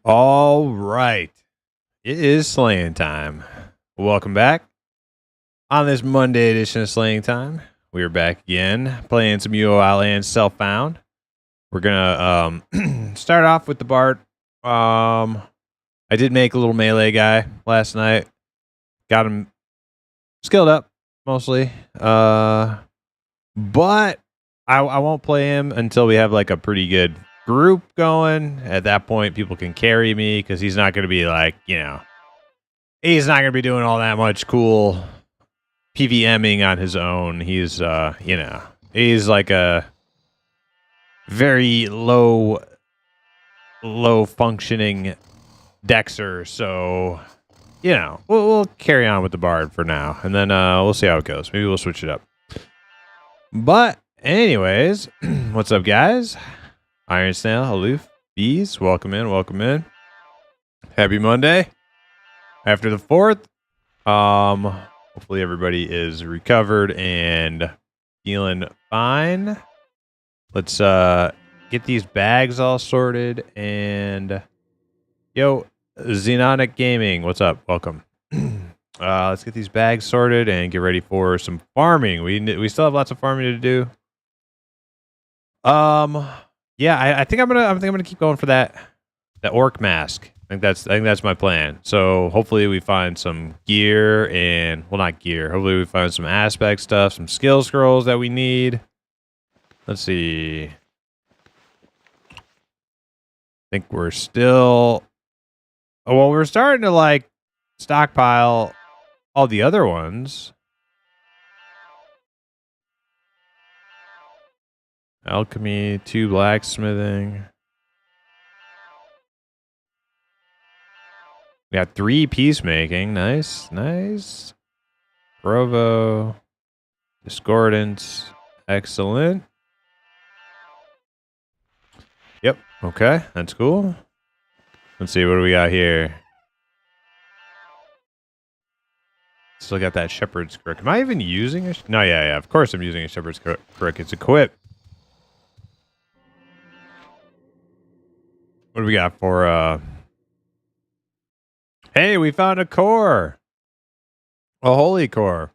All right. It is slaying time. Welcome back. On this Monday edition of Slaying Time, we are back again playing some Outlands Self-Found. We're going to start off with the Bard. I did make a little melee guy last night. Got him skilled up, mostly. But I won't play him until we have like a pretty good group going. At that point, people can carry me because he's not going to be like, he's not going to be doing all that much cool PVMing on his own. He's, he's like a very low functioning Dexter. So, we'll carry on with the Bard for now. And then we'll see how it goes. Maybe we'll switch it up. But anyways, what's up, guys? Iron Snail, Aloof, Bees, welcome in. Happy Monday. After the 4th. Hopefully everybody is recovered and feeling fine. Let's get these bags all sorted. And yo, Xenonic Gaming, what's up? Welcome. Let's get these bags sorted and get ready for some farming. We still have lots of farming to do. Yeah, I think I'm gonna keep going for that orc mask. I think that's my plan. So hopefully we find some gear and not gear. Hopefully we find some aspect stuff, some skill scrolls that we need. Let's see. I think we're still. Oh, well, we're starting to like stockpile all the other ones. Alchemy, 2 blacksmithing. We got 3 peacemaking. Nice. Provo. Discordance. Excellent. Yep. Okay. That's cool. Let's see. What do we got here? Still got that shepherd's crook. Am I even using a... No, yeah. Of course I'm using a shepherd's crook. It's equipped. What do we got for... Hey, we found a core. A holy core.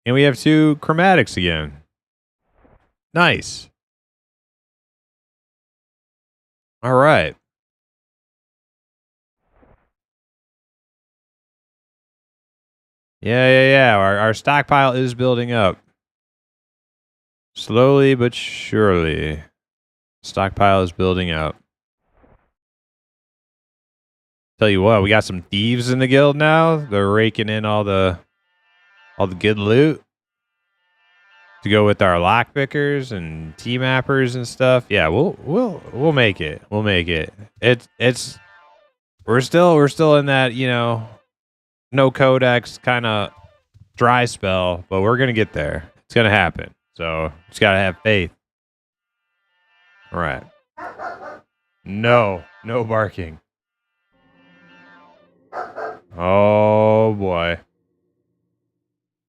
And we have 2 chromatics again. Nice. All right. Yeah. Our stockpile is building up. Slowly but surely. Stockpile is building up. Tell you what, we got some thieves in the guild now. They're raking in all the good loot to go with our lockpickers and T-mappers and stuff. Yeah, we'll make it. We'll make it. We're still in that, no codex kind of dry spell, but we're gonna get there. It's gonna happen. So just gotta have faith. All right. No barking. Oh boy.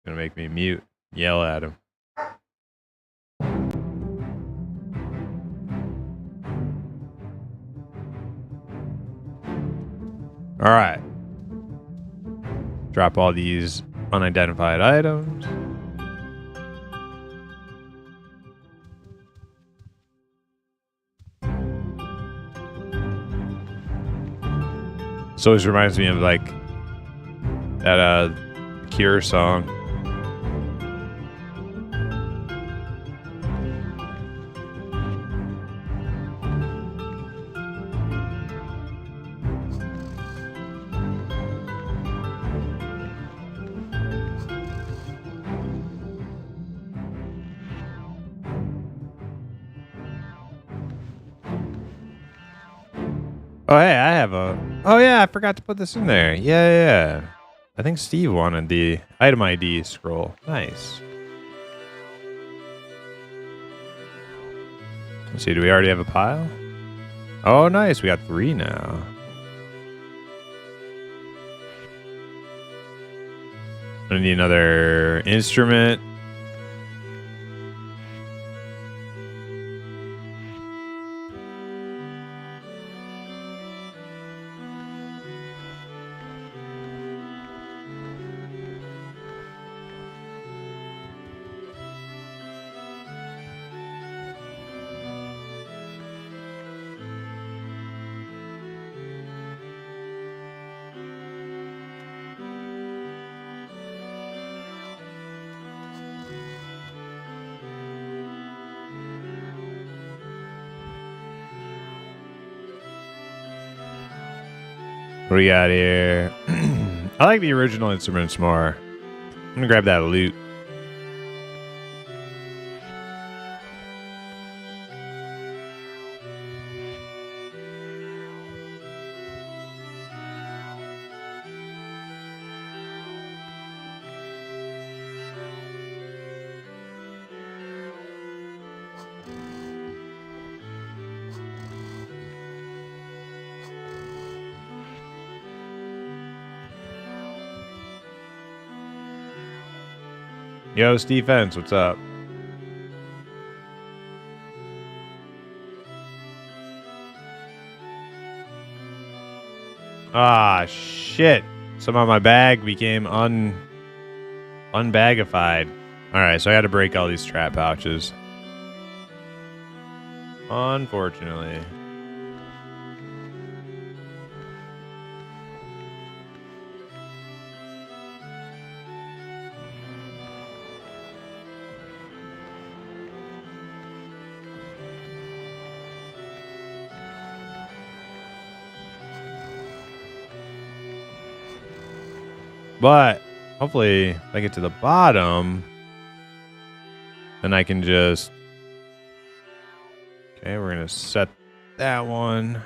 Gonna make me mute. Yell at him. All right. Drop all these unidentified items. This always reminds me of like that Cure song. Oh, hey, I have a... Oh, yeah, I forgot to put this in there. Yeah. I think Steve wanted the item ID scroll. Nice. Let's see, do we already have a pile? Oh, nice. We got 3 now. I need another instrument. What do we got here? I like the original instruments more. I'm gonna grab that loot. Yo, Steve Fence, what's up? Ah, shit. Somehow my bag became unbagified. Alright, so I gotta break all these trap pouches. Unfortunately. But hopefully, if I get to the bottom, then I can just... Okay, we're going to set that one.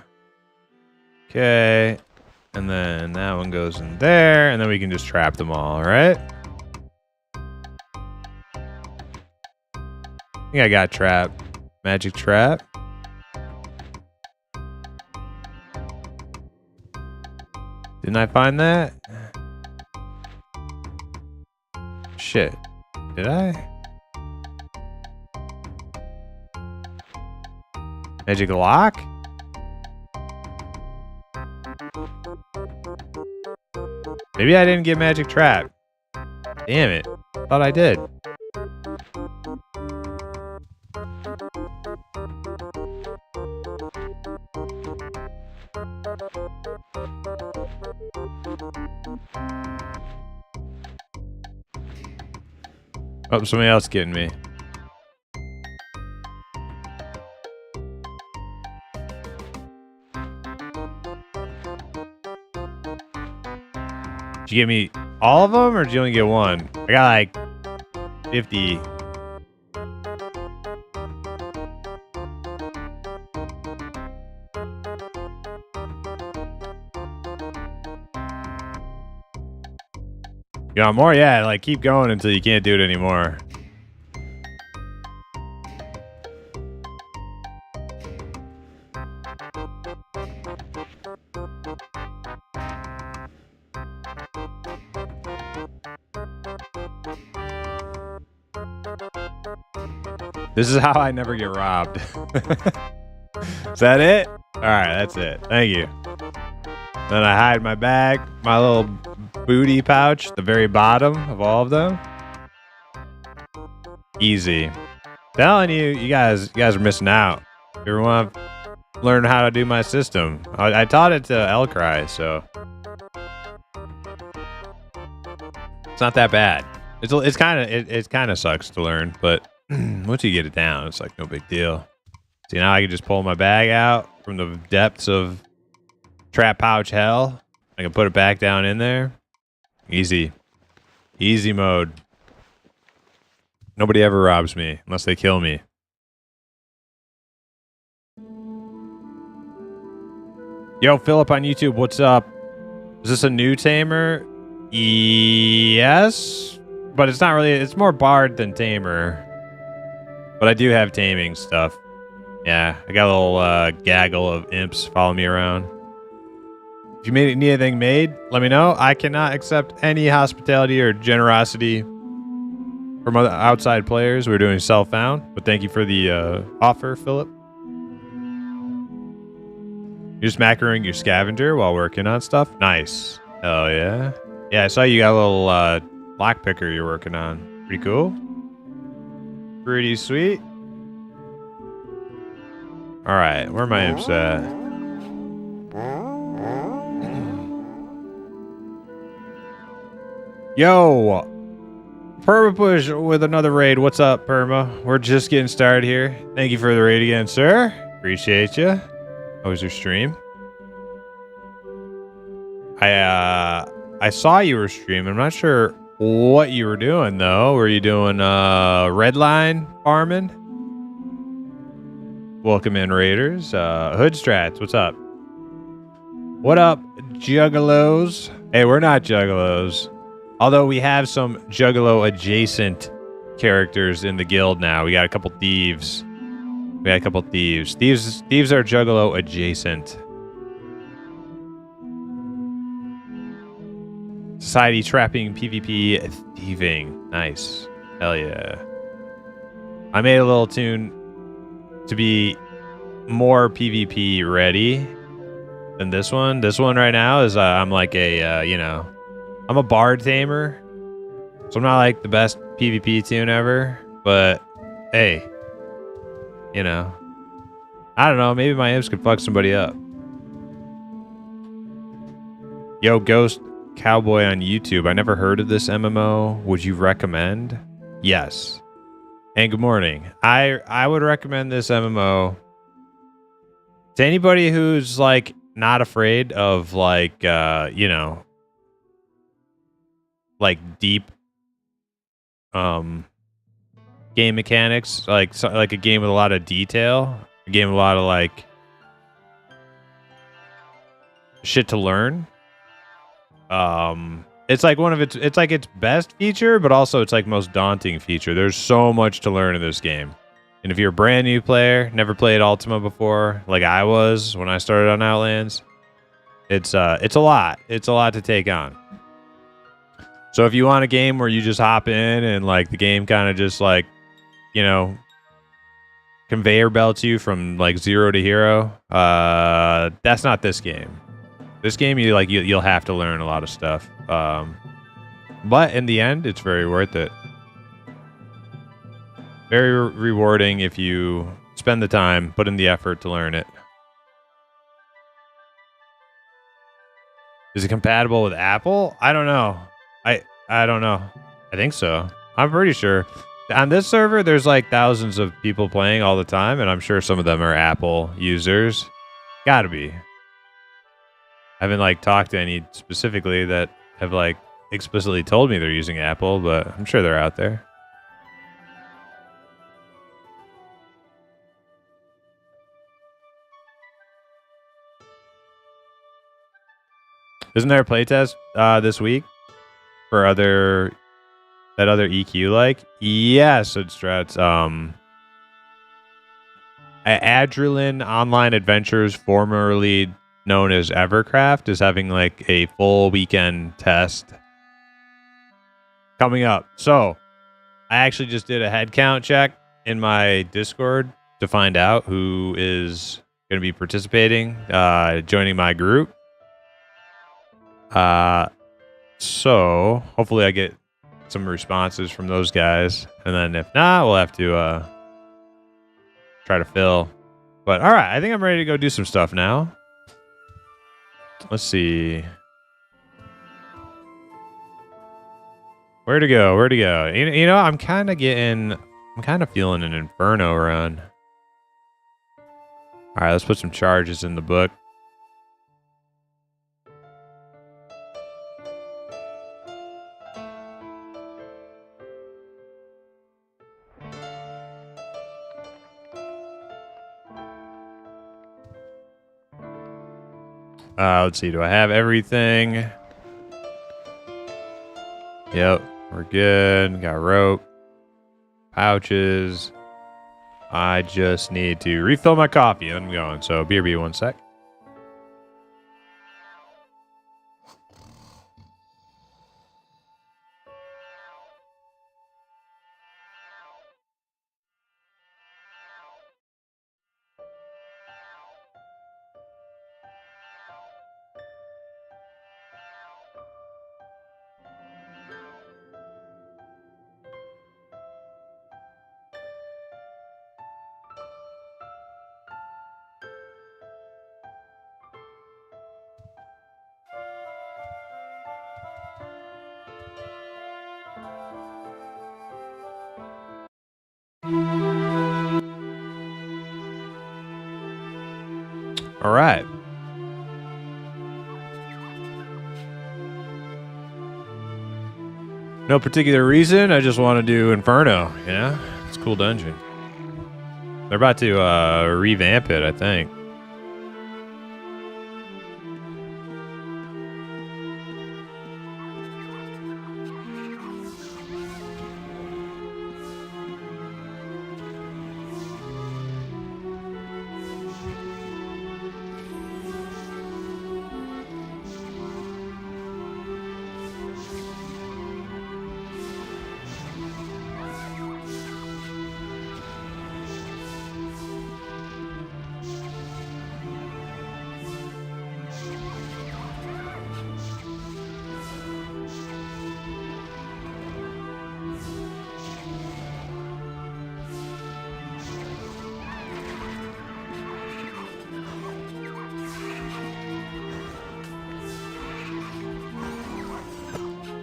Okay. And then that one goes in there, and then we can just trap them all, all right? I think I got trap. Magic trap. Didn't I find that? Shit. Did I? Magic lock? Maybe I didn't get magic trap. Damn it. Thought I did. Oh, somebody else getting me. Did you get me all of them, or did you only get one? I got like 50. You got more? Yeah, like keep going until you can't do it anymore. This is how I never get robbed. Is that it? All right, that's it. Thank you. Then I hide my bag, my little booty pouch, the very bottom of all of them. Easy. Telling you, you guys are missing out. If you ever want to learn how to do my system, I taught it to Elcry, so it's not that bad. It's kind of sucks to learn, but once you get it down, it's like no big deal. See, now I can just pull my bag out from the depths of trap pouch hell. I can put it back down in there. Easy. Easy mode. Nobody ever robs me unless they kill me. Yo, Philip on YouTube, what's up? Is this a new tamer? Yes, but it's not really. It's more bard than tamer. But I do have taming stuff. Yeah, I got a little gaggle of imps follow me around. If you need anything made, let me know. I cannot accept any hospitality or generosity from other outside players. We're doing self-found, but thank you for the offer, Philip. You're just macroing your scavenger while working on stuff? Nice. Oh, yeah? Yeah, I saw you got a little lockpicker you're working on. Pretty cool. Pretty sweet. All right, where are my imps at? Yo, Perma Push with another raid. What's up, Perma? We're just getting started here. Thank you for the raid again, sir. Appreciate you. How was your stream? I saw you were streaming. I'm not sure what you were doing though. Were you doing red line farming? Welcome in, Raiders. Hood Strats, what's up? What up, Juggalos? Hey, we're not Juggalos. Although we have some Juggalo adjacent characters in the guild now. We got a couple thieves. Thieves are Juggalo adjacent. Society trapping, PvP thieving. Nice. Hell yeah. I made a little tune to be more PvP ready than this one. This one right now is I'm like a, I'm a bard tamer. So I'm not like the best PvP tune ever. But hey, I don't know. Maybe my imps could fuck somebody up. Yo, Ghost Cowboy on YouTube. I never heard of this MMO. Would you recommend? Yes. And good morning. I would recommend this MMO to anybody who's like not afraid of like like deep game mechanics, like a game with a lot of detail, a game with a lot of like shit to learn. It's like it's like its best feature, but also it's like most daunting feature. There's so much to learn in this game. And if you're a brand new player, never played Ultima before, like I was when I started on Outlands, it's a lot. It's a lot to take on. So if you want a game where you just hop in and like the game kind of just like, conveyor belts you from like 0 to hero, that's not this game. This game, you'll have to learn a lot of stuff. But in the end, it's very worth it. Very rewarding if you spend the time, put in the effort to learn it. Is it compatible with Apple? I don't know. I don't know. I think so. I'm pretty sure. On this server, there's like thousands of people playing all the time, and I'm sure some of them are Apple users. Gotta be. I haven't like talked to any specifically that have like explicitly told me they're using Apple, but I'm sure they're out there. Isn't there a playtest this week for that other EQ like? Yes, it's Strats. Adrenaline Online Adventures, formerly known as Evercraft, is having like a full weekend test coming up. So I actually just did a head count check in my Discord to find out who is going to be participating, joining my group. So hopefully I get some responses from those guys, and then if not, we'll have to try to fill. But all right, I think I'm ready to go do some stuff now. Let's see. Where to go? I'm kind of feeling an Inferno run. All right, let's put some charges in the book. Let's see. Do I have everything? Yep, we're good. Got rope, pouches. I just need to refill my coffee and I'm going. So BRB, 1 sec. All right. No particular reason. I just want to do Inferno. Yeah, it's a cool dungeon. They're about to revamp it, I think.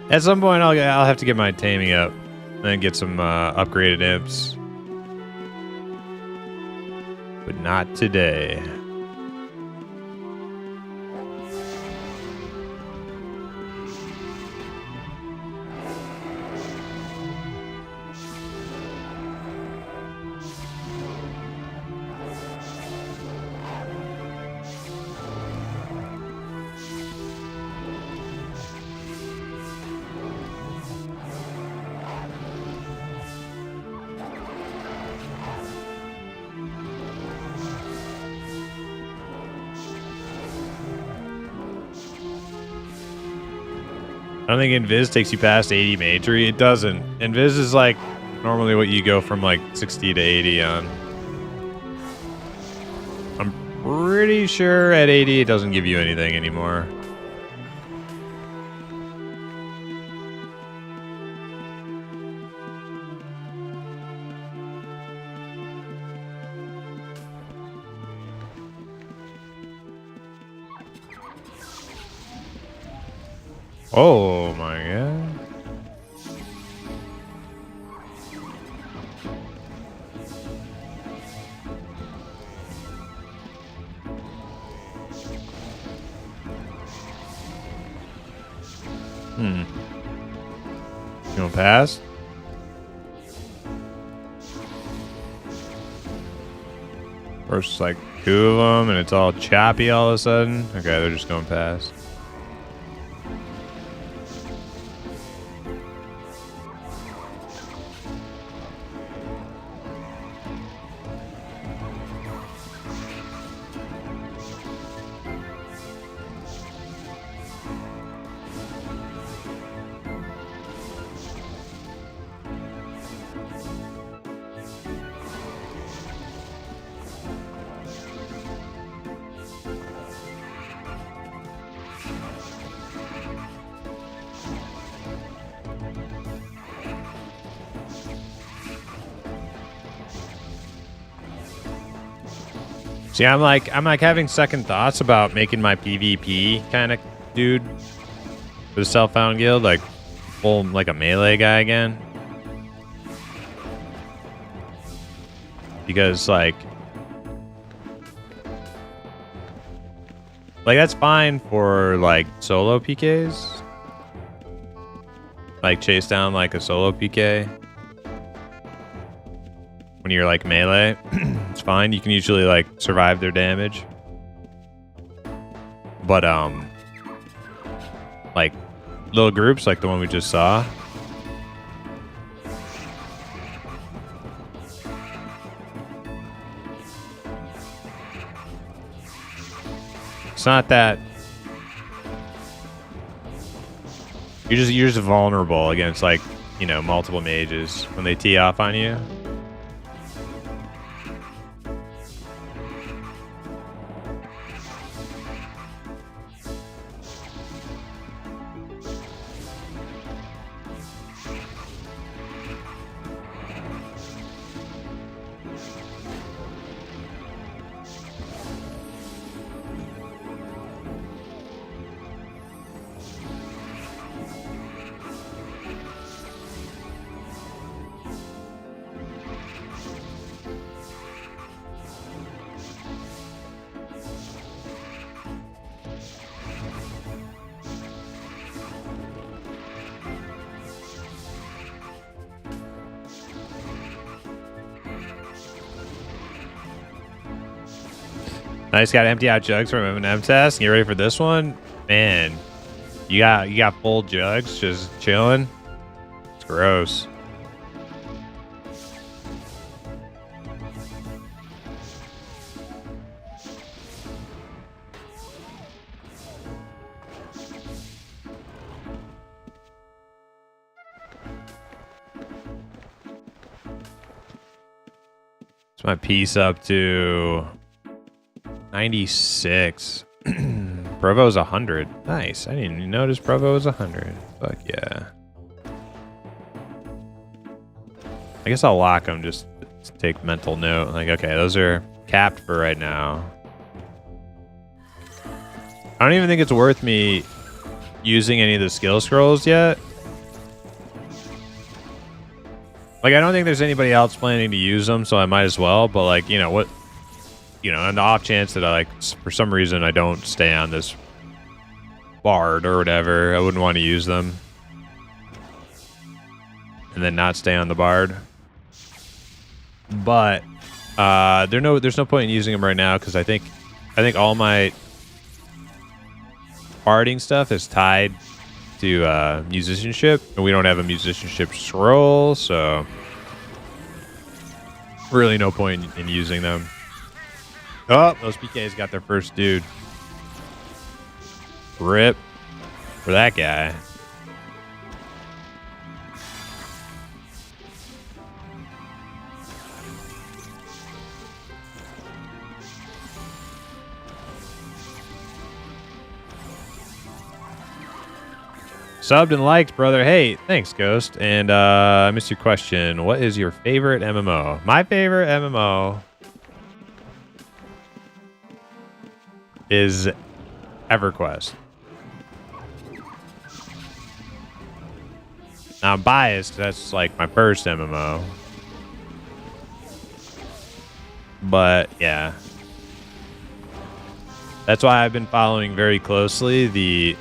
At some point, I'll have to get my taming up and get some upgraded imps, but not today. I don't think Invis takes you past 80 magery. It doesn't. Invis is like normally what you go from like 60 to 80 on. I'm pretty sure at 80 it doesn't give you anything anymore. Oh my god. You gonna pass? First like 2 of them and it's all choppy all of a sudden. Okay, they're just going past. See, I'm like having second thoughts about making my PvP kind of dude for the Self-Found Guild, like full like a melee guy again. Because like that's fine for like solo PKs. Like chase down like a solo PK. When you're like melee, it's fine. You can usually like survive their damage. But like little groups like the one we just saw. It's not that you're just vulnerable against like, you know, multiple mages when they tee off on you. I just got to empty out jugs from M&M test. You ready for this one? Man, you got full jugs just chilling. It's gross. It's my piece up to 96. Provo's 100. Nice. I didn't even notice Provo was 100. Fuck yeah. I guess I'll lock them just to take mental note. Like, okay, those are capped for right now. I don't even think it's worth me using any of the skill scrolls yet. Like, I don't think there's anybody else planning to use them, so I might as well. But, like, you know, what... You know, on the off chance that I, like, for some reason I don't stay on this bard or whatever, I wouldn't want to use them. And then not stay on the bard. But there's no point in using them right now because I think all my barding stuff is tied to musicianship, and we don't have a musicianship scroll, so really no point in using them. Oh, those PKs got their first dude. Rip for that guy. Subbed and liked, brother. Hey, thanks, Ghost. And I missed your question. What is your favorite MMO? My favorite MMO is EverQuest. Now, I'm biased. That's like my first MMO. But yeah, that's why I've been following very closely the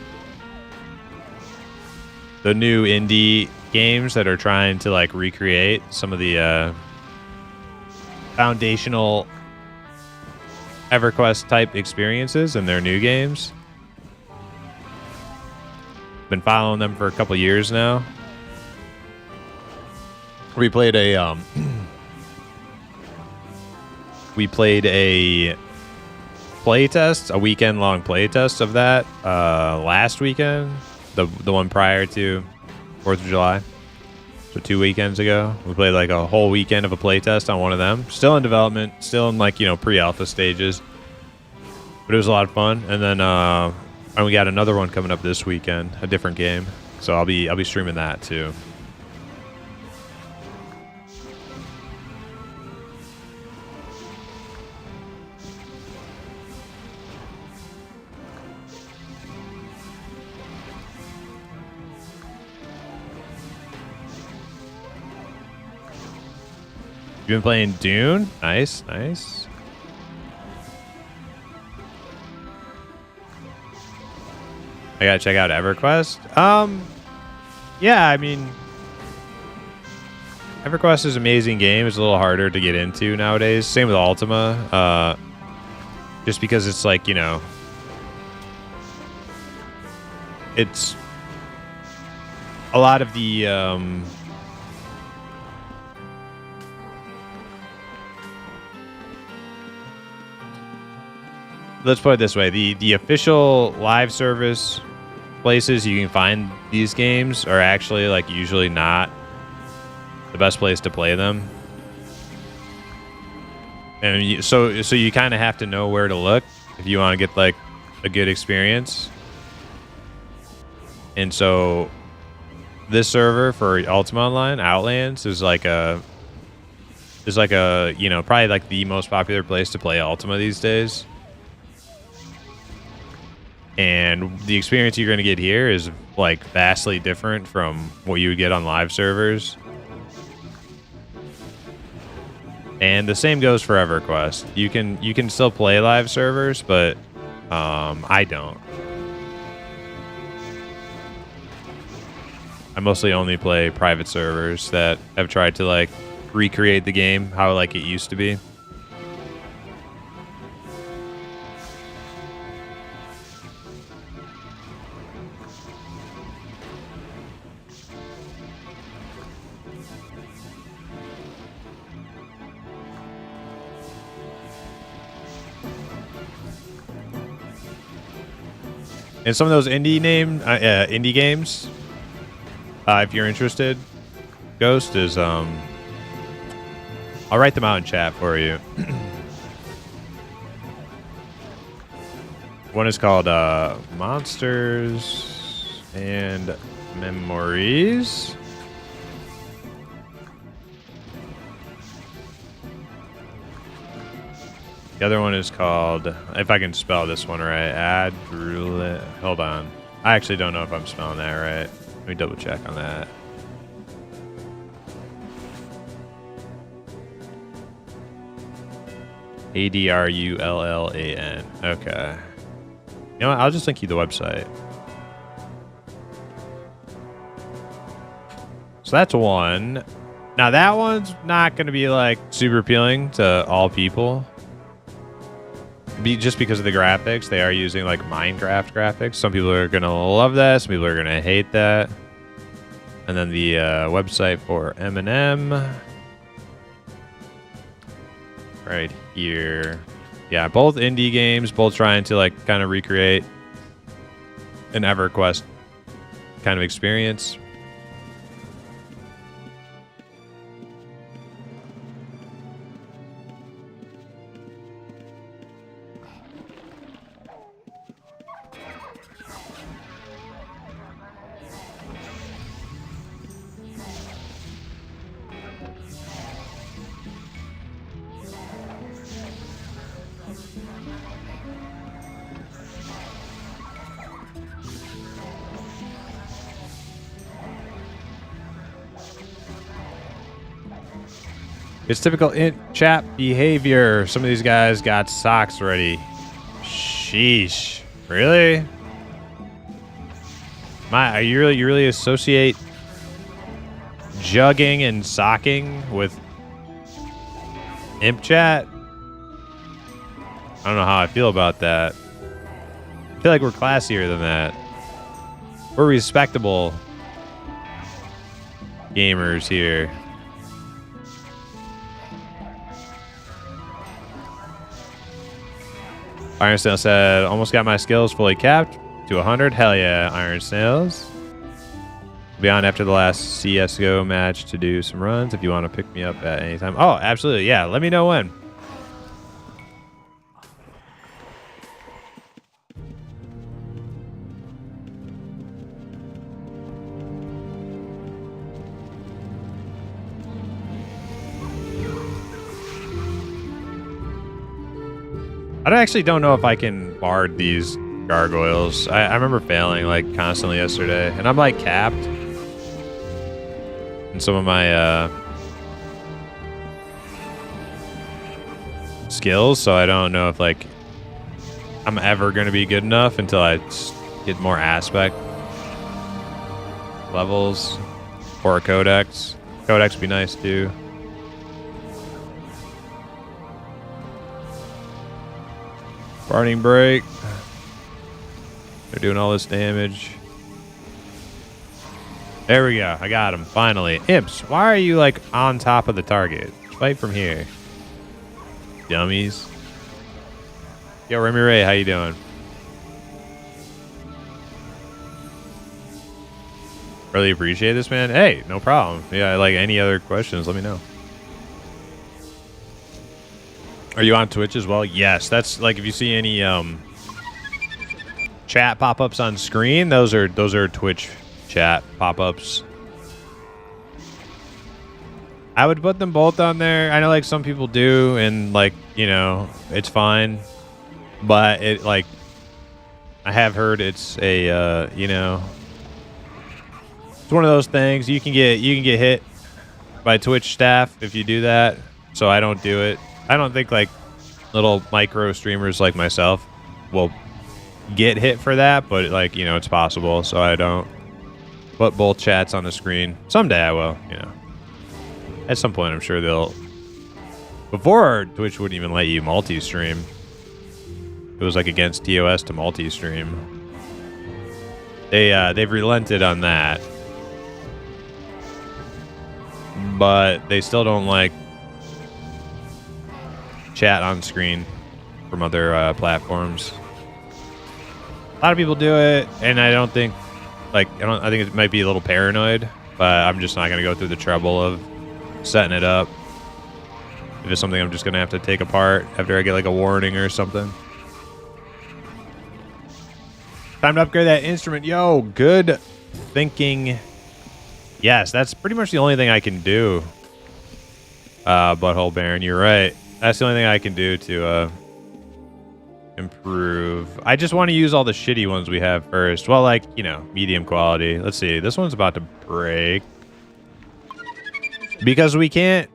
new indie games that are trying to like recreate some of the foundational EverQuest type experiences in their new games. Been following them for a couple years now. We played a playtest, a weekend long playtest of that last weekend. The one prior to 4th of July. So 2 weekends ago. We played like a whole weekend of a playtest on one of them. Still in development, still in like, you know, pre-alpha stages. But it was a lot of fun. And then and we got another one coming up this weekend, a different game. So I'll be streaming that too. You've been playing Dune? Nice, nice. I gotta check out EverQuest. Yeah, I mean, EverQuest is an amazing game. It's a little harder to get into nowadays. Same with Ultima. Just because it's like, you know, it's a lot of the let's put it this way. The official live service places you can find these games are actually like usually not the best place to play them. And so you kind of have to know where to look if you want to get like a good experience. And so this server for Ultima Online, Outlands, is like a you know, probably like the most popular place to play Ultima these days. And the experience you're going to get here is like vastly different from what you would get on live servers. And the same goes for EverQuest. You can still play live servers, but I don't. I mostly only play private servers that have tried to like recreate the game how like it used to be. And some of those indie games, if you're interested, Ghost is I'll write them out in chat for you. One is called Monsters and Memories. The other one is called, if I can spell this one right, hold on. I actually don't know if I'm spelling that right. Let me double check on that. Adrullan. Okay. You know what? I'll just link you the website. So that's one. Now that one's not going to be like super appealing to all people. Just because of the graphics. They are using like Minecraft graphics. Some people are going to love that. Some people are going to hate that. And then the website for M&M. Right here. Yeah, both indie games, both trying to like kind of recreate an EverQuest kind of experience. It's typical chat behavior. Some of these guys got socks ready. Sheesh. Really? You really associate jugging and socking with imp chat? I don't know how I feel about that. I feel like we're classier than that. We're respectable gamers here. Iron Snail said, almost got my skills fully capped to 100. Hell yeah, Iron Snails. I'll be on after the last CSGO match to do some runs if you want to pick me up at any time. Oh, absolutely. Yeah, let me know when. I actually don't know if I can bard these gargoyles. I remember failing like constantly yesterday, and I'm like capped in some of my skills, so I don't know if like I'm ever going to be good enough until I get more aspect levels or a codex. Codex would be nice too. Parting break. They're doing all this damage. There we go. I got him. Finally. Imps, why are you like on top of the target? Fight from here. Dummies. Yo, Remy Ray, how you doing? Really appreciate this, man. Hey, no problem. Yeah, like any other questions, let me know. Are you on Twitch as well? Yes. That's like if you see any chat pop-ups on screen, those are Twitch chat pop-ups. I would put them both on there. I know like some people do, and like, you know, it's fine. But it like I have heard it's a you know, it's one of those things you can get hit by Twitch staff if you do that. So I don't do it. I don't think like little micro streamers like myself will get hit for that, but like, you know, it's possible. So I don't put both chats on the screen. Someday I will, you know. At some point I'm sure they'll. Before Twitch wouldn't even let you multi-stream. It was like against TOS to multi-stream. They've relented on that. But they still don't like chat on screen. from other platforms. A lot of people do it, and I don't think, like, I think it might be a little paranoid, but I'm just not going to go through the trouble of setting it up. If it's something I'm just going to have to take apart after I get, like, a warning or something. Time to upgrade that instrument. Yo, good thinking. Yes, that's pretty much the only thing I can do. Butthole Baron, you're right. That's the only thing I can do to improve. I just want to use all the shitty ones we have first. Well, like, you know, medium quality. Let's see. This one's about to break. Because we can't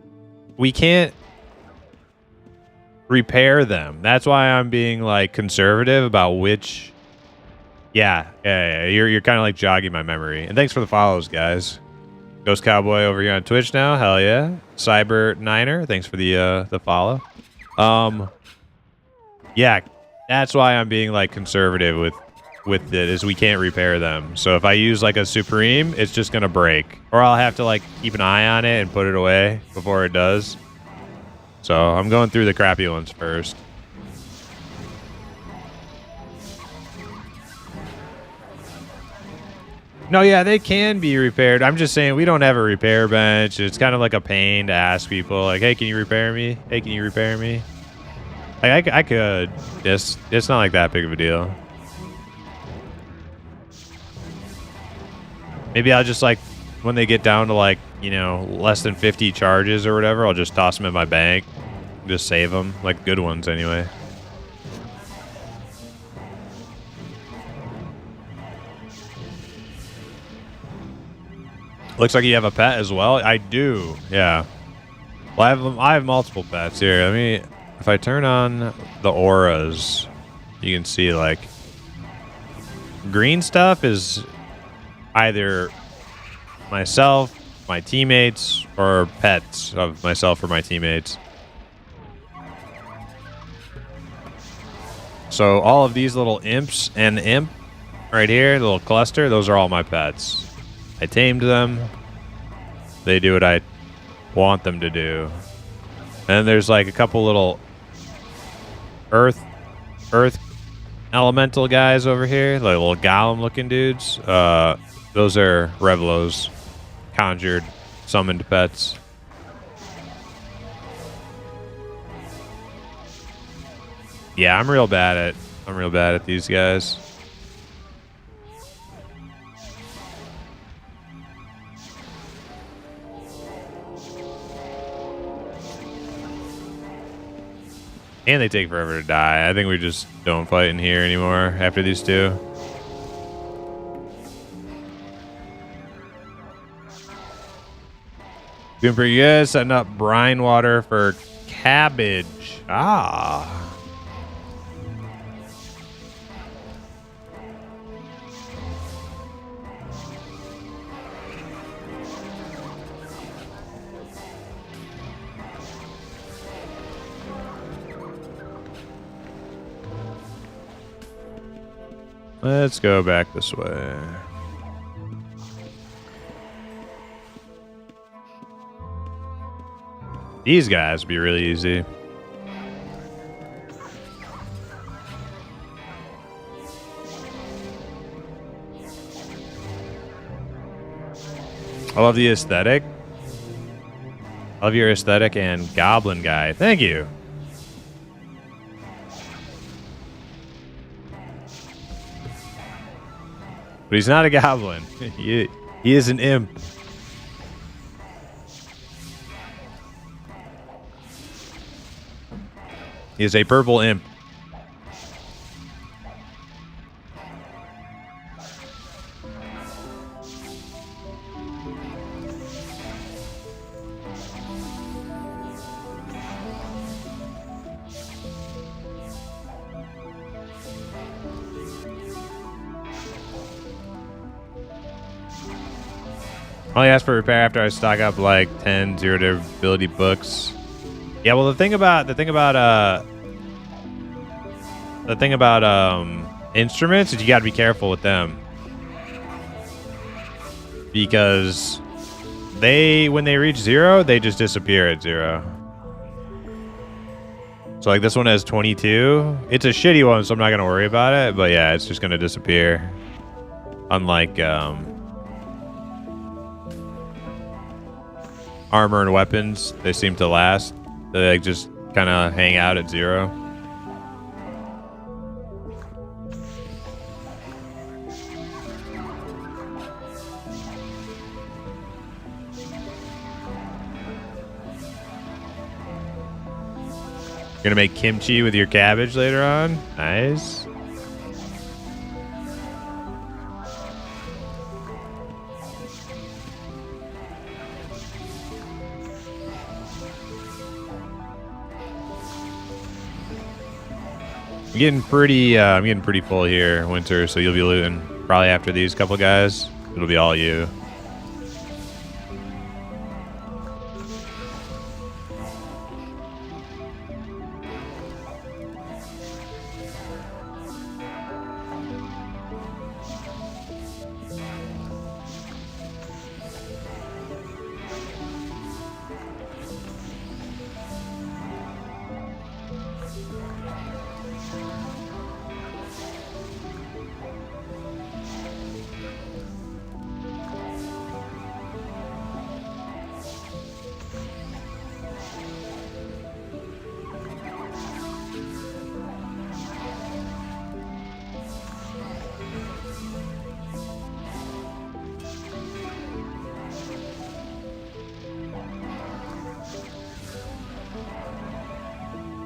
repair them. That's why I'm being, like, conservative about which. Yeah. You're kind of, like, jogging my memory. And thanks for the follows, guys. Ghost Cowboy over here on Twitch now. Hell yeah. Cyber Niner, thanks for the follow. Yeah, that's why I'm being, like, conservative with it, is we can't repair them. So if I use, like, a Supreme, it's just gonna break, or I'll have to, like, keep an eye on it and put it away before it does. So I'm going through the crappy ones first. No, yeah, they can be repaired. I'm just saying we don't have a repair bench. It's kind of like a pain to ask people, like, hey, can you repair me? Hey, can you repair me? Like, I could. It's not like that big of a deal. Maybe I'll just, like, when they get down to, like, you know, less than 50 charges or whatever, I'll just toss them in my bank. Just save them. Like, good ones anyway. Looks like you have a pet as well. I do. Yeah. Well, I have multiple pets here. Let me. If I turn on the auras, you can see, like, green stuff is either myself, my teammates, or pets of myself or my teammates. So all of these little imps and imp right here, the little cluster, those are all my pets. I tamed them. They do what I want them to do. And there's, like, a couple little earth elemental guys over here, like little golem looking dudes. Those are Revlo's conjured, summoned pets. Yeah, I'm real bad at these guys. And they take forever to die. I think we just don't fight in here anymore after these two. Doing pretty good. Setting up brine water for cabbage. Ah. Let's go back this way. These guys would be really easy. I love the aesthetic. I love your aesthetic and goblin guy. Thank you. But he's not a goblin. He is an imp. He is a purple imp. Only ask for repair after I stock up like 10 zero durability books. Yeah, well, the thing about instruments is you got to be careful with them, because when they reach 0, they just disappear at 0. So like this one has 22. It's a shitty one, so I'm not gonna worry about it. But yeah, it's just gonna disappear. Unlike armor and weapons, they seem to last. They like just kind of hang out at 0. You're gonna make kimchi with your cabbage later on? Nice. I'm getting pretty full here, Winter, so you'll be looting probably after these couple guys. It'll be all you.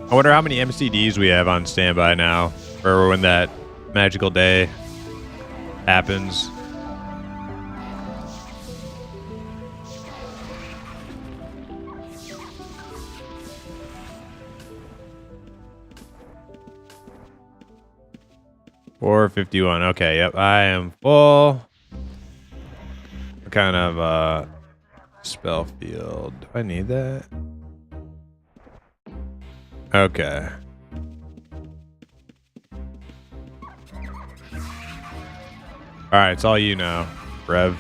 I wonder how many MCDs we have on standby now, or when that magical day happens. $451. Okay, yep, I am full. What kind of spell field? Do I need that? Okay. Alright, it's all you now, Rev.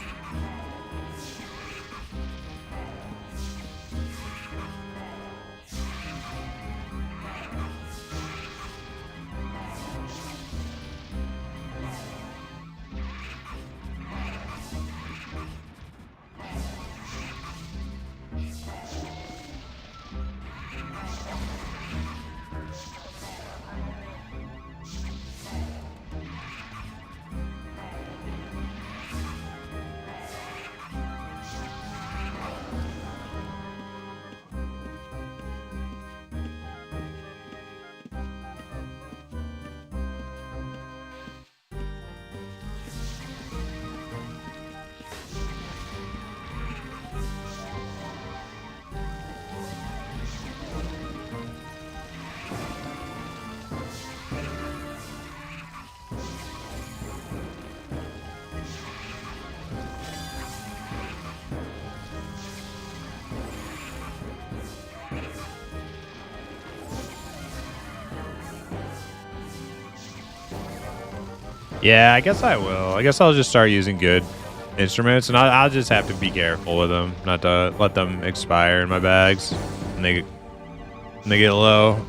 Yeah, I guess I will. I guess I'll just start using good instruments, and I'll just have to be careful with them, not to let them expire in my bags when they get low.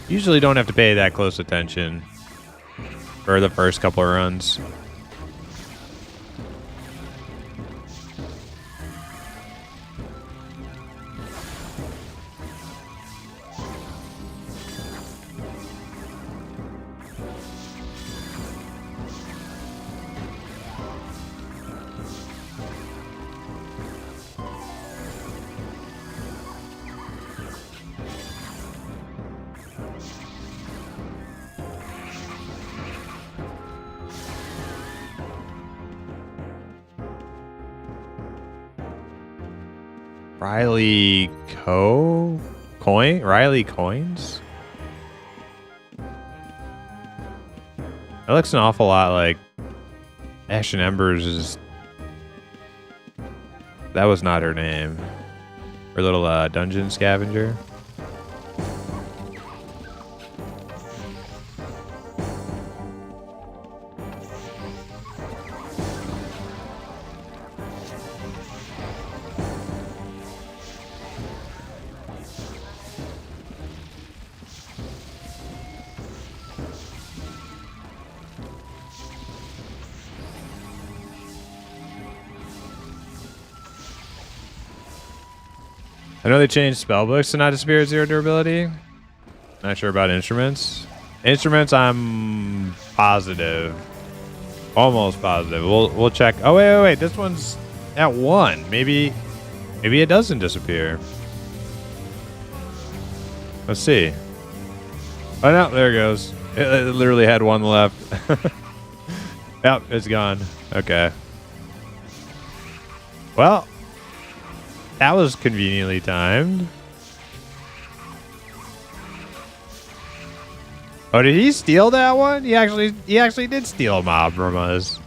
Usually don't have to pay that close attention for the first couple of runs. Riley coins? That looks an awful lot like Ash and Embers is... That was not her name. Her little dungeon scavenger. I know they changed spellbooks to not disappear at 0 durability. Not sure about instruments. Instruments, I'm positive. Almost positive. We'll check. Oh, wait. This one's at 1. Maybe it doesn't disappear. Let's see. Oh, no. There it goes. It literally had 1 left. Yep, it's gone. Okay. Well, that was conveniently timed. Oh, did he steal that one? He actually did steal a mob from us.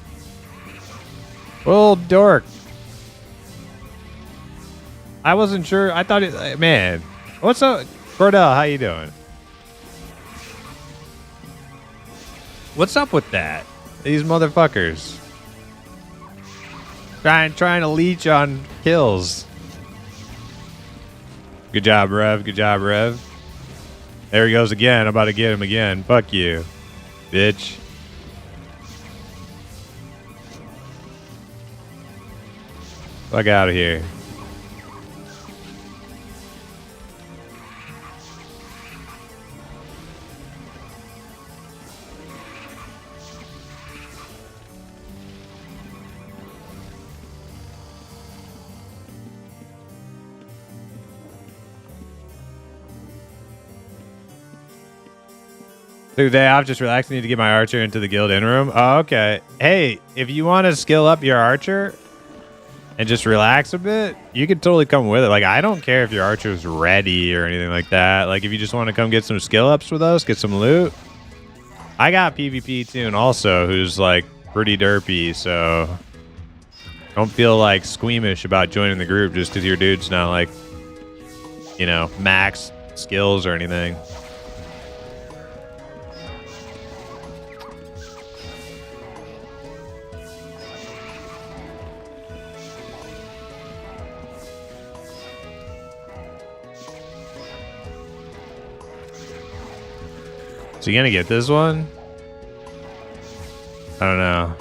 Well, dork. I wasn't sure. I thought it. Man, what's up, Cordell? How you doing? What's up with that? These motherfuckers trying to leech on kills. Good job, Rev. Good job, Rev. There he goes again. I'm about to get him again. Fuck you, bitch. Fuck out of here. Dude, day off, just relaxing. Need to get my archer into the guild in room. Oh, okay. Hey, if you want to skill up your archer and just relax a bit, you can totally come with it. Like, I don't care if your archer's ready or anything like that. Like, if you just want to come get some skill ups with us, get some loot. I got PvP Tune also, who's like pretty derpy, so don't feel like squeamish about joining the group just because your dude's not like, you know, max skills or anything. Is he gonna get this one? I don't know.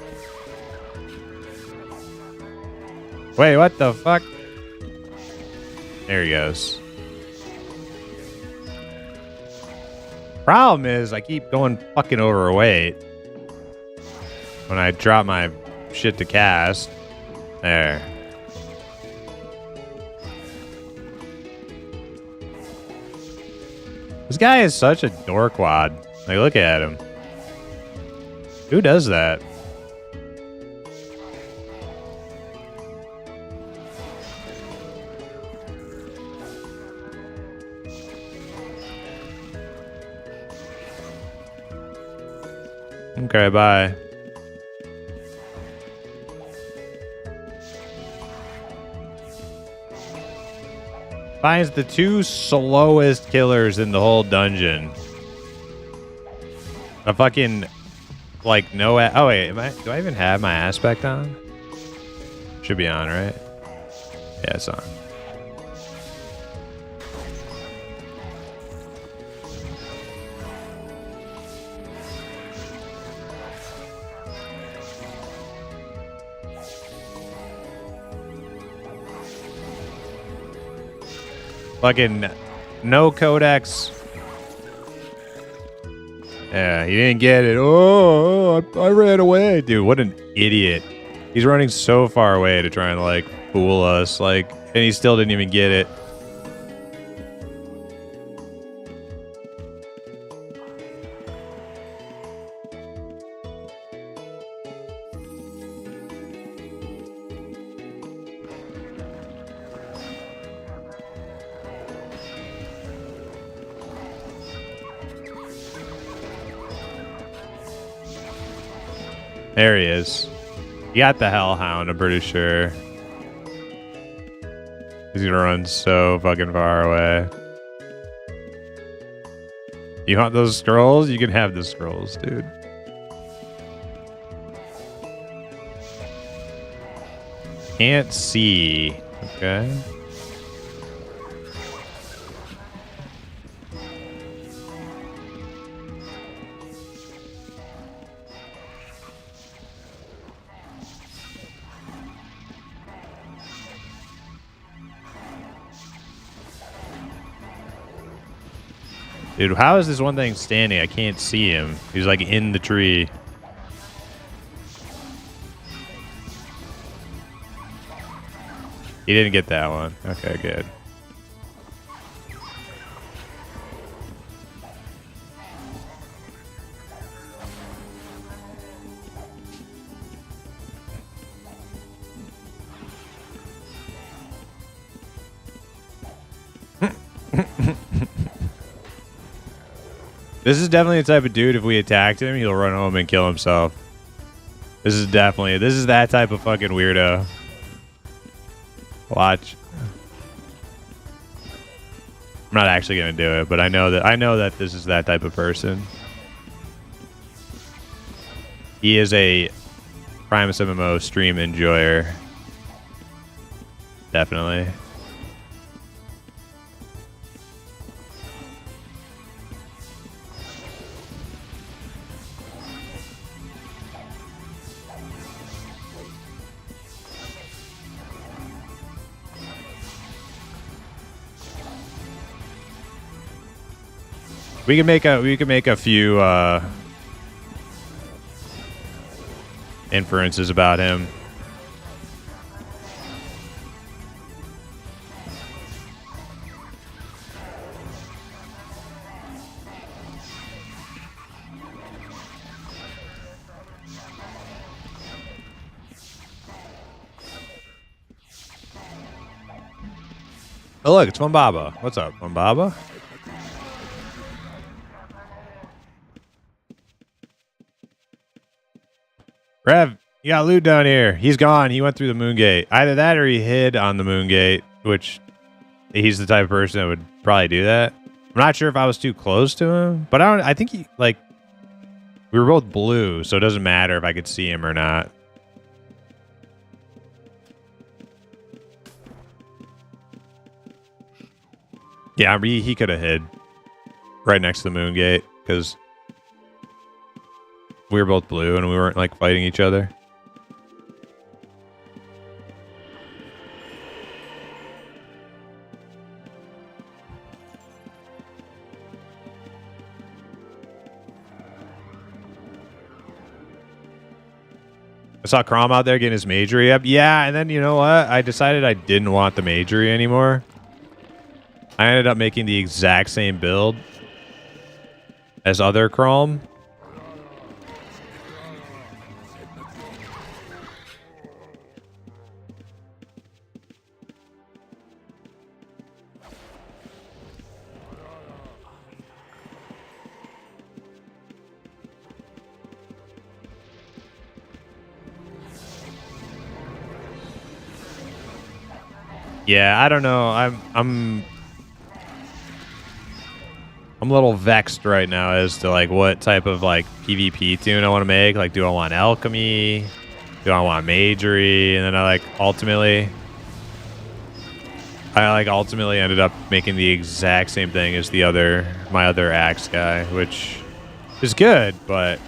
Wait, what the fuck? There he goes. Problem is, I keep going fucking overweight when I drop my shit to cast. There. This guy is such a dorkwad. Like, look at him. Who does that? Okay, bye. Finds the 2 slowest killers in the whole dungeon. A fucking, like, no... Oh, wait. Do I even have my aspect on? Should be on, right? Yeah, it's on. Fucking no codex. Yeah, he didn't get it. Oh, I ran away. Dude, what an idiot. He's running so far away to try and, like, fool us. Like, and he still didn't even get it. There he is. He got the Hellhound, I'm pretty sure. He's gonna run so fucking far away. You want those scrolls? You can have the scrolls, dude. Can't see. Okay. Dude, how is this one thing standing? I can't see him. He's like in the tree. He didn't get that one. Okay, good. This is definitely the type of dude, if we attacked him, he'll run home and kill himself. This is that type of fucking weirdo. Watch. I'm not actually gonna do it, but I know that this is that type of person. He is a Primus MMO stream enjoyer. Definitely. We can make a few inferences about him. Oh look, it's Mumbaba. What's up, Mumbaba? Rev, you got loot down here. He's gone. He went through the moon gate. Either that or he hid on the moon gate, which he's the type of person that would probably do that. I'm not sure if I was too close to him, but I think he, like, we were both blue, so it doesn't matter if I could see him or not. Yeah, he could have hid right next to the moon gate because we were both blue and we weren't like fighting each other. I saw Crom out there getting his magery up. Yeah, and then you know what? I decided I didn't want the magery anymore. I ended up making the exact same build as other Crom. Yeah, I don't know. I'm a little vexed right now as to like what type of like PvP tune I want to make. Like, do I want alchemy? Do I want magery? And then I ultimately ended up making the exact same thing as my other axe guy, which is good, but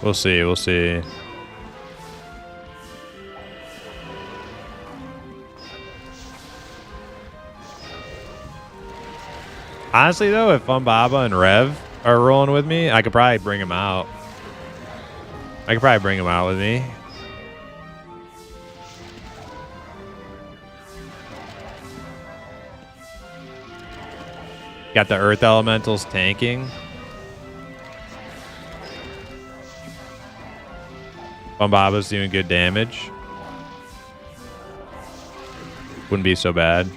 we'll see. We'll see. Honestly, though, if Fumbaba and Rev are rolling with me, I could probably bring him out. I could probably bring him out with me. Got the Earth Elementals tanking. Fumbaba's doing good damage. Wouldn't be so bad.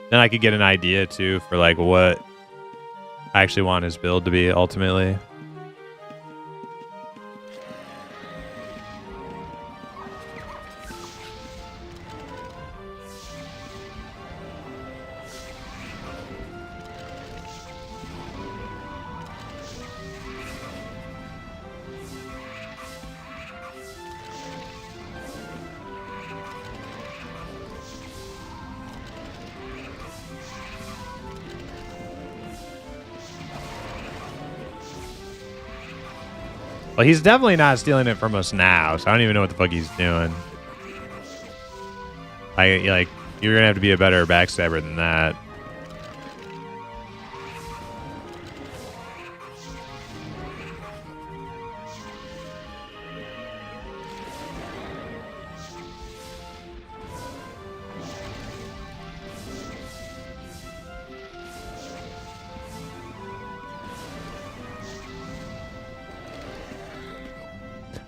Then I could get an idea too for like what I actually want his build to be ultimately. Well, he's definitely not stealing it from us now, so I don't even know what the fuck he's doing. Like, you're gonna have to be a better backstabber than that.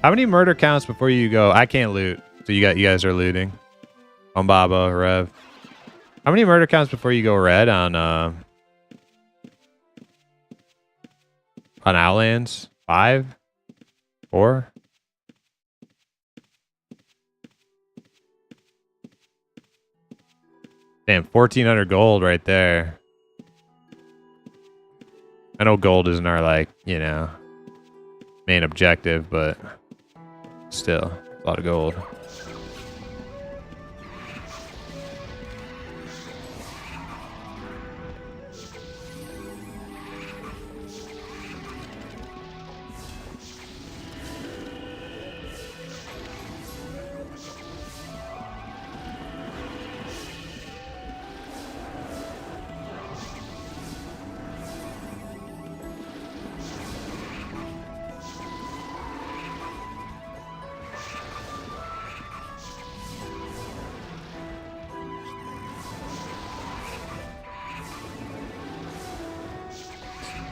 How many murder counts before you go? I can't loot, so you guys are looting. On Baba, Rev. How many murder counts before you go red on Outlands? 5? 4? Damn, 1,400 gold right there. I know gold isn't our, like, you know, main objective, but still, a lot of gold.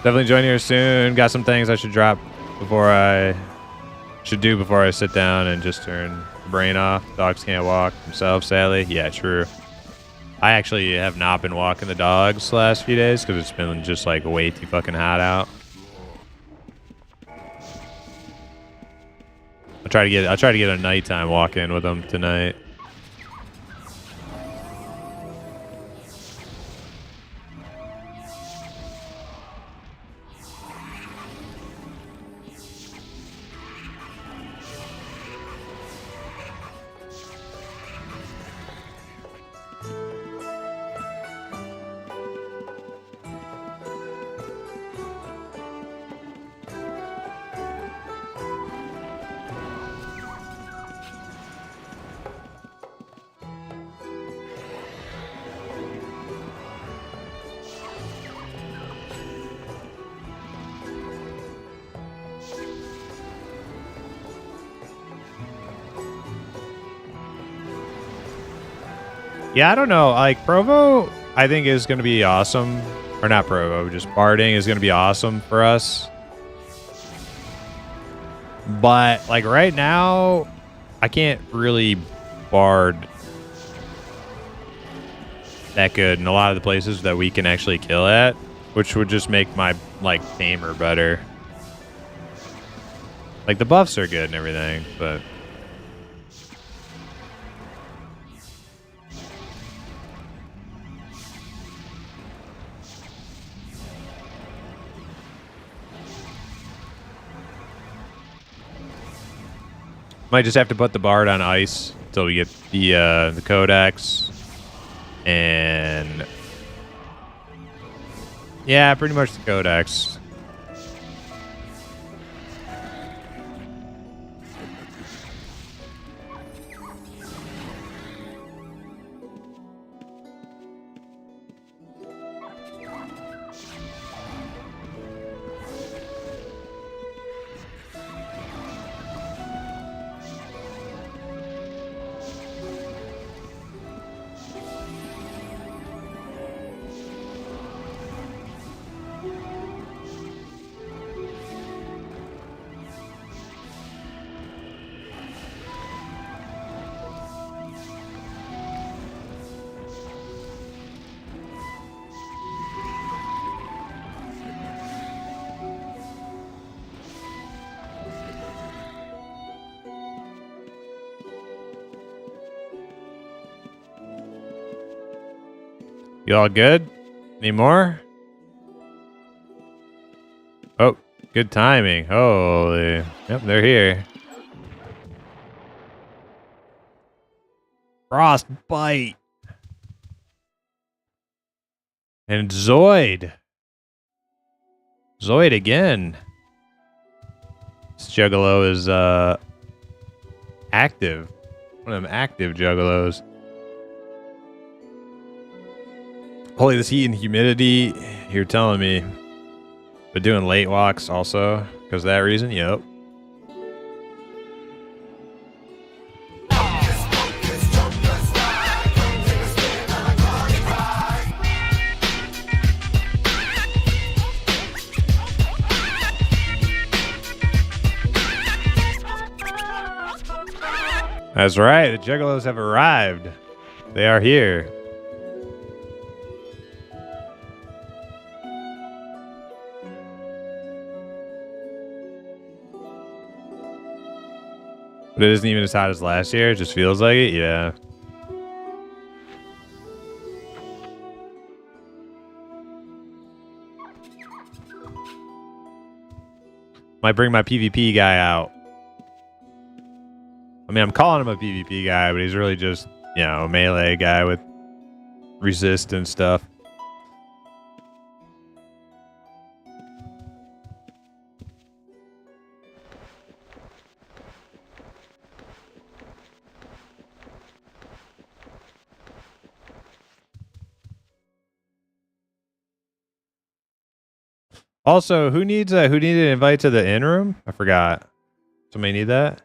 Definitely join here soon. Got some things I should drop before I sit down and just turn the brain off. Dogs can't walk themselves, sadly. Yeah, true. I actually have not been walking the dogs the last few days because it's been just like way too fucking hot out. I'll try to get a nighttime walk in with them tonight. Yeah, I don't know. Like, Provo, I think is going to be awesome. Or not Provo, just barding is going to be awesome for us. But, like, right now, I can't really bard that good in a lot of the places that we can actually kill at, which would just make my, like, tamer better. Like, the buffs are good and everything, but... Might just have to put the bard on ice until we get the codex, and yeah, pretty much the codex. You all good? Any more? Oh, good timing. Holy. Yep, they're here. Frostbite. And Zoid. Zoid again. This Juggalo is active. One of them active Juggalos. Holy, this heat and humidity. You're telling me. But doing late walks also because of that reason. Yep. That's right. The Juggalos have arrived. They are here. But it isn't even as hot as last year. It just feels like it. Yeah. Might bring my PvP guy out. I mean, I'm calling him a PvP guy, but he's really just, you know, a melee guy with resist and stuff. Also, who needs an invite to the in room? I forgot. Somebody need that?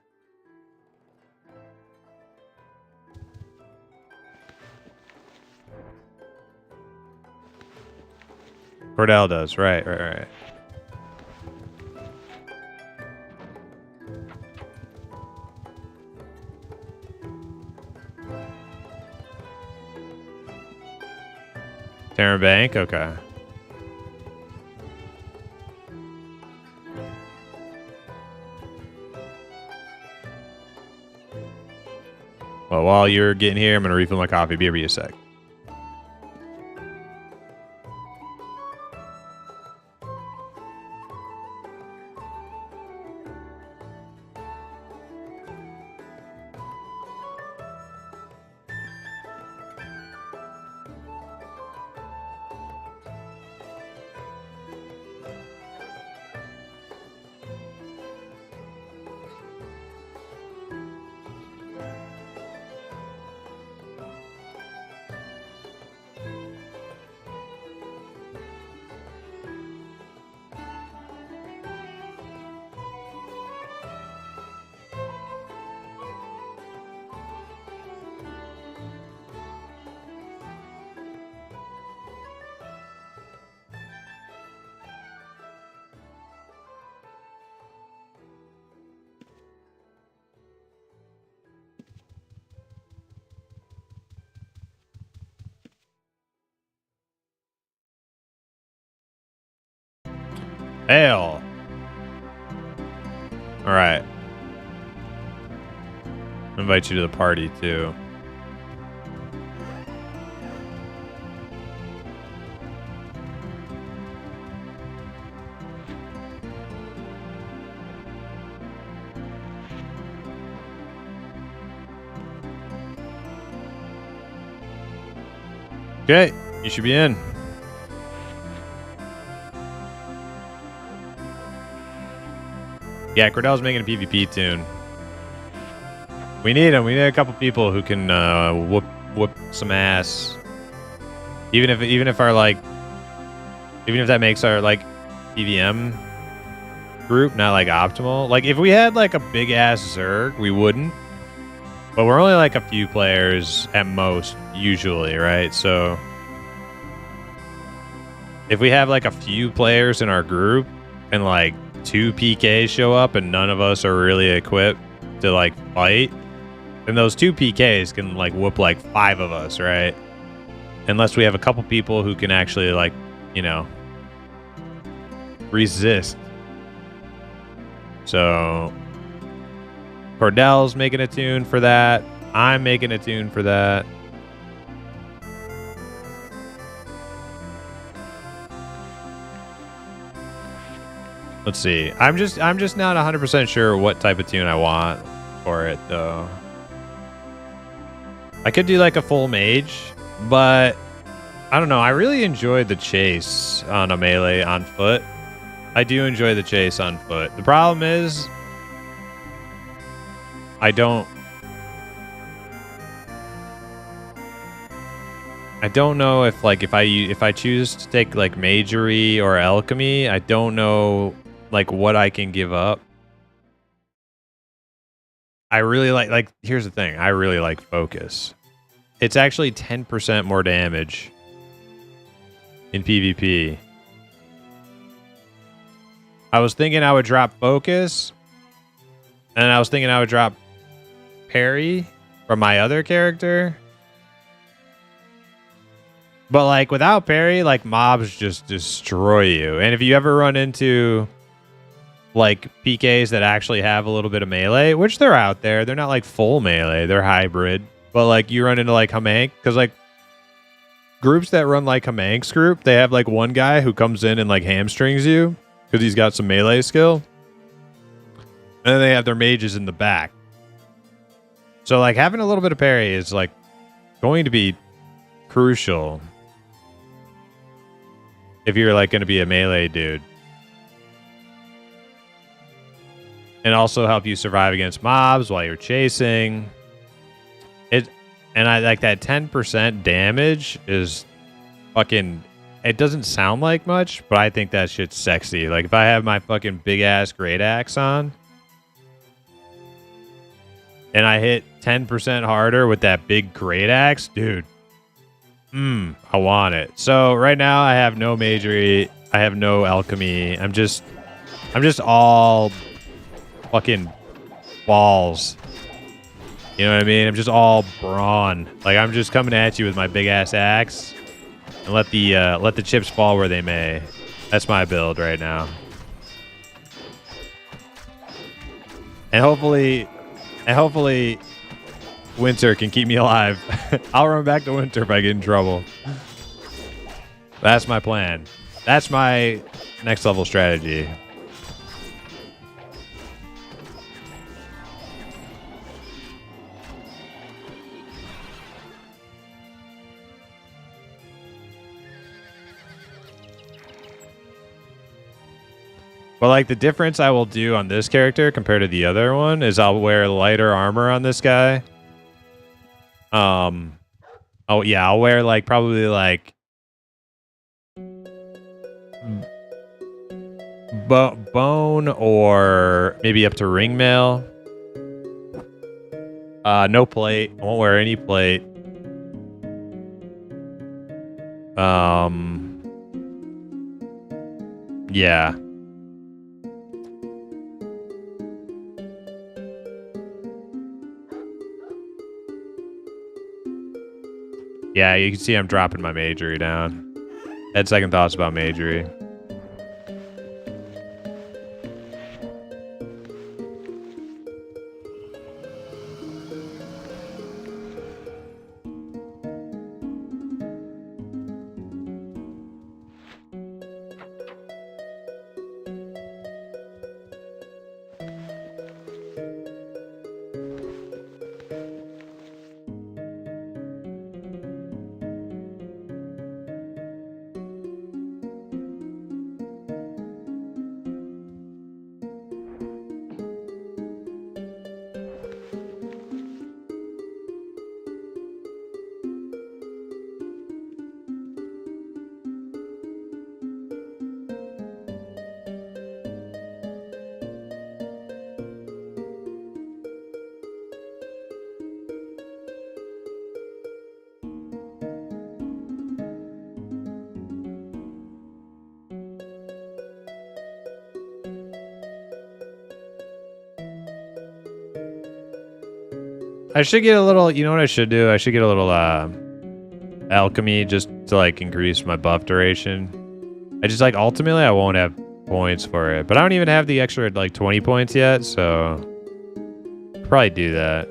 Cordell does. Right. Terran Bank? Okay. Well, while you're getting here, I'm going to refill my coffee. Be a sec. Hell. All right. I'll invite you to the party too. Okay, you should be in. Yeah, Cordell's making a PvP tune. We need him. We need a couple people who can whoop some ass. Even if that makes our like PVM group not like optimal. Like if we had like a big ass Zerg, we wouldn't. But we're only like a few players at most usually, right? So if we have like a few players in our group and like 2 PKs show up and none of us are really equipped to like fight, then those 2 PKs can like whoop like 5 of us, right? Unless we have a couple people who can actually like, you know, resist. So Cordell's making a tune for that. I'm making a tune for that. Let's see. I'm just not 100% sure what type of tune I want for it though. I could do like a full mage, but I don't know. I really enjoyed the chase on a melee on foot. I do enjoy the chase on foot. The problem is I don't know if like if I choose to take like magery or alchemy, I don't know like what I can give up. I really like here's the thing. I really like focus. It's actually 10% more damage in PvP. I was thinking I would drop focus, and I was thinking I would drop parry from my other character. But like without parry, like mobs just destroy you. And if you ever run into like PKs that actually have a little bit of melee, which they're out there, they're not like full melee, they're hybrid. But like you run into like Hamank, because like groups that run like Hamank's group, they have like one guy who comes in and like hamstrings you because he's got some melee skill. And then they have their mages in the back. So like having a little bit of parry is like going to be crucial if you're like going to be a melee dude. And also help you survive against mobs while you're chasing. And I like that 10% damage is fucking, it doesn't sound like much, but I think that shit's sexy. Like if I have my fucking big ass great axe on and I hit 10% harder with that big great axe, dude, I want it. So right now I have no magery, I have no alchemy. I'm just all fucking balls. You know what I mean? I'm just all brawn. Like I'm just coming at you with my big ass axe, and let the chips fall where they may. That's my build right now. And hopefully, winter can keep me alive. I'll run back to winter if I get in trouble. That's my plan. That's my next level strategy. But like the difference I will do on this character compared to the other one is I'll wear lighter armor on this guy. Oh yeah, I'll wear like probably like bone or maybe up to ring mail. No plate. I won't wear any plate. Yeah. Yeah, you can see I'm dropping my magery down. Had second thoughts about magery. I should get a little, you know what I should do? I should get a little alchemy just to like increase my buff duration. I just like ultimately I won't have points for it, but I don't even have the extra like 20 points yet, so I'll probably do that.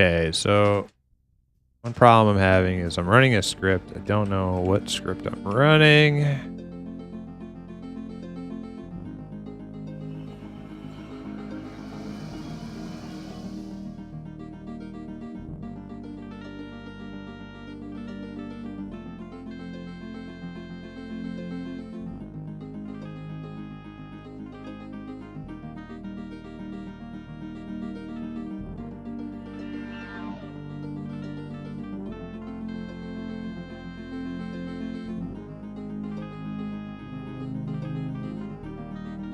Okay, so one problem I'm having is I'm running a script. I don't know what script I'm running.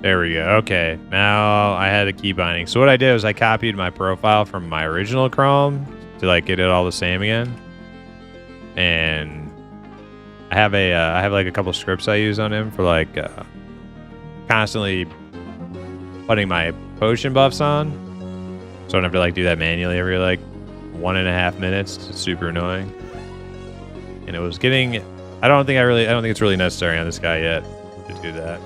There we go. Okay, now I had a key binding. So what I did was I copied my profile from my original Chrome to like get it all the same again. And I have I have like a couple scripts I use on him for like constantly putting my potion buffs on. So I don't have to like do that manually every like 1.5 minutes. It's super annoying. And it was getting, I don't think it's really necessary on this guy yet to do that.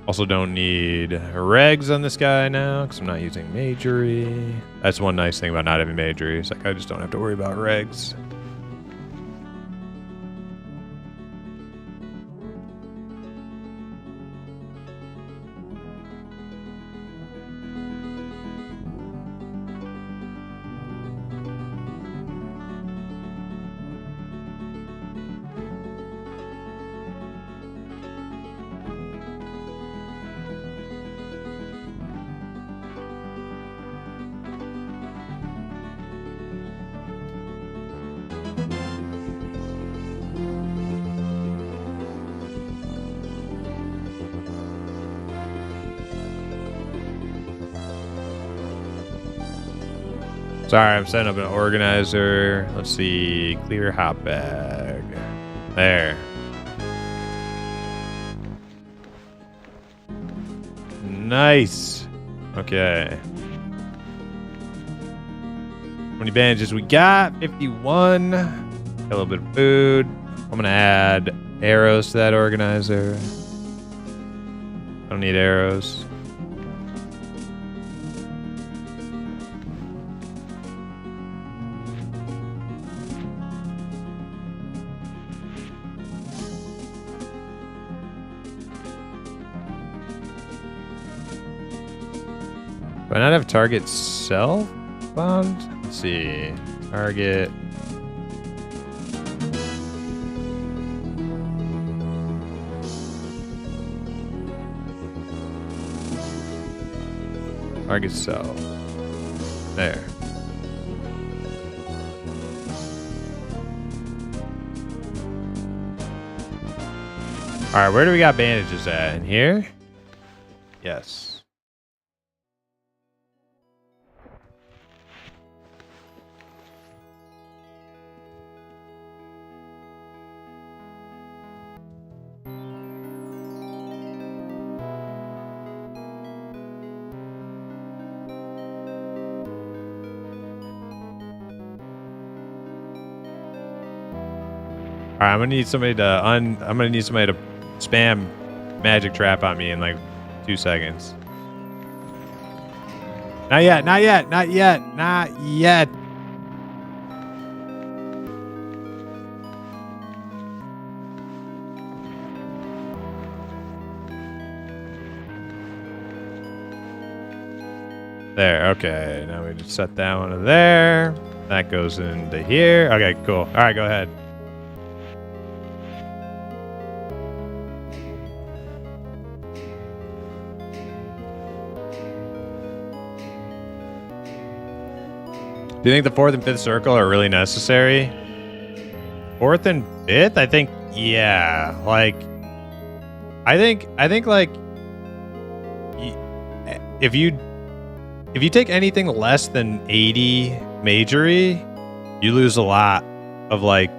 Also don't need regs on this guy now because I'm not using majory. That's one nice thing about not having majory. It's like I just don't have to worry about regs. Sorry, I'm setting up an organizer. Let's see. Clear hot bag. There. Nice. Okay. How many bandages we got? 51. Got a little bit of food. I'm going to add arrows to that organizer. I don't need arrows. Do I not have target self bound? Let's see. Target. Target self. There. Alright, where do we got bandages at? In here? Yes. All right, I'm gonna need somebody to spam magic trap on me in like 2 seconds. Not yet, not yet, not yet, not yet. There, okay. Now we just set that one to there. That goes into here. Okay, cool. All right, go ahead. Do you think the 4th and 5th circle are really necessary? 4th and 5th? I think, yeah. Like, I think like, if you take anything less than 80 majory, you lose a lot of like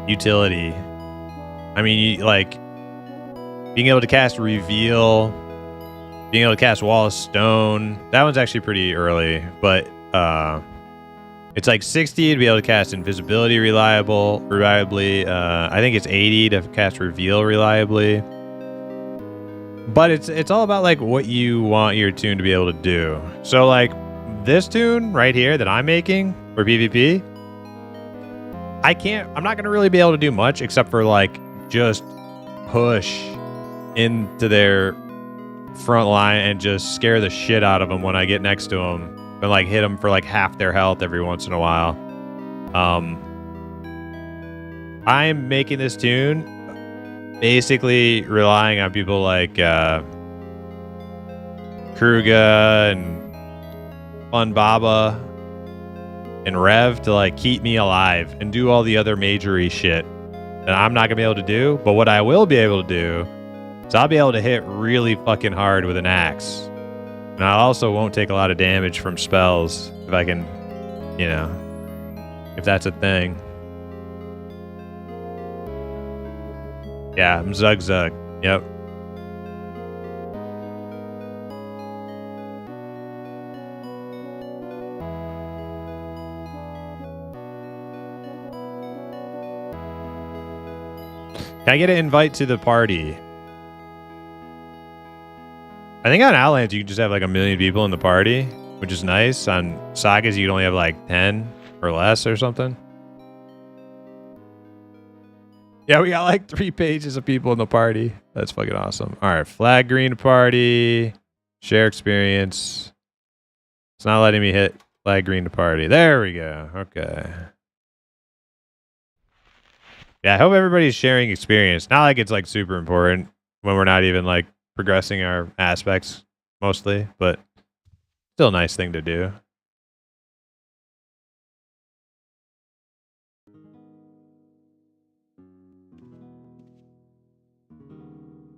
utility. I mean, like being able to cast reveal, being able to cast wall of stone. That one's actually pretty early, but It's like 60 to be able to cast invisibility reliably. I think it's 80 to cast reveal reliably. But it's all about like what you want your tune to be able to do. So like this tune right here that I'm making for PvP, I'm not gonna really be able to do much except for like just push into their front line and just scare the shit out of them when I get next to them. And like hit them for like half their health every once in a while. I'm making this tune basically relying on people like Kruga and Fun Baba and Rev to like keep me alive and do all the other majory shit that I'm not gonna be able to do. But what I will be able to do is I'll be able to hit really fucking hard with an axe. And I also won't take a lot of damage from spells if I can, you know, if that's a thing. Yeah, I'm Zug Zug. Yep. Can I get an invite to the party? I think on Outlands you can just have like 1 million people in the party, which is nice. On Sagas you can only have like 10 or less or something. Yeah, we got like 3 pages of people in the party. That's fucking awesome. All right, flag green to party, share experience. It's not letting me hit flag green to party. There we go. Okay. Yeah, I hope everybody's sharing experience. Not like it's like super important when we're not even like progressing our aspects mostly, but still a nice thing to do.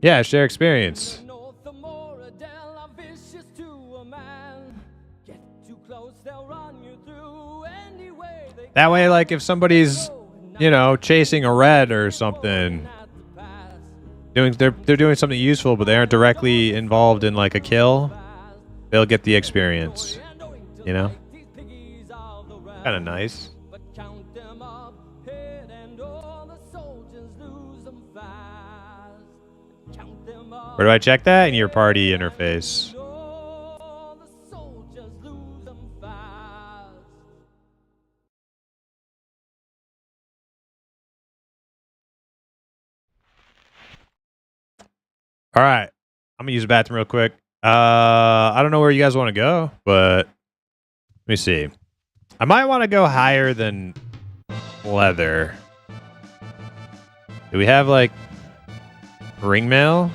Yeah, share experience. That way, like if somebody's, you know, chasing a red or something, they're doing something useful, but they aren't directly involved in like a kill, they'll get the experience. You know, kind of nice. Where do I check that? In your party interface. All right. I'm gonna use the bathroom real quick. I don't know where you guys want to go, but let me see. I might want to go higher than leather. Do we have like ring mail?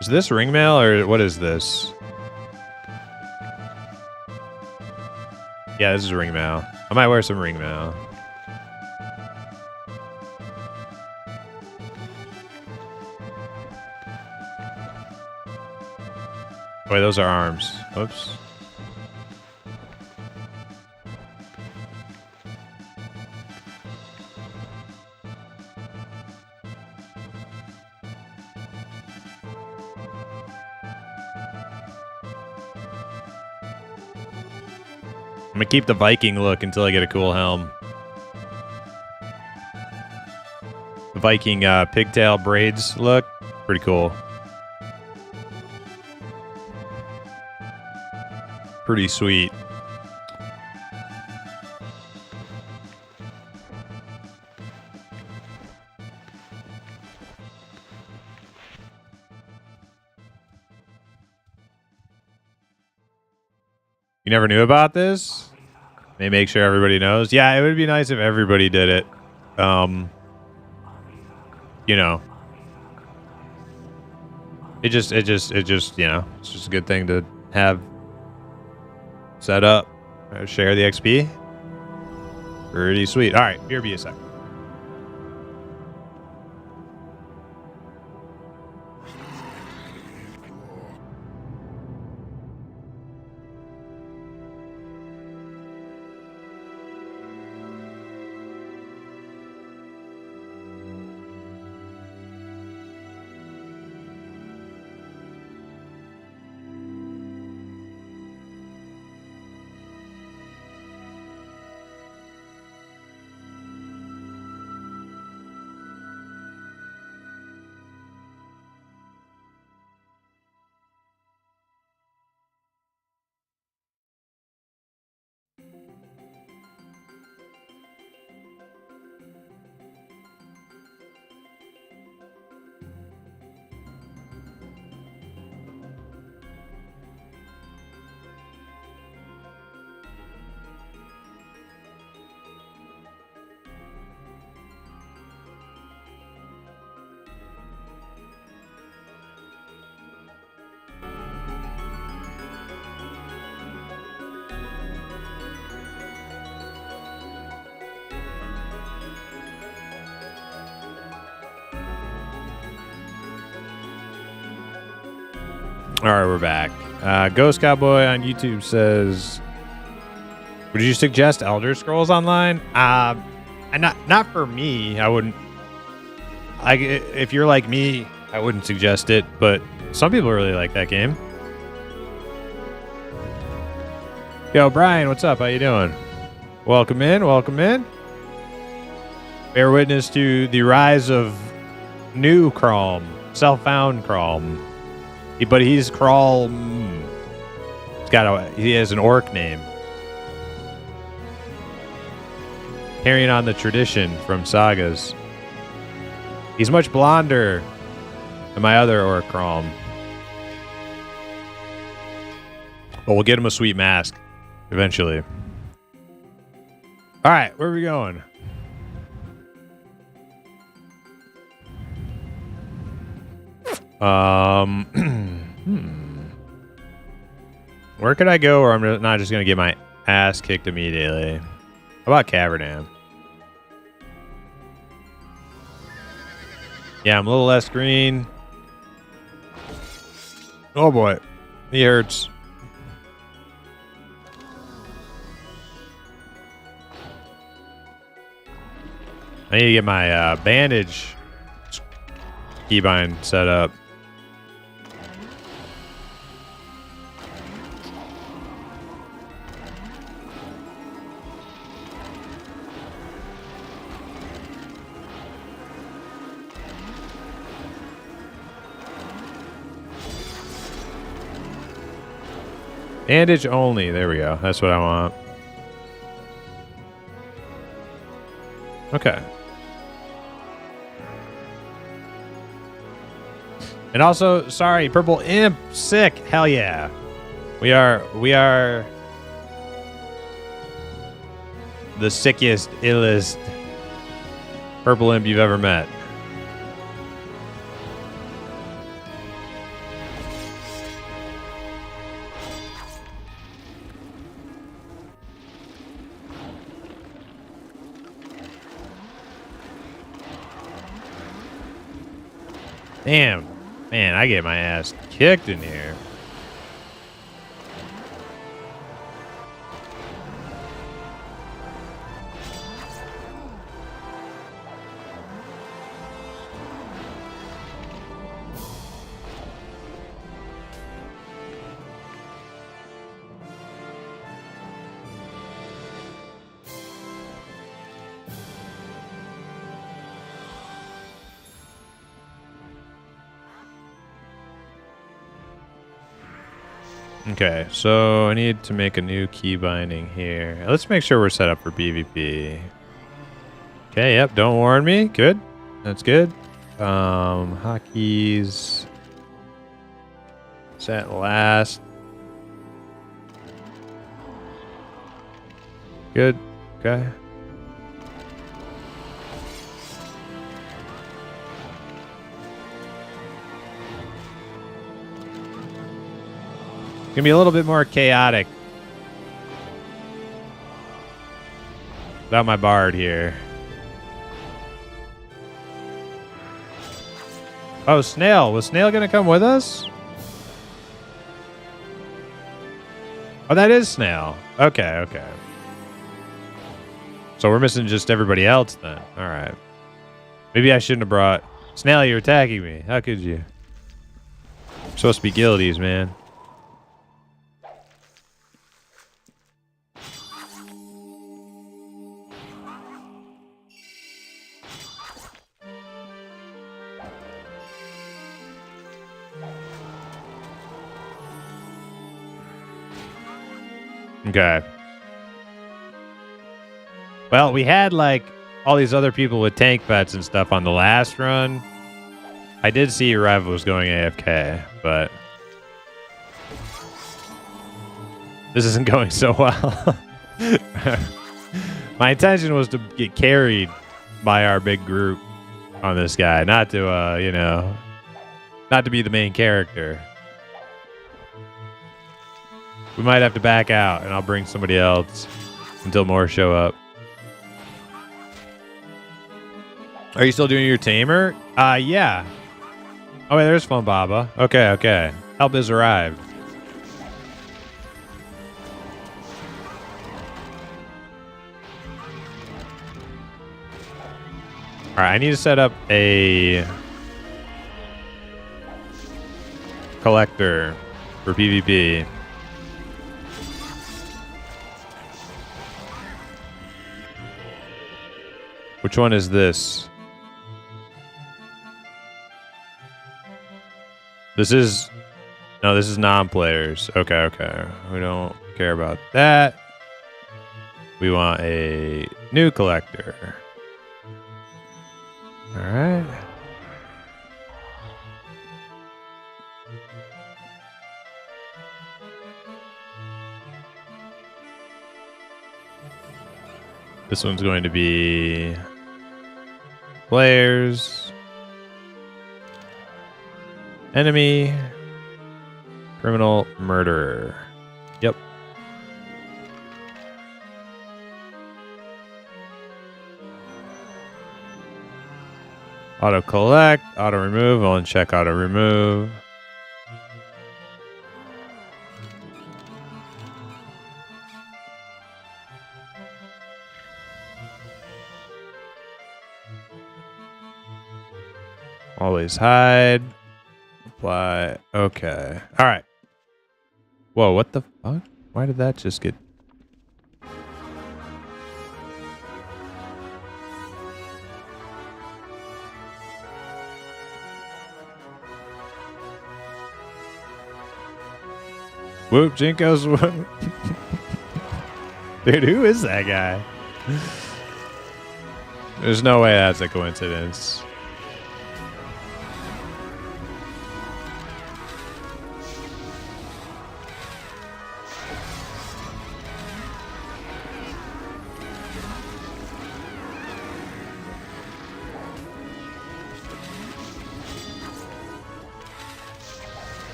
Is this ring mail or what is this? Yeah, this is ring mail. I might wear some ring mail. Wait, those are arms. Oops. I'm gonna keep the Viking look until I get a cool helm. The Viking pigtail braids look. Pretty cool. Pretty sweet. You never knew about this? They make sure everybody knows. Yeah, it would be nice if everybody did it. You know. It just, you know, it's just a good thing to have set up. Share the XP. Pretty sweet. All right, here be a sec. All right, we're back. Ghost Cowboy on YouTube says, would you suggest Elder Scrolls Online? Not for me. I wouldn't. If you're like me, I wouldn't suggest it. But some people really like that game. Yo, Brian, what's up? How you doing? Welcome in. Welcome in. Bear witness to the rise of new Chrome, self-found Chrome. But he's Chrome. He has an orc name. Carrying on the tradition from sagas. He's much blonder than my other orc Chrome. But we'll get him a sweet mask eventually. All right, where are we going? Where could I go where I'm not just going to get my ass kicked immediately? How about Cavernam? Yeah, I'm a little less green. Oh boy, he hurts. I need to get my bandage keybind set up. Bandage only. There we go. That's what I want. Okay. And also, sorry, Purple Imp, sick. Hell yeah. We are the sickest, illest Purple Imp you've ever met. Damn. Man, I get my ass kicked in here. Okay, so I need to make a new key binding here. Let's make sure we're set up for PvP. Okay, yep, don't warn me. Good. That's good. Hotkeys. Set last. Good. Okay. Gonna be a little bit more chaotic without my bard here. Oh, Snail. Was Snail gonna come with us? Oh, that is Snail. Okay, okay. So we're missing just everybody else then. All right. Maybe I shouldn't have brought... Snail, you're attacking me. How could you? We're supposed to be guildies, man. Okay. Well, we had like all these other people with tank pets and stuff on the last run. I did see Rev was going AFK, but this isn't going so well. My intention was to get carried by our big group on this guy, not to, you know, not to be the main character. We might have to back out, and I'll bring somebody else until more show up. Are you still doing your tamer? Yeah. Oh, wait, there's Fun Baba. Okay, okay. Help has arrived. All right, I need to set up a collector for PvP. Which one is this? This is non-players. Okay. We don't care about that. We want a new collector. All right. This one's going to be players, enemy, criminal, murderer. Yep. Auto collect, auto remove, I'll uncheck auto remove. Always hide. Apply. Okay. All right. Whoa, what the fuck? Why did that just get... Whoop, Jinko's whoop. Dude, who is that guy? There's no way that's a coincidence.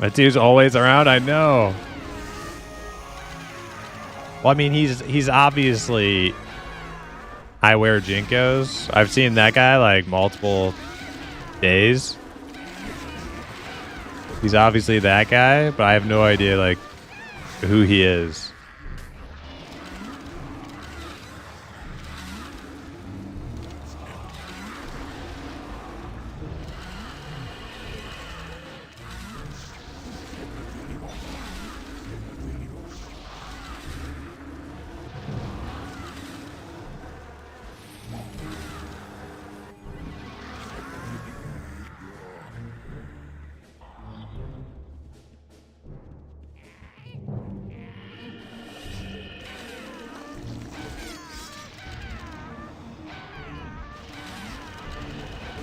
That dude's always around, I know. Well, I mean, he's obviously... I wear Jinkos. I've seen that guy like multiple days. He's obviously that guy, but I have no idea like who he is.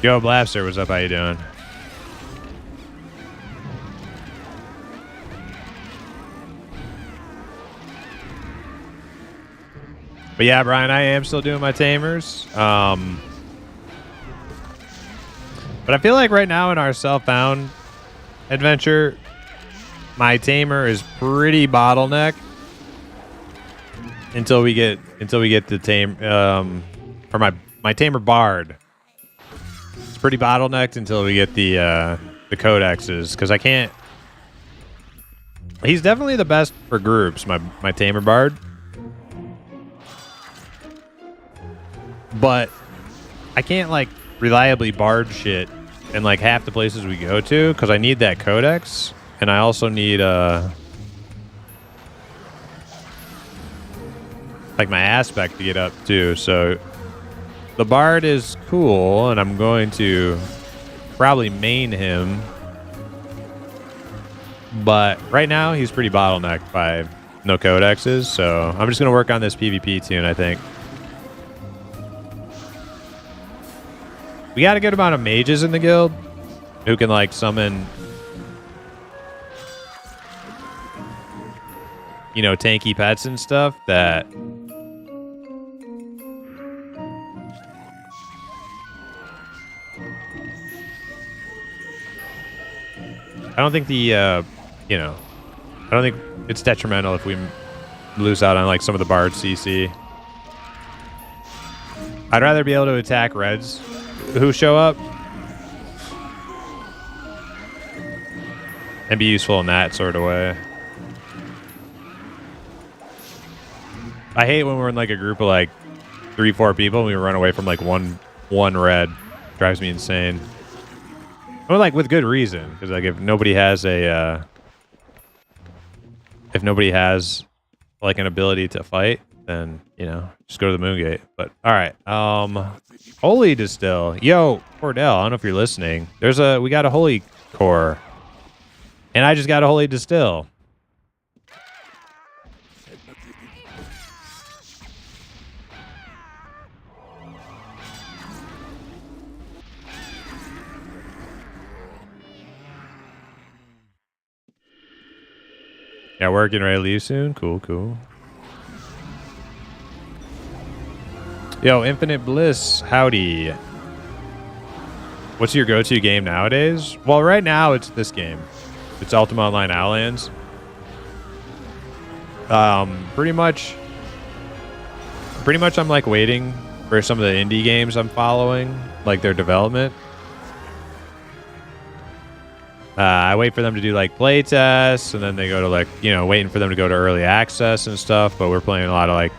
Yo, Blaster, what's up? How you doing? But yeah, Brian, I am still doing my tamers. But I feel like right now in our self-found adventure, my tamer is pretty bottleneck until we get the tame for my tamer bard. It's pretty bottlenecked until we get the codexes, because I can't. He's definitely the best for groups, my tamer bard. But I can't like reliably bard shit in like half the places we go to, because I need that codex, and I also need like my aspect to get up too. So the bard is cool, and I'm going to probably main him. But right now, he's pretty bottlenecked by no codexes, so I'm just going to work on this PvP tune, I think. We got a good amount of mages in the guild who can, like, summon, you know, tanky pets and stuff that... I don't think the, you know, I don't think it's detrimental if we lose out on like some of the bard CC. I'd rather be able to attack reds who show up and be useful in that sort of way. I hate when we're in like a group of like 3-4 people and we run away from like one red. Drives me insane. Well, like with good reason, because like if nobody has like an ability to fight, then you know just go to the moon gate. But all right, holy distill, yo Cordell. I don't know if you're listening. We got a holy core, and I just got a holy distill. Yeah, we're getting ready to leave soon. Cool. Yo, Infinite Bliss, howdy. What's your go-to game nowadays? Well, right now it's this game. It's Ultima Online Outlands. Pretty much I'm like waiting for some of the indie games I'm following, like their development. I wait for them to do like play tests, and then they go to like, you know, waiting for them to go to early access and stuff. But we're playing a lot of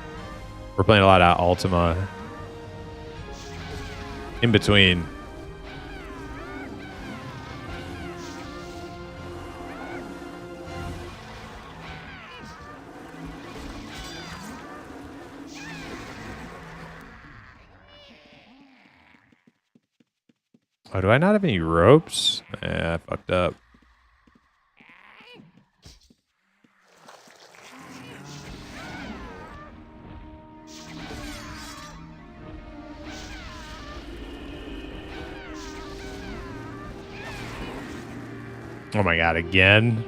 Ultima in between. Oh, do I not have any ropes? Yeah, I fucked up. Oh my god, again?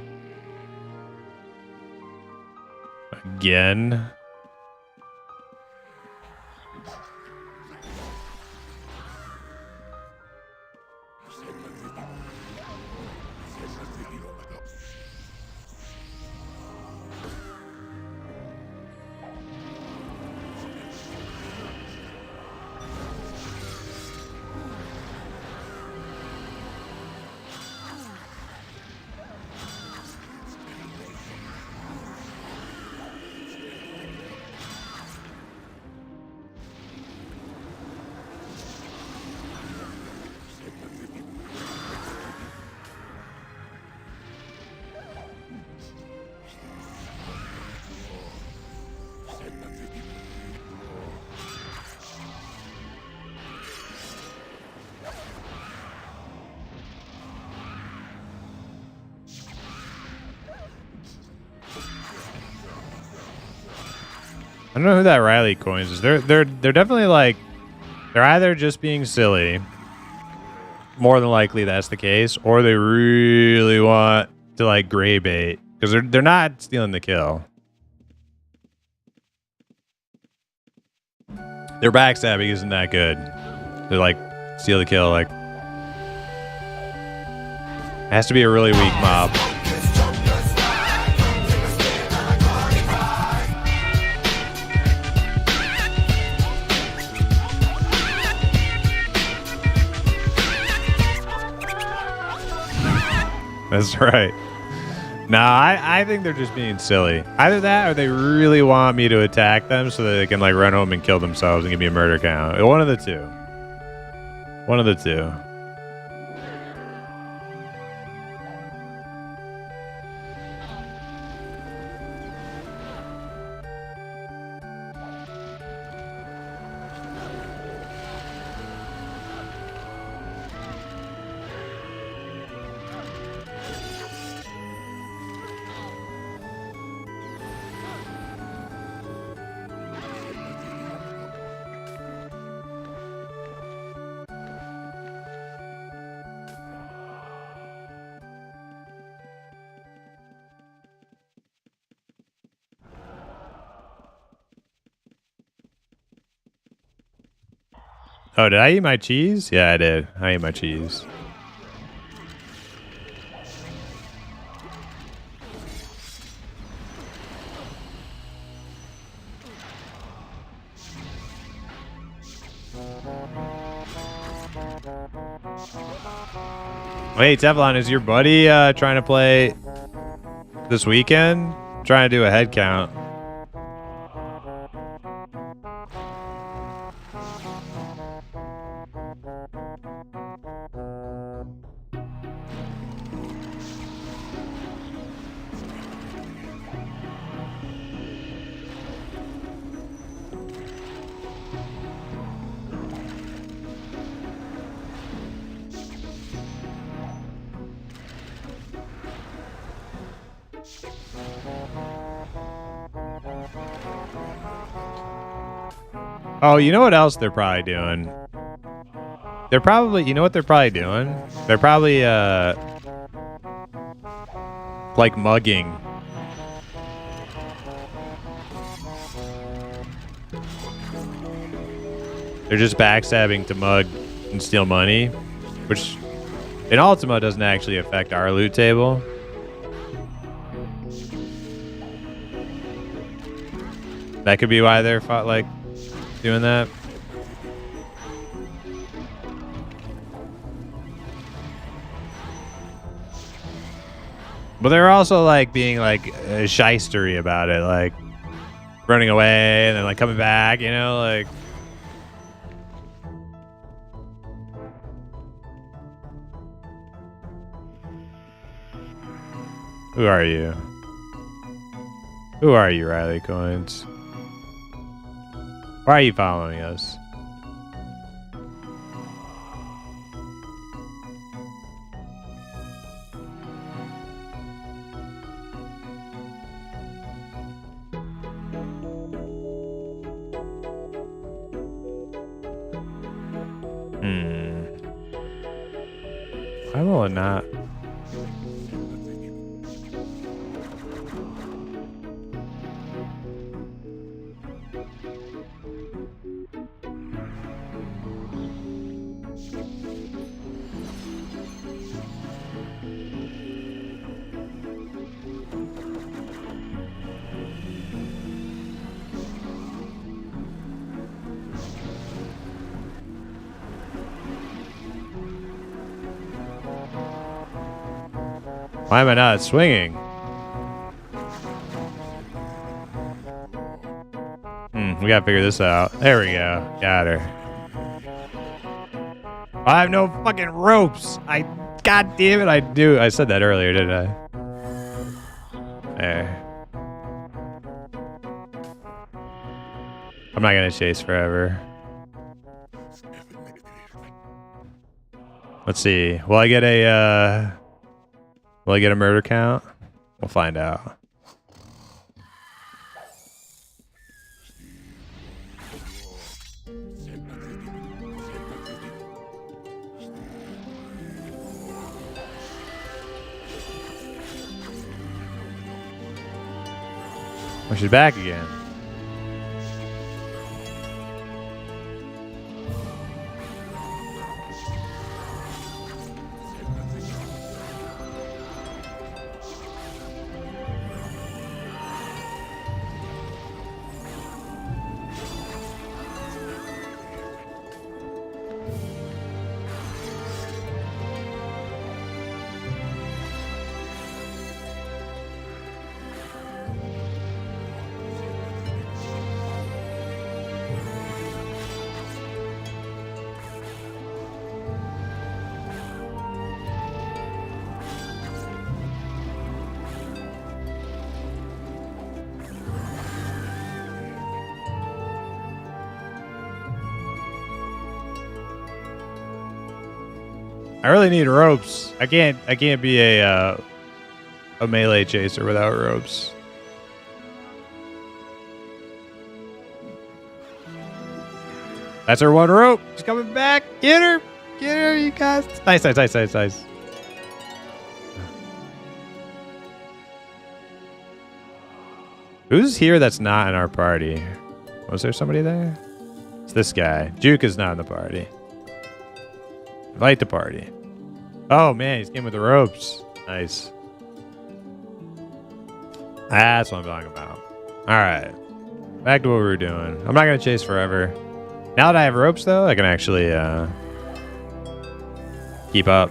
Again? I don't know who that Riley coins is. They're definitely like, they're either just being silly. More than likely that's the case, or they really want to like gray bait because they're not stealing the kill. Their backstabbing isn't that good. They're like steal the kill. Like, it has to be a really weak mob. That's right. Nah, I think they're just being silly. Either that or they really want me to attack them so that they can like run home and kill themselves and give me a murder count. One of the two. One of the two. Oh, did I eat my cheese? Yeah, I did. I ate my cheese. Wait, Teflon, is your buddy trying to play this weekend? Trying to do a head count. Oh, you know what else they're probably doing? They're probably, you know what they're probably doing? They're probably, like mugging. They're just backstabbing to mug and steal money, which in Ultima doesn't actually affect our loot table. That could be why they're like doing that. But they're also like being like shystery about it, like running away and then like coming back, you know, like. Who are you? Who are you, Riley Coins? Why are you following us? Why will it not? Why am I not swinging? We gotta figure this out. There we go. Got her. I have no fucking ropes. God damn it, I do. I said that earlier, didn't I? There. I'm not gonna chase forever. Let's see. Will I get a murder count? We'll find out. Oh, she's back again. I really need ropes. I can't be a melee chaser without ropes. That's her one rope. She's coming back. Get her. Get her, you guys. Nice, nice, nice, nice, nice. Who's here that's not in our party? Was there somebody there? It's this guy. Juke is not in the party. Invite the party. Oh man, he's getting with the ropes. Nice. That's what I'm talking about. Alright. Back to what we were doing. I'm not going to chase forever. Now that I have ropes though, I can actually keep up.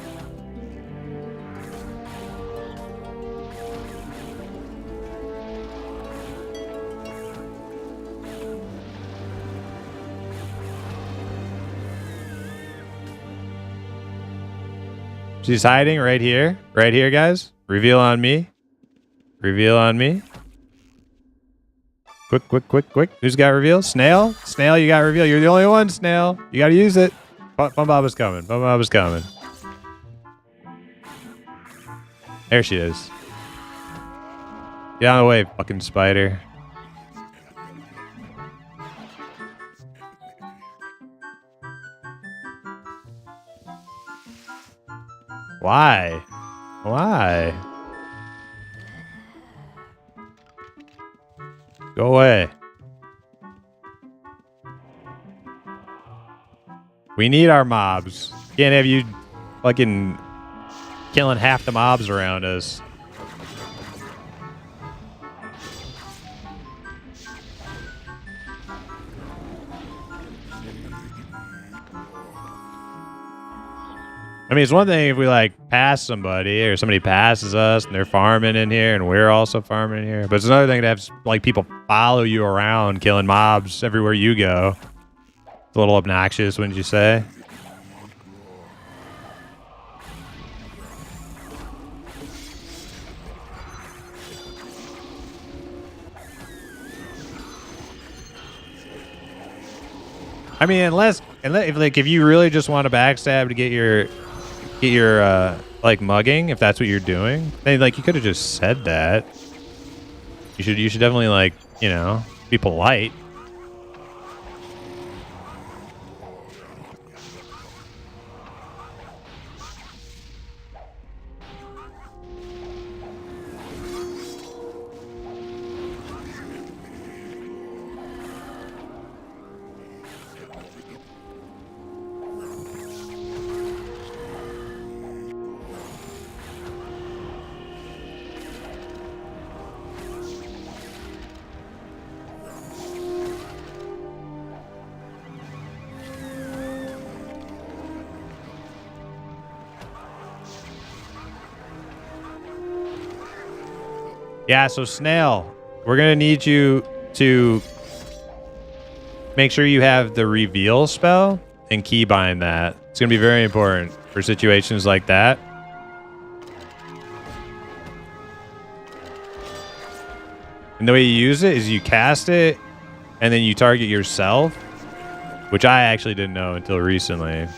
She's hiding right here. Right here, guys. Reveal on me. Reveal on me. Quick, quick, quick, quick. Who's got reveal? Snail? Snail, you got reveal. You're the only one, Snail. You got to use it. Bumbob is coming. Bumbob is coming. There she is. Get out of the way, fucking spider. Why? Why? Go away. We need our mobs. Can't have you fucking killing half the mobs around us. I mean, it's one thing if we like pass somebody or somebody passes us and they're farming in here and we're also farming in here. But it's another thing to have like people follow you around killing mobs everywhere you go. It's a little obnoxious, wouldn't you say? I mean, unless if you really just want to backstab to get your like mugging, if that's what you're doing, then like you could have just said that. You should definitely like, you know, be polite. Yeah, so Snail, we're going to need you to make sure you have the reveal spell and keybind that. It's going to be very important for situations like that. And the way you use it is you cast it and then you target yourself, which I actually didn't know until recently.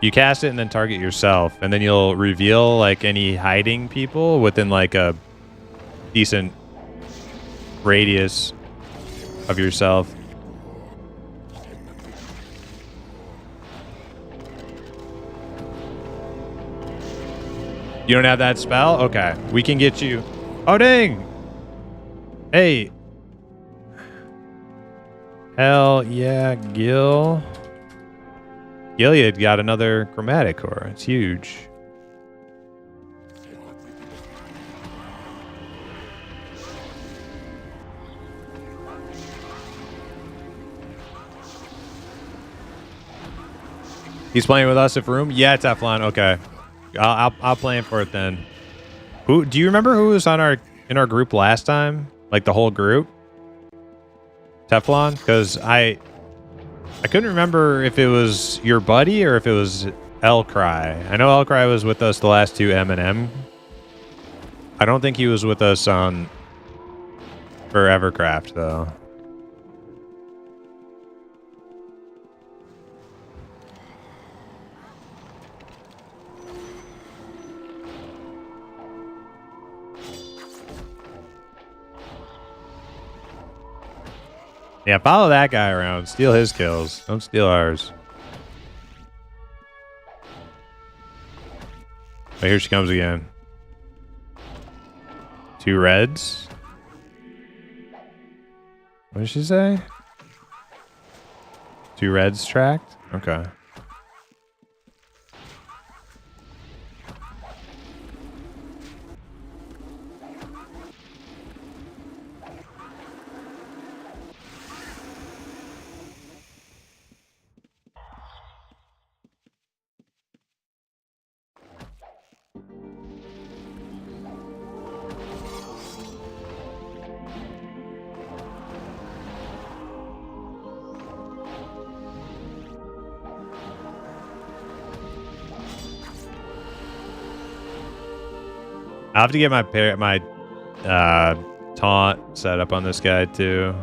You cast it and then target yourself, and then you'll reveal like any hiding people within like a decent radius of yourself. You don't have that spell? Okay. We can get you. Oh, dang. Hey. Hell yeah, Gil. Gilead got another chromatic core. It's huge. He's playing with us if room? Yeah, Teflon. Okay. I'll plan for it then. Who do you remember who was on in our group last time? Like the whole group? Teflon? Because I couldn't remember if it was your buddy or if it was Elcry. I know Elcry was with us the last two M&M. I don't think he was with us for Evercraft though. Yeah, follow that guy around. Steal his kills. Don't steal ours. Oh, here she comes again. 2 reds. What did she say? 2 reds tracked? Okay. I'll have to get my taunt set up on this guy too.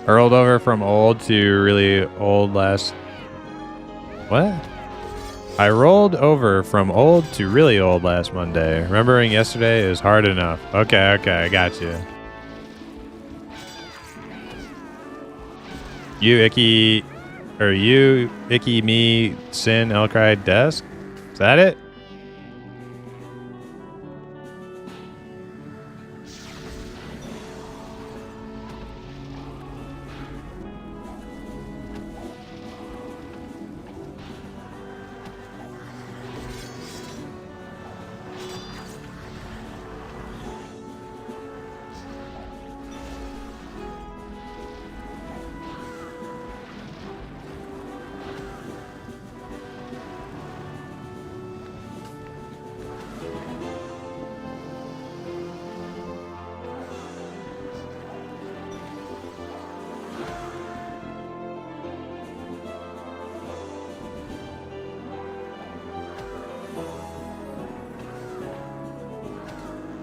I rolled over from old to really old last... What? I rolled over from old to really old last Monday. Remembering yesterday is hard enough. Okay, I got you. You, Icky, me, Sin, Elcry, Desk? Is that it?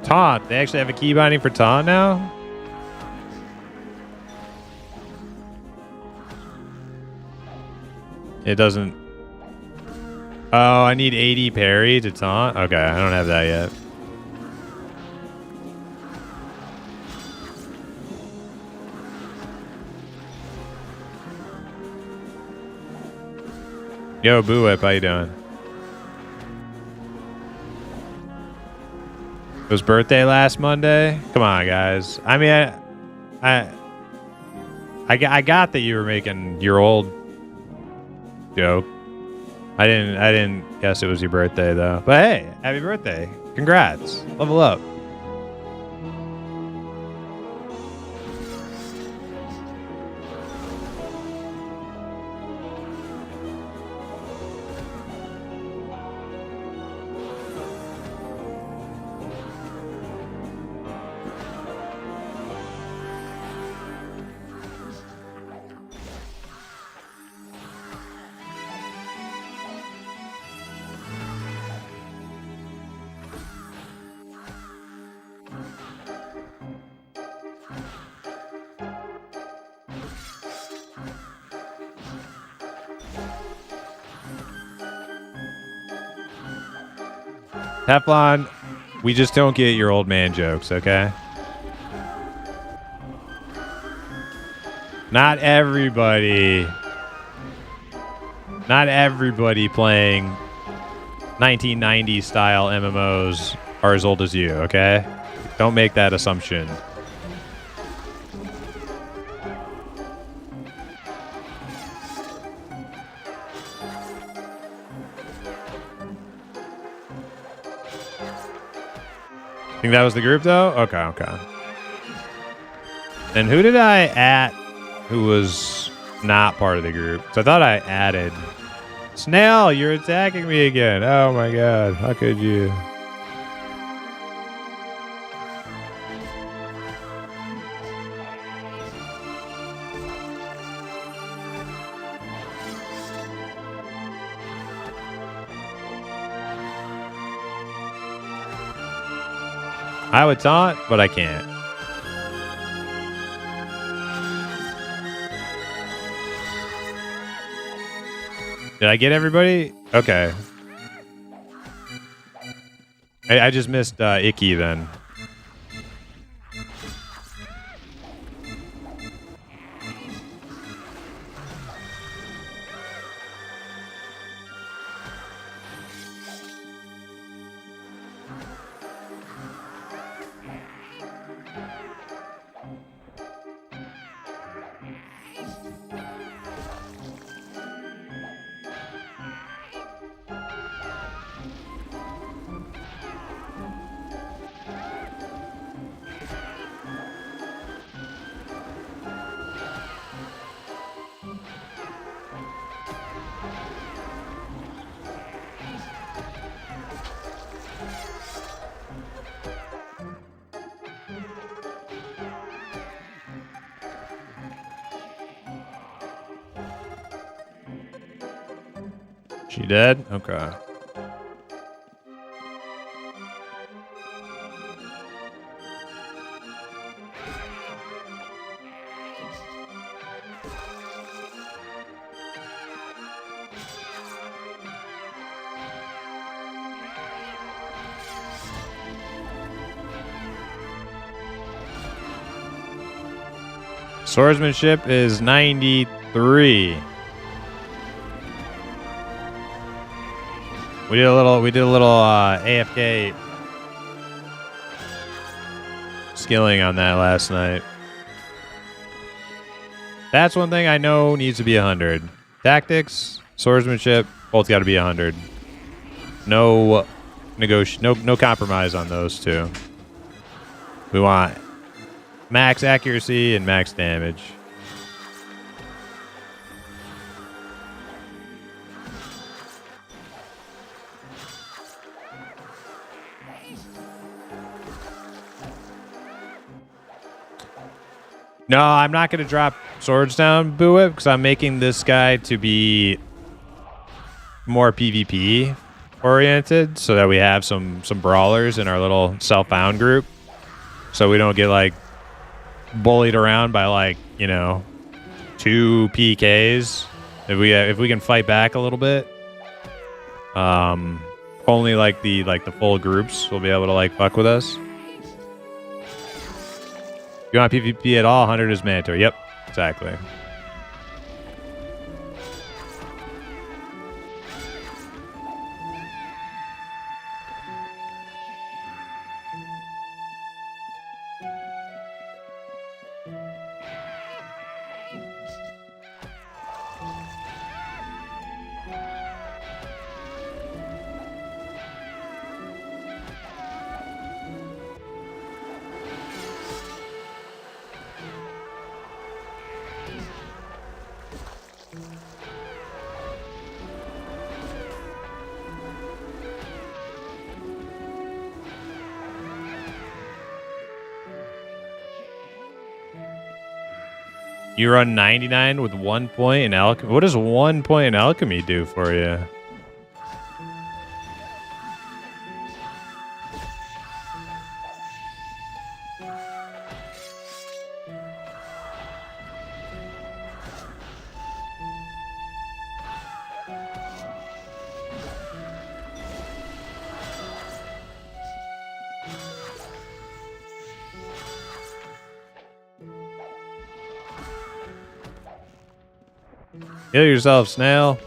Taunt. They actually have a key binding for taunt now? It doesn't... Oh, I need 80 parry to taunt? Okay, I don't have that yet. Yo, Boo Whip, how you doing? It was birthday last Monday. Come on, guys. I mean, I got that you were making your old joke. I didn't guess it was your birthday though. But hey, happy birthday! Congrats. Level up. Teflon, we just don't get your old man jokes, okay? Not everybody playing 1990s style MMOs are as old as you, okay? Don't make that assumption. Think that was the group though? Okay. And who did I add who was not part of the group? So I thought I added... Snail, you're attacking me again. Oh my god, how could you? I would taunt, but I can't. Did I get everybody? Okay. I just missed Icky then. She dead? Okay. Swordsmanship is 93. We did a little AFK skilling on that last night. That's one thing I know needs to be 100. Tactics, swordsmanship, both got to be 100. No compromise on those two. We want max accuracy and max damage. No, I'm not going to drop swords down, Boo Whip, because I'm making this guy to be more PvP oriented so that we have some brawlers in our little self-found group. So we don't get like bullied around by like, you know, 2 PKs. If we can fight back a little bit. Only like the full groups will be able to like fuck with us. You want PvP at all? 100 is mandatory. Yep, exactly. You run 99 with 1 point in alchemy. What does 1 point in alchemy do for you? Heal yourself, snail.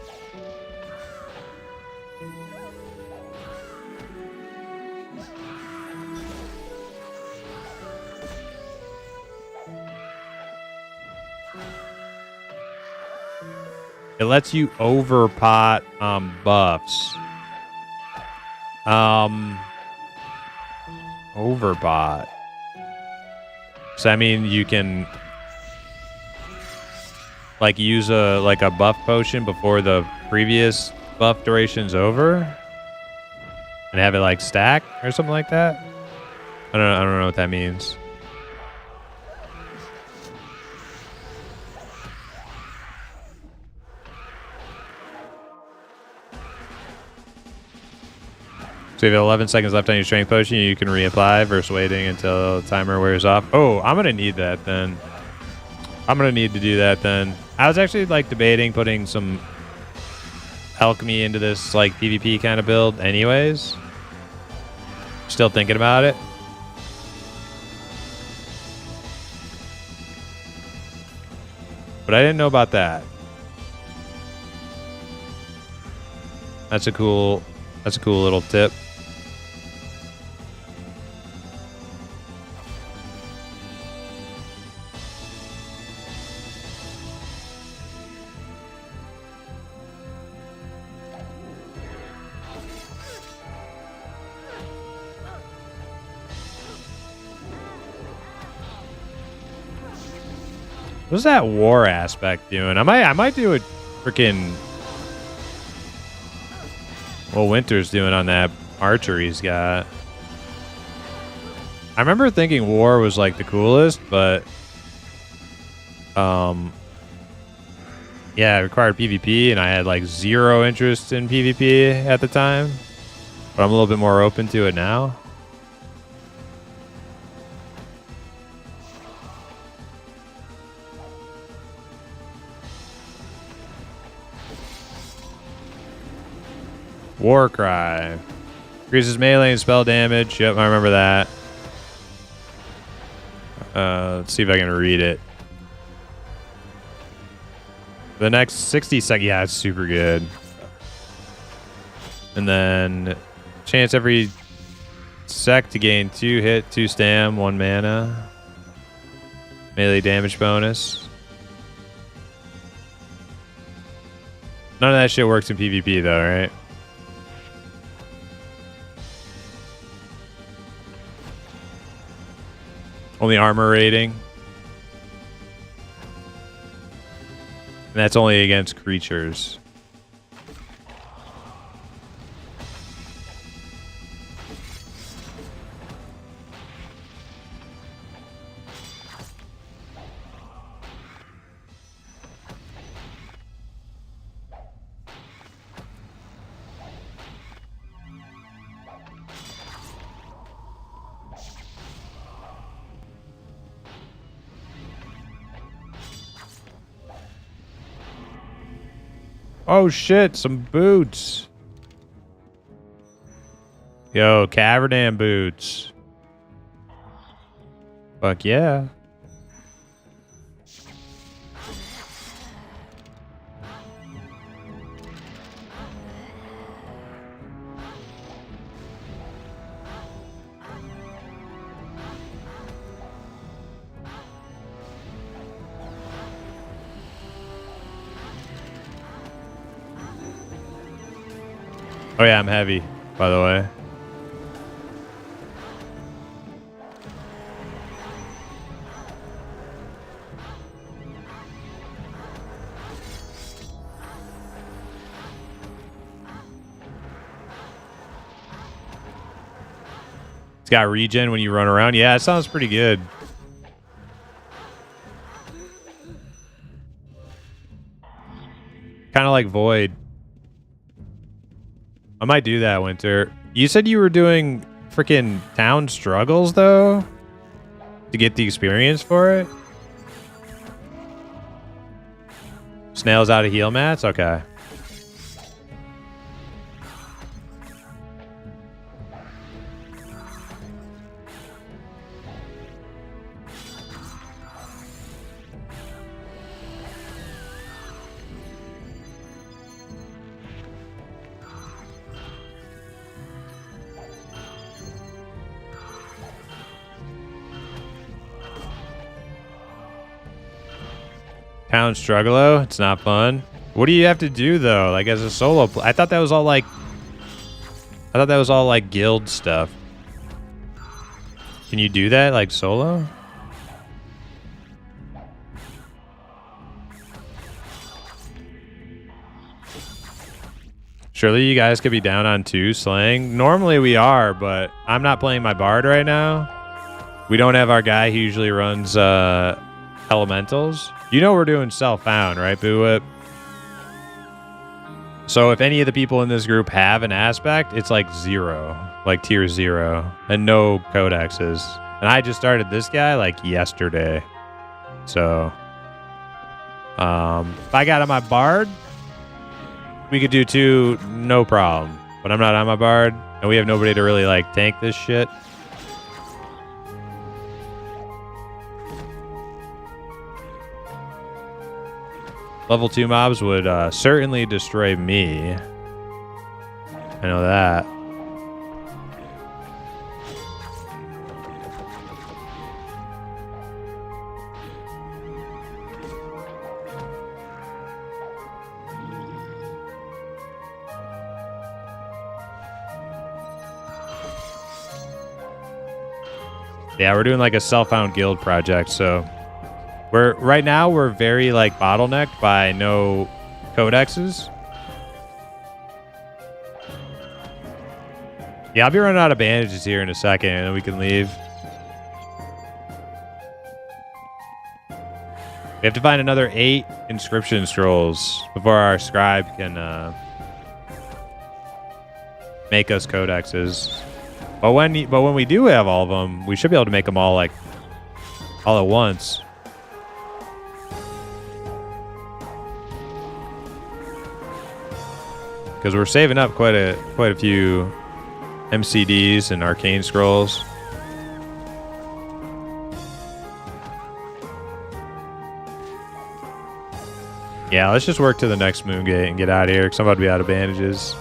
It lets you overpot buffs. Overpot. So I mean you can like use a buff potion before the previous buff duration's over and have it like stack or something like that. I don't know what that means. So if you have 11 seconds left on your strength potion, you can reapply versus waiting until the timer wears off. Oh, I'm gonna need that then. I'm gonna need to do that then. I was actually like debating putting some alchemy into this like PvP kind of build anyways. Still thinking about it. But I didn't know about that. That's a cool little tip. What's that war aspect doing? I might do a freaking what Winter's doing on that archery he's got. I remember thinking war was like the coolest, but Yeah, it required PvP, and I had like zero interest in PvP at the time. But I'm a little bit more open to it now. Warcry. Increases melee and spell damage. Yep, I remember that. Let's see if I can read it. The next 60 seconds. Yeah, it's super good. And then chance every sec to gain 2 hit, 2 stam, 1 mana. Melee damage bonus. None of that shit works in PvP though, right? Only armor rating. And that's only against creatures. Oh shit, some boots. Yo, Caverdan boots. Fuck yeah. Oh yeah, I'm heavy, by the way. It's got regen when you run around. Yeah, it sounds pretty good. Kind of like Void. I might do that, Winter. You said you were doing freaking town struggles, though? To get the experience for it? Snails out of heal mats? Okay. Town Struggalo? It's not fun. What do you have to do though? Like as a solo I thought that was all like guild stuff. Can you do that like solo? Surely you guys could be down on 2 slaying. Normally we are, but I'm not playing my bard right now. We don't have our guy who usually runs elementals. You know we're doing self-found, right, Boo Whip? So if any of the people in this group have an aspect, it's like 0, like tier 0, and no codexes. And I just started this guy like yesterday. So if I got on my bard, we could do 2, no problem. But I'm not on my bard, and we have nobody to really like tank this shit. Level 2 mobs would certainly destroy me. I know that. Yeah, we're doing like a self-found guild project, so right now we're very like bottlenecked by no codexes. Yeah, I'll be running out of bandages here in a second and we can leave. We have to find another 8 inscription scrolls before our scribe can make us codexes. But when we do have all of them, we should be able to make them all like all at once. Because we're saving up quite a few MCDs and arcane scrolls. Yeah, let's just work to the next moon gate and get out of here because I'm about to be out of bandages.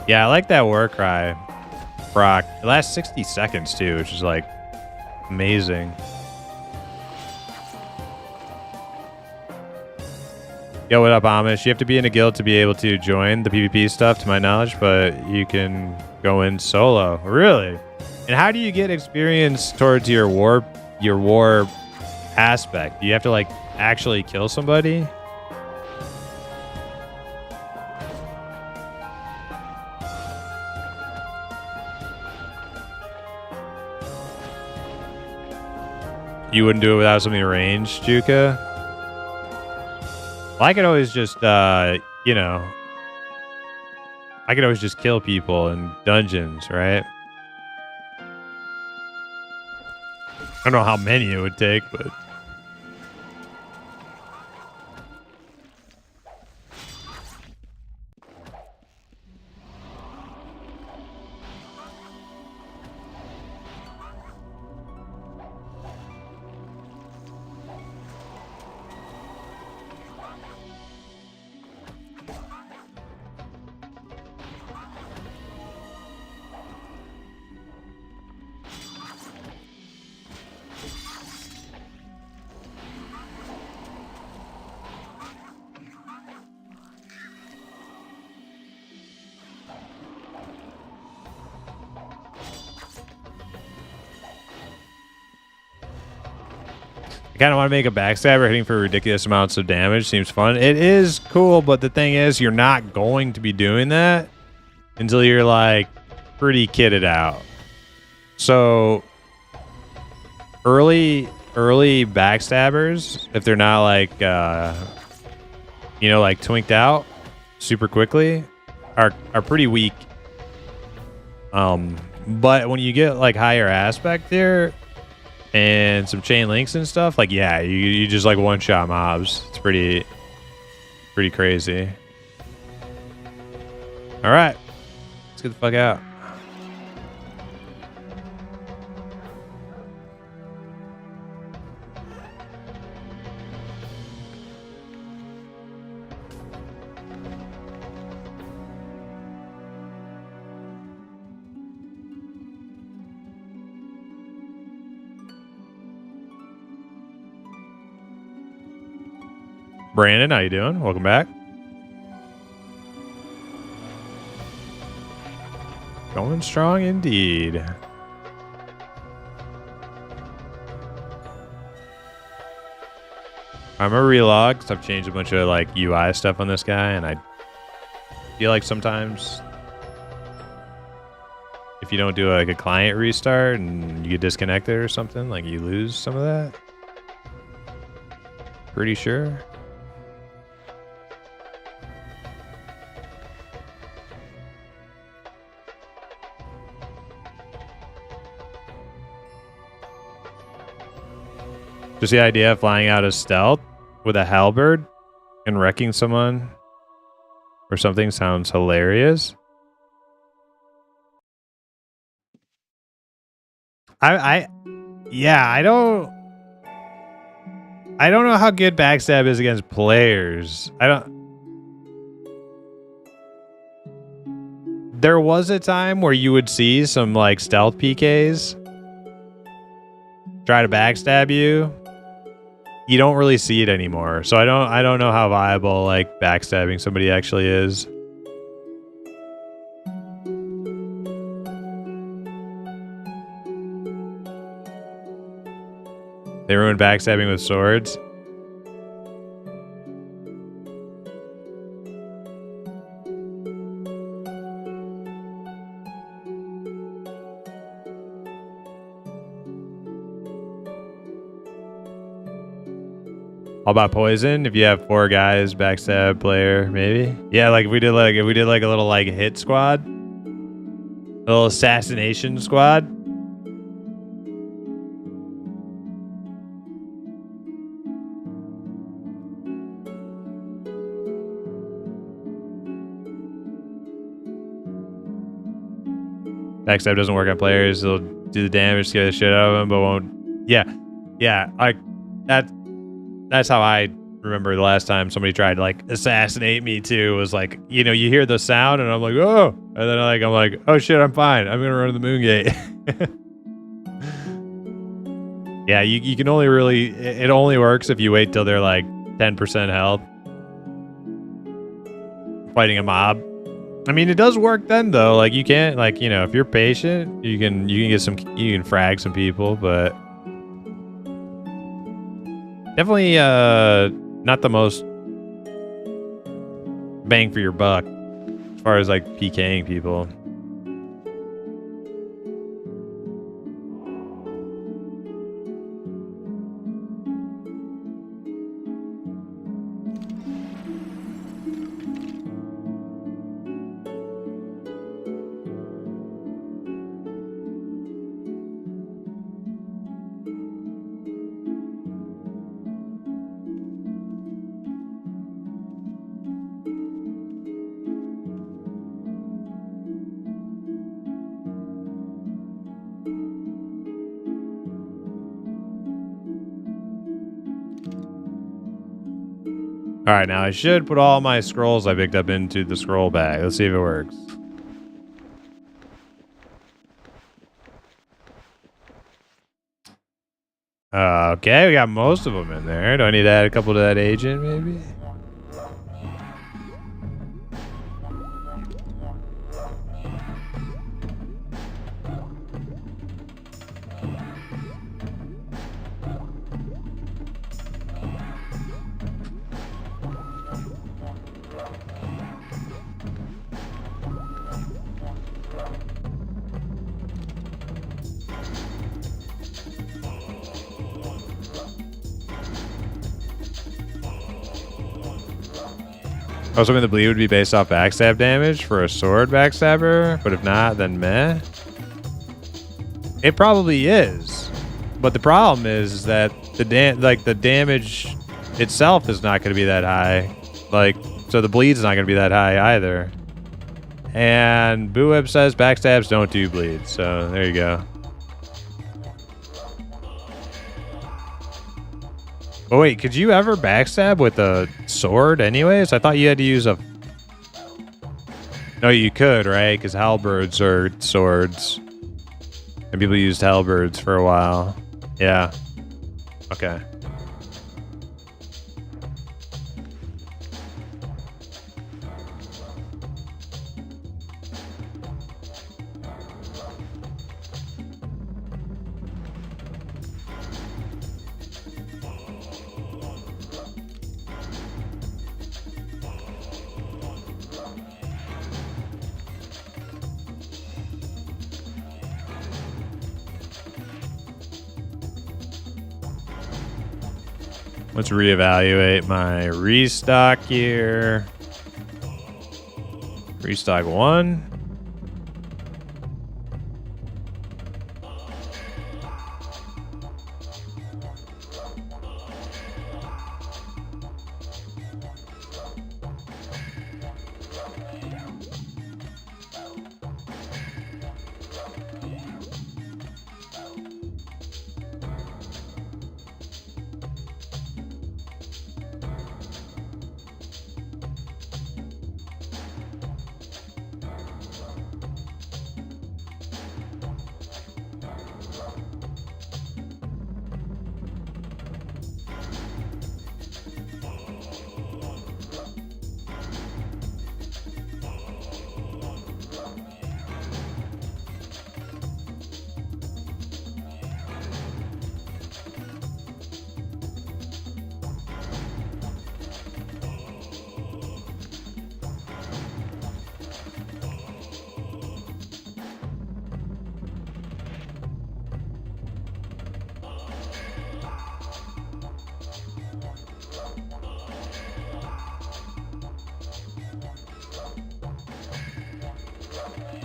Yeah, I like that war cry, Brock. It lasts 60 seconds too, which is like amazing. Yo, what up, Amish? You have to be in a guild to be able to join the PvP stuff, to my knowledge, but you can go in solo. Really? And how do you get experience towards your war aspect? Do you have to like actually kill somebody? You wouldn't do it without something ranged, Juka? Well, I could always just, you know, I could always just kill people in dungeons, right? I don't know how many it would take, but... kind of want to make a backstabber hitting for ridiculous amounts of damage. Seems fun. It is cool, but the thing is, you're not going to be doing that until you're like pretty kitted out. So early backstabbers, if they're not like you know, like twinked out super quickly, are pretty weak. But when you get like higher aspect there and some chain links and stuff, like, yeah, you just like one shot mobs. It's pretty crazy. All right, let's get the fuck out. Brandon, how you doing? Welcome back. Going strong indeed. I'm a relog because I've changed a bunch of like UI stuff on this guy, and I feel like sometimes if you don't do like a client restart and you get disconnected or something, like you lose some of that. Pretty sure. Just the idea of flying out of stealth with a halberd and wrecking someone or something sounds hilarious. I don't know how good backstab is against players. There was a time where you would see some like stealth PKs try to backstab you. You don't really see it anymore. So I don't know how viable like backstabbing somebody actually is. They ruined backstabbing with swords. All about poison. If you have 4 guys, backstab player, maybe. Yeah, like if we did like a little like hit squad, a little assassination squad. Backstab doesn't work on players. They'll do the damage, scare the shit out of them, but won't. Yeah. Like that's how I remember the last time somebody tried to like assassinate me too. Was like, you know, you hear the sound and I'm like, oh, and then I'm like, oh shit, I'm fine. I'm gonna run to the moon gate. Yeah, you can only really, it only works if you wait till they're like 10% health. Fighting a mob. I mean, it does work then though. Like you can't, like, you know, if you're patient, you can frag some people, but definitely not the most bang for your buck as far as like PKing people. All right, now I should put all my scrolls I picked up into the scroll bag. Let's see if it works. Okay, we got most of them in there. Do I need to add a couple to that agent, maybe? I was hoping the bleed would be based off backstab damage for a sword backstabber, but if not, then meh. It probably is, but the problem is that the damage itself is not going to be that high. Like, so the bleed's not going to be that high either. And Booeb says backstabs don't do bleed, so there you go. Oh wait, could you ever backstab with a sword anyways? I thought you had to use a... No, you could, right? Because halberds are swords. And people used halberds for a while. Yeah. Okay. Let's reevaluate my restock here. Restock 1.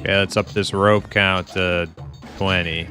Okay, let's up this rope count to 20.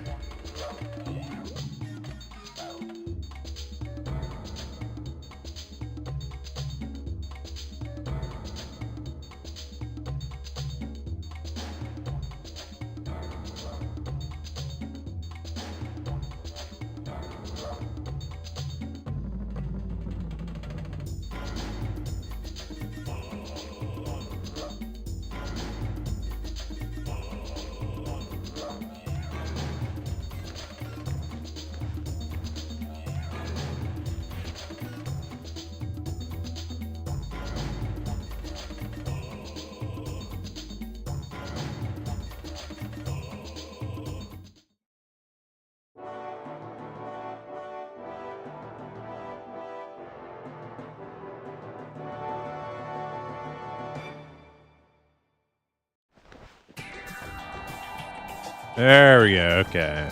There we go. Okay.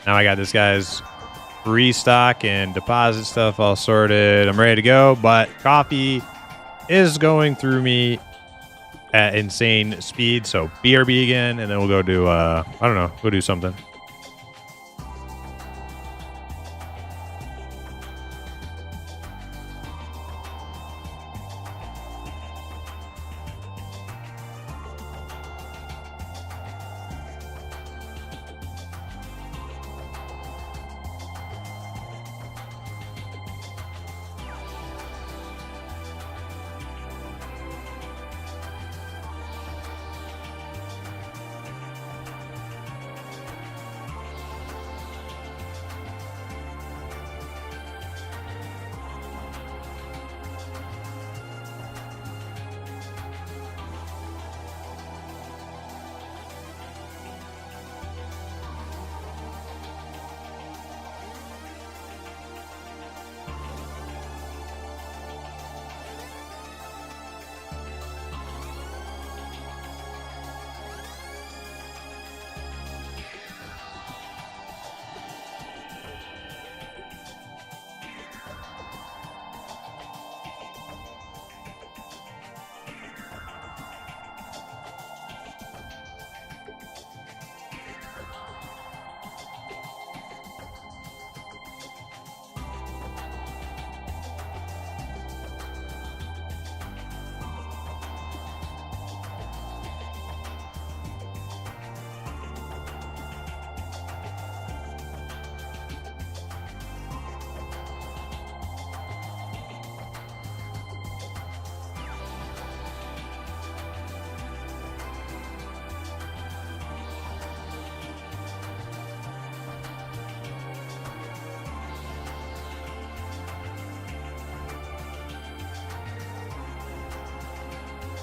Now I got this guy's restock and deposit stuff all sorted. I'm ready to go, but coffee is going through me at insane speed. So BRB again, and then we'll go do, I don't know, go do something.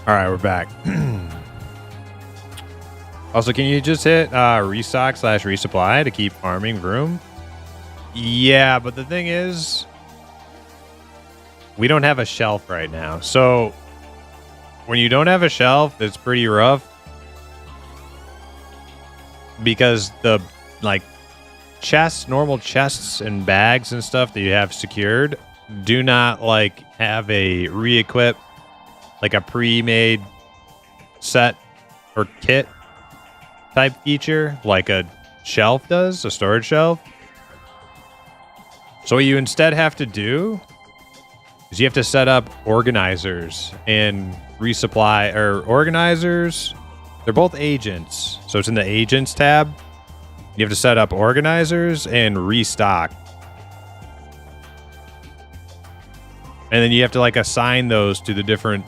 All right, we're back. Also, can you just hit restock / resupply to keep farming room? Yeah, but the thing is, we don't have a shelf right now. So when you don't have a shelf, it's pretty rough because the chests, normal chests and bags and stuff that you have secured do not have a re-equip, like a pre-made set or kit type feature like a shelf does, a storage shelf. So what you instead have to do is you have to set up organizers and resupply, or organizers. They're both agents. So it's in the agents tab. You have to set up organizers and restock. And then you have to assign those to the different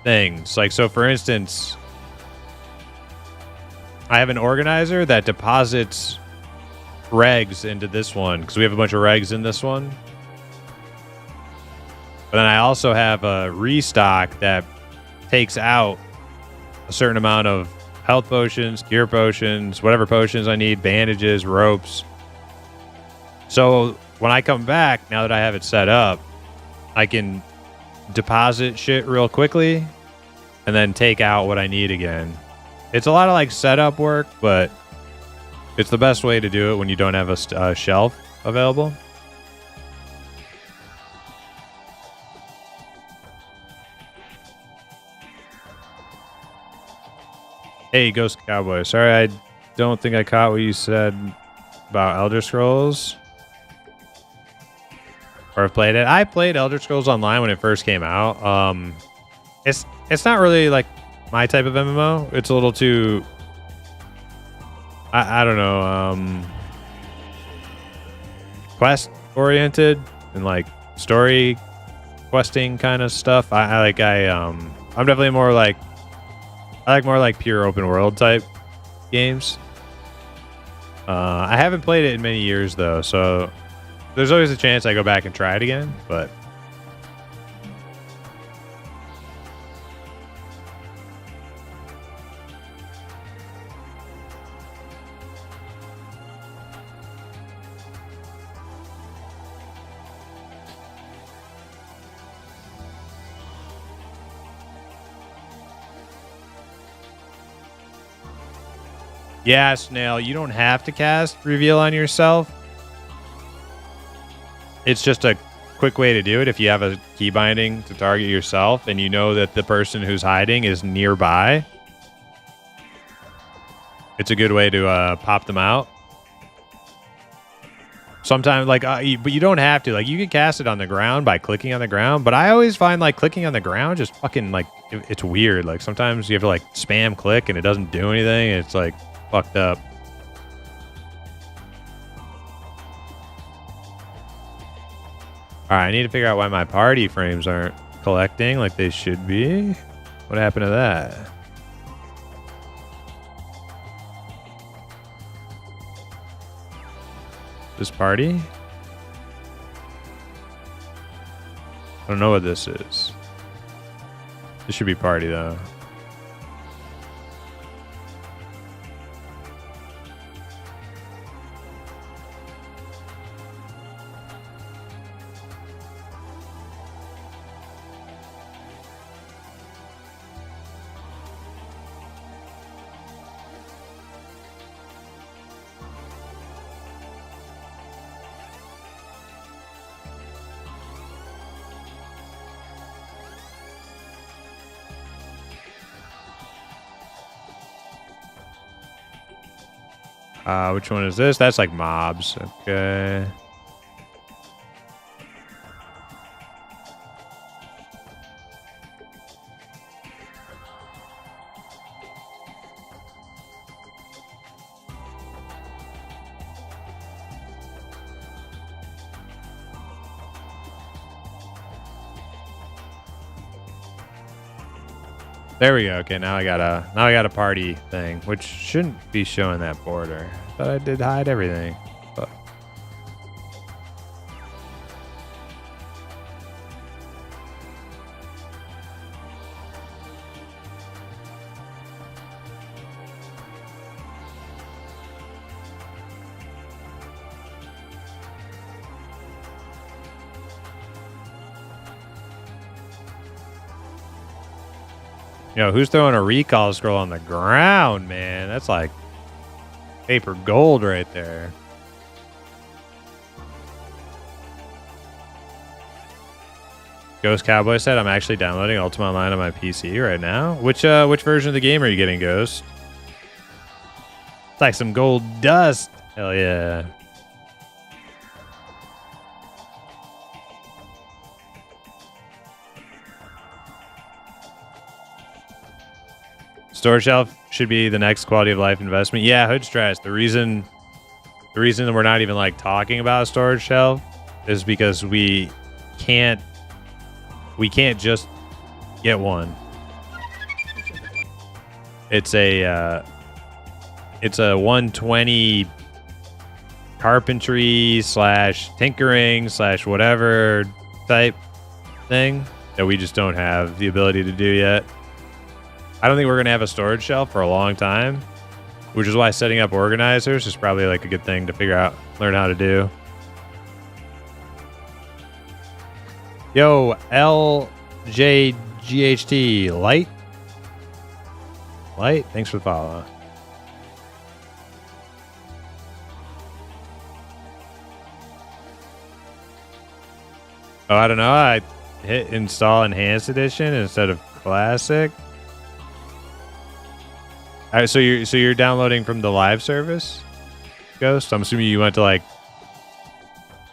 things. So for instance, I have an organizer that deposits regs into this one because we have a bunch of regs in this one. But then I also have a restock that takes out a certain amount of health potions, cure potions, whatever potions I need, bandages, ropes. So when I come back, now that I have it set up, I can deposit shit real quickly and then take out what I need again. It's a lot of setup work, but it's the best way to do it when you don't have a shelf available. Hey, Ghost Cowboy. Sorry, I don't think I caught what you said about Elder Scrolls. Or have played it. I played Elder Scrolls Online when it first came out. It's not really like my type of MMO. It's a little too I don't know, quest oriented and like story questing kind of stuff. I'm definitely more like I like more like pure open world type games. I haven't played it in many years though, so there's always a chance I go back and try it again, but yeah, Snail, you don't have to cast Reveal on yourself. It's just a quick way to do it if you have a key binding to target yourself and you know that the person who's hiding is nearby. It's a good way to pop them out. Sometimes, like, but you don't have to. Like, you can cast it on the ground by clicking on the ground, but I always find, like, clicking on the ground just fucking, like, it's weird. Like, sometimes you have to, like, spam click and it doesn't do anything. It's, like, fucked up. All right, I need to figure out why my party frames aren't collecting like they should be. What happened to that? This party? I don't know what this is. This should be party though. Which one is this? That's like mobs. Okay. There we go. Okay, now I got a party thing, which shouldn't be showing that border. I thought I did hide everything. But who's throwing a recall scroll on the ground, man? That's like paper gold right there. Ghost Cowboy said, I'm actually downloading Ultima Online on my PC right now. Which version of the game are you getting, Ghost? It's like some gold dust. Hell yeah. Storage shelf should be the next quality of life investment. Yeah, Hood Stress. The reason that we're not even like talking about a storage shelf is because we can't just get one. It's a 120 carpentry / tinkering / whatever type thing that we just don't have the ability to do yet. I don't think we're going to have a storage shelf for a long time, which is why setting up organizers is probably like a good thing to learn how to do. Yo, LJGHT, Light, thanks for the follow. Oh, I don't know. I hit install Enhanced Edition instead of Classic. All right, so you're downloading from the live service, Ghost? I'm assuming you went to like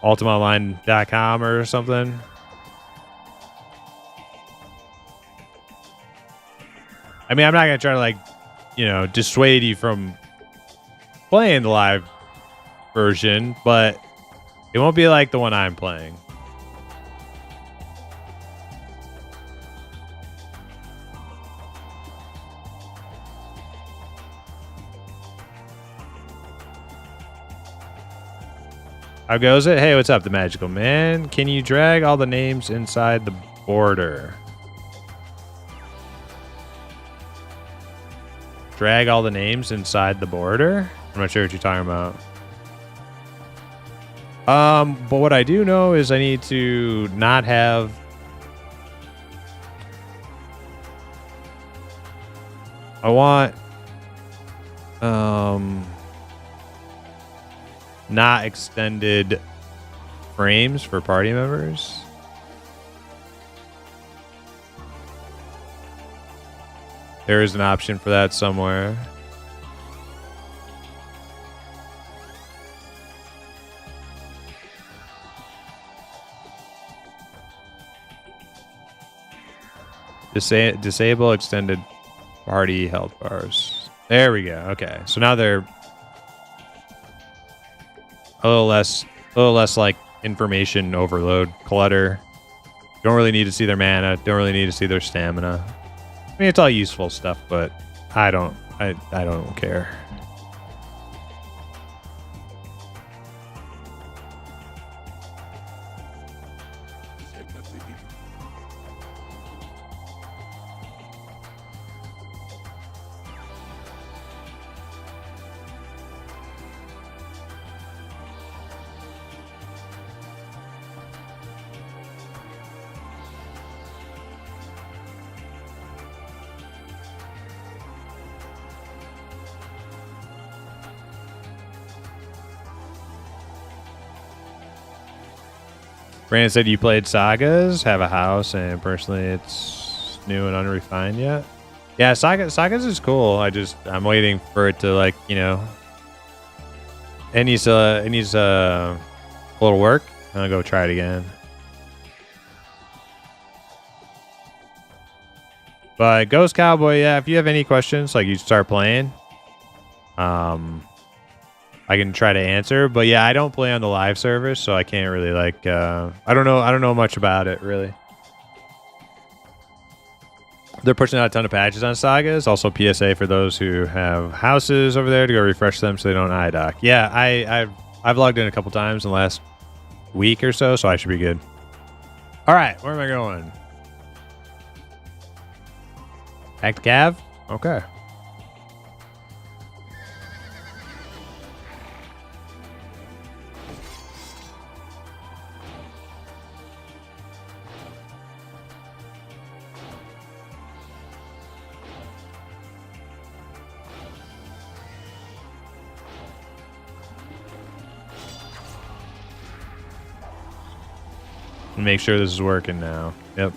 ultimaonline.com or something. I mean, I'm not gonna try to like, dissuade you from playing the live version, but it won't be like the one I'm playing. How goes it? Hey, what's up, the magical man? Can you drag all the names inside the border? Drag all the names inside the border? I'm not sure what you're talking about. But what I do know is I need to not have I want not extended frames for party members. There is an option for that somewhere. Disable extended party health bars. There we go. Okay, so now they're a little less like information overload, clutter. Don't really need to see their mana. Don't really need to see their stamina. I mean, it's all useful stuff, but I don't care. Brandon said you played Sagas, have a house, and personally it's new and unrefined yet. Yeah, Sagas is cool. I'm waiting for it to like, it needs a little work. I'll go try it again. But Ghost Cowboy, yeah, if you have any questions, like you start playing, I can try to answer, but yeah, I don't play on the live service, so I can't really like. I don't know much about it really. They're pushing out a ton of patches on Sagas. Also, PSA for those who have houses over there to go refresh them so they don't iDock. Yeah, I've logged in a couple times in the last week or so I should be good. All right, where am I going? Back to Cav. Okay. Make sure this is working now. Yep.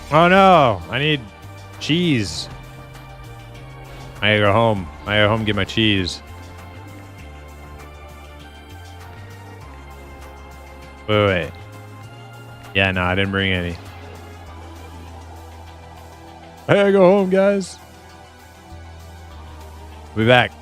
Oh no, I need cheese. I gotta go home. I gotta go home and get my cheese. Wait. Yeah, no, I didn't bring any. I gotta go home, guys. We'll be back.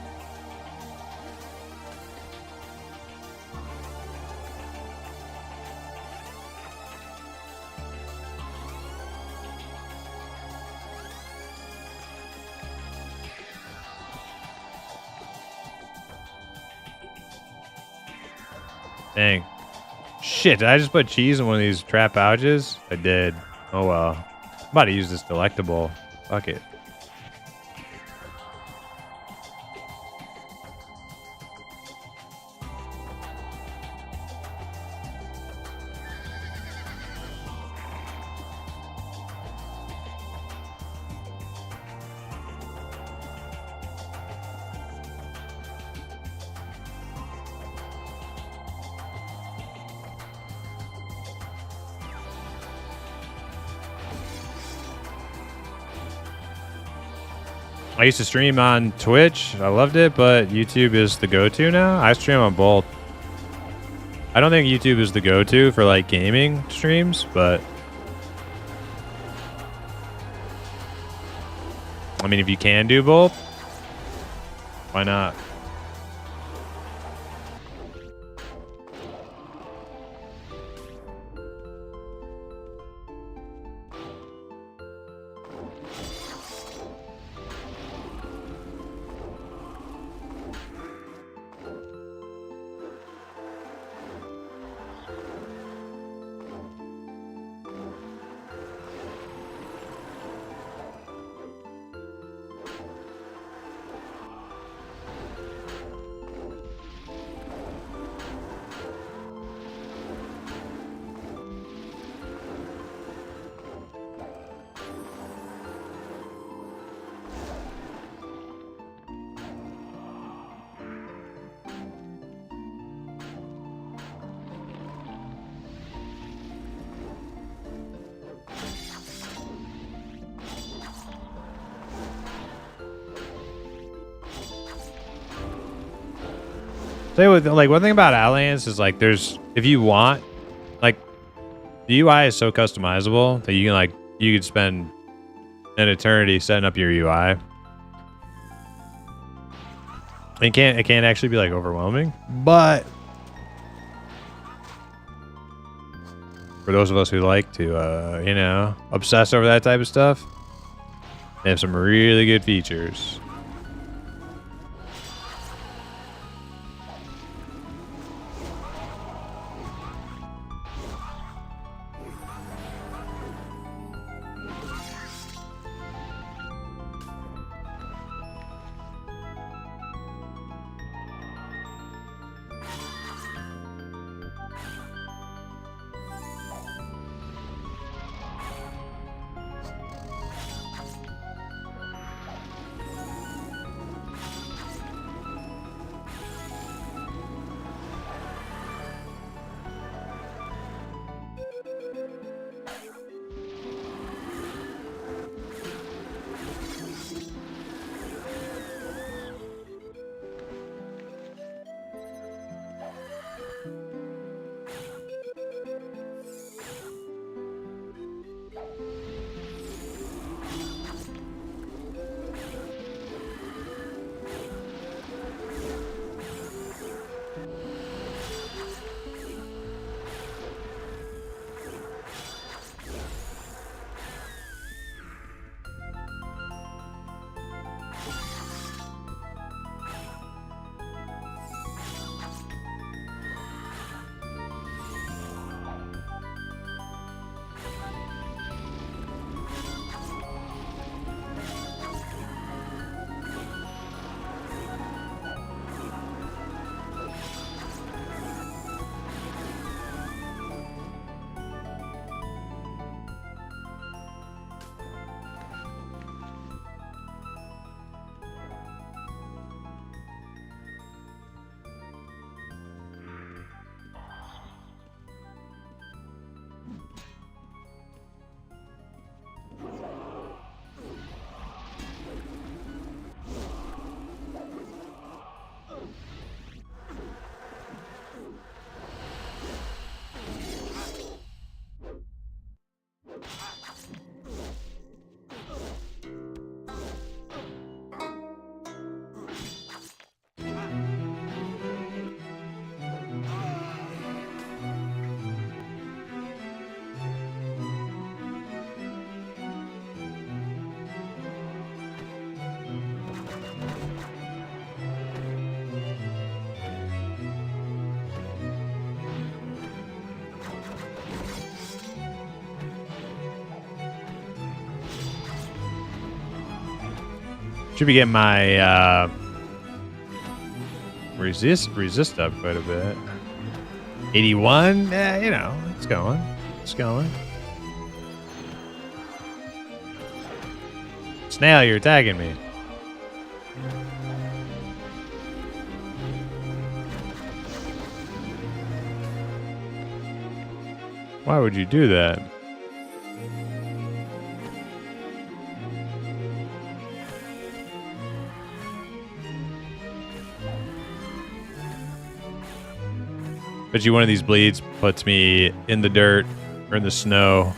Dang. Shit, did I just put cheese in one of these trap pouches? I did. Oh well. I'm about to use this delectable. Fuck it. I used to stream on Twitch. I loved it, but YouTube is the go-to now. I stream on both. I don't think YouTube is the go-to for like gaming streams, but I mean, if you can do both, why not? Say with like one thing about Outlands is like there's if you want like the UI is so customizable that you can like you could spend an eternity setting up your UI. It can't actually be like overwhelming, but for those of us who like to you know, obsess over that type of stuff, they have some really good features. Should be getting my resist up quite a bit. 81? Yeah, you know, it's going. It's going. Snail, you're tagging me. Why would you do that? Bet you one of these bleeds puts me in the dirt or in the snow.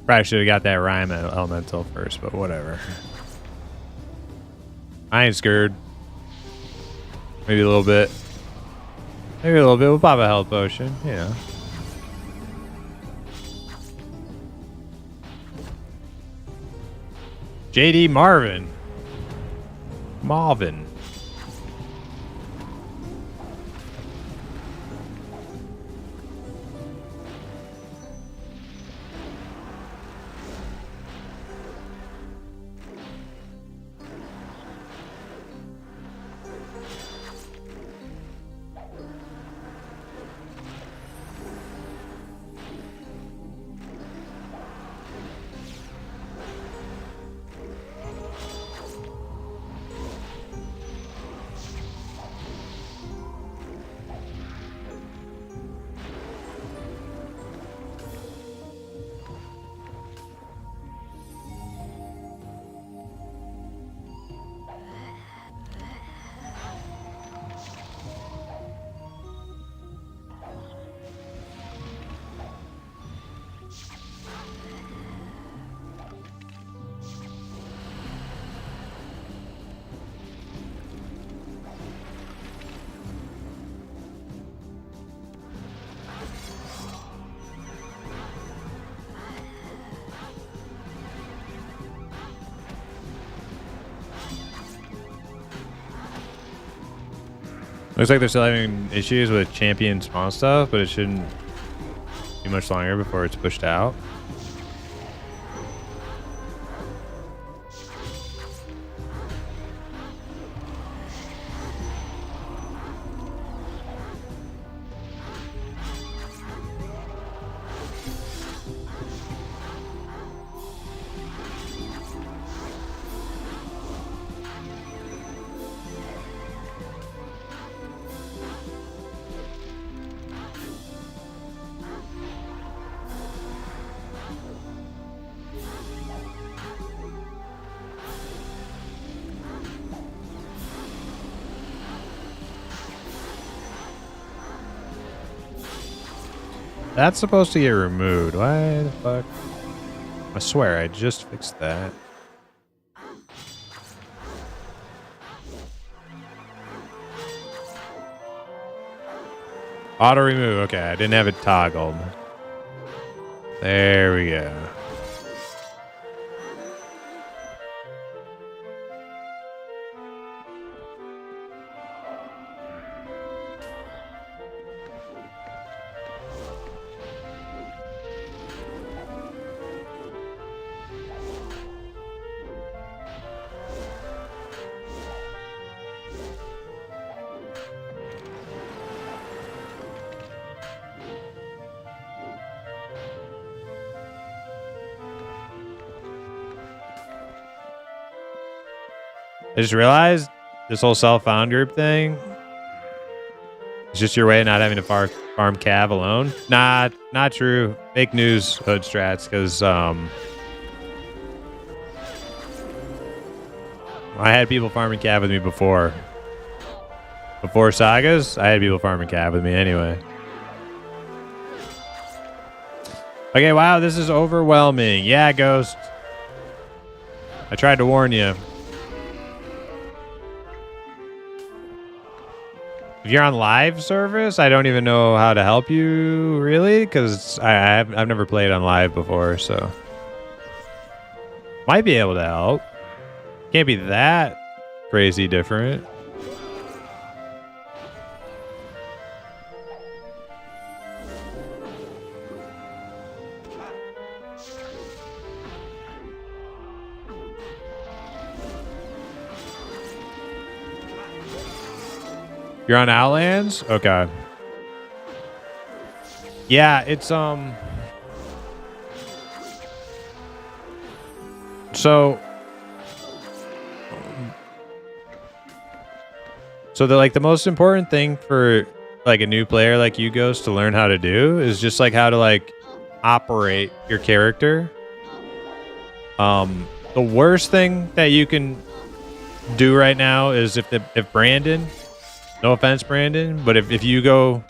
Probably should have got that rhyme elemental first, but whatever. I ain't scared. Maybe a little bit. Maybe a little bit. We'll pop a health potion, you know. JD Marvin. Marvin. Looks like they're still having issues with champion spawn stuff, but it shouldn't be much longer before it's pushed out. That's supposed to get removed. Why the fuck? I swear, I just fixed that. Auto remove. Okay, I didn't have it toggled. There we go. I just realized this whole self-found group thing is just your way of not having to farm cav alone. Nah, not true. Fake news, hood strats, because I had people farming cav with me before. Before sagas, I had people farming cav with me anyway. Okay, wow, this is overwhelming. Yeah, Ghost. I tried to warn you. If you're on live service, I don't even know how to help you, really, because I've never played on live before, so might be able to help. Can't be that crazy different. You're on Outlands? Okay. Yeah, it's so the most important thing for like a new player like you, Ghost, to learn how to do is just like how to like operate your character. The worst thing that you can do right now is if Brandon, no offense, Brandon, but if you go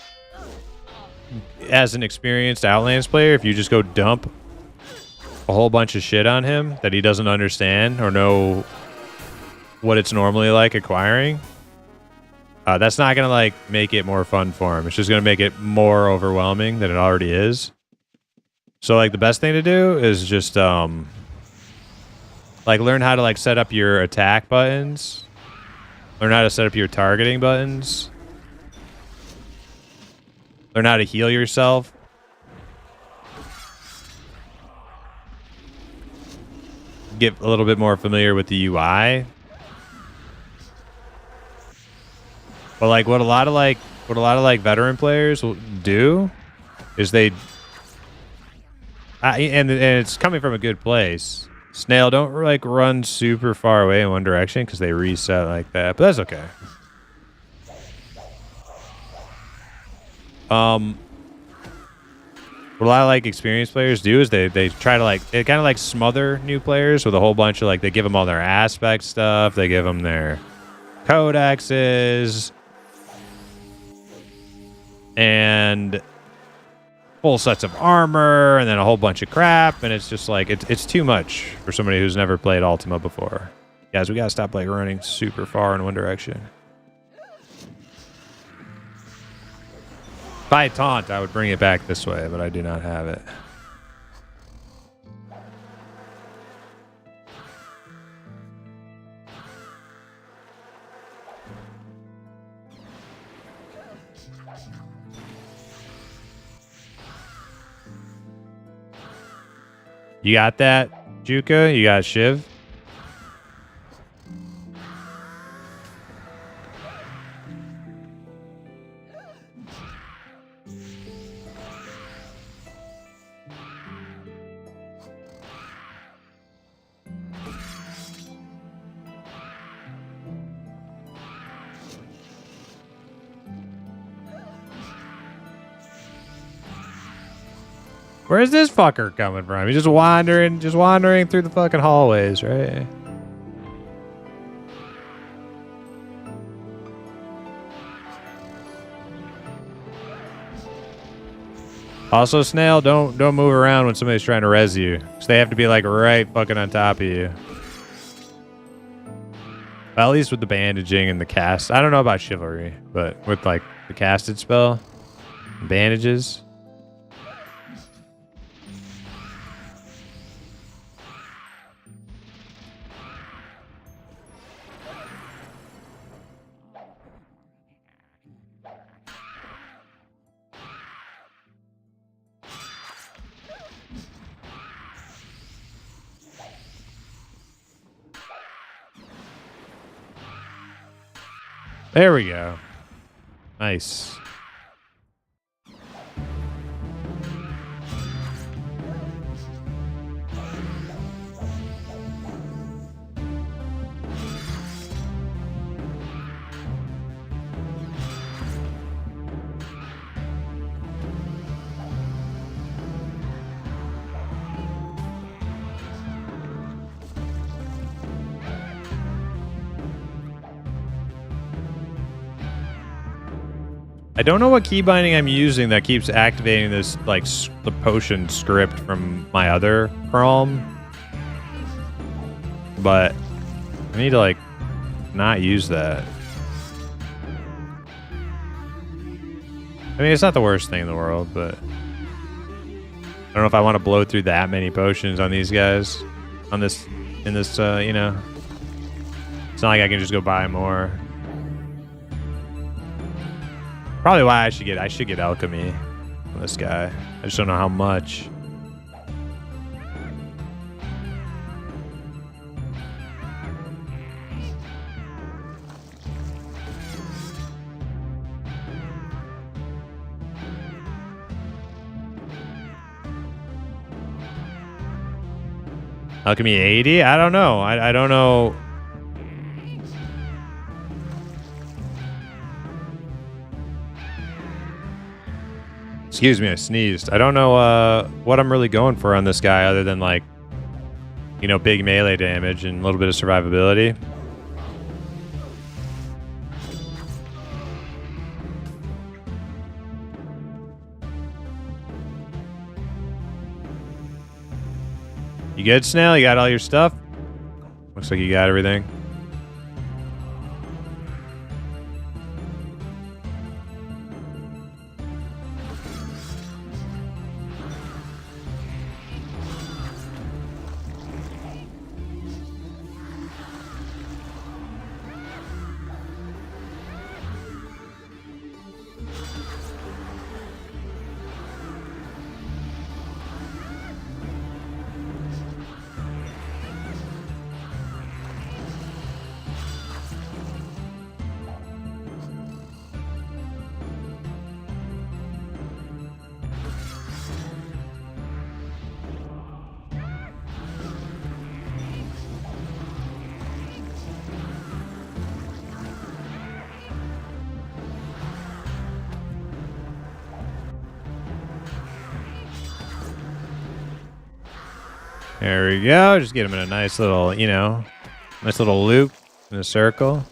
as an experienced Outlands player, if you just go dump a whole bunch of shit on him that he doesn't understand or know what it's normally like acquiring, that's not gonna like make it more fun for him. It's just gonna make it more overwhelming than it already is. So like the best thing to do is just like learn how to like set up your attack buttons. Learn how to set up your targeting buttons. Learn how to heal yourself. Get a little bit more familiar with the UI. But like what a lot of veteran players will do is they and it's coming from a good place. Snail, don't like run super far away in one direction because they reset like that, but that's okay. What a lot of like experienced players do is they try to like they kind of like smother new players with a whole bunch of like they give them all their aspect stuff, they give them their codexes and full sets of armor and then a whole bunch of crap, and it's just like it's too much for somebody who's never played Ultima before. Guys, we gotta stop like running super far in one direction. If I had taunt, I would bring it back this way, but I do not have it. You got that, Juka? You got Shiv? Where's this fucker coming from? He's just wandering through the fucking hallways, right? Also, Snail, don't move around when somebody's trying to res you. So they have to be like right fucking on top of you. Well, at least with the bandaging and the cast. I don't know about chivalry, but with like the casted spell, bandages. There we go. Nice. I don't know what key binding I'm using that keeps activating this, like, the potion script from my other Chrome. But I need to, like, not use that. I mean, it's not the worst thing in the world, but I don't know if I want to blow through that many potions on these guys. In this, you know. It's not like I can just go buy more. Probably why I should get alchemy on this guy. I just don't know how much. Alchemy 80? I don't know. I don't know. Excuse me, I sneezed. I don't know what I'm really going for on this guy other than, like, you know, big melee damage and a little bit of survivability. You good, Snail? You got all your stuff? Looks like you got everything. There we go. Just get him in a nice little, you know, nice little loop in a circle.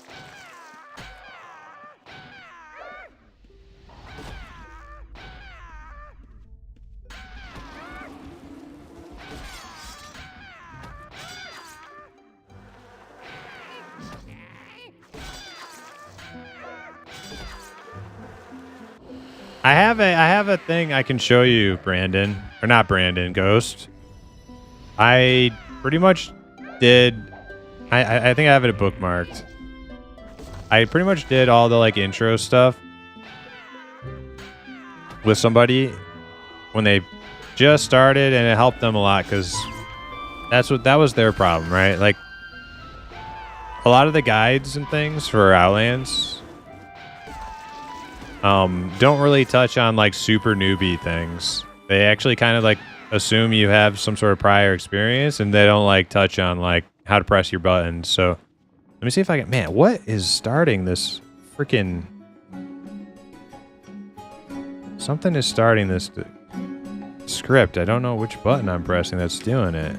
I have a thing I can show you, Brandon. Or not Brandon, Ghost. I pretty much did. I think I have it bookmarked. I pretty much did all the, like, intro stuff with somebody when they just started, and it helped them a lot because that was their problem, right? Like, a lot of the guides and things for Outlands don't really touch on, like, super newbie things. They actually kind of, like, assume you have some sort of prior experience, and they don't, like, touch on, like, how to press your buttons. So let me see if I can. Man, what is starting this freaking? Something is starting this script. I don't know which button I'm pressing that's doing it.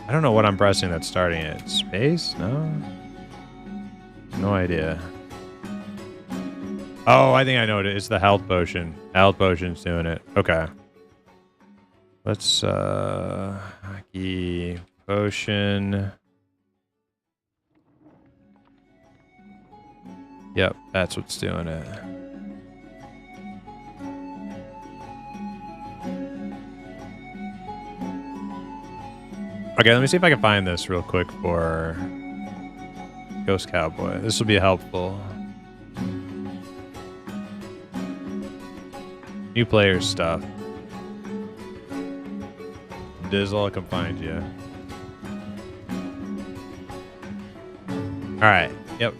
I don't know what I'm pressing that's starting it. Space? No? No idea. Oh, I think I know it. It's the health potion. Health potion's doing it. Okay. Let's, hockey potion. Yep, that's what's doing it. Okay, let me see if I can find this real quick for Ghost Cowboy. This will be helpful. New players stuff. Dizzle, I can find you. Alright, yep.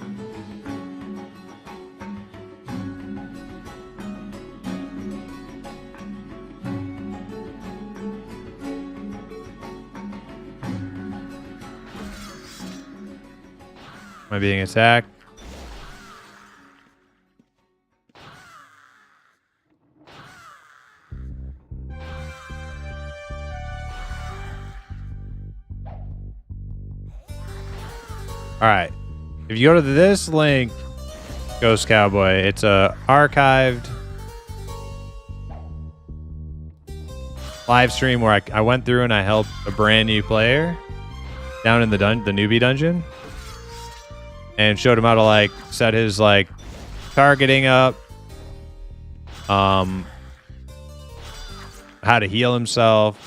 Am I being attacked? All right. If you go to this link, Ghost Cowboy, it's a archived live stream where I went through and I helped a brand new player down in the newbie dungeon and showed him how to like set his like targeting up, how to heal himself.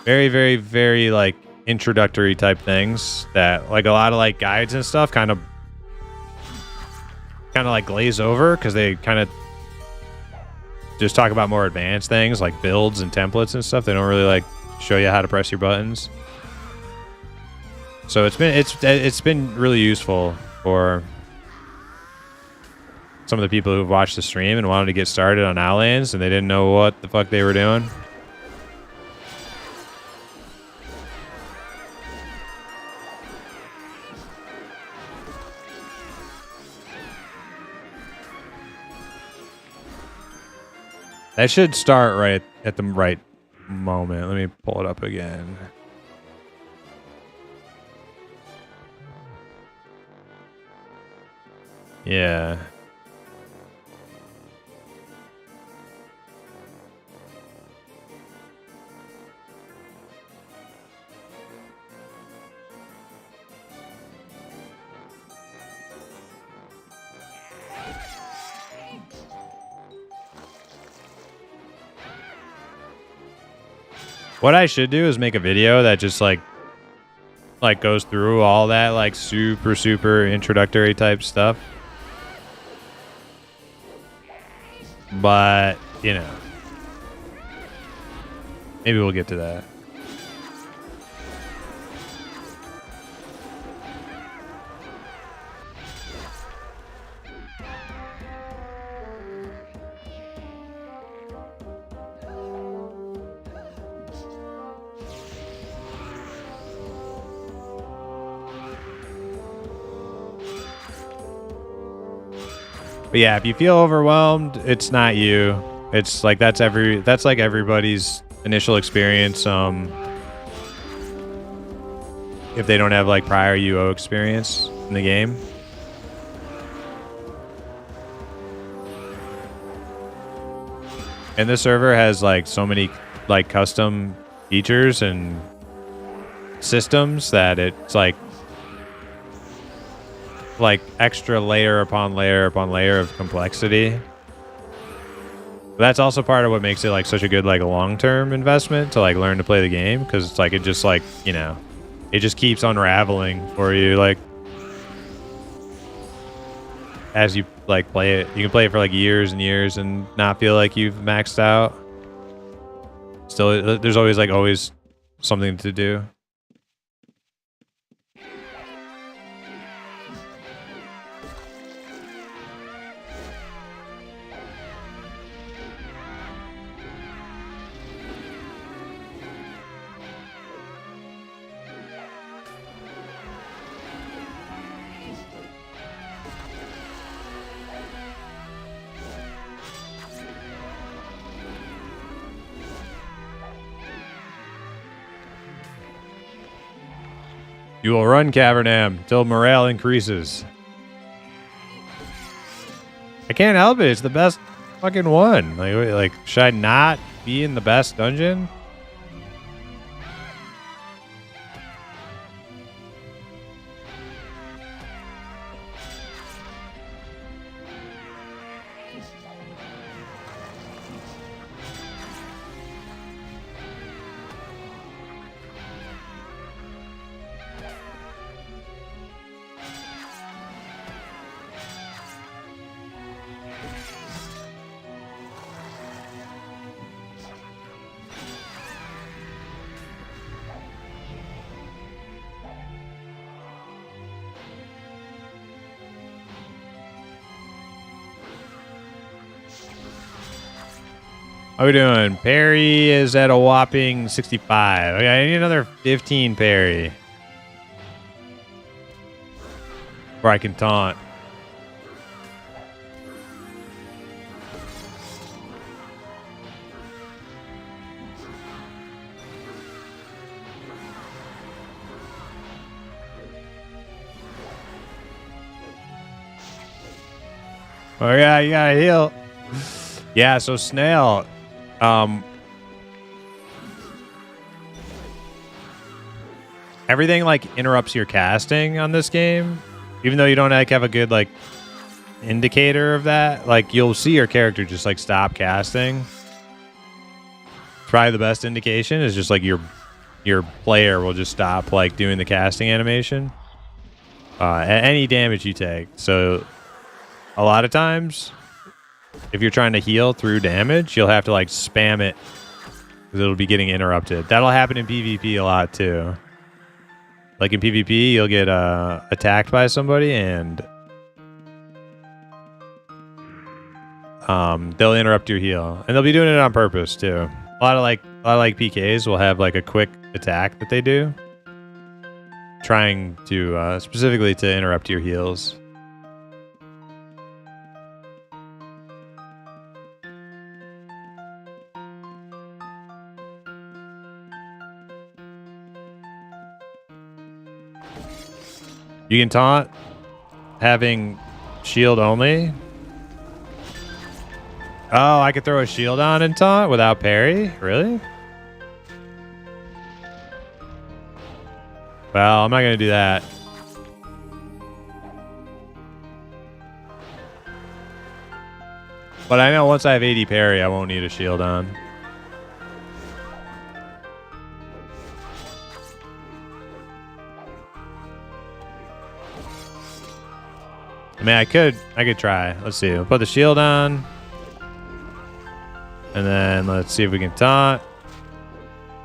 Very, very, very like introductory type things that like a lot of like guides and stuff kind of like glaze over because they kind of just talk about more advanced things like builds and templates and stuff. They don't really like show you how to press your buttons. So it's been really useful for some of the people who've watched the stream and wanted to get started on Outlands and they didn't know what the fuck they were doing. That should start right at the right moment. Let me pull it up again. Yeah. What I should do is make a video that just like goes through all that like super introductory type stuff. But, you know, maybe we'll get to that. But yeah, if you feel overwhelmed, it's not you. It's like that's like everybody's initial experience. If they don't have like prior UO experience in the game. And this server has like so many like custom features and systems that it's like extra layer upon layer upon layer of complexity. But that's also part of what makes it like such a good like long-term investment to like learn to play the game, because it's like it just like, you know, it just keeps unraveling for you like as you like play it. You can play it for like years and years and not feel like you've maxed out. Still, there's always something to do. You will run Cavernam till morale increases. I can't help it. It's the best fucking one. Like, should I not be in the best dungeon? How we doing? Parry is at a whopping 65. Okay, I need another 15 parry where I can taunt. Oh yeah, you gotta heal. Yeah, so Snail, everything like interrupts your casting on this game, even though you don't like have a good like indicator of that. Like you'll see your character just like stop casting. Probably the best indication is just like your player will just stop like doing the casting animation at any damage you take. So a lot of times, if you're trying to heal through damage, you'll have to like spam it because it'll be getting interrupted. That'll happen in PvP a lot too. Like in PvP, you'll get attacked by somebody and they'll interrupt your heal, and they'll be doing it on purpose too. A lot of PKs will have like a quick attack that they do, trying to specifically to interrupt your heals. You can taunt having shield only. Oh, I could throw a shield on and taunt without parry? Really? Well, I'm not going to do that. But I know once I have 80 parry, I won't need a shield on. I mean, I could try. Let's see. We'll put the shield on. And then let's see if we can taunt.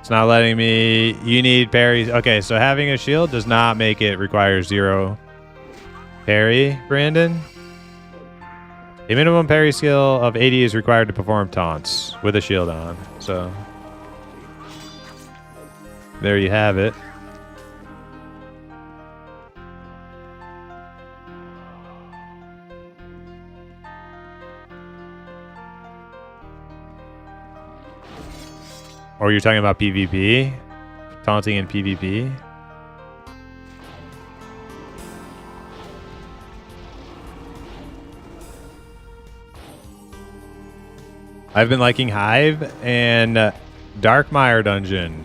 It's not letting me. You need parries. Okay, so having a shield does not make it require 0 parry, Brandon. A minimum parry skill of 80 is required to perform taunts with a shield on. So there you have it. Or you're talking about PvP? Taunting in PvP? I've been liking Hive and Darkmire Dungeon.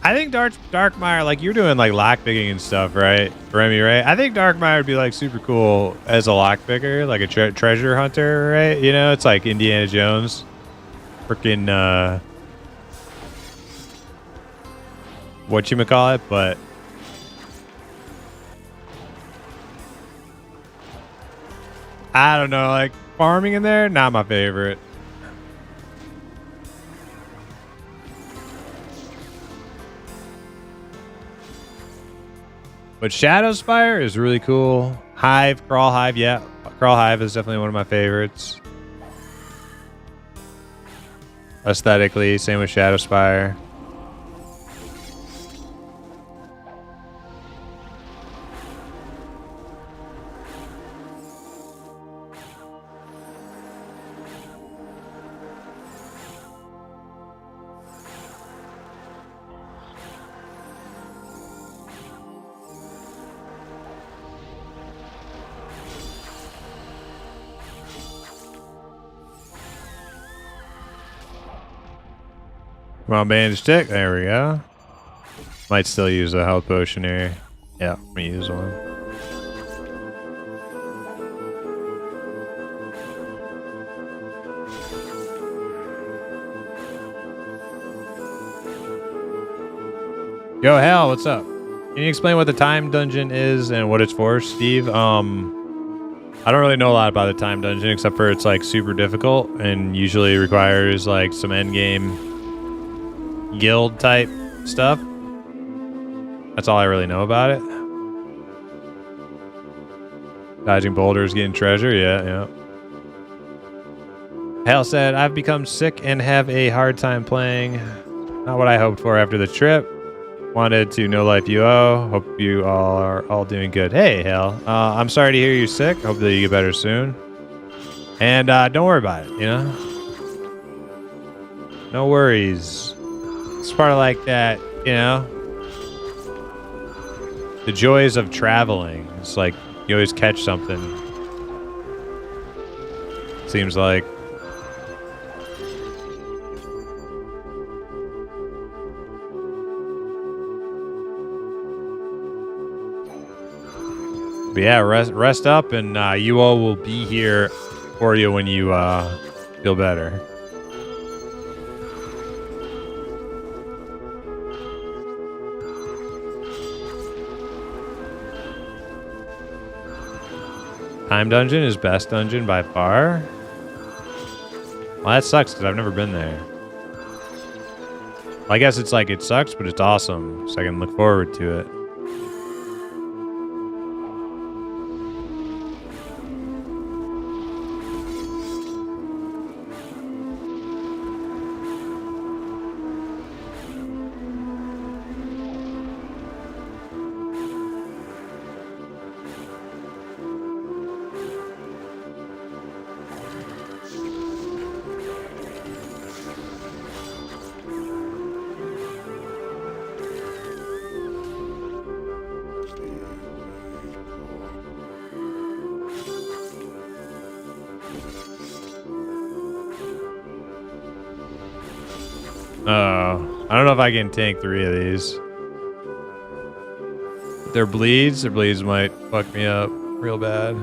I think Darkmire, like you're doing like lockpicking and stuff, right? Remy, right? I think Darkmire would be like super cool as a lockpicker, like a treasure hunter, right? You know, it's like Indiana Jones. Freaking, whatchamacallit, but I don't know, like farming in there, not my favorite. But Shadowspire is really cool. Hive, Crawl Hive, yeah. Crawl Hive is definitely one of my favorites. Aesthetically, same with Shadowspire. Come on, bandage stick. There we go. Might still use a health potion here. Yeah, let me use one. Yo, Hal, what's up? Can you explain what the time dungeon is and what it's for, Steve? I don't really know a lot about the time dungeon except for it's like super difficult and usually requires like some end game guild type stuff. That's all I really know about it. Dodging boulders, getting treasure. Yeah. Hal said, I've become sick and have a hard time playing. Not what I hoped for after the trip. Wanted to know life UO. Hope you all are all doing good. Hey, Hal. I'm sorry to hear you're sick. Hopefully you get better soon. And don't worry about it, you know? No worries. It's part of like that, you know? The joys of traveling. It's like you always catch something. seems like. But yeah, rest up, and you all will be here for you when you feel better. Time Dungeon is best dungeon by far. Well, that sucks because I've never been there. Well, I guess it's like it sucks, but it's awesome, so I can look forward to it. Oh, I don't know if I can tank 3 of these. Their bleeds might fuck me up real bad.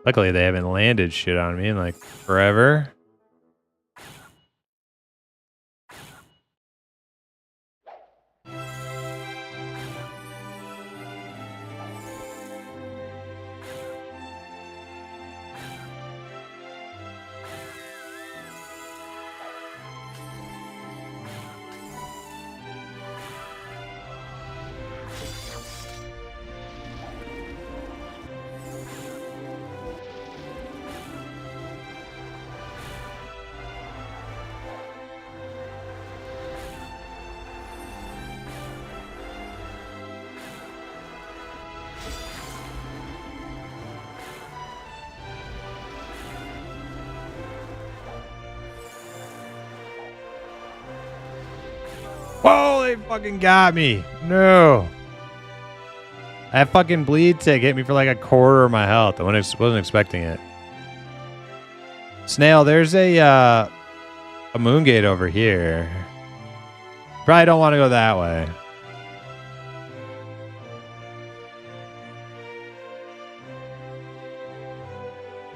Luckily, they haven't landed shit on me in like forever. Whoa, they fucking got me. No. That fucking bleed tick hit me for like a quarter of my health. I wasn't expecting it. Snail, there's a moon gate over here. Probably don't want to go that way.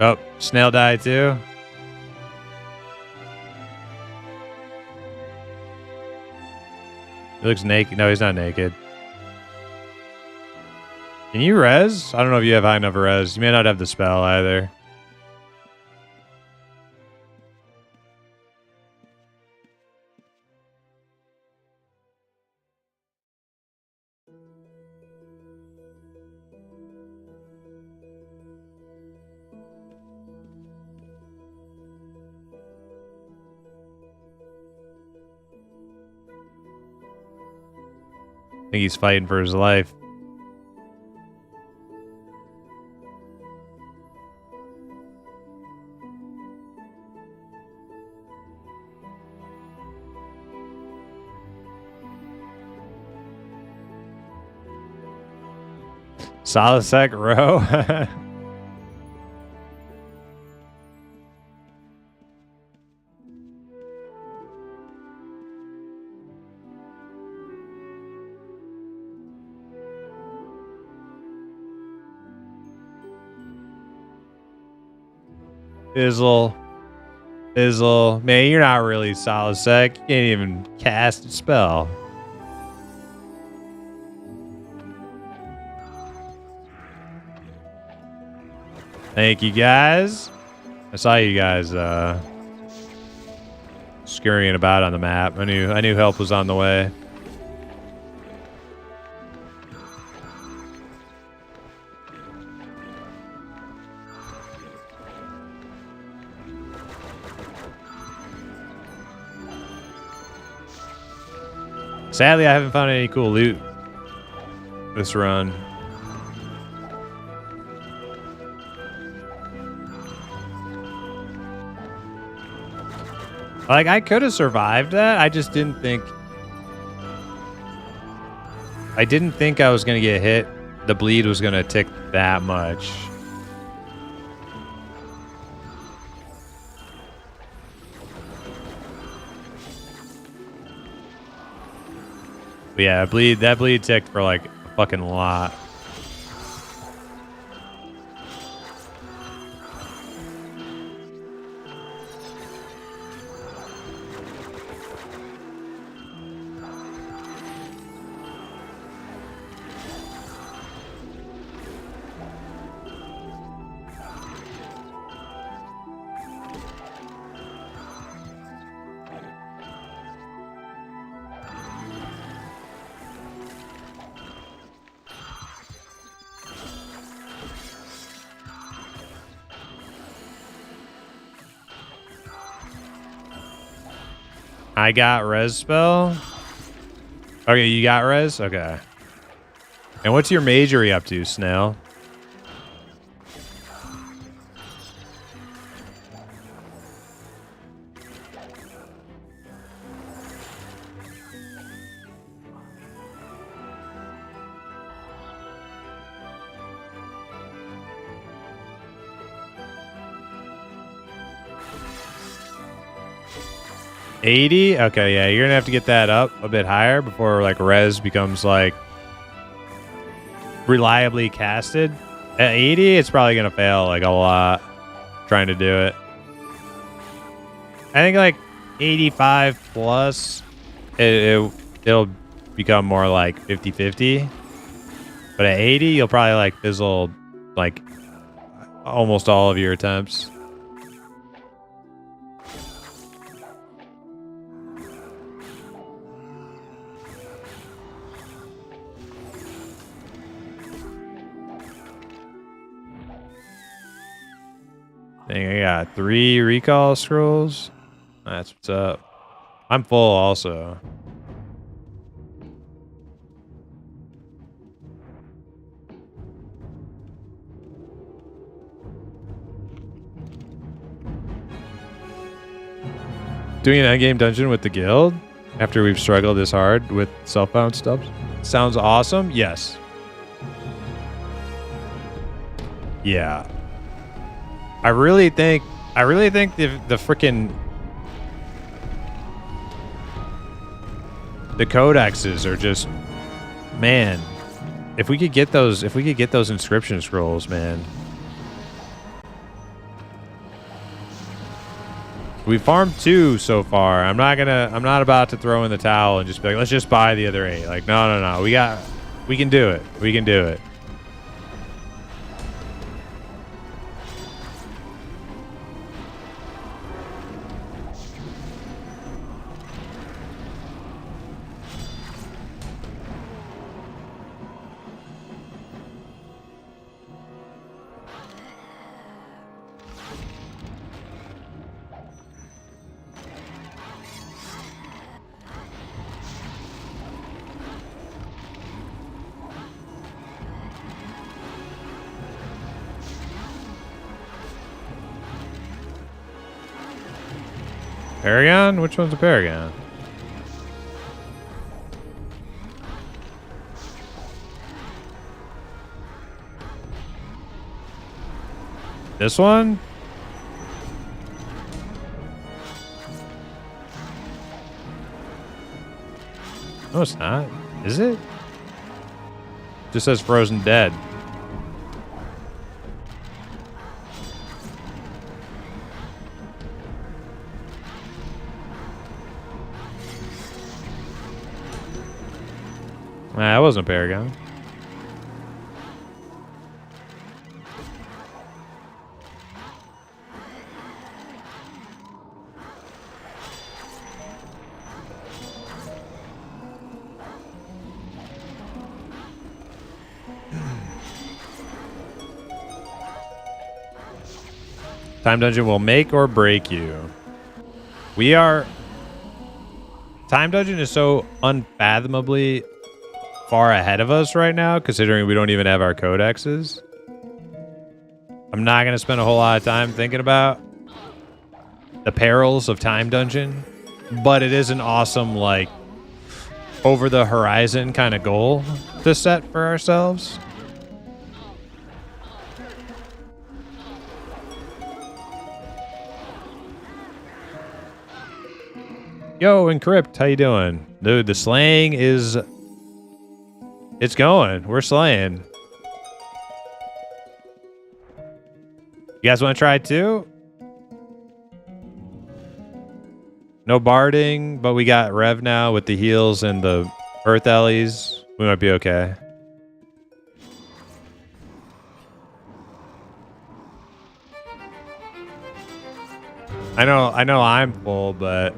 Oh, Snail died too? He looks naked. No, he's not naked. Can you res? I don't know if you have high enough res. You may not have the spell either. I think he's fighting for his life. Solisec row. Fizzle. Man, you're not really Solisec. You can't even cast a spell. Thank you, guys. I saw you guys scurrying about on the map. I knew help was on the way. Sadly, I haven't found any cool loot this run. Like, I could have survived that. I just didn't think... I didn't think I was going to get hit. The bleed was going to tick that much. But yeah, that bleed ticked for like a fucking lot. I got res spell. Okay, you got res? Okay. And what's your majory up to, Snail? $80? Okay, yeah, you're gonna have to get that up a bit higher before like res becomes like reliably casted. At 80, it's probably gonna fail like a lot trying to do it. I think like 85 plus, it'll become more like 50-50. But at 80, you'll probably like fizzle like almost all of your attempts. Dang, I got 3 recall scrolls. That's what's up. I'm full also. Doing an endgame dungeon with the guild after we've struggled this hard with self-found stuff sounds awesome. Yes. Yeah. I really think the freaking the codexes are just, man, if we could get those inscription scrolls, man. We farmed 2 so far. I'm not about to throw in the towel and just be like, let's just buy the other 8. Like, no. We can do it. We can do it. Paragon? Which one's a Paragon? This one? No, it's not. Is it? Just says Frozen Dead. Nah, that wasn't a Paragon. Time Dungeon will make or break you. Time Time Dungeon is so unfathomably far ahead of us right now, considering we don't even have our codexes. I'm not going to spend a whole lot of time thinking about the perils of Time Dungeon, but it is an awesome, like, over the horizon kind of goal to set for ourselves. Yo, Encrypt, how you doing? Dude, the slaying is... It's going. We're slaying. You guys want to try it too? No barding, but we got Rev now with the heals and the Earth Ellies. We might be okay. I know I'm full, but...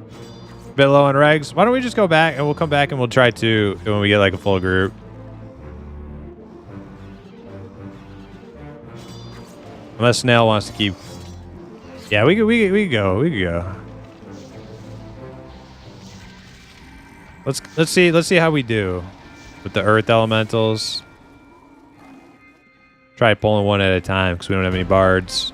Bit low on regs. Why don't we just go back and we'll come back and we'll try to when we get like a full group. Unless Snail wants to keep. Yeah, we could go. Let's see how we do with the Earth Elementals. Try pulling one at a time because we don't have any bards.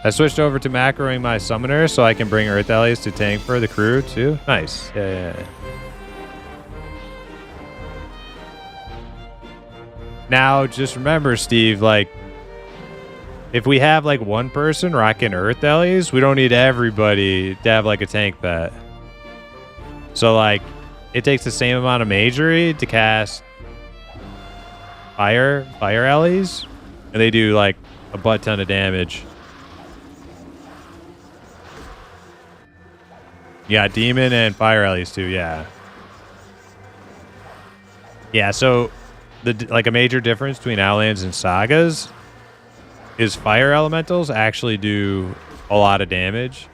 I switched over to macroing my summoner so I can bring Earth Allies to tank for the crew too. Nice. Yeah. Now, just remember, Steve, like, if we have like one person rocking Earth Allies, we don't need everybody to have like a tank pet. So like, it takes the same amount of magery to cast fire allies, and they do like a butt ton of damage. Yeah, demon and fire allies too. Yeah. Yeah. So, like a major difference between Outlands and Sagas is fire elementals actually do a lot of damage,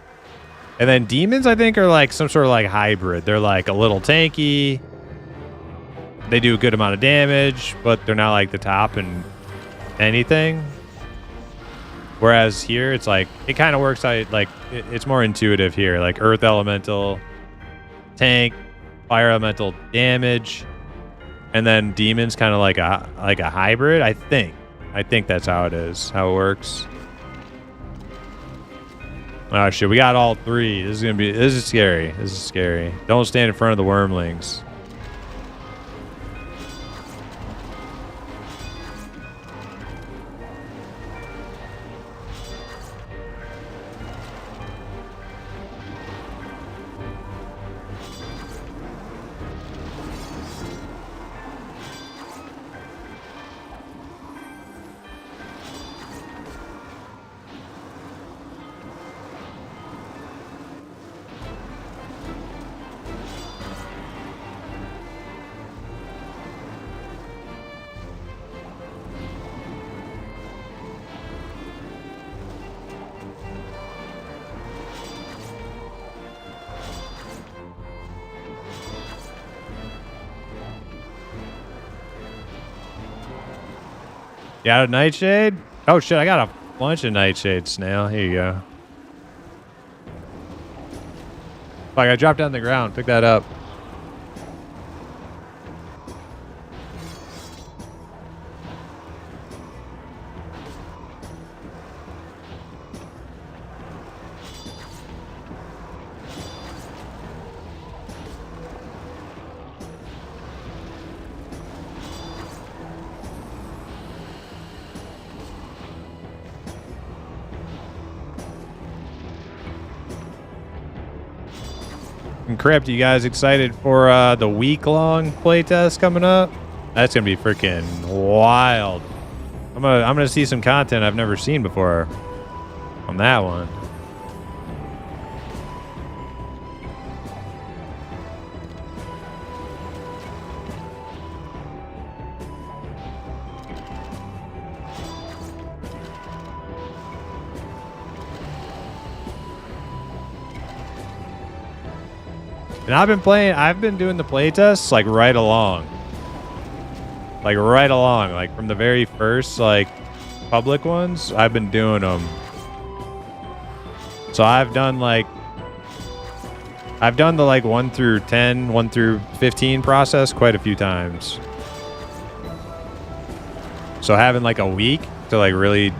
and then demons I think are like some sort of like hybrid. They're like a little tanky. They do a good amount of damage, but they're not like the top in anything. Whereas here, it's like, it kind of works out, like, it's more intuitive here. Like, Earth Elemental, tank, Fire Elemental, damage, and then Demon's kind of like a hybrid, I think. I think that's how it is, how it works. Oh, shit, we got all three. This is scary. This is scary. Don't stand in front of the wormlings. You got a Nightshade? Oh shit, I got a bunch of Nightshades, Snail. Here you go. Fuck, I dropped down the ground. Pick that up. Crypt, you guys excited for the week-long playtest coming up? That's gonna be freaking wild. I'm gonna see some content I've never seen before on that one. And I've been doing the playtests like right along. Like right along. Like from the very first like public ones, I've been doing them. So I've done the like 1 through 10, 1 through 15 process quite a few times. So having like a week to like really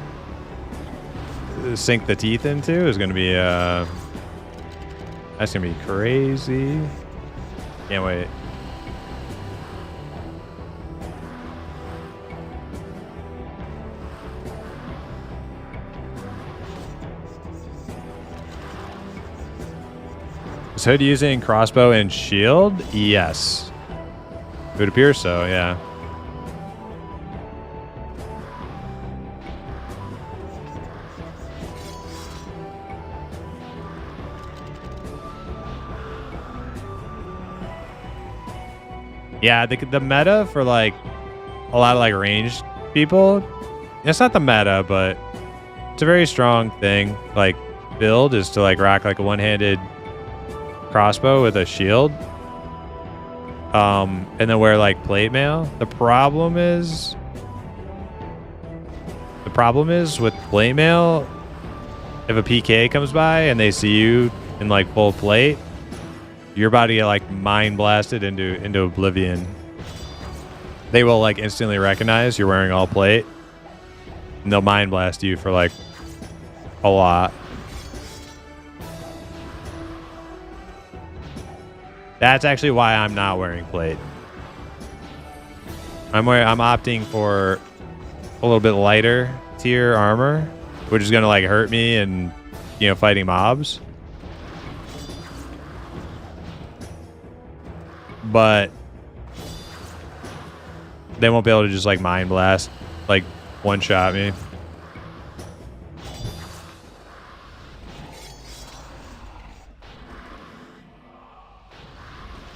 sink the teeth into is going to be that's going to be crazy. Can't wait. Is Hood using crossbow and shield? Yes. It would appear so, yeah. Yeah, the meta for like a lot of like ranged people, it's not the meta, but it's a very strong thing. Like build is to like rock like a one-handed crossbow with a shield. And then wear like plate mail. The problem is with plate mail, if a PK comes by and they see you in like full plate, you're about to get like mind blasted into oblivion. They will like instantly recognize you're wearing all plate, and they'll mind blast you for like a lot. That's actually why I'm not wearing plate. I'm opting for a little bit lighter tier armor, which is gonna like hurt me and fighting mobs. But they won't be able to just like mind blast, like one shot me.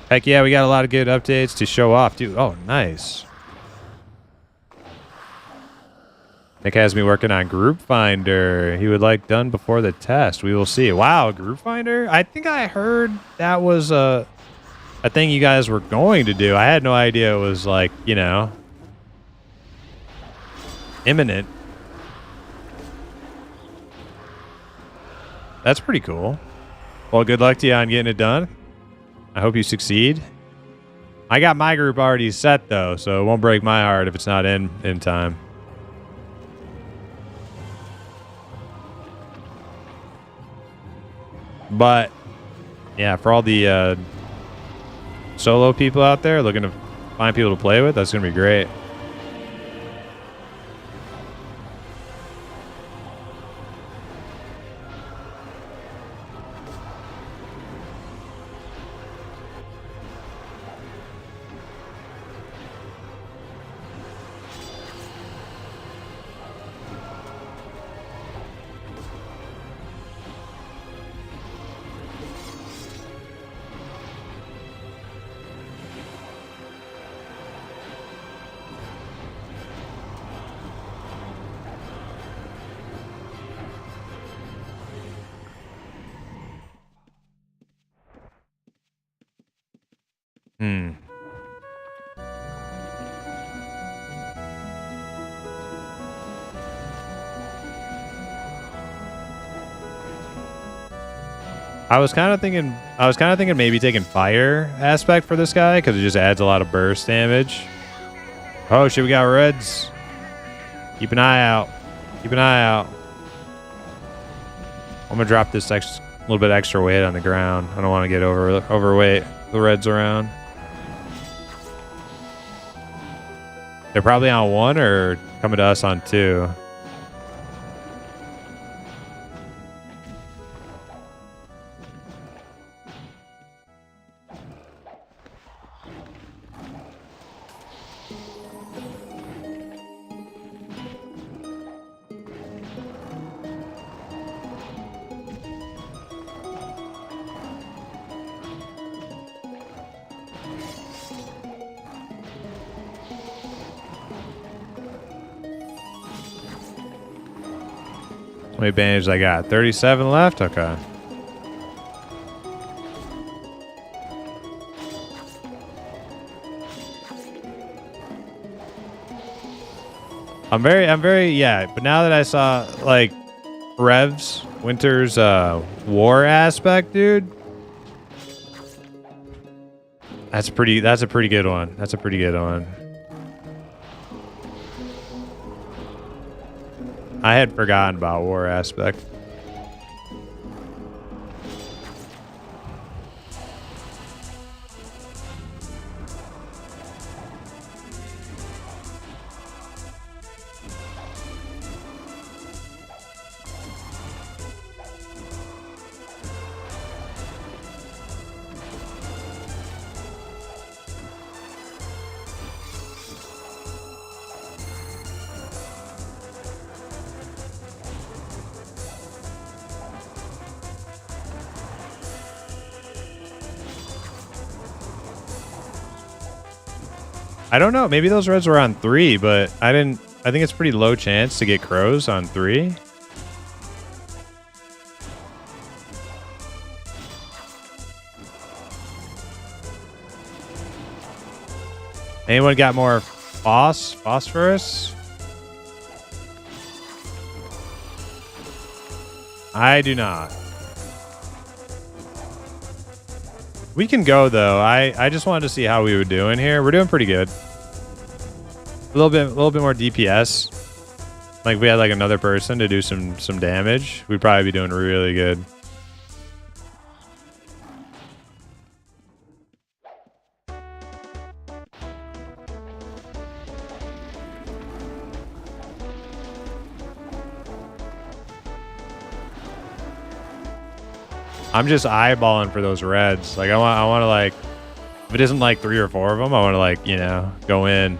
Heck yeah, we got a lot of good updates to show off, dude. Oh, nice. Nick has me working on Group Finder. He would like done before the test. We will see. Wow, Group Finder? I think I heard that was a thing you guys were going to do. I had no idea it was like, imminent. That's pretty cool. Well, good luck to you on getting it done. I hope you succeed. I got my group already set though, so it won't break my heart if it's not in time. But yeah, for all the solo people out there looking to find people to play with, that's gonna be great. I was kind of thinking maybe taking fire aspect for this guy because it just adds a lot of burst damage. Oh shit, we got reds. Keep an eye out. Keep an eye out. I'm gonna drop this little bit extra weight on the ground. I don't want to get overweight the reds around. They're probably on 1 or coming to us on 2. How many bandages I got? 37 left? Okay. I'm very, yeah. But now that I saw like Rev's Winter's war aspect, dude, that's a pretty good one. That's a pretty good one. I had forgotten about war aspect. I don't know. Maybe those reds were on 3, but I think it's pretty low chance to get crows on 3. Anyone got more phosphorus? I do not. We can go though. I just wanted to see how we were doing here. We're doing pretty good. A little bit more DPS. Like if we had like another person to do some damage, we'd probably be doing really good. I'm just eyeballing for those reds. Like I want to like, if it isn't like 3 or 4 of them, I want to like, you know, go in.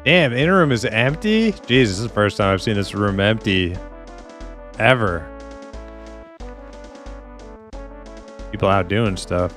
Damn, inner room is empty? Jesus, this is the first time I've seen this room empty. Ever. People out doing stuff.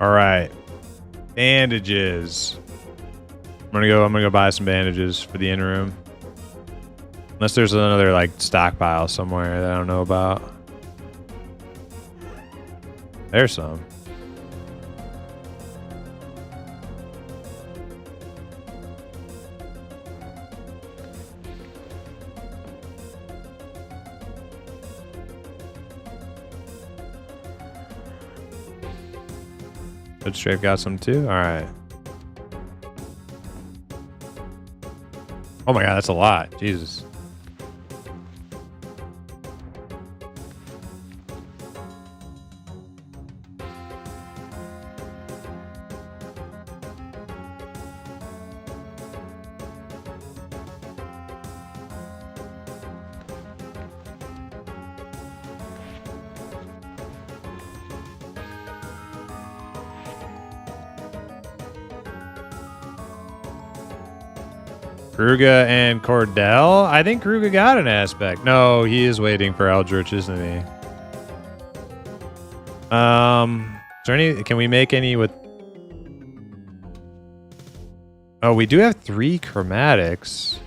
All right, bandages. I'm gonna go buy some bandages for the in room. Unless there's another like stockpile somewhere that I don't know about. There's some. Good Strafe got some too? Alright. Oh my god, that's a lot. Jesus. Kruga and Cordell? I think Kruga got an aspect. No, he is waiting for Eldritch, isn't he? Is there any... Can we make any with... Oh, we do have 3 chromatics.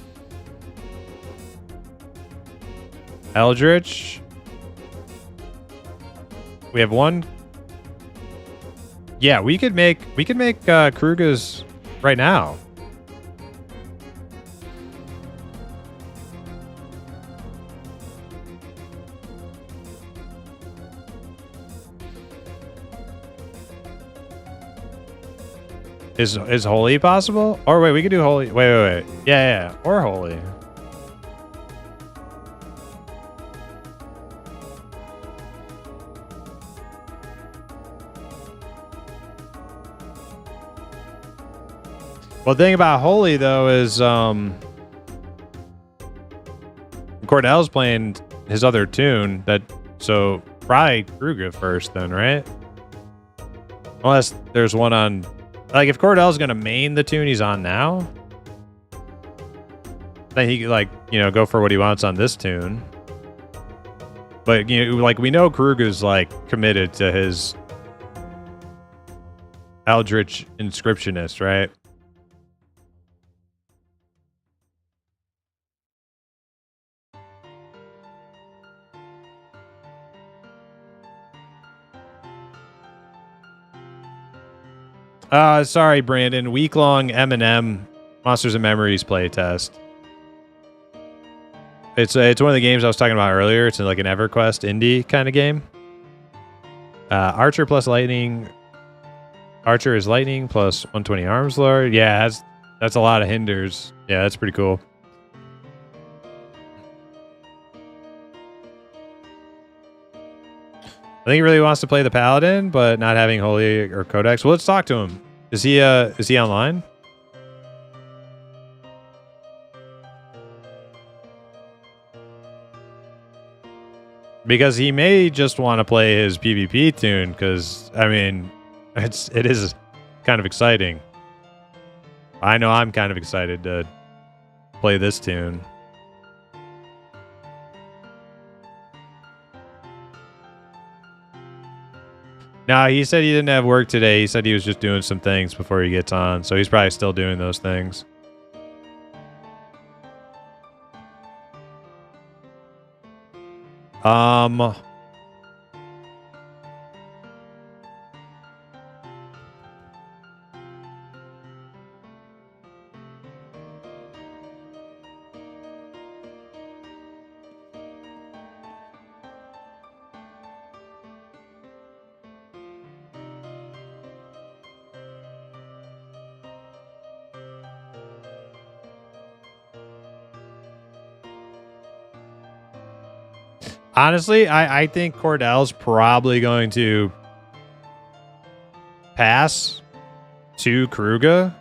Eldritch. We have 1. Yeah, we could make Kruga's right now. Is holy possible? Or wait, we could do holy. Wait. Yeah. Or holy. Well, the thing about holy though is Cordell's playing his other tune so probably Kruga first then, right? Unless there's one on. Like, if Cordell's gonna main the tune he's on now, then he could, go for what he wants on this tune. But, we know Kruga's, committed to his Eldritch Inscriptionist, right? Sorry, Brandon. Week-long M&M Monsters and Memories playtest. It's one of the games I was talking about earlier. It's like an EverQuest indie kind of game. Archer plus lightning. Archer is lightning plus 120 arms lord. Yeah, that's a lot of hinders. Yeah, that's pretty cool. I think he really wants to play the Paladin, but not having Holy or Codex. Well, let's talk to him. Is he online? Because he may just want to play his PvP tune, because I mean, it is kind of exciting. I know I'm kind of excited to play this tune. No, he said he didn't have work today. He said he was just doing some things before he gets on. So he's probably still doing those things. Honestly, I think Cordell's probably going to pass to Kruga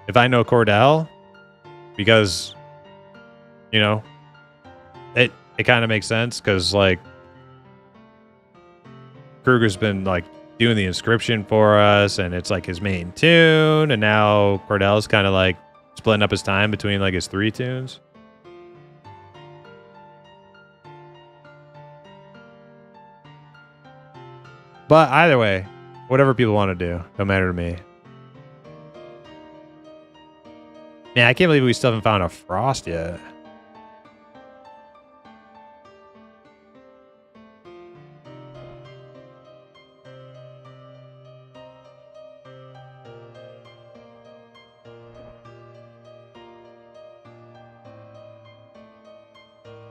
if I know Cordell, because it kind of makes sense, because Kruger's been doing the inscription for us, and it's his main tune, and now Cordell's kind of splitting up his time between his 3 tunes. But either way, whatever people want to do, don't matter to me. Man, I can't believe we still haven't found a Frost yet.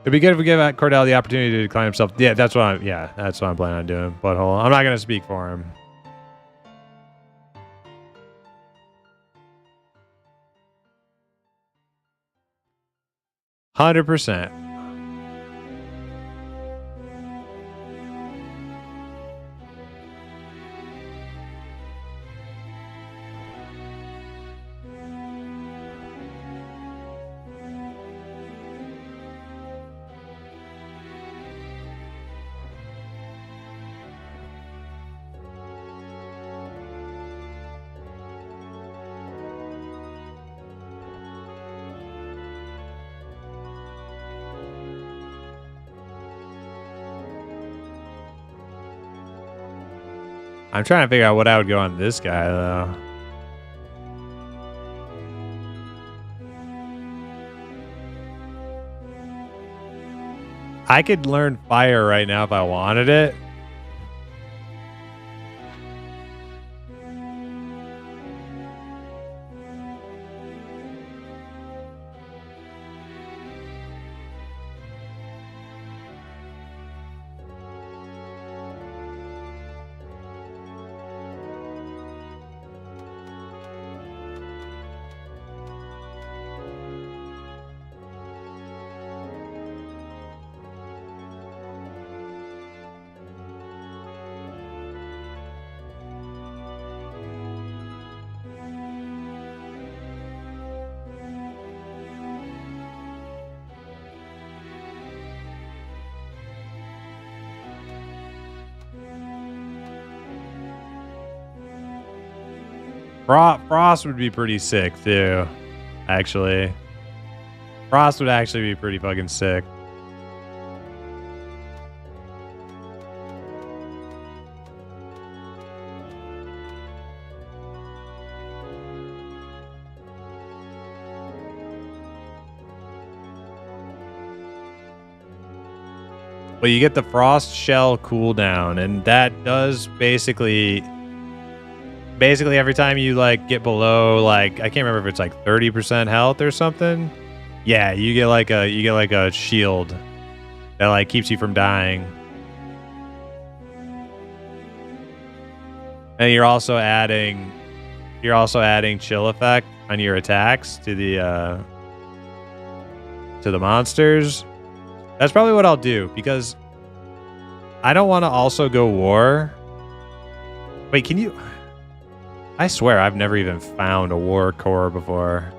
It'd be good if we give Cordell the opportunity to decline himself. Yeah, that's what I'm planning on doing. Butthole. I'm not gonna speak for him. 100%. I'm trying to figure out what I would go on this guy, though. I could learn fire right now if I wanted it. Frost would be pretty sick, too. Actually. Frost would actually be pretty fucking sick. Well, you get the Frost Shell cooldown, and that does basically every time you like get below like I can't remember if it's like 30% health or something. Yeah, you get like a shield that like keeps you from dying. And you're also adding chill effect on your attacks to the monsters. That's probably what I'll do because I don't want to also go war. Wait, can you? I swear I've never even found a war core before.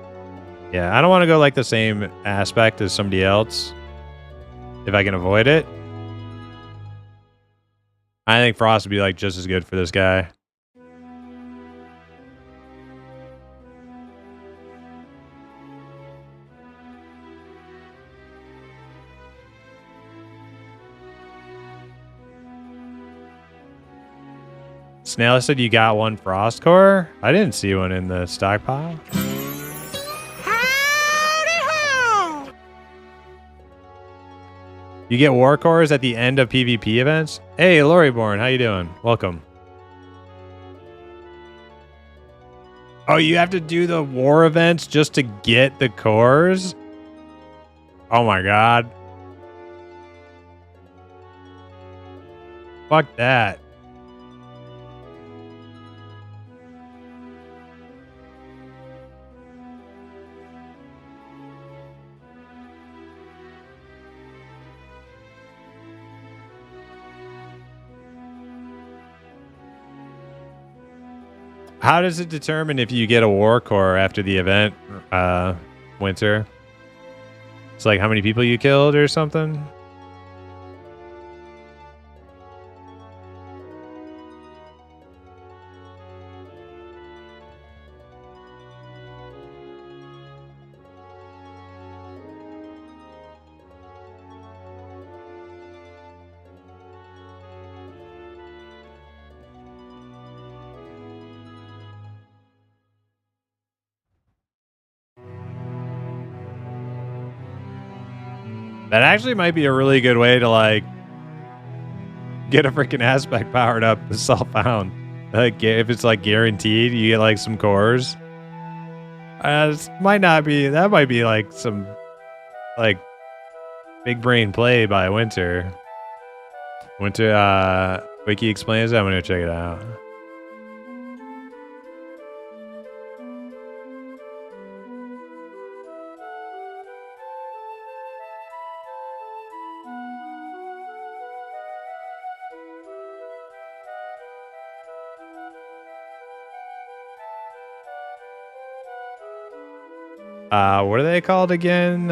Yeah, I don't want to go like the same aspect as somebody else if I can avoid it. I think Frost would be like just as good for this guy. Snail said you got one Frost core? I didn't see one in the stockpile. Howdy ho! You get war cores at the end of PvP events? Hey, Loriborn, how you doing? Welcome. Oh, you have to do the war events just to get the cores? Oh my god. Fuck that. How does it determine if you get a war core after the event, Winter? It's like how many people you killed or something? That actually might be a really good way to like get a freaking aspect powered up with self-found. Like if it's like guaranteed, you get like some cores. This might not be. That might be like some like big brain play by Winter. Winter Wiki explains that. I'm gonna check it out. What are they called again?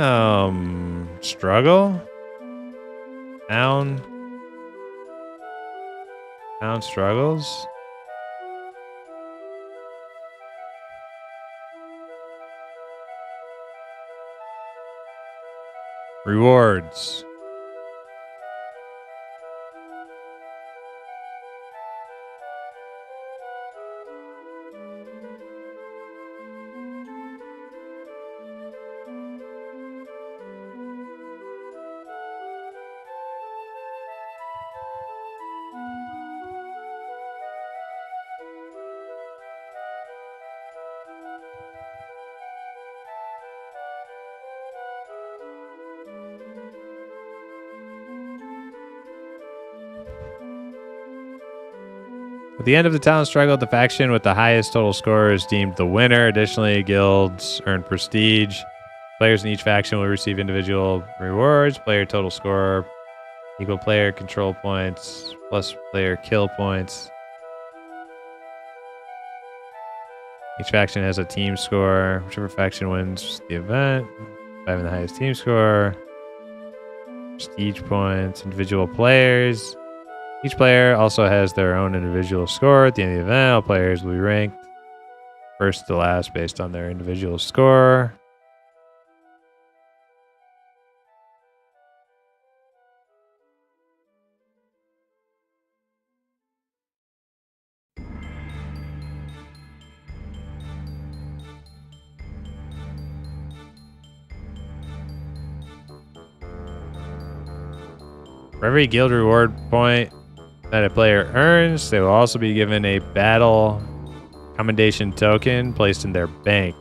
Struggle? Town struggles? Rewards. At the end of the town struggle, the faction with the highest total score is deemed the winner. Additionally, guilds earn prestige. Players in each faction will receive individual rewards. Player total score equal player control points plus player kill points. Each faction has a team score. Whichever faction wins the event, having the highest team score. Prestige points, individual players. Each player also has their own individual score. At the end of the event, all players will be ranked first to last based on their individual score. For every guild reward point that a player earns, they will also be given a battle commendation token placed in their bank.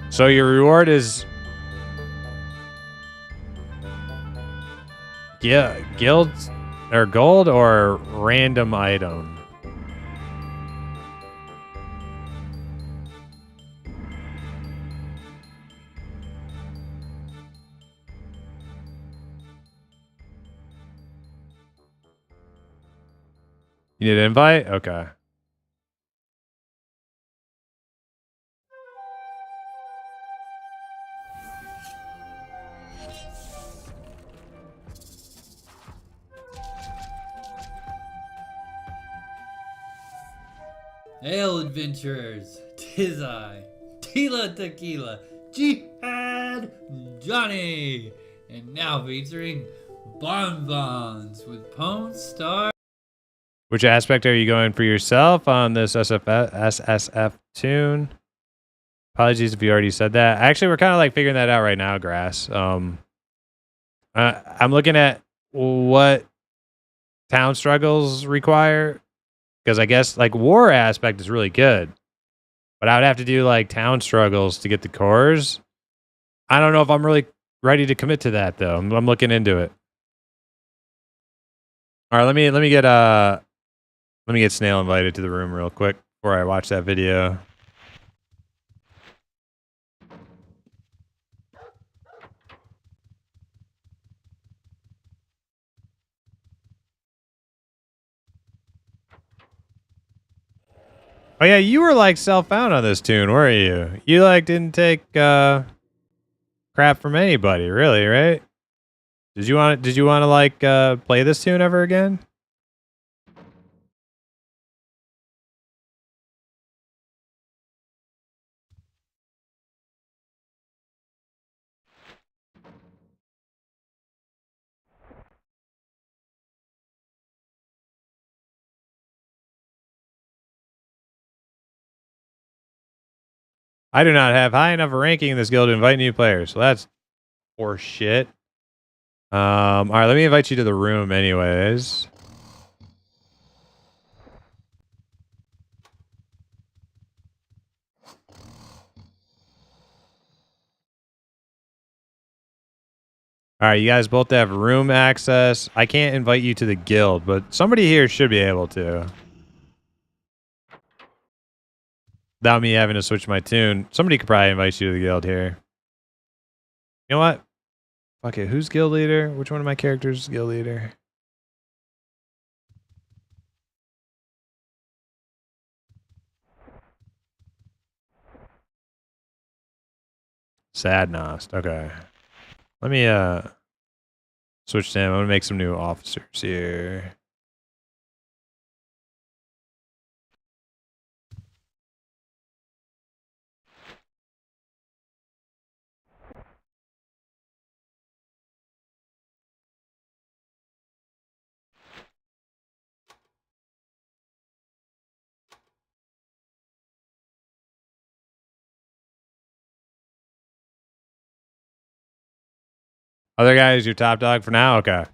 So your reward is guild or gold or random item. You need an invite? Okay. Hail, adventurers! 'Tis I, Tila Tequila, Jihad Johnny, and now featuring Bonbons with Pone Star. Which aspect are you going for yourself on this SSF tune? Apologies if you already said that. Actually, we're kind of like figuring that out right now, Grass. I'm looking at what town struggles require, because I guess like war aspect is really good, but I would have to do like town struggles to get the cores. I don't know if I'm really ready to commit to that though. I'm looking into it. All right, let me get Snail invited to the room real quick before I watch that video. Oh yeah, you were like self-found on this tune, weren't you? You like didn't take crap from anybody, really, right? Did you want to like play this tune ever again? I do not have high enough a ranking in this guild to invite new players, so that's horse shit. All right, let me invite you to the room anyways. All right, you guys both have room access. I can't invite you to the guild, but somebody here should be able to. Without me having to switch my tune, somebody could probably invite you to the guild here. You know what? Fuck it. Who's guild leader? Which one of my characters is guild leader? Sadnost. Okay. Let me switch to him. I'm gonna make some new officers here. Other guy is your top dog for now? Okay.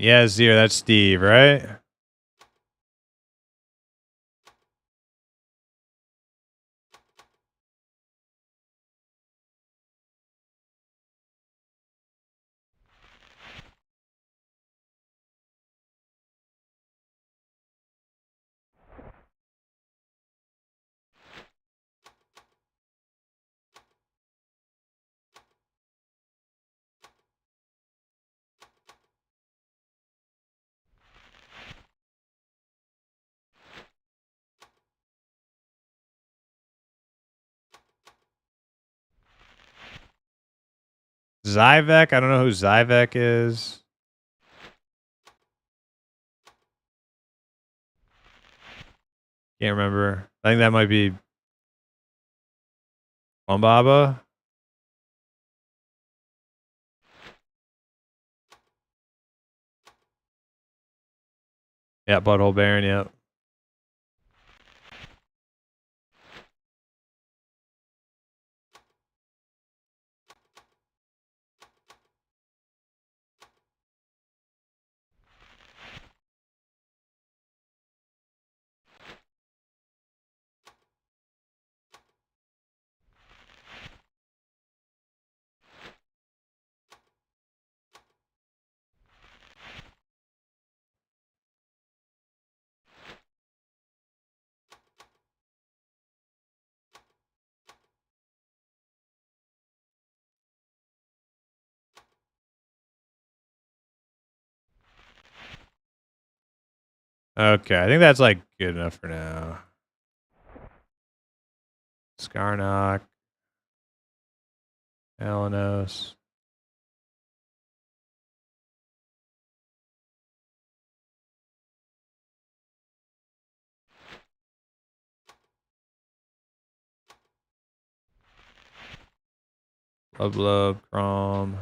Yeah, Zero, that's Steve, right? Zyvek, I don't know who Zyvek is. Can't remember. I think that might be Bombaba. Yeah, Butthole Baron, yep. Okay, I think that's like good enough for now. Skarnock. Alanos. Love, Crom.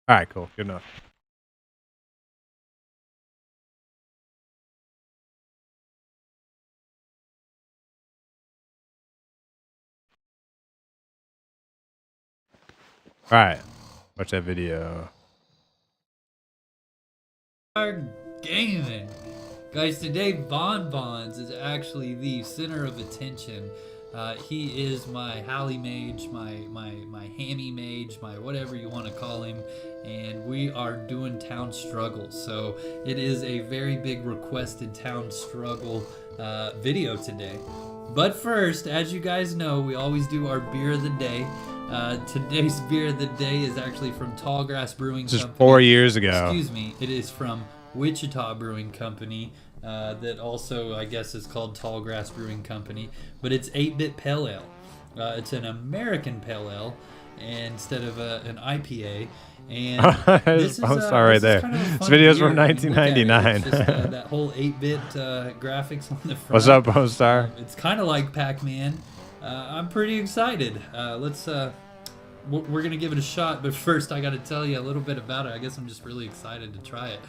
All right, cool. Good enough. All right. Watch that video. Gaming. Guys, today Bonbons is actually the center of attention. He is my Halley mage, my hammy mage, my whatever you want to call him, and we are doing town struggle. So it is a very big requested town struggle video today. But first, as you guys know, we always do our beer of the day. Today's beer of the day is actually from Tallgrass Brewing This is Company. 4 years ago. Excuse me, it is from Wichita Brewing Company, that also I guess is called Tallgrass Brewing Company, but it's 8-Bit Pale Ale. It's an American Pale Ale, instead of an IPA. And There's a star right there. Kind of This video's from beer when you look at it. 1999. It's just that whole 8-bit graphics on the front. What's up, Star? It's kind of like Pac-Man. I'm pretty excited. We're gonna give it a shot, but first I got to tell you a little bit about it. I guess I'm just really excited to try it.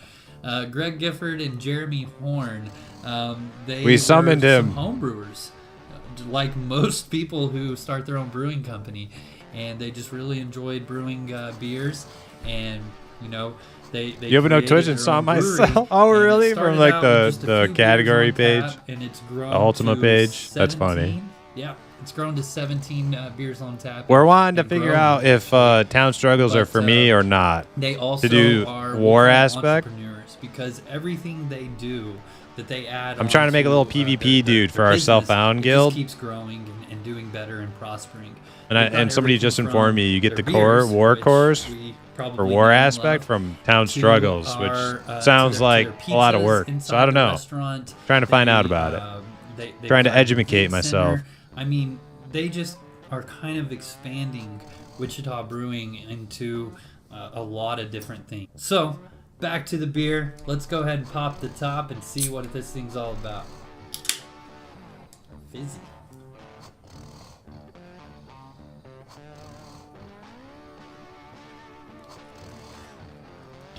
Greg Gifford and Jeremy Horn. We summoned him. Some homebrewers, like most people who start their own brewing company, and they just really enjoyed brewing beers. And you know, they you have no Twitch and saw myself. Oh, really? From like the category page, and it's grown the Ultima page. 17. That's funny. Yeah, it's grown to 17 beers on tap. We're wanting to figure out if town struggles are for me or not. They also to do are war aspect entrepreneurs, because everything they do that they add. I'm trying to make a little PvP dude for our self-bound guild. Keeps growing and doing better and prospering. And somebody just informed me you get the core war cores for war aspect from town struggles, which sounds like a lot of work. So I don't know. Trying to find out about it. Trying to educate myself. I mean, they just are kind of expanding Wichita Brewing into a lot of different things. So back to the beer. Let's go ahead and pop the top and see what this thing's all about. Fizzy.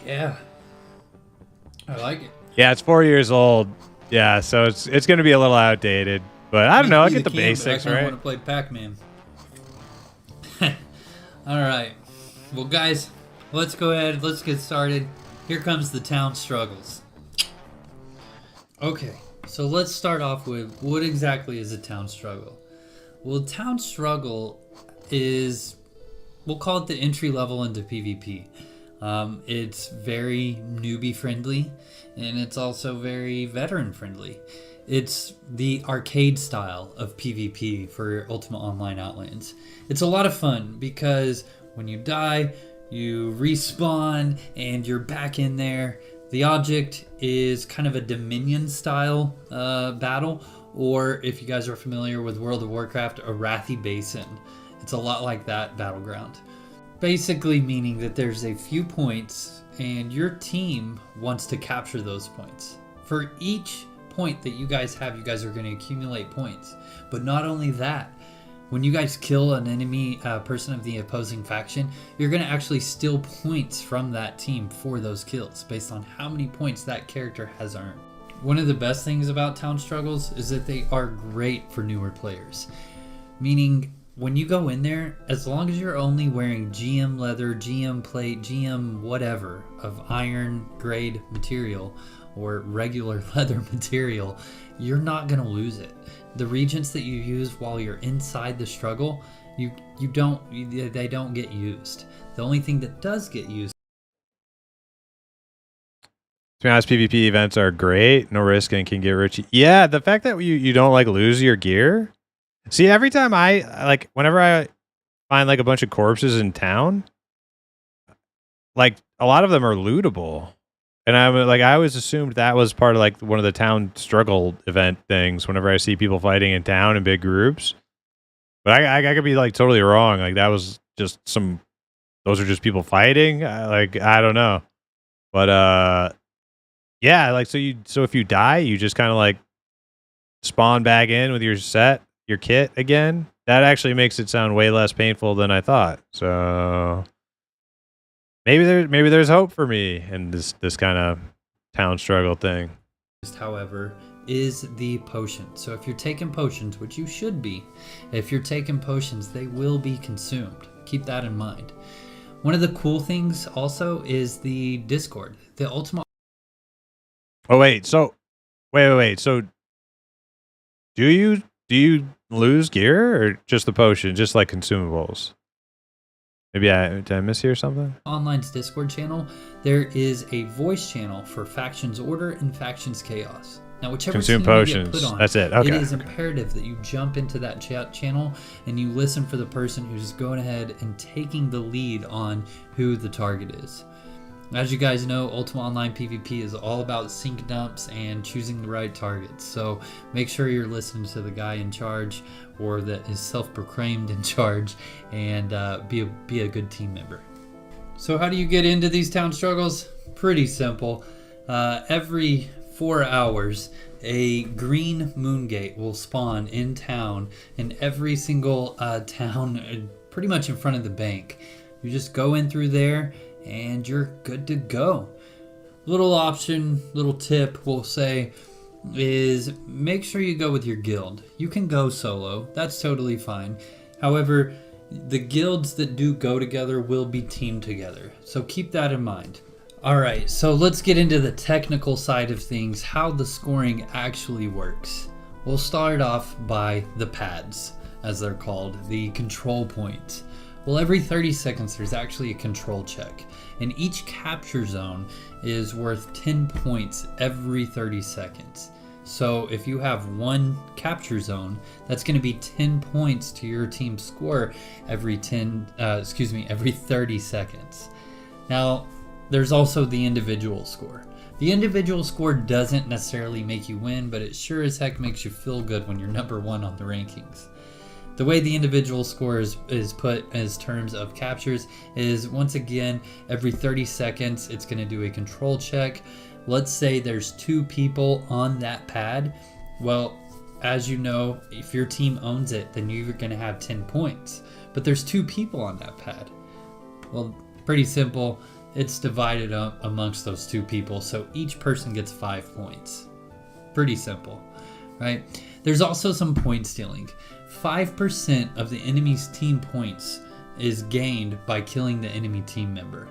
Yeah, I like it. Yeah, it's 4 years old. Yeah, so it's going to be a little outdated, but I don't know. I get the basics, right? I want to play Pac-Man. All right, well, guys, let's go ahead. Let's get started. Here comes the town struggles. Okay, so let's start off with what exactly is a town struggle? Well, town struggle is, we'll call it the entry level into PvP. It's very newbie friendly, and it's also very veteran friendly. It's the arcade style of PvP for Ultima Online Outlands. It's a lot of fun because when you die, you respawn and you're back in there. The object is kind of a Dominion style battle, or if you guys are familiar with World of Warcraft, a Wrathy Basin. It's a lot like that battleground. Basically meaning that there's a few points and your team wants to capture those points. For each point that you guys have, you guys are going to accumulate points. But not only that, when you guys kill an enemy person of the opposing faction, you're going to actually steal points from that team for those kills based on how many points that character has earned. One of the best things about town struggles is that they are great for newer players. Meaning, when you go in there, as long as you're only wearing GM leather, GM plate, GM whatever of iron grade material or regular leather material, you're not going to lose it. The regents that you use while you're inside the struggle, they don't get used. The only thing that does get used. To be honest, PvP events are great. No risk and can get rich. Yeah, the fact that you don't like lose your gear. See, every time whenever I find like a bunch of corpses in town, like a lot of them are lootable. And I always assumed that was part of like one of the town struggle event things whenever I see people fighting in town in big groups. But I could be like totally wrong. Like that was just those are just people fighting. I don't know. But yeah, like so if you die, you just kind of like spawn back in with your kit again. That actually makes it sound way less painful than I thought. So maybe there's hope for me in this kind of town struggle thing. However, is the potion. So if you're taking potions, which you should be, if you're taking potions, they will be consumed. Keep that in mind. One of the cool things also is the Discord. The Ultima. Oh wait, so wait. So do you lose gear or just the potion, just like consumables? Maybe did I miss here something? Online's Discord channel, there is a voice channel for Factions Order and Factions Chaos. Now, whichever consume team potions. You get put on, that's it. Okay. It is imperative that you jump into that chat channel and you listen for the person who's going ahead and taking the lead on who the target is. As you guys know, Ultima Online PvP is all about sync dumps and choosing the right targets. So make sure you're listening to the guy in charge, or that is self-proclaimed in charge, and be a good team member. So how do you get into these town struggles? Pretty simple. Every 4 hours, a green moon gate will spawn in town, in every single town, pretty much in front of the bank. You just go in through there and you're good to go. Little option, little tip we'll say is make sure you go with your guild. You can go solo, that's totally fine. However, the guilds that do go together will be teamed together, so keep that in mind. Alright, so let's get into the technical side of things, how the scoring actually works. We'll start off by the pads, as they're called, the control points. Well, every 30 seconds there's actually a control check, and each capture zone is worth 10 points every 30 seconds. So if you have one capture zone, that's going to be 10 points to your team's score every 30 seconds. Now, there's also the individual score. The individual score doesn't necessarily make you win, but it sure as heck makes you feel good when you're number one on the rankings. The way the individual score is put as terms of captures is, once again, every 30 seconds it's going to do a control check. Let's say there's 2 people on that pad. Well, as you know, if your team owns it, then you're going to have 10 points. But there's 2 people on that pad. Well, pretty simple. It's divided up amongst those 2 people, so each person gets 5 points. Pretty simple, right? There's also some point stealing. 5% of the enemy's team points is gained by killing the enemy team member.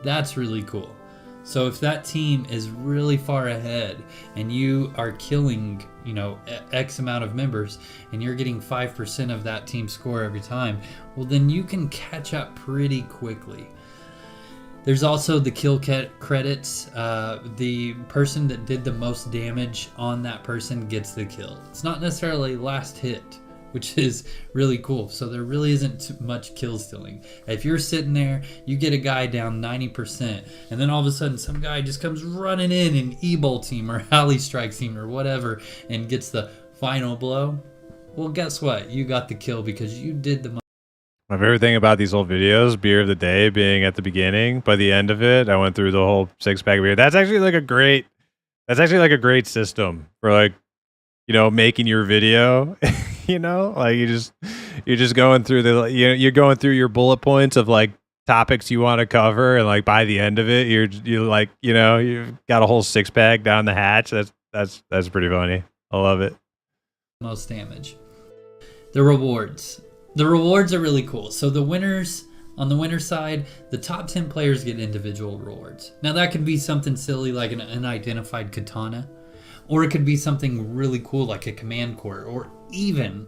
That's really cool. So if that team is really far ahead and you are killing, X amount of members and you're getting 5% of that team score every time, well, then you can catch up pretty quickly. There's also the kill credits. The person that did the most damage on that person gets the kill. It's not necessarily last hit, which is really cool. So there really isn't much kill stealing. If you're sitting there, you get a guy down 90%, and then all of a sudden some guy just comes running in an E-Bolt team or Alley Strike team or whatever and gets the final blow, well, guess what? You got the kill because you did the most. My favorite thing about these old videos, beer of the day being at the beginning. By the end of it, I went through the whole 6-pack of beer. That's actually like a great system for making your video. Like you're just going through you're going through your bullet points of like topics you want to cover, and like by the end of it, you've got a whole 6-pack down the hatch. That's pretty funny. I love it. Most damage. The rewards. The rewards are really cool. So the winners, on the winner side, the top 10 players get individual rewards. Now that could be something silly like an unidentified katana, or it could be something really cool like a command core, or even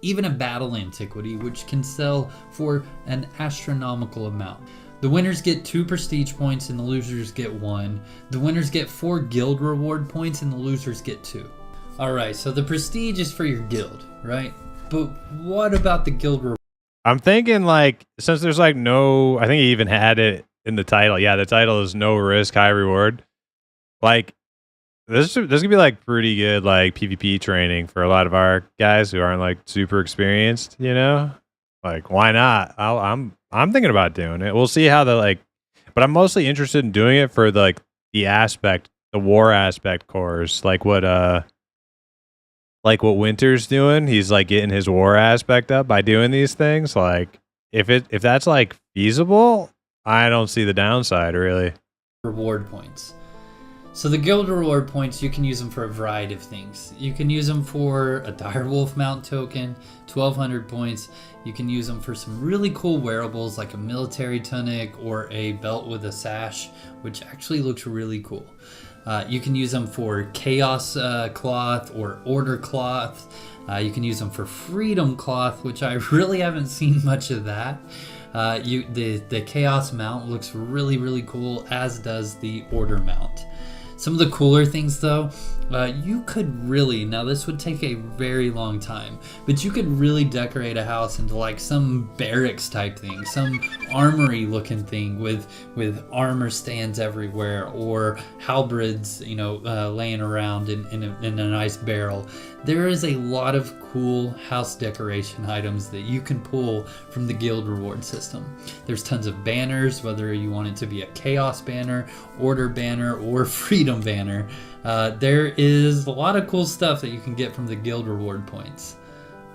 a battle antiquity, which can sell for an astronomical amount. The winners get 2 prestige points and the losers get 1. The winners get 4 guild reward points and the losers get 2. Alright, so the prestige is for your guild, right? But what about the guild reward? I'm thinking since there's no, I think he even had it in the title. Yeah, the title is no risk, high reward. This could be pretty good PvP training for a lot of our guys who aren't super experienced, why not? I'm thinking about doing it. We'll see how but I'm mostly interested in doing it for the war aspect cores, what Winter's doing. He's getting his war aspect up by doing these things. If that's feasible, I don't see the downside really. Reward points. So the guild reward points, you can use them for a variety of things. You can use them for a direwolf mount token, 1200 points. You can use them for some really cool wearables like a military tunic or a belt with a sash, which actually looks really cool. You can use them for chaos cloth or order cloth. You can use them for freedom cloth, which I really haven't seen much of that. The chaos mount looks really, really cool, as does the order mount. Some of the cooler things though You could really, now this would take a very long time, but you could really decorate a house into like some barracks type thing, some armory looking thing with armor stands everywhere, or halberds, you know, laying around in a nice barrel. There is a lot of cool house decoration items that you can pull from the guild reward system. There's tons of banners, whether you want it to be a chaos banner, order banner, or freedom banner. There is a lot of cool stuff that you can get from the guild reward points.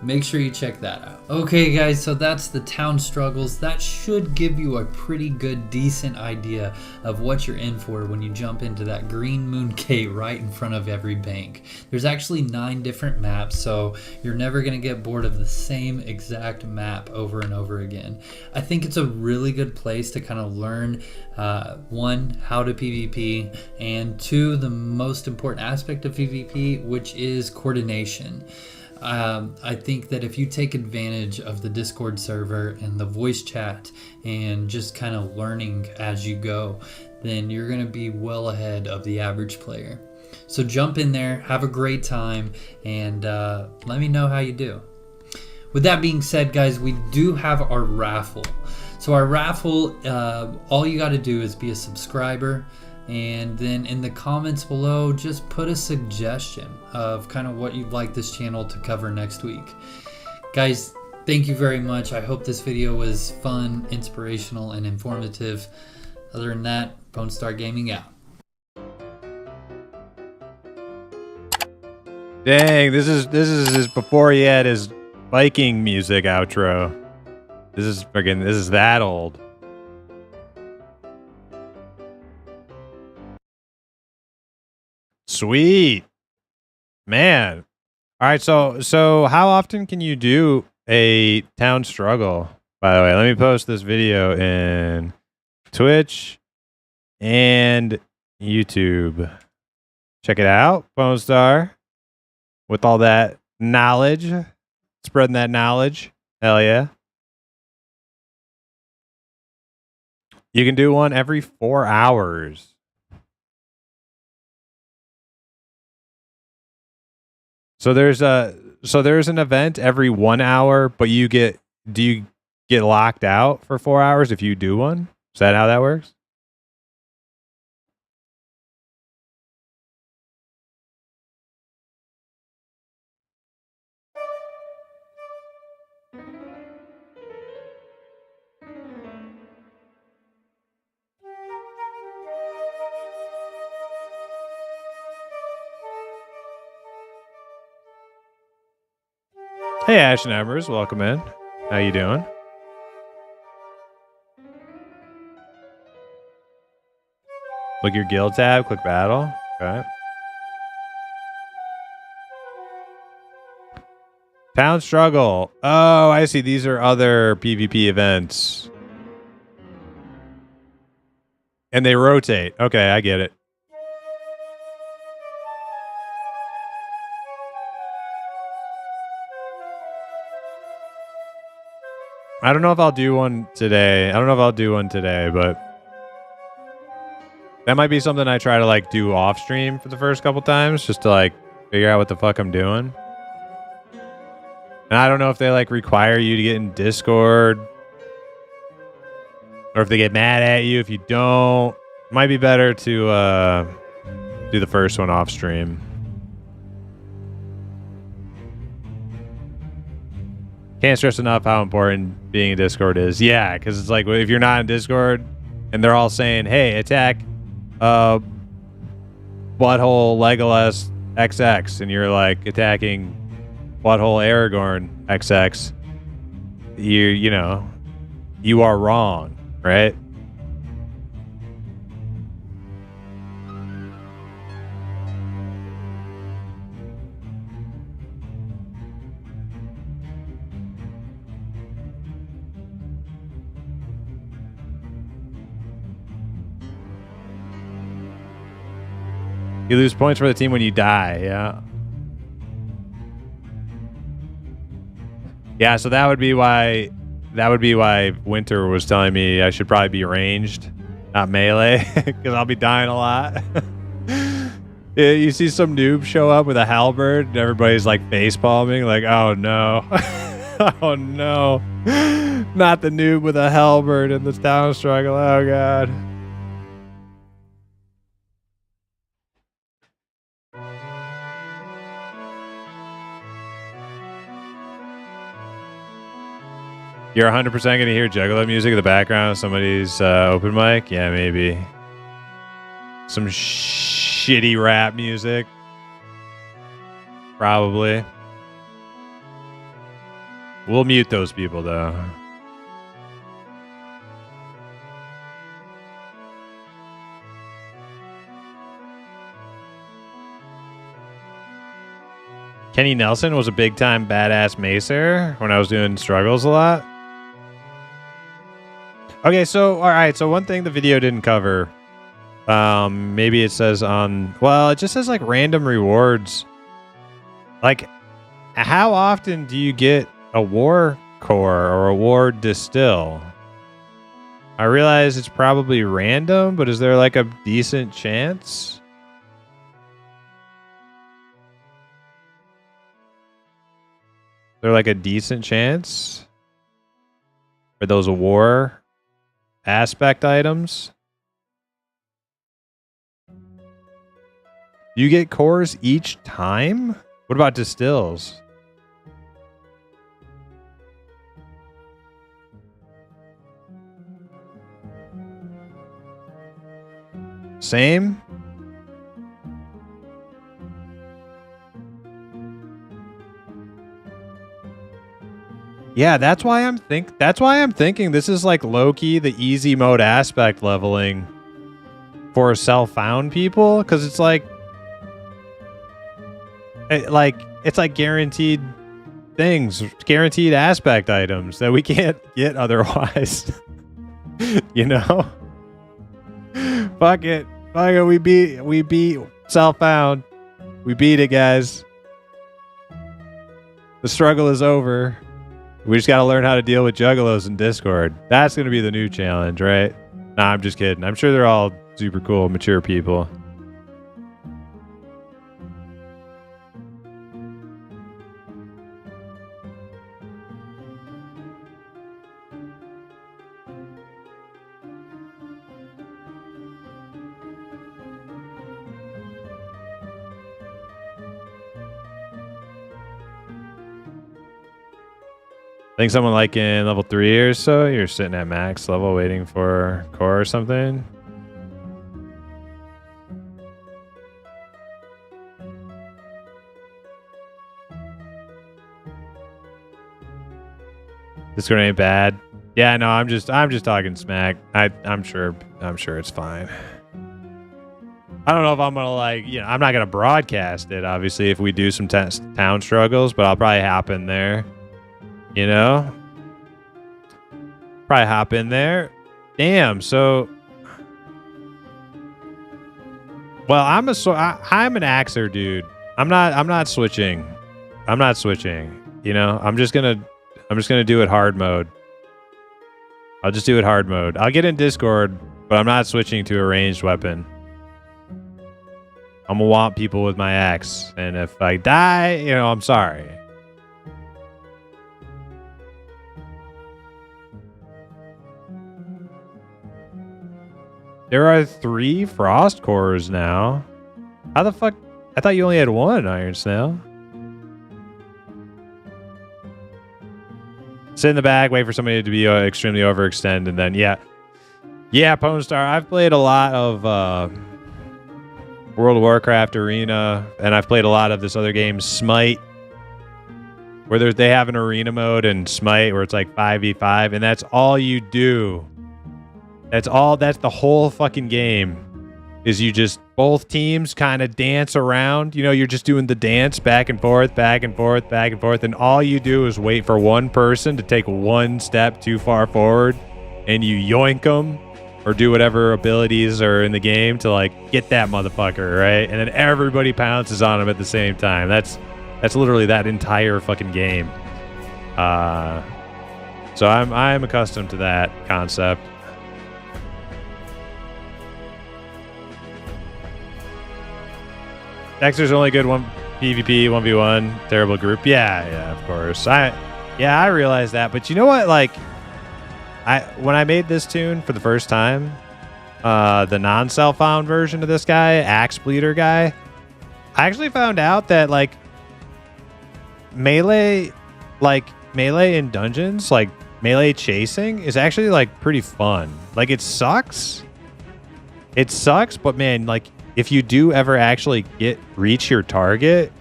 Make sure you check that out. Okay guys, so that's the town struggles. That should give you a pretty good, decent idea of what you're in for when you jump into that green moon gate right in front of every bank. There's actually 9 different maps, so you're never gonna get bored of the same exact map over and over again. I think it's a really good place to kind of learn, 1, how to PvP, and 2, the most important aspect of PvP, which is coordination. I think that if you take advantage of the Discord server and the voice chat and just kind of learning as you go, then you're going to be well ahead of the average player. So jump in there, have a great time, and let me know how you do. With that being said, guys, we do have our raffle. So our raffle, all you got to do is be a subscriber, and then in the comments below, just put a suggestion of kind of what you'd like this channel to cover next week. Guys, thank you very much. I hope this video was fun, inspirational, and informative. Other than that, Bone Star Gaming out. Dang, this is before he had his Viking music outro. This is that old. Sweet. Man. All right, so how often can you do a town struggle? By the way, let me post this video in Twitch and YouTube. Check it out, Bone Star. With all that knowledge, spreading that knowledge. Hell yeah. You can do one every 4 hours. So there's an event every 1 hour, but do you get locked out for 4 hours if you do one? Is that how that works? Hey, Ash and Embers, welcome in. How you doing? Look your guild tab, click battle. Okay. Town struggle. Oh, I see. These are other PvP events. And they rotate. Okay, I get it. I don't know if I'll do one today. But that might be something I try to like do off stream for the first couple times just to like figure out what the fuck I'm doing. And I don't know if they like require you to get in Discord or if they get mad at you if you don't. It might be better to do the first one off stream. Can't stress enough how important being in Discord is. Yeah, because it's like if you're not in Discord and they're all saying, hey, attack butthole Legolas XX, and you're like attacking butthole Aragorn XX, you know, you are wrong, right? You lose points for the team when you die, yeah. Yeah, so that would be why Winter was telling me I should probably be ranged, not melee, because I'll be dying a lot. Yeah, you see some noob show up with a halberd and everybody's like face palming, like, oh no. Oh no. Not the noob with a halberd in the town struggle. Oh god. You're 100% going to hear Juggalo music in the background of somebody's open mic? Yeah, maybe. Some shitty rap music. Probably. We'll mute those people, though. Kenny Nelson was a big-time badass macer when I was doing struggles a lot. Okay, so, all right, so one thing the video didn't cover. Maybe it says on... Well, it just says, like, random rewards. Like, how often do you get a war core or a war distill? I realize it's probably random, but is there, like, a decent chance? Is there, like, a decent chance for those war aspect items? You get cores each time? What about distills? Same? Yeah, that's why I'm thinking this is like low-key the easy mode aspect leveling for self-found people, because it's like it's like guaranteed things, guaranteed aspect items that we can't get otherwise. You know? Fuck it. We beat self-found. We beat it, guys. The struggle is over. We just got to learn how to deal with juggalos in Discord. That's going to be the new challenge, right? Nah, I'm just kidding. I'm sure they're all super cool, mature people. I think someone like in level 3 or so, you're sitting at max level waiting for core or something. Discord ain't bad. Yeah, no, I'm just talking smack. I'm sure it's fine. I don't know if I'm gonna I'm not gonna broadcast it, obviously, if we do some town struggles, but I'll probably hop in there. You know? Probably hop in there. Damn, so... Well, I'm an axer, dude. I'm not switching. I'm not switching. You know? I'm just gonna do it hard mode. I'll just do it hard mode. I'll get in Discord, but I'm not switching to a ranged weapon. I'm gonna want people with my axe. And if I die, you know, I'm sorry. There are 3 frost cores now. How the fuck? I thought you only had 1, Iron Snail. Sit in the back, wait for somebody to be extremely overextend, and then, yeah, Pwn Star. I've played a lot of World of Warcraft Arena, and I've played a lot of this other game, Smite, where they have an arena mode in Smite where it's like 5v5, and that's all you do. That's the whole fucking game. Is you just, both teams kind of dance around. You know, you're just doing the dance back and forth, back and forth, back and forth. And all you do is wait for one person to take one step too far forward. And you yoink them or do whatever abilities are in the game to like get that motherfucker, right? And then everybody pounces on him at the same time. That's literally that entire fucking game. So I'm accustomed to that concept. Dexter's only good one PvP, 1v1, terrible group. Yeah, of course. I realize that, but you know what? Like, when I made this tune for the first time, the non-self found version of this guy, Axe Bleeder guy, I actually found out that like melee in dungeons, like melee chasing is actually like pretty fun. Like it sucks, but man, like if you do ever actually reach your target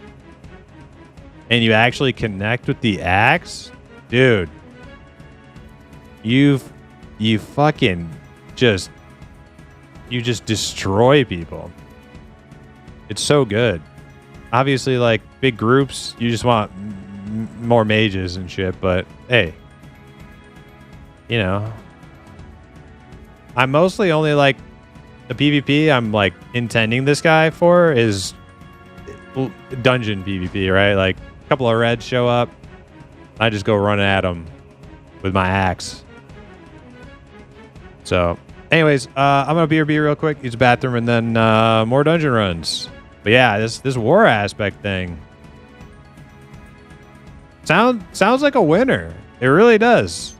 and you actually connect with the axe, dude, you fucking just destroy people. It's so good. Obviously, like big groups, you just want more mages and shit, but hey, you know, I'm mostly only like the PvP I'm like intending this guy for is dungeon PvP, right? Like a couple of reds show up, I just go running at them with my axe. So anyways, I'm gonna be real quick, use the bathroom, and then more dungeon runs. But yeah, this war aspect thing sounds like a winner. It really does.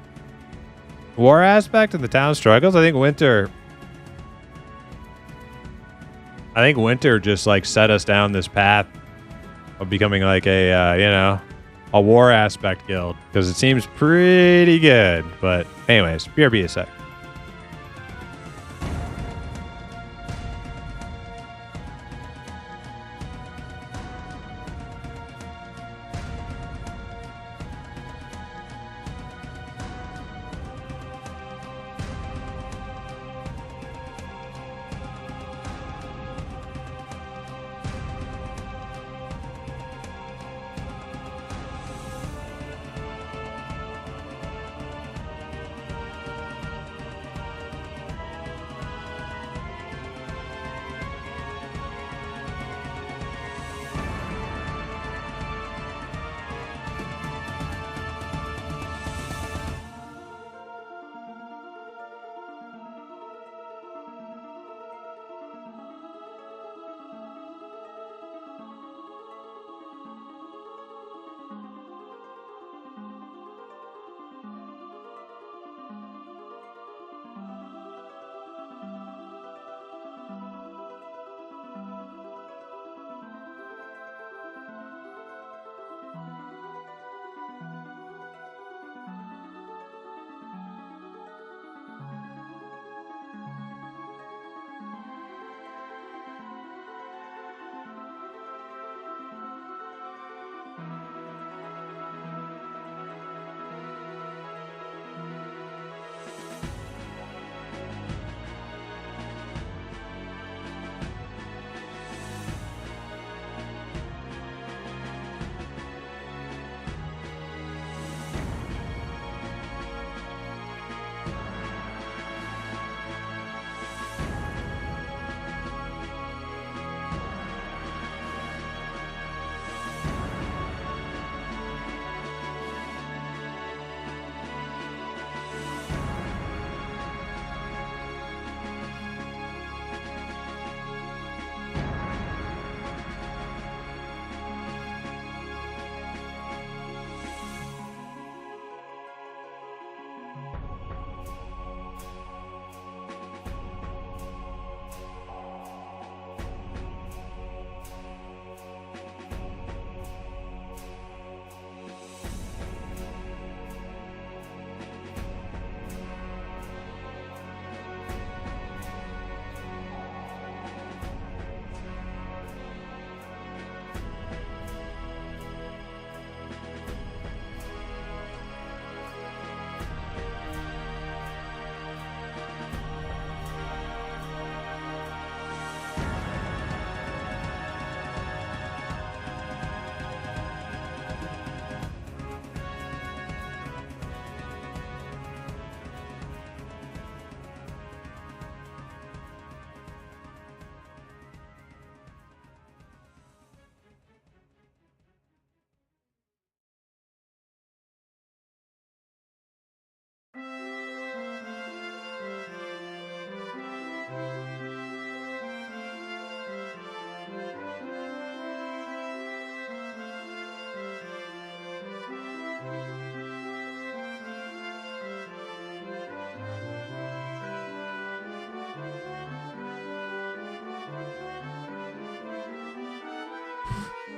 War aspect and the town struggles. I think winter just like set us down this path of becoming like a a war aspect guild, because it seems pretty good. But anyways, BRB a sec.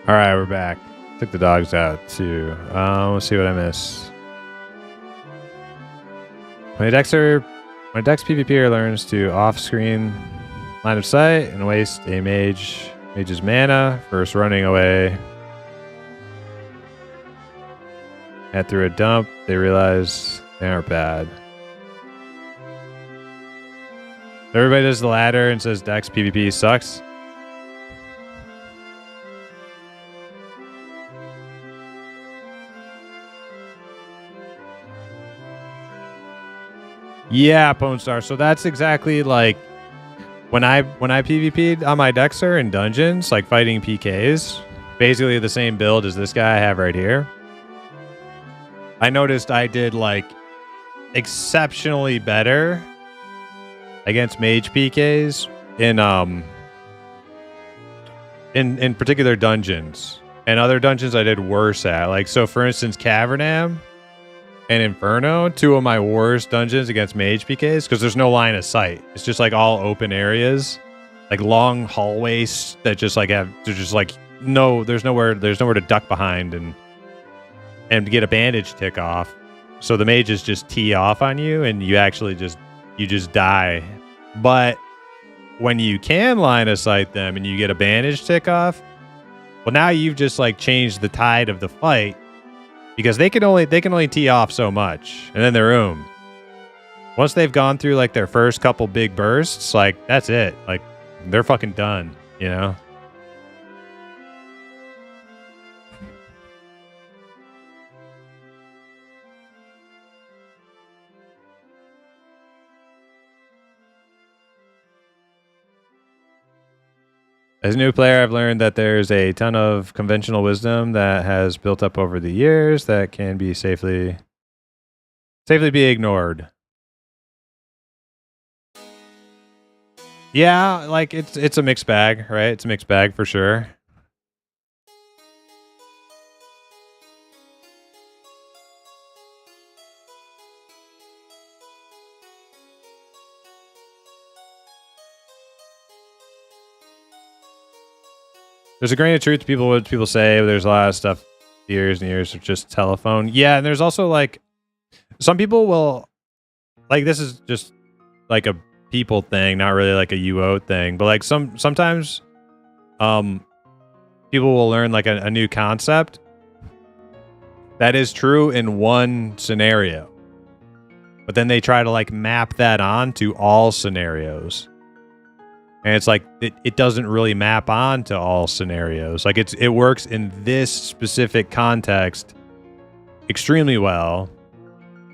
All right, we're back. Took the dogs out too. Let's see what I missed. When a Dex PvPer learns to off-screen line of sight and waste a mage's mana, first running away and through a dump, they realize they aren't bad. Everybody does the ladder and says Dex PvP sucks. Yeah, Pone Star. So that's exactly like when I PvP'd on my Dexter in dungeons, like fighting PKs, basically the same build as this guy I have right here. I noticed I did like exceptionally better against mage PKs in particular dungeons. And other dungeons I did worse at. Like, so for instance, Cavernam and Inferno, two of my worst dungeons against mage PKs, because there's no line of sight. It's just like all open areas, like long hallways that just like have, there's just like there's nowhere to duck behind and get a bandage tick off. So the mages just tee off on you and you actually just die. But when you can line of sight them and you get a bandage tick off, well, now you've just like changed the tide of the fight, because they can only tee off so much, and then they're once they've gone through like their first couple big bursts, like that's it. Like they're fucking done, you know? As a new player, I've learned that there's a ton of conventional wisdom that has built up over the years that can be safely be ignored. Yeah, like it's a mixed bag, right? It's a mixed bag for sure. There's a grain of truth to what people say. There's a lot of stuff, years and years of just telephone. Yeah, and there's also like some people will, like, this is just like a people thing, not really like a UO thing, but like sometimes people will learn like a new concept that is true in one scenario, but then they try to like map that on to all scenarios. And it's like, it doesn't really map on to all scenarios. Like it works in this specific context extremely well,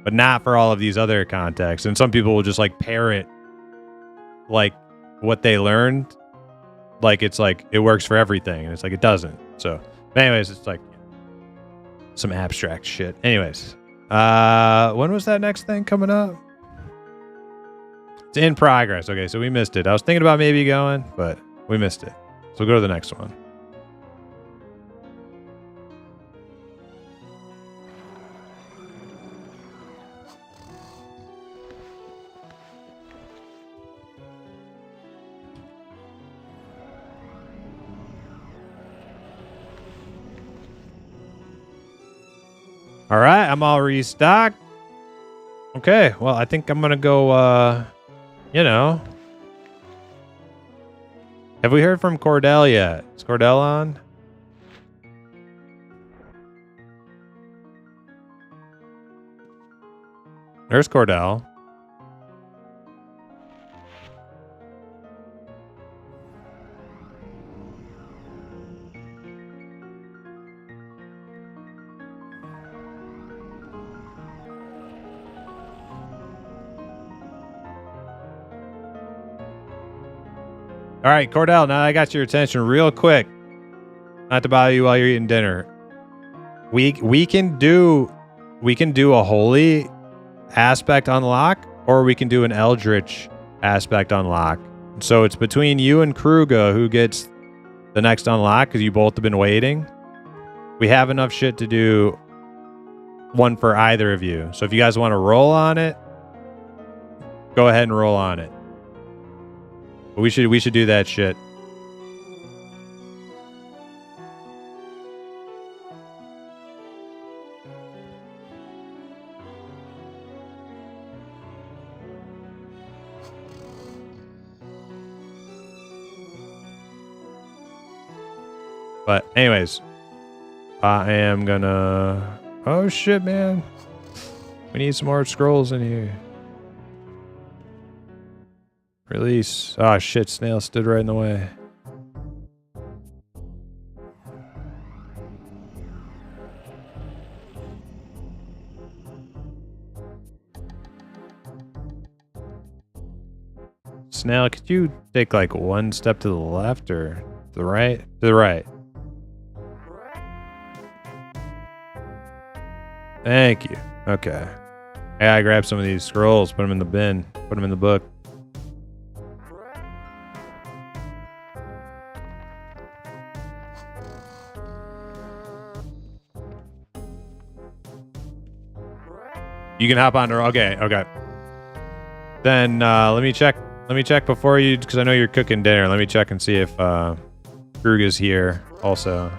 but not for all of these other contexts. And some people will just like parrot like what they learned. Like it's like, it works for everything. And it's like, it doesn't. So anyways, it's like some abstract shit. Anyways, when was that next thing coming up? It's in progress. Okay, so we missed it. I was thinking about maybe going, but we missed it. So we'll go to the next one. All right, I'm all restocked. Okay, well, I think I'm going to go, you know. Have we heard from Cordell yet? Is Cordell on? There's Cordell. All right, Cordell, now I got your attention real quick. Not to bother you while you're eating dinner. We can do a holy aspect unlock, or we can do an eldritch aspect unlock. So it's between you and Kruga who gets the next unlock, because you both have been waiting. We have enough shit to do one for either of you. So if you guys want to roll on it, go ahead and roll on it. But we should do that shit. But anyways, I am gonna... Oh shit, man. We need some more scrolls in here. Release. Oh shit, snail stood right in the way. Snail, could you take like one step to the left or to the right? To the right. Thank you. Okay. I gotta grab some of these scrolls, put them in the bin, put them in the book. You can hop on. Okay. Then let me check. Let me check before you, because I know you're cooking dinner. Let me check and see if Krug is here also.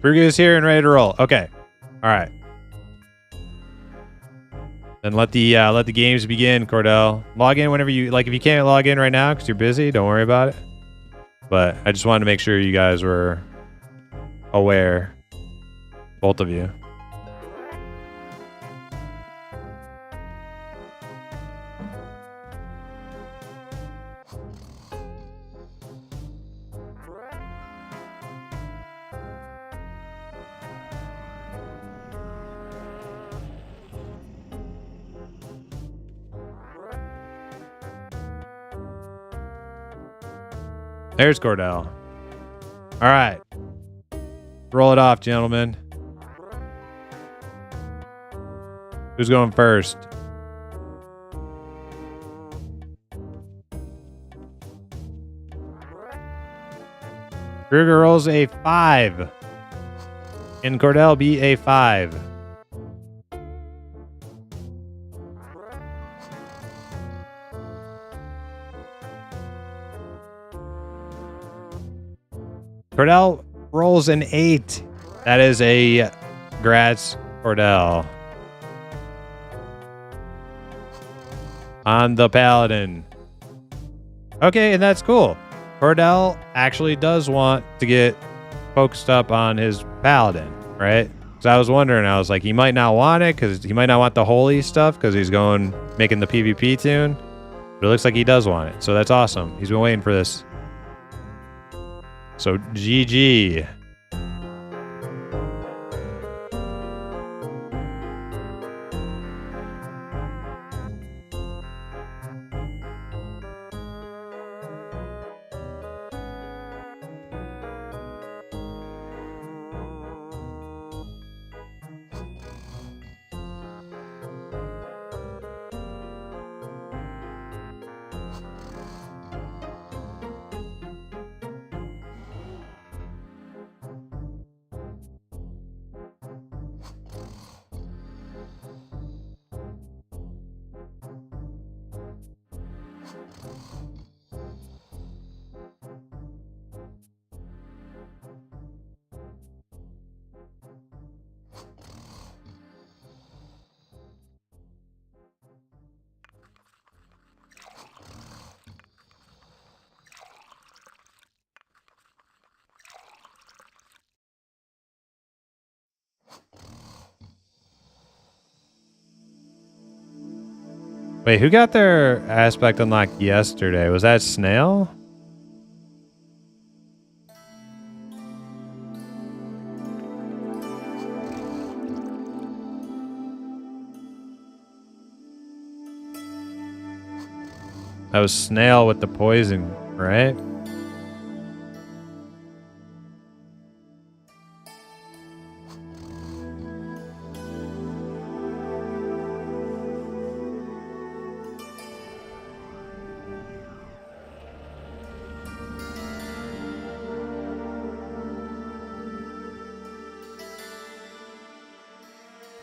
Krug is here and ready to roll. Okay. All right. Then let the games begin, Cordell. Log in whenever you like. If you can't log in right now because you're busy, don't worry about it. But I just wanted to make sure you guys were aware, both of you. There's Cordell. All right. Roll it off, gentlemen. Who's going first? Kruger rolls a 5. Can Cordell be a 5? Cordell rolls an 8. That is a grats, Cordell. On the Paladin. Okay, and that's cool. Cordell actually does want to get focused up on his Paladin, right? Because I was wondering, I was like, he might not want it because he might not want the holy stuff because he's making the PvP tune. But it looks like he does want it. So that's awesome. He's been waiting for this. So GG. Wait, who got their aspect unlocked yesterday? Was that Snail? That was Snail with the poison, right?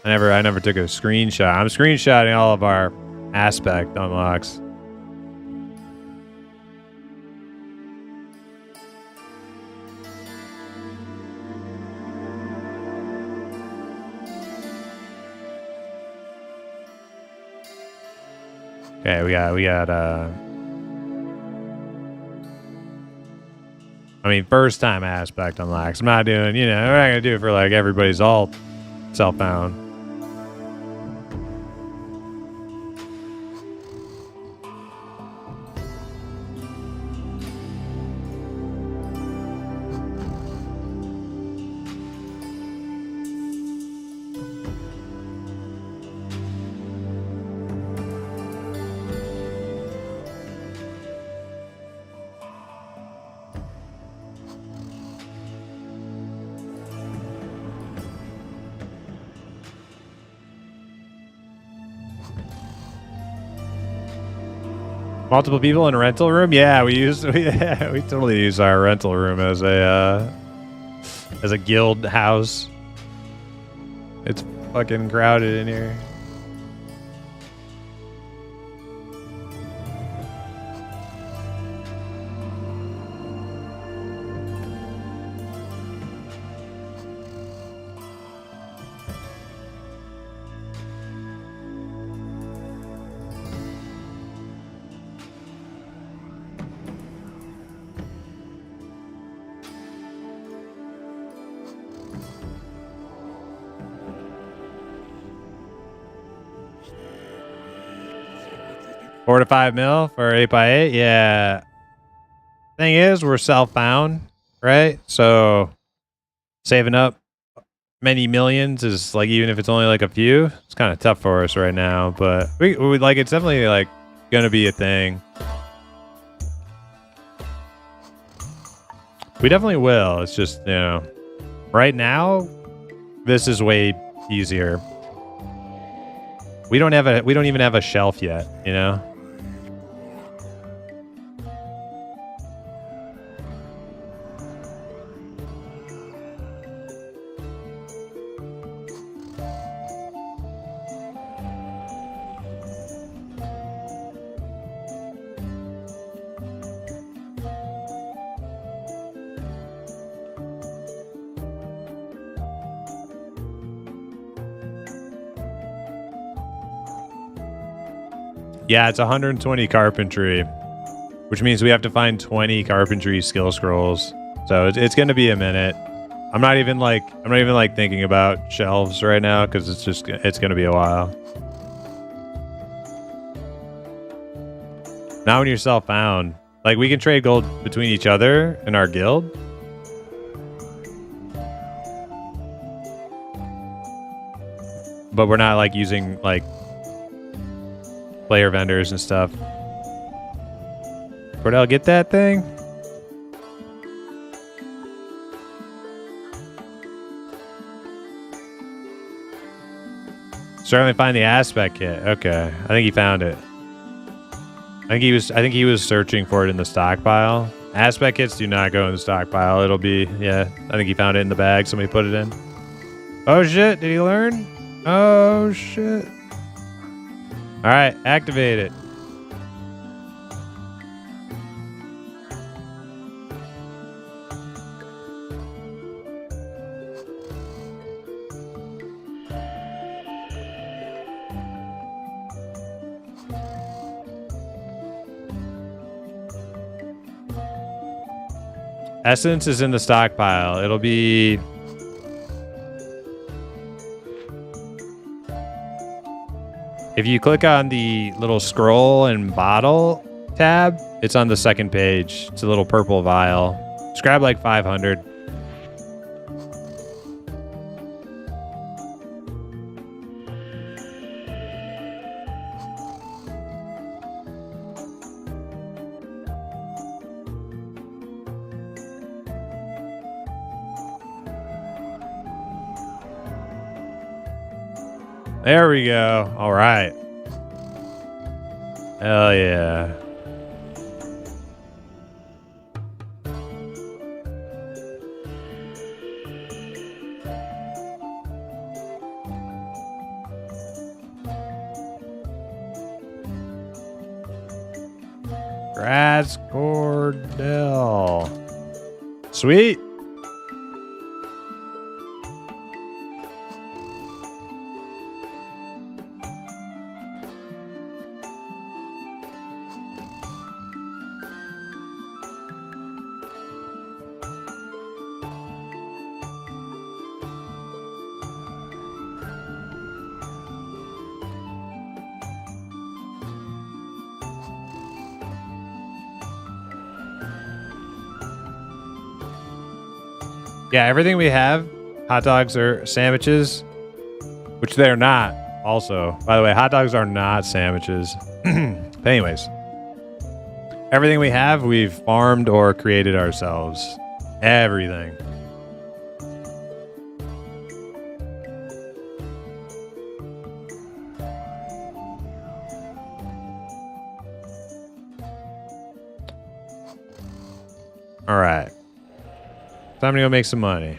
I never took a screenshot. I'm screenshotting all of our aspect unlocks. Okay, we got I mean, first time aspect unlocks. I'm not doing, we're not gonna do it for like everybody's all self-found. Multiple people in a rental room? Yeah, we totally use our rental room as a guild house. It's fucking crowded in here. $4 to $5 mil for 8x8. Yeah. Thing is, we're self-found, right? So saving up many millions is like, even if it's only like a few, it's kind of tough for us right now. But we like, it's definitely like gonna be a thing. We definitely will. It's just, right now, this is way easier. We don't even have a shelf yet, Yeah, it's 120 carpentry, which means we have to find 20 carpentry skill scrolls. So it's going to be a minute. I'm not even like thinking about shelves right now because it's going to be a while. Now when you're self-found, like we can trade gold between each other in our guild. But we're not like using like player vendors and stuff. Cordell, get that thing? Certainly find the aspect kit. Okay. I think he found it. I think he was searching for it in the stockpile. Aspect kits do not go in the stockpile. It'll be, yeah. I think he found it in the bag. Somebody put it in. Oh shit, did he learn? Oh shit. All right, activate it. Essence is in the stockpile. It'll be... If you click on the little scroll and bottle tab, it's on the second page. It's a little purple vial. Just grab like 500. There we go. All right. Hell yeah. Grass Cordell. Sweet. Yeah, everything we have, hot dogs or sandwiches, which they're not. Also, by the way, hot dogs are not sandwiches. But anyways, everything we have, we've farmed or created ourselves. Everything. All right. Time to go make some money.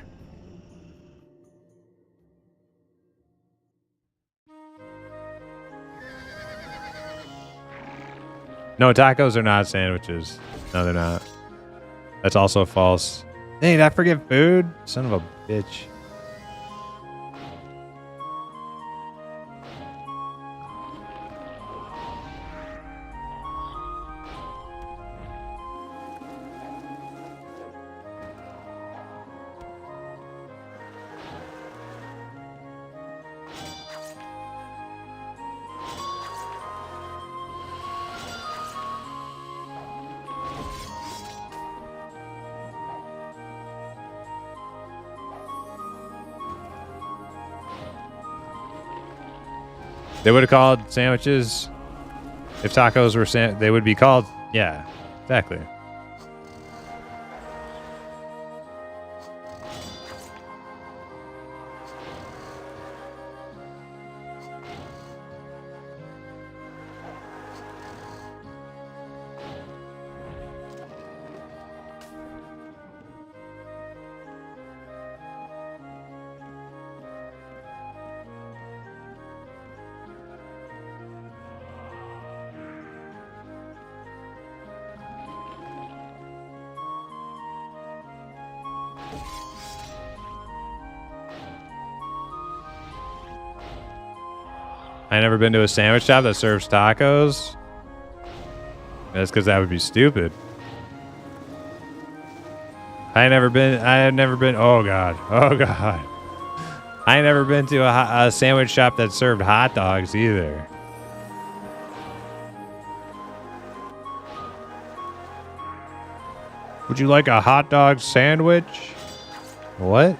No, tacos are not sandwiches. No, they're not. That's also false. Dang, did I forget food? Son of a bitch. They would have called sandwiches if tacos were they would be called. Yeah, exactly. I never been to a sandwich shop that serves tacos. That's because that would be stupid. I had never been. Oh god. Oh god. I ain't never been to a sandwich shop that served hot dogs either. Would you like a hot dog sandwich? What?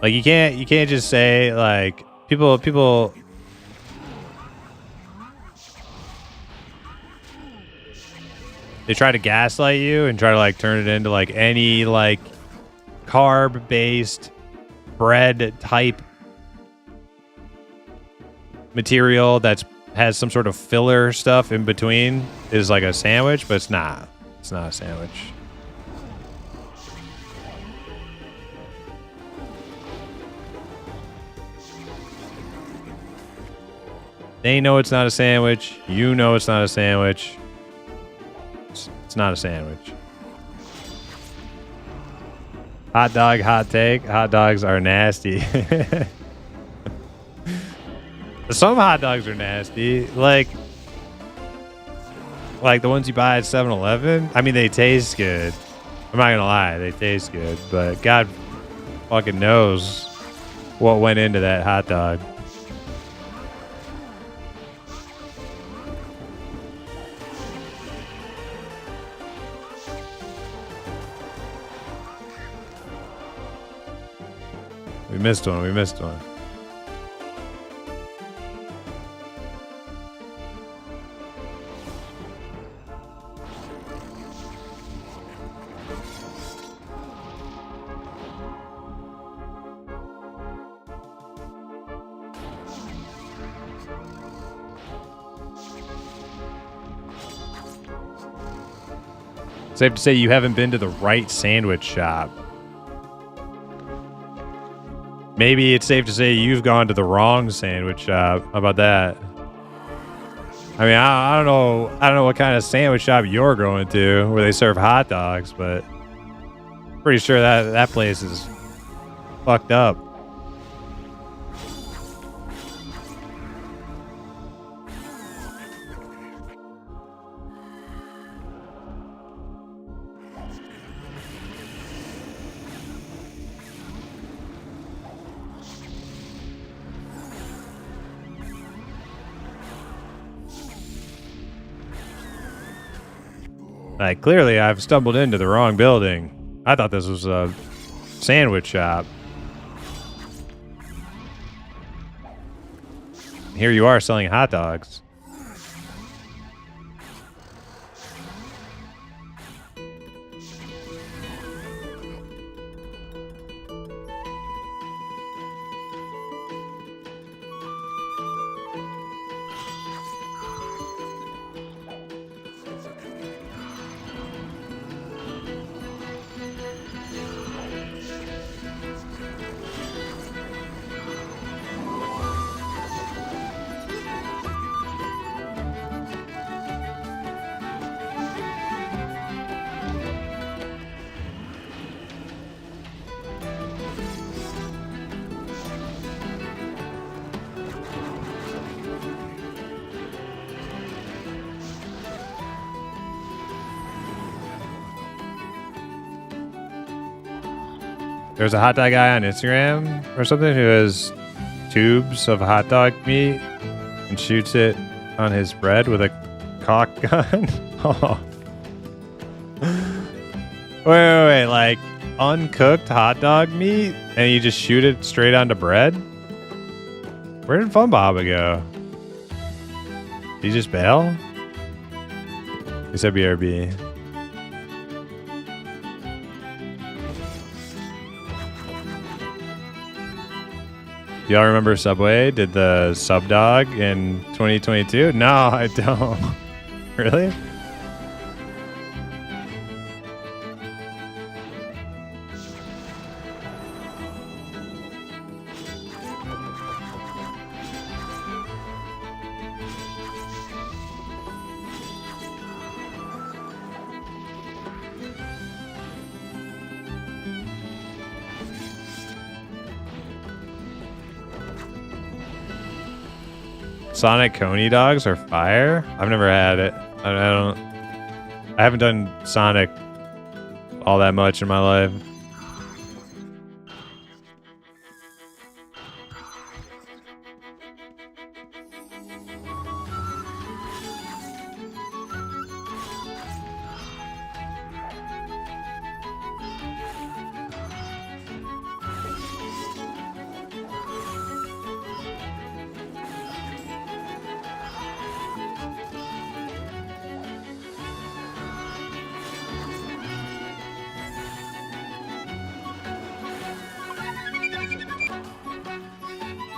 Like you can't just say like people they try to gaslight you and try to like turn it into like any like carb based bread type material that's has some sort of filler stuff in between is like a sandwich, but it's not a sandwich. They know it's not a sandwich. You know it's not a sandwich. It's not a sandwich. Hot dog, hot take. Hot dogs are nasty. Some hot dogs are nasty. Like the ones you buy at 7-Eleven. I mean, they taste good. I'm not gonna lie, they taste good. But God fucking knows what went into that hot dog. We missed one. We missed one. Safe to say you haven't been to the right sandwich shop. Maybe it's safe to say you've gone to the wrong sandwich shop. How about that? I mean, I don't know. I don't know what kind of sandwich shop you're going to where they serve hot dogs, but pretty sure that place is fucked up. Like, clearly I've stumbled into the wrong building. I thought this was a sandwich shop. Here you are selling hot dogs. There's a hot dog guy on Instagram or something who has tubes of hot dog meat and shoots it on his bread with a caulk gun. Oh. Wait. Like uncooked hot dog meat and you just shoot it straight onto bread? Where did Fun Baba go? Did he just bail? He said BRB. Do y'all remember Subway did the sub dog in 2022? No, I don't. Really? Sonic Coney dogs are fire. I've never had it. I haven't done Sonic all that much in my life.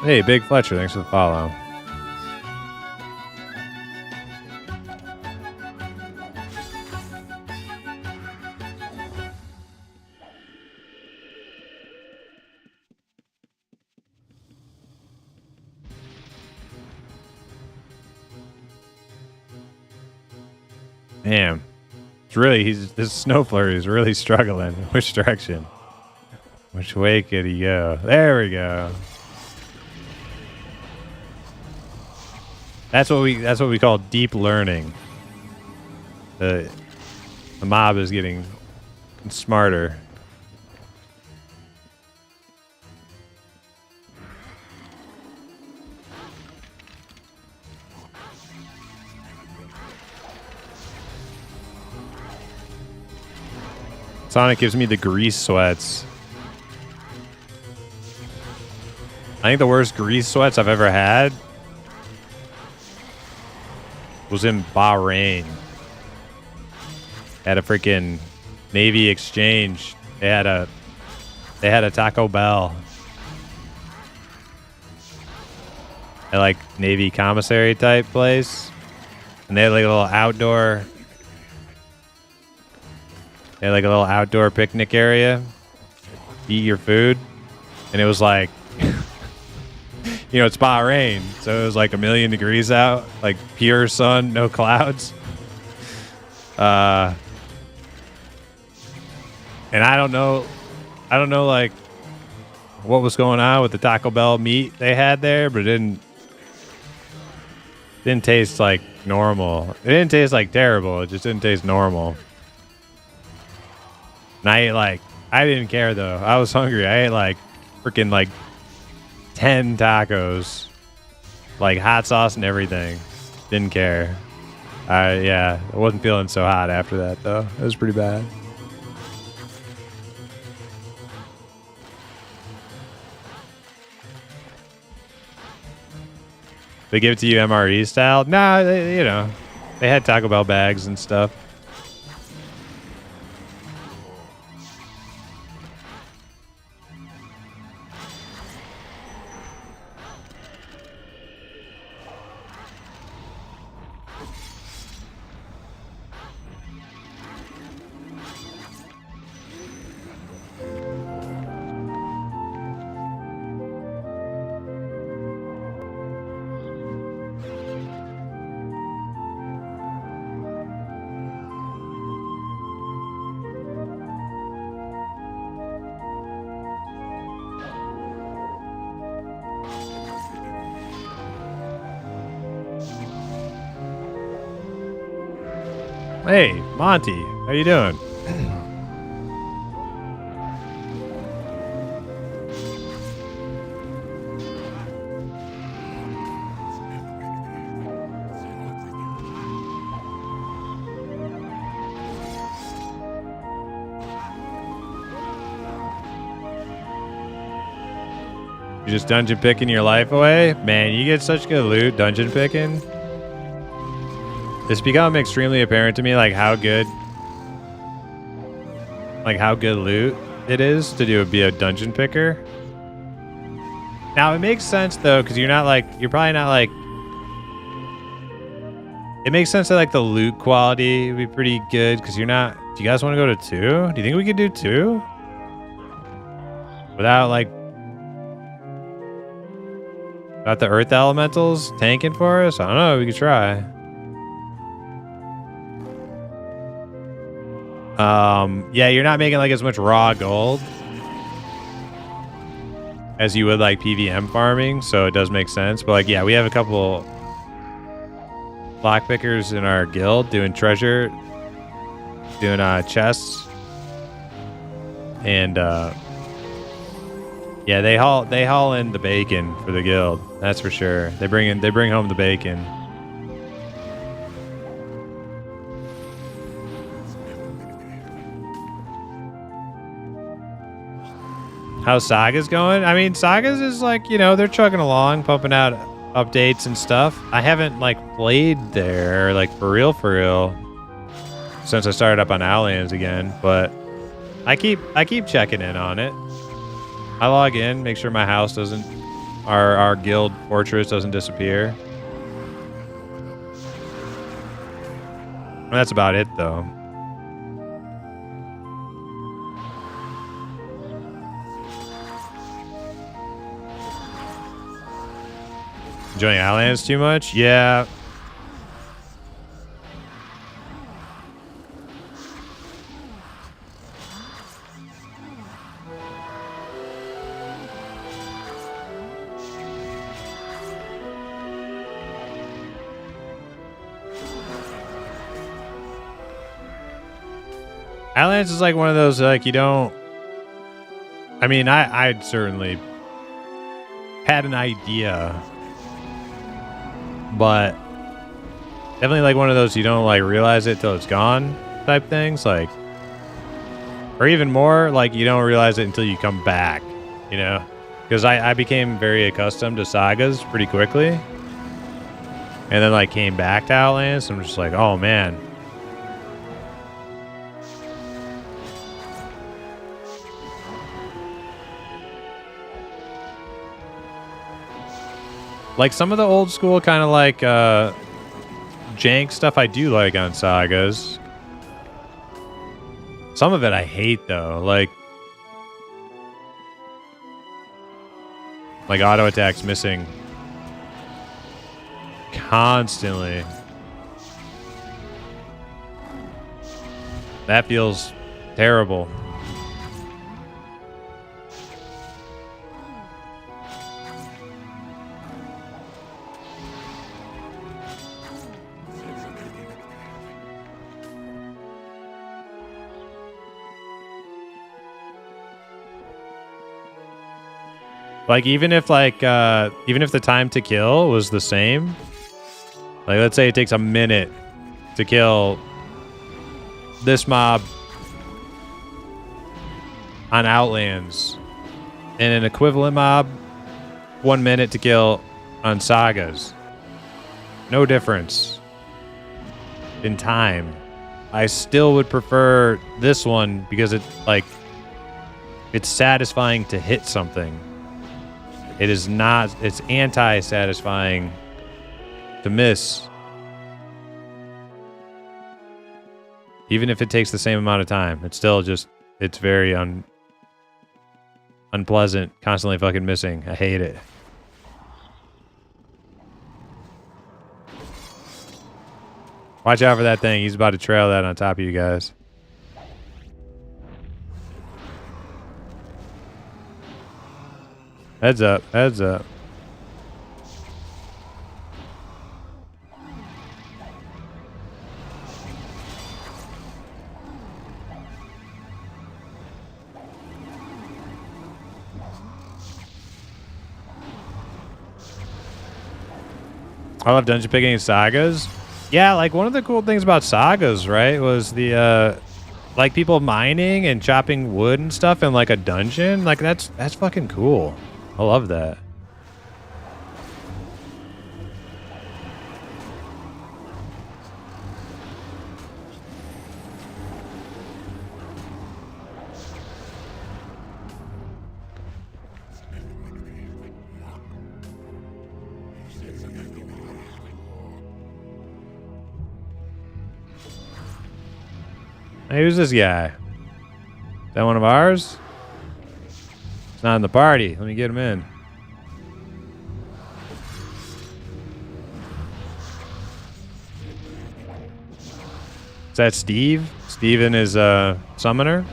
Hey, Big Fletcher, thanks for the follow. Damn. It's really, this snow flurry is really struggling. Which direction? Which way could he go? There we go. That's what we call deep learning. The mob is getting smarter. Sonic gives me the grease sweats. I think the worst grease sweats I've ever had was in Bahrain. At a freaking Navy exchange. They had a Taco Bell. At like Navy commissary type place. And they had like a little outdoor picnic area. Eat your food. And it was like you know, it's Bahrain, so it was like 1,000,000 degrees out, like pure sun, no clouds. And I don't know like what was going on with the Taco Bell meat they had there, but it didn't taste like normal. It didn't taste like terrible. It just didn't taste normal. And I didn't care though. I was hungry. I ate like freaking like 10 tacos, like hot sauce and everything. Didn't care. Yeah, I wasn't feeling so hot after that though. It was pretty bad. They give it to you MRE style? Nah, they, they had Taco Bell bags and stuff. Hey, Monty, how you doing? You just dungeon picking your life away? Man, you get such good loot dungeon picking. It's become extremely apparent to me like how good loot it is to be a dungeon picker. Now it makes sense though, because you're probably not like, it makes sense that like the loot quality would be pretty good because you're not, do you guys want to go to 2? Do you think we could do 2? Without the earth elementals tanking for us? I don't know, we could try. Yeah, you're not making like as much raw gold as you would like PVM farming, so it does make sense. But like, yeah, we have a couple lockpickers in our guild doing treasure, doing chests, and yeah, they haul in the bacon for the guild. That's for sure. They bring home the bacon. How's Saga's going? I mean, Saga's is like, they're chugging along, pumping out updates and stuff. I haven't like played there like for real since I started up on Outlands again, but I keep checking in on it. I log in, make sure my house our guild fortress doesn't disappear. And that's about it though. Enjoying Outlands too much? Yeah. Outlands is like one of those, like, you don't... I mean, I'd certainly had an idea, but definitely like one of those you don't like realize it till it's gone type things, like, or even more like you don't realize it until you come back, because I became very accustomed to sagas pretty quickly, and then like came back to Outlands and I'm just like, oh man. Like some of the old school kind of like jank stuff I do like on sagas. Some of it I hate though, like auto attacks missing constantly. That feels terrible. Like even if the time to kill was the same, like let's say it takes a minute to kill this mob on Outlands, and an equivalent mob 1 minute to kill on Sagas. No difference in time. I still would prefer this one because it's satisfying to hit something. It is not, it's anti-satisfying to miss. Even if it takes the same amount of time, it's still just, it's very unpleasant, constantly fucking missing. I hate it. Watch out for that thing. He's about to trail that on top of you guys. Heads up, heads up. I love dungeon picking in Sagas. Yeah, like one of the cool things about Sagas, right, was the like people mining and chopping wood and stuff in like a dungeon. Like that's fucking cool. I love that. Hey, who's this guy? Is that one of ours? It's not in the party. Let me get him in. Is that Steve? Steven is a summoner?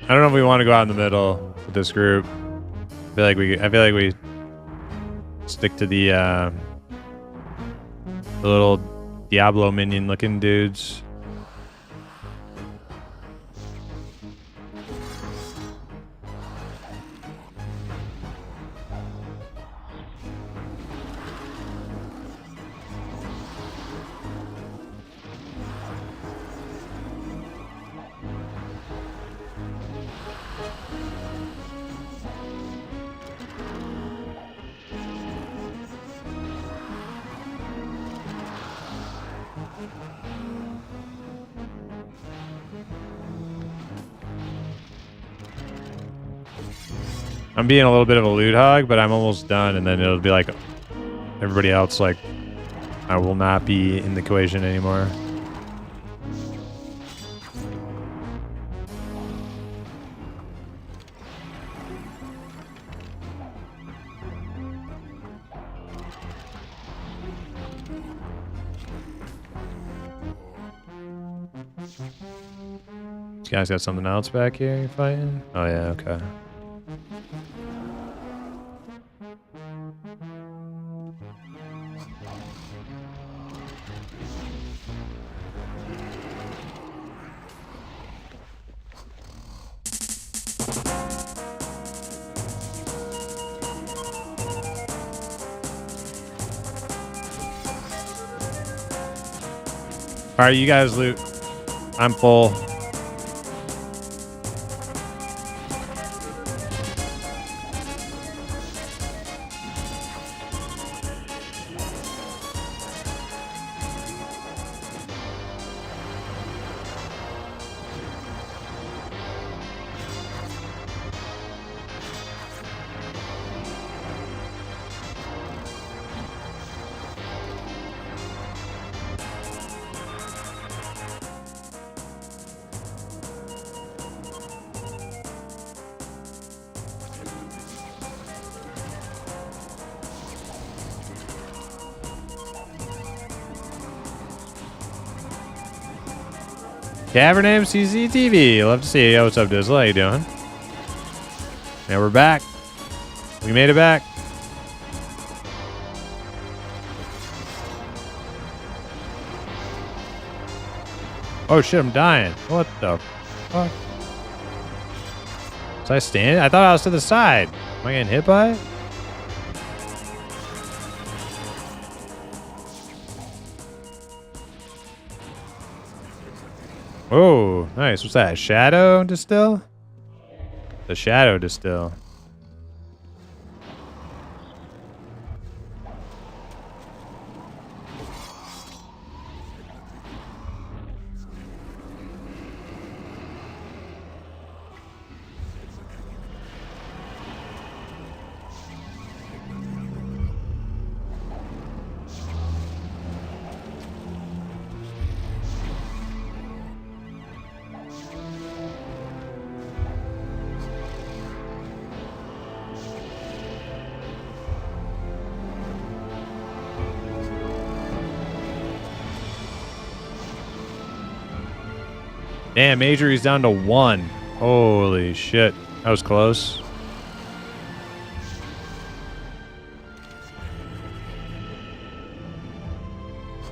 I don't know if we want to go out in the middle with this group. I feel like we stick to the little Diablo minion looking dudes. I'm being a little bit of a loot hog, but I'm almost done, and then it'll be like everybody else, like I will not be in the equation anymore. This guy's got something else back here you're fighting? Oh yeah, okay. All right, you guys loot. I'm full. Cavern MCC TV. Love to see you. What's up, Dizzle? How you doing? Now we're back. We made it back. Oh shit, I'm dying. What the fuck? Was I standing? I thought I was to the side. Am I getting hit by it? Oh, nice. What's that? Shadow distill? The shadow distill. Damn, Majory's down to 1. Holy shit. That was close.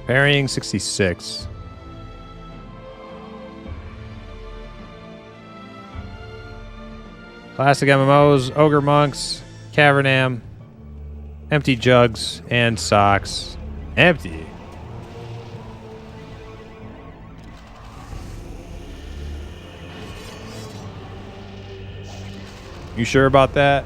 Parrying 66. Classic MMOs, Ogre Monks, Cavernam, Empty Jugs, and Socks. Empty. You sure about that?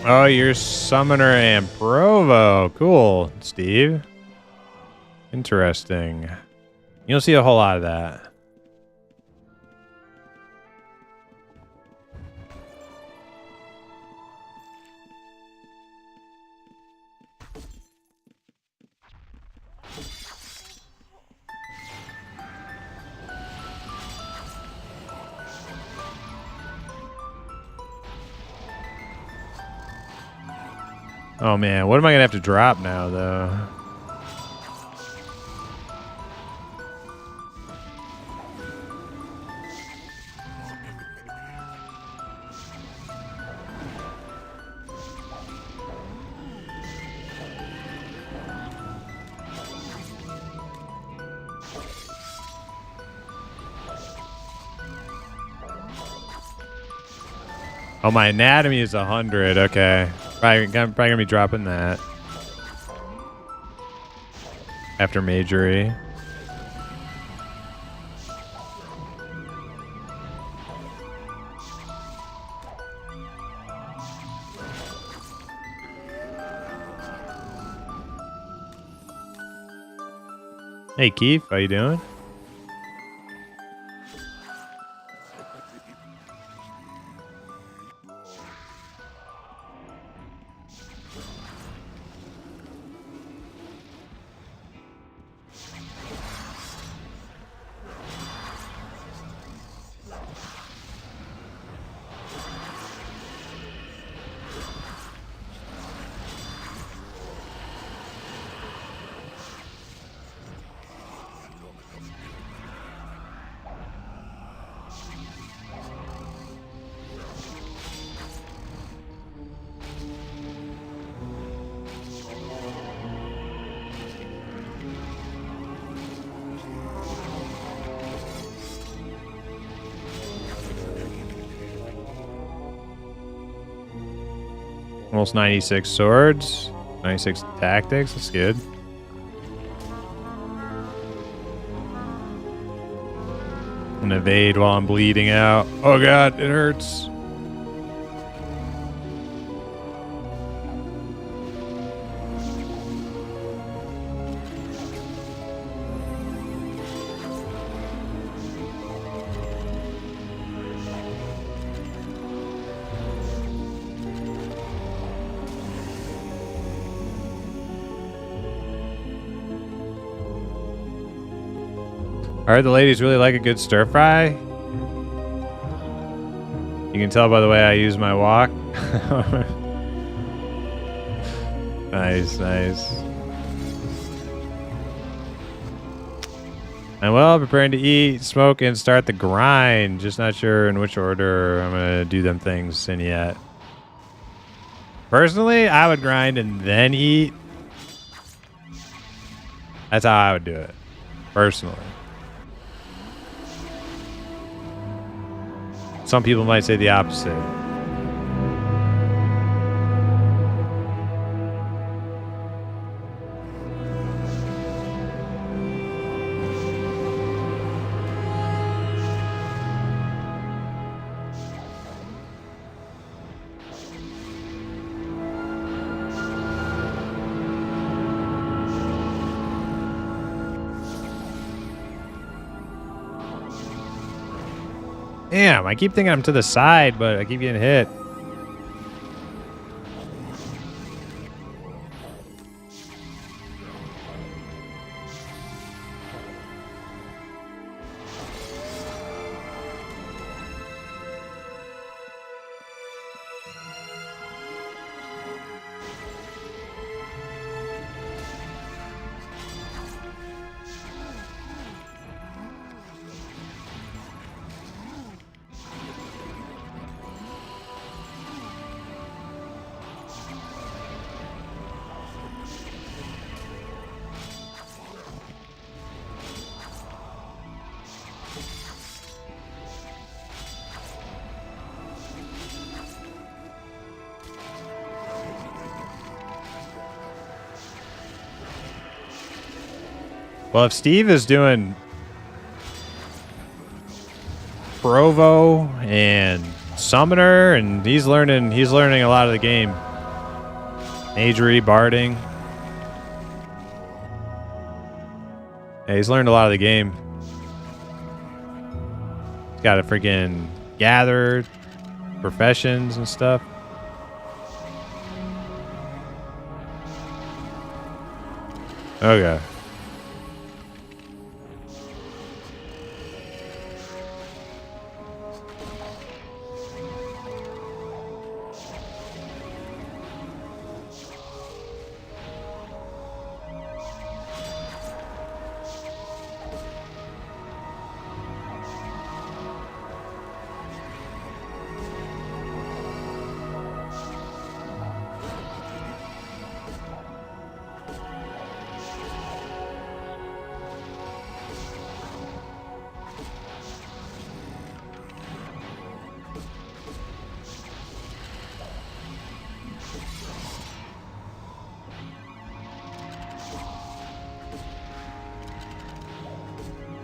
Oh, you're Summoner and Provo. Cool, Steve. Interesting. You don't see a whole lot of that. Oh man, what am I gonna have to drop now though? Oh, my anatomy is 100. Okay. Probably gonna be dropping that. After Majory. Hey Keith, how you doing? Almost 96 swords, 96 tactics. That's good. and evade while I'm bleeding out. Oh god, it hurts. I heard the ladies really like a good stir fry. You can tell by the way I use my walk. Nice, nice. I'm well preparing to eat, smoke, and start the grind. Just not sure in which order I'm going to do them things in yet. Personally, I would grind and then eat. That's how I would do it. Personally. Some people might say the opposite. Damn, I keep thinking I'm to the side, but I keep getting hit. Well, if Steve is doing Provo and Summoner, and he's learning a lot of the game. Magery, Barding. Yeah, he's learned a lot of the game. He's got a freaking gather, professions and stuff. Okay.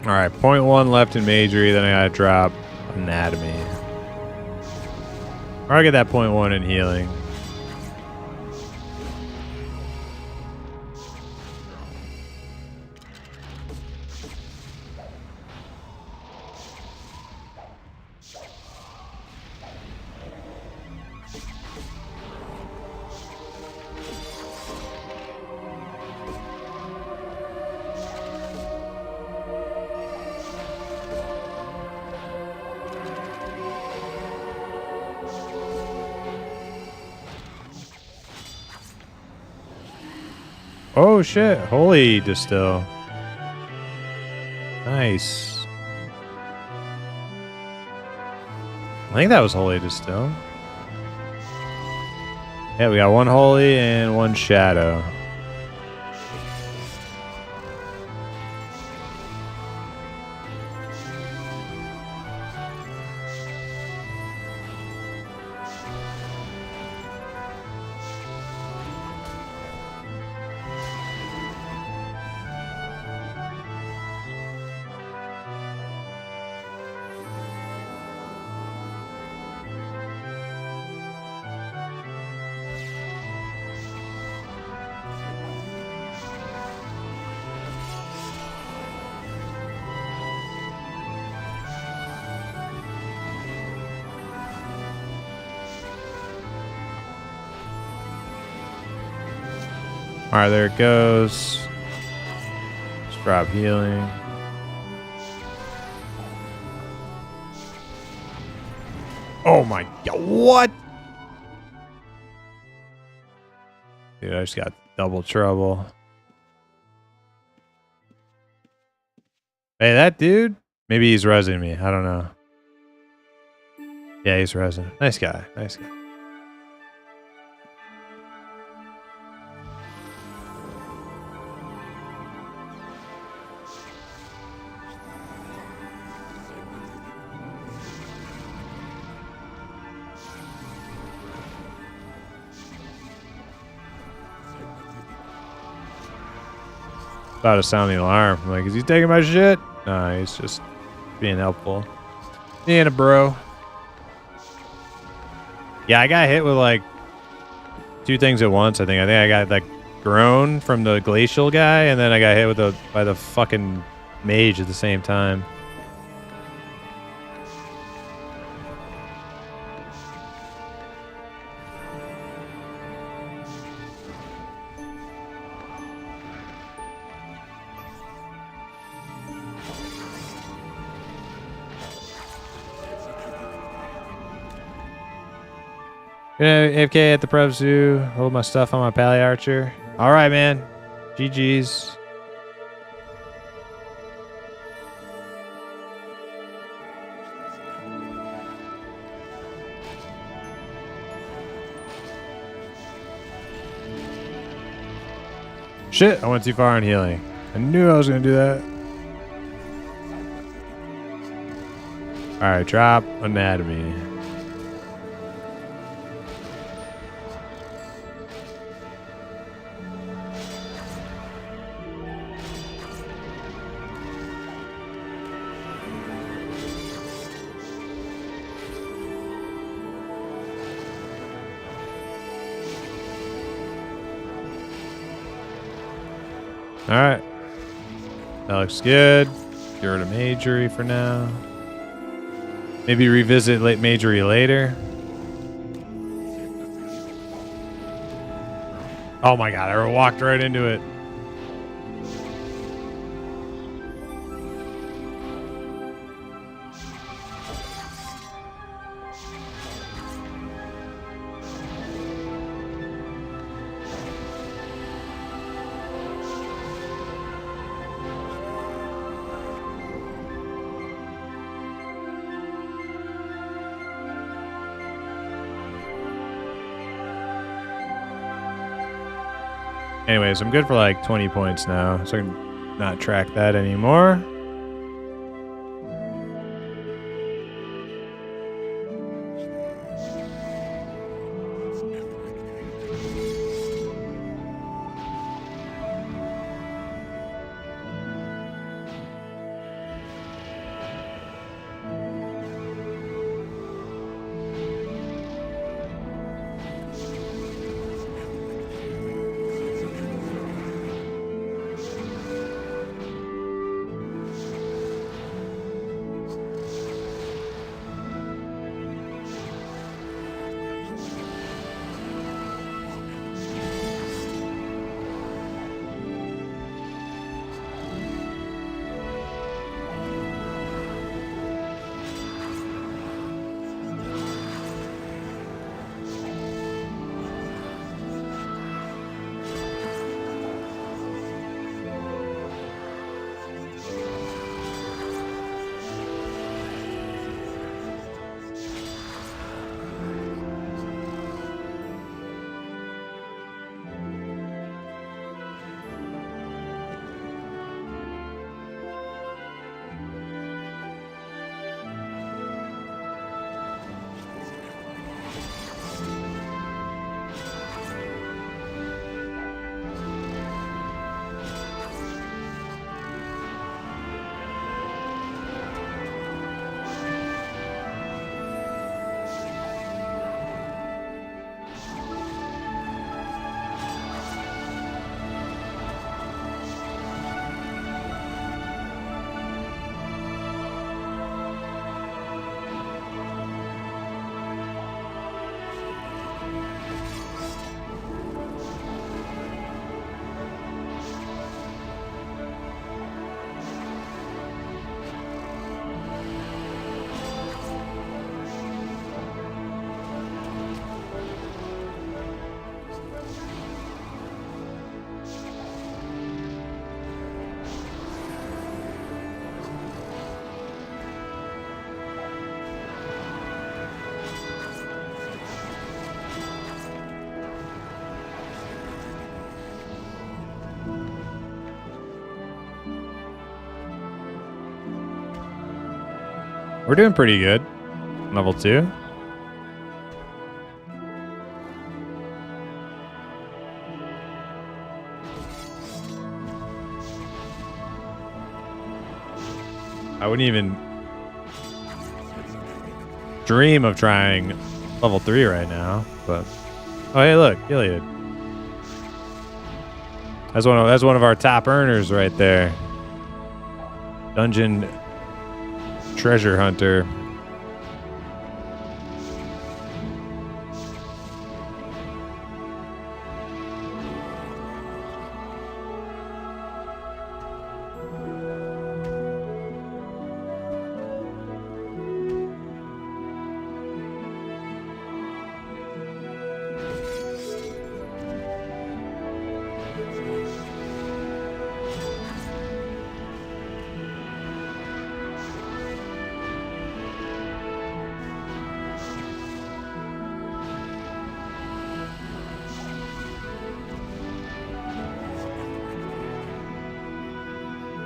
All right, 0.1 left in Magery, then I gotta drop Anatomy. Or I get that 0.1 in Healing. Oh shit, Holy Distill. Nice. I think that was Holy Distill. Yeah, we got one Holy and one Shadow. Alright, there it goes. Let's drop healing. Oh my god, what? Dude, I just got double trouble. Hey, that dude? Maybe he's resing me. I don't know. Yeah, he's resing. Nice guy. Nice guy. About to sound the alarm. I'm like, is he taking my shit? No, he's just being helpful. Being a bro. Yeah, I got hit with like 2 things at once. I think I got like grown from the glacial guy, and then I got hit with by the fucking mage at the same time. AFK at the Prep Zoo. Hold my stuff on my Pally Archer. All right, man. GG's. Shit, I went too far on healing. I knew I was going to do that. All right, drop anatomy. All right, that looks good. Get rid of Majory for now. Maybe revisit Majory later. Oh my god, I walked right into it. Anyways, I'm good for like 20 points now, so I can not track that anymore. We're doing pretty good. Level 2. I wouldn't even dream of trying level 3 right now, but oh hey, look, Gilead. That's one of our top earners right there. Dungeon treasure hunter.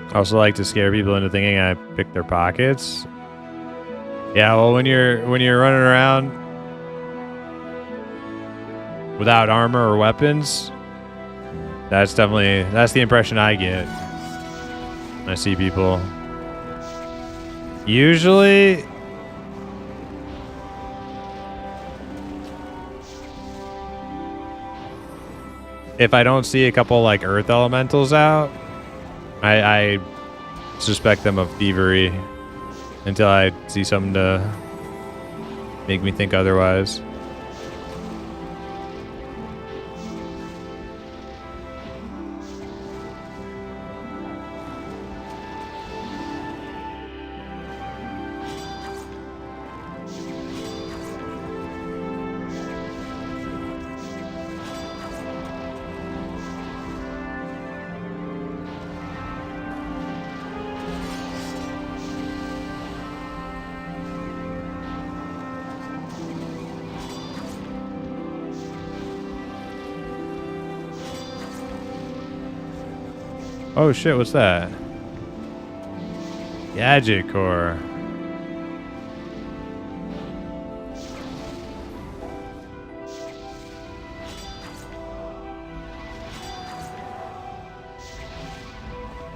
I also like to scare people into thinking I picked their pockets. Yeah, well, when you're running around without armor or weapons, that's the impression I get when I see people. Usually, if I don't see a couple like earth elementals out, I suspect them of thievery until I see something to make me think otherwise. Oh shit, what's that? Gadget core.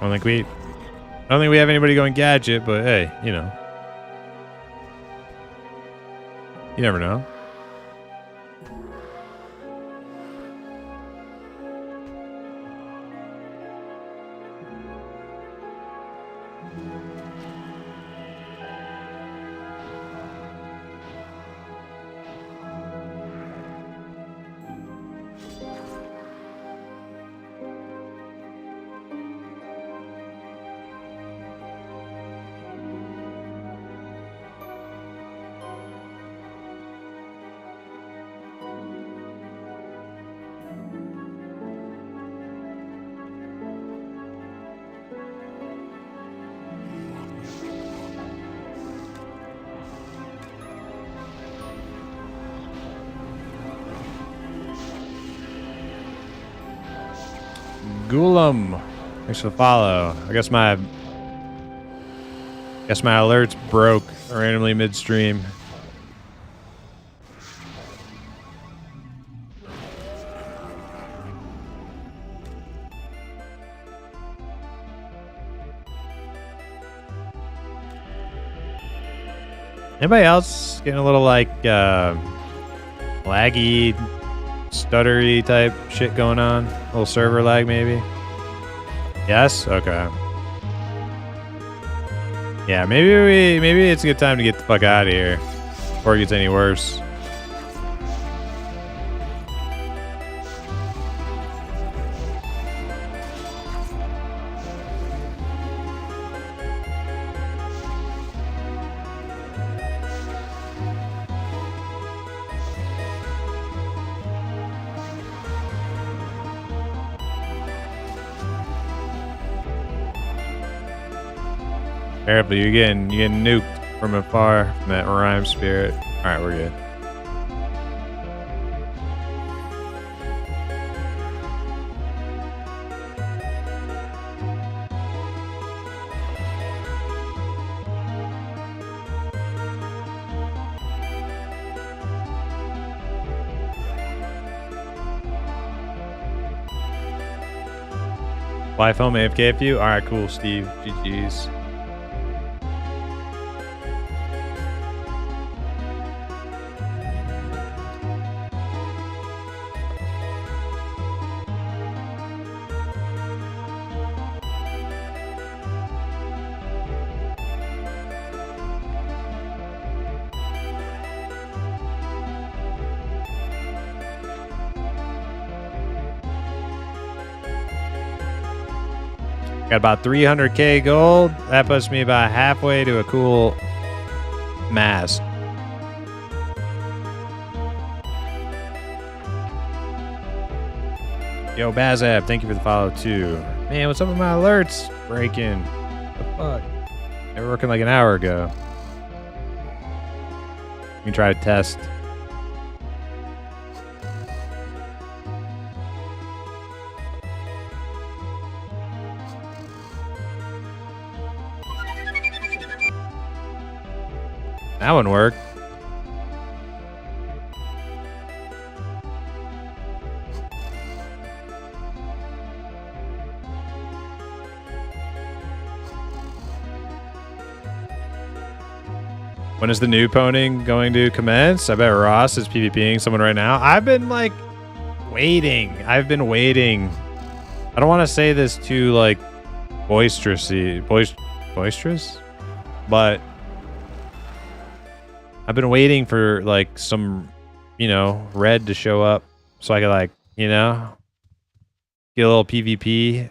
I don't think we have anybody going gadget, but hey, you know. You never know. Ghoulam, thanks for the follow. I guess my alerts broke randomly midstream. Anybody else getting a little like laggy, stuttery type shit going on? A little server lag maybe? Yes? Okay. Yeah, maybe it's a good time to get the fuck out of here before it gets any worse. Careful, you're getting nuked from afar from that rhyme spirit. Alright, we're good. Wife home AFK for you? All right, cool, Steve. GG's. Got about 300k gold. That puts me about halfway to a cool mask. Yo, Bazab, thank you for the follow too. Man, what's up with my alerts breaking? What the fuck? They were working like an hour ago. You can try to test. That one worked. When is the new poning going to commence? I bet Ross is PvPing someone right now. I've been like waiting. I've been waiting. I don't want to say this too like boisterous, but I've been waiting for like some, you know, red to show up so I could like, you know, get a little PvP,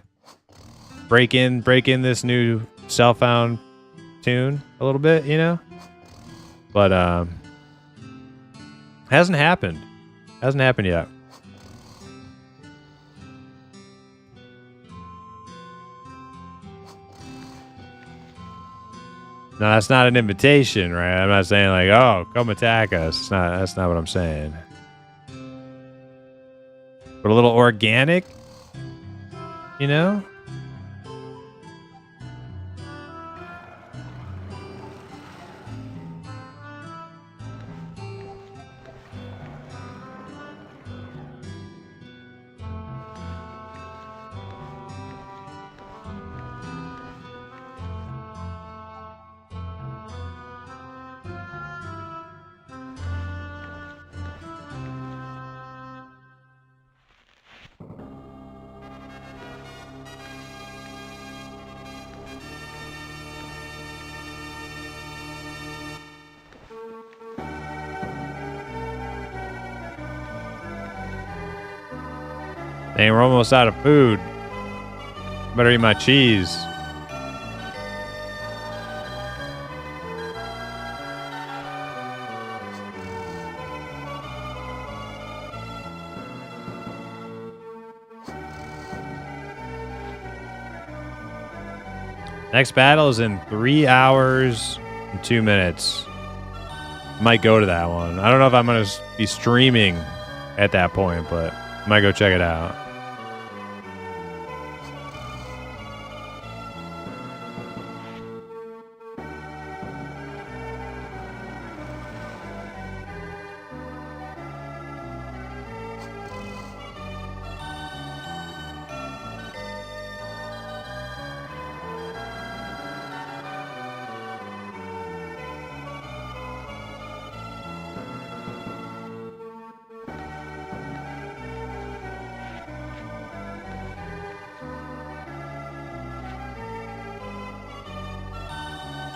break in this new self-found tune a little bit, you know, but hasn't happened yet. No, that's not an invitation, right? I'm not saying like, oh, come attack us. That's not what I'm saying. But a little organic, you know? Dang, we're almost out of food. Better eat my cheese. Next battle is in 3 hours and 2 minutes. Might go to that one. I don't know if I'm going to be streaming at that point, but I might go check it out.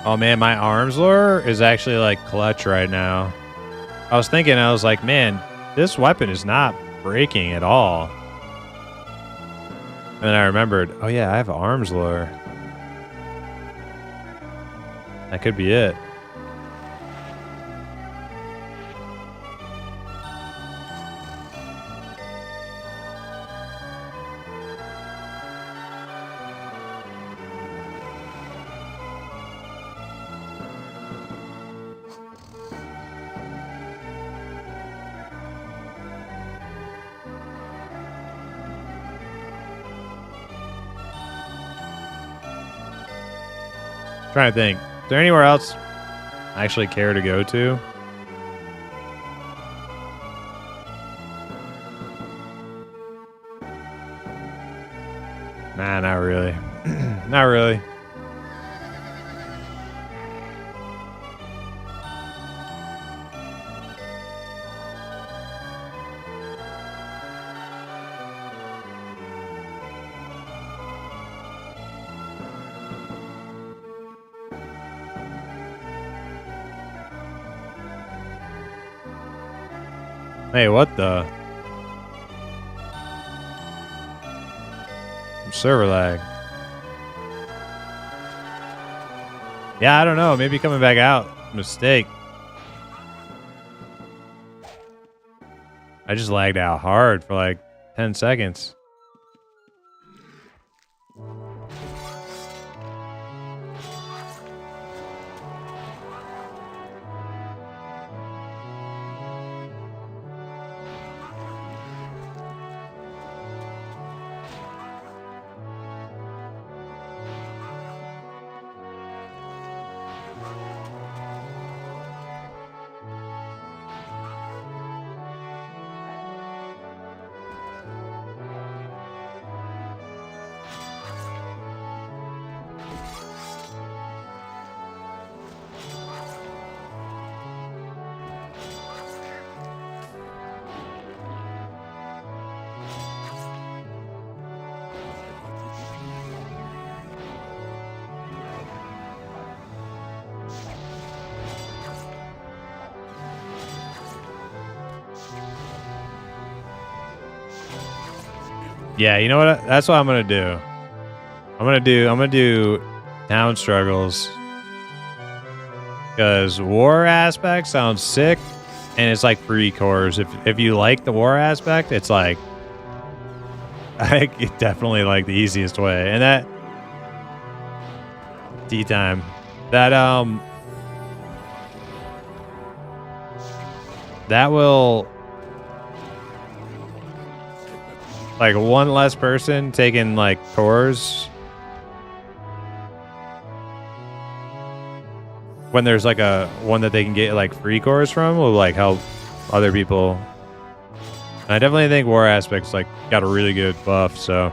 Oh man, my arms lure is actually like clutch right now. I was thinking, I was like, man, this weapon is not breaking at all. And then I remembered, oh yeah, I have arms lure. That could be it. Trying to think. Is there anywhere else I actually care to go to? Nah, not really. really. Not really. Hey, what the? Server lag. Yeah, I don't know. Maybe coming back out. Mistake. I just lagged out hard for like 10 seconds. Yeah, you know what? That's what I'm gonna do. I'm gonna do town struggles. Because war aspect sounds sick, and it's like free cores. If you like the war aspect, it's like it's definitely like the easiest way. And that tea time. That will like one less person taking like cores when there's like a one that they can get like free cores from will like help other people. And I definitely think war aspects like got a really good buff, so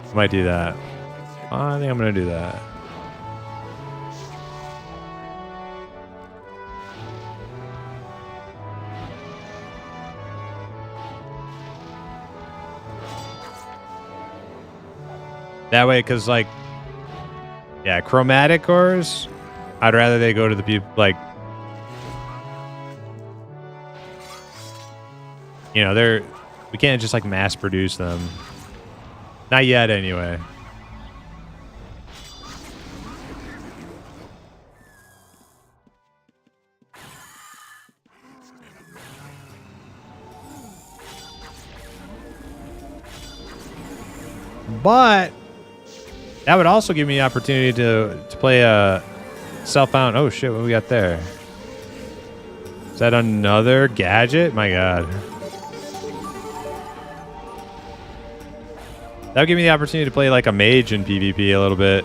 I might do that. I think I'm gonna do that. That way, because like, yeah, chromatic cores, I'd rather they go to the people like, you know, we can't just like mass produce them. Not yet, anyway. But that would also give me the opportunity to play a self-found. Oh shit, what we got there? Is that another gadget? My god. That would give me the opportunity to play like a mage in PvP a little bit.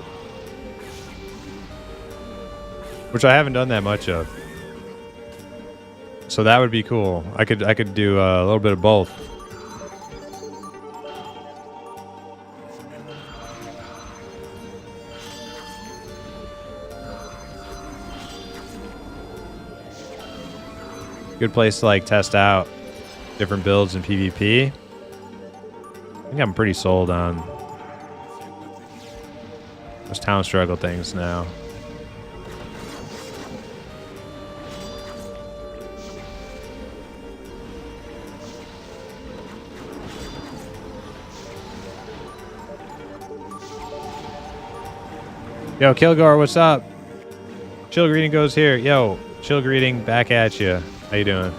Which I haven't done that much of. So that would be cool. I could do a little bit of both. Good place to like test out different builds in PvP. I think I'm pretty sold on those town struggle things now. Yo, Kilgore, what's up? Chill greeting goes here. Yo, chill greeting back at you. How you doing?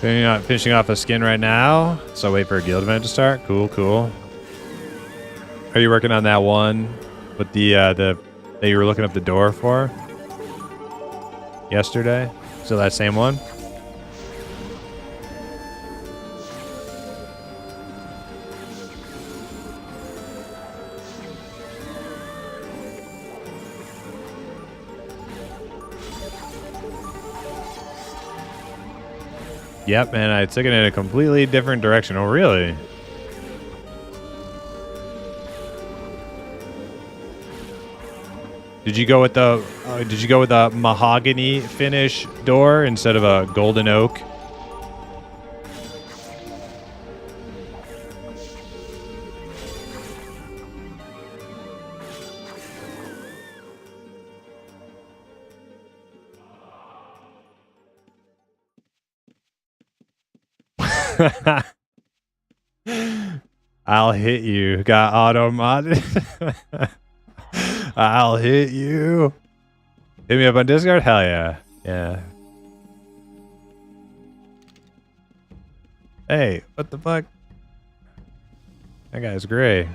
Finishing off a skin right now, so wait for a guild event to start. Cool, cool. Are you working on that one with the that you were looking up the door for yesterday? So that same one? Yep, man, I took it in a completely different direction. Oh, really? Did you go with the mahogany finish door instead of a golden oak? I'll hit you. Got auto modded. I'll hit you. Hit me up on Discord? Hell yeah. Yeah. Hey, what the fuck? That guy's gray.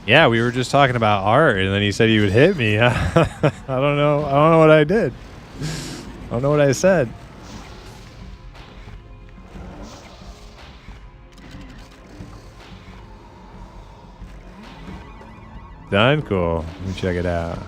Yeah, we were just talking about art, and then he said he would hit me. I don't know. I don't know what I did. I don't know what I said. Done? Cool. Let me check it out.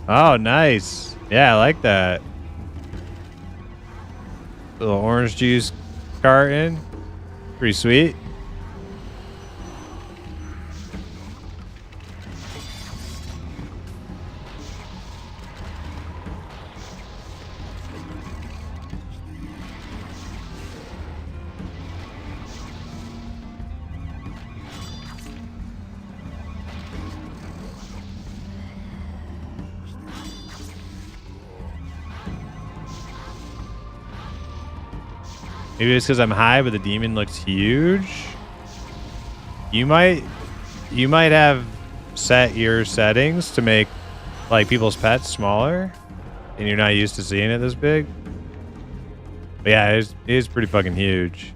Oh, nice. Yeah, I like that. Little orange juice carton. Pretty sweet. Maybe it's because I'm high, but the demon looks huge. You might have set your settings to make like people's pets smaller, and you're not used to seeing it this big. But yeah, it is pretty fucking huge.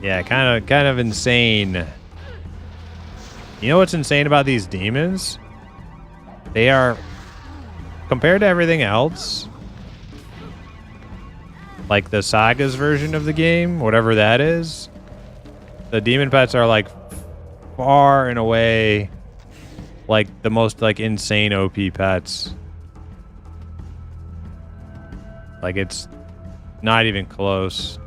Yeah, kind of insane. You know what's insane about these demons? They are, compared to everything else, like the Saga's version of the game, whatever that is, the demon pets are like far and away like the most like insane OP pets. Like it's not even close.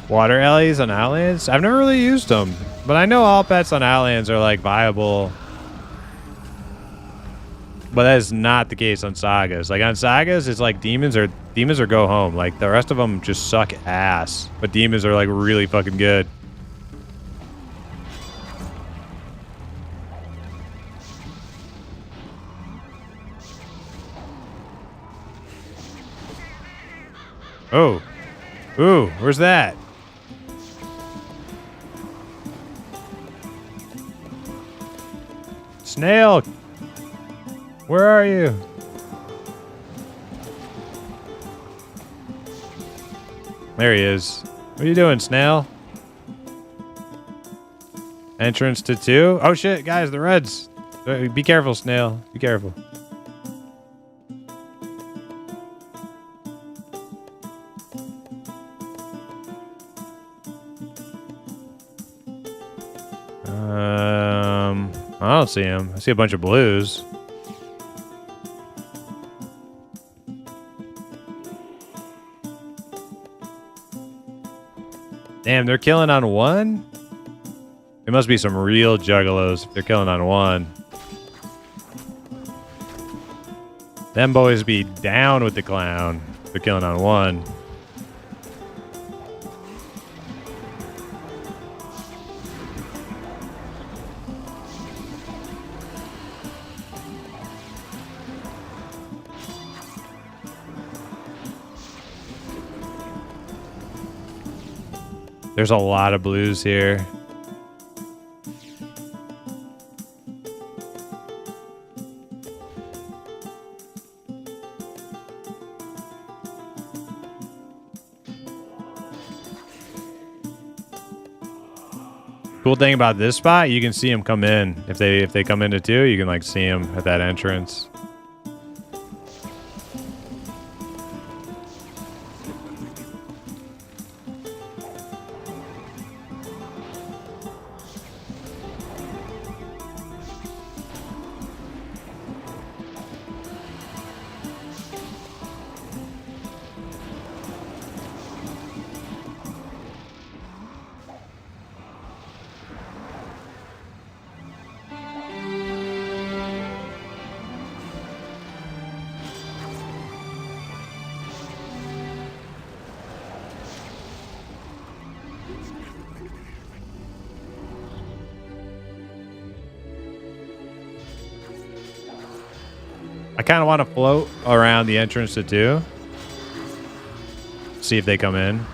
Water alleys on Outlands? I've never really used them, but I know all pets on Outlands are like viable. But that is not the case on Sagas. Like on Sagas, it's like demons are go home. Like the rest of them just suck ass, but demons are like really fucking good. Oh. Ooh, where's that? Snail! Where are you? There he is. What are you doing, Snail? Entrance to 2? Oh shit, guys, the Reds. Be careful, Snail. Be careful. I don't see him. I see a bunch of blues. Damn, they're killing on 1? There must be some real juggalos if they're killing on 1. Them boys be down with the clown. They're killing on 1. There's a lot of blues here. Cool thing about this spot, you can see them come in. If they come into 2, you can like see them at that entrance. I kind of want to float around the entrance to 2. See if they come in.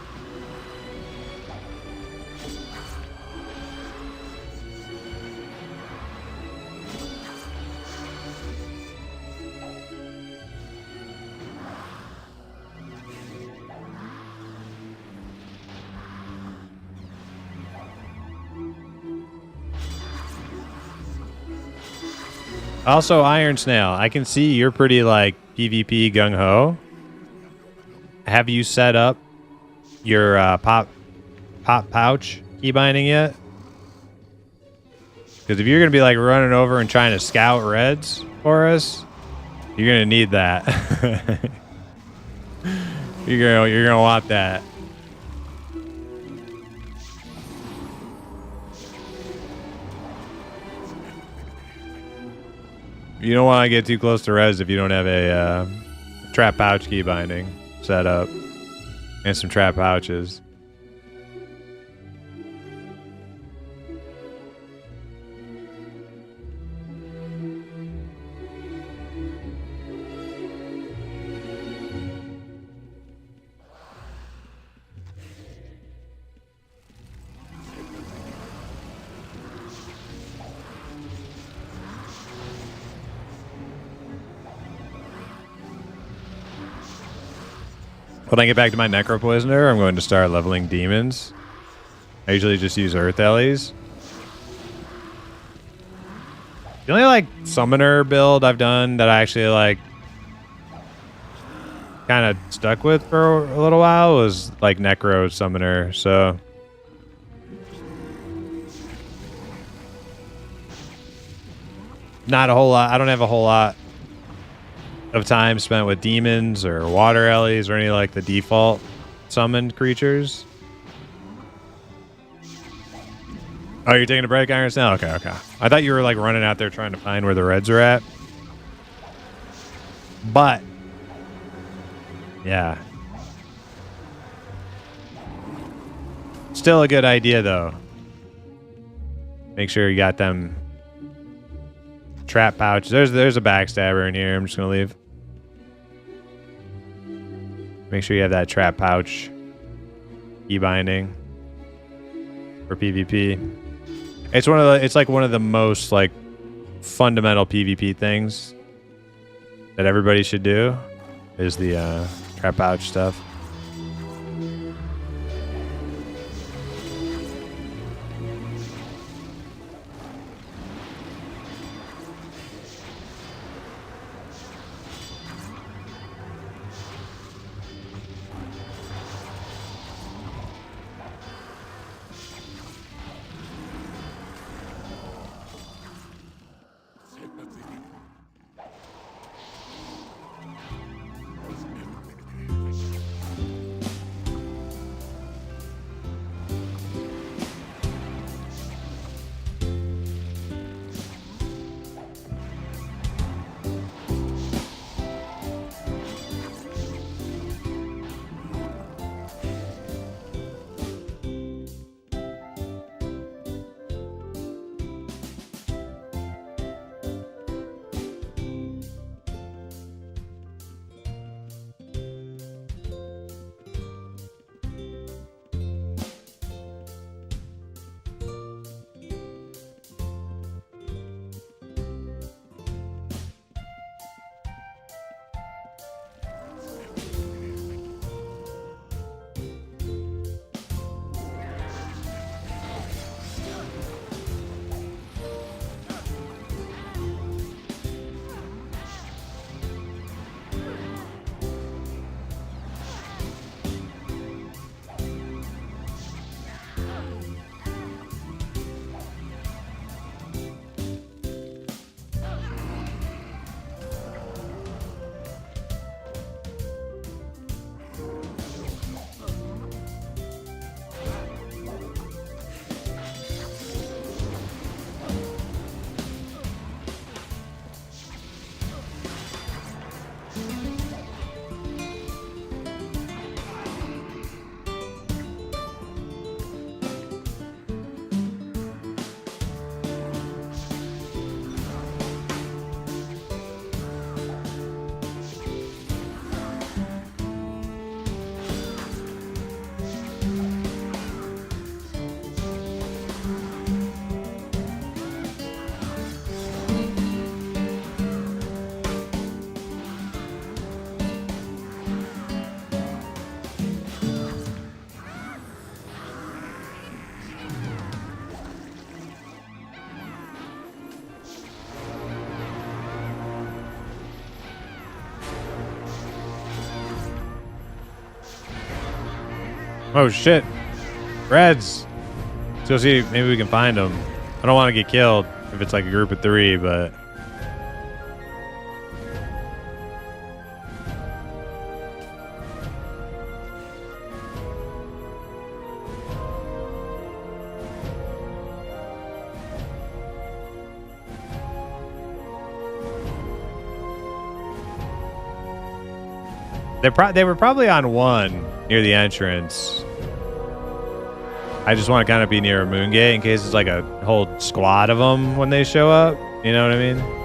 Also, Iron Snail, I can see you're pretty like PvP gung-ho. Have you set up your pop pouch key binding yet? Because if you're gonna be like running over and trying to scout reds for us, you're gonna need that. you're gonna want that. You don't want to get too close to res if you don't have a trap pouch key binding set up and some trap pouches. When I get back to my Necro Poisoner, I'm going to start leveling demons. I usually just use Earth Ellies. The only like summoner build I've done that I actually like kind of stuck with for a little while was like Necro Summoner, so not a whole lot. I don't have a whole lot of time spent with demons or water ellies or any like the default summoned creatures. Oh, you're taking a break, Iron Snail? Okay, okay. I thought you were like running out there trying to find where the reds are at. But yeah. Still a good idea though. Make sure you got them trap pouches. There's a backstabber in here. I'm just gonna leave. Make sure you have that trap pouch key binding for PvP. It's like one of the most like fundamental PvP things that everybody should do is the trap pouch stuff. Oh shit. Reds. Let's go see, maybe we can find them. I don't want to get killed if it's like a group of 3, but... They were probably on 1 near the entrance. I just want to kind of be near a moon gate in case it's like a whole squad of them when they show up. You know what I mean?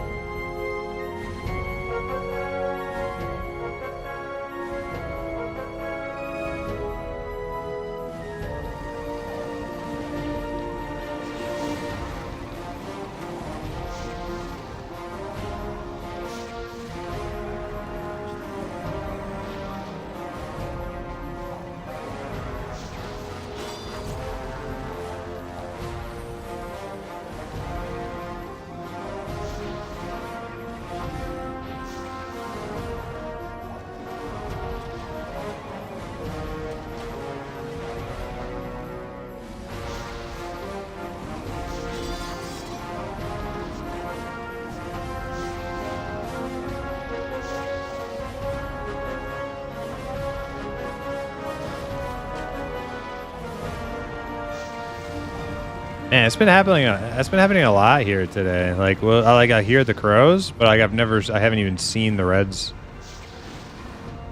Man, it's been happening. That's been happening a lot here today. Like, well, I hear the crows, but like I haven't even seen the reds.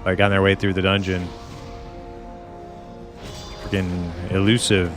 Like on their way through the dungeon. Freaking elusive.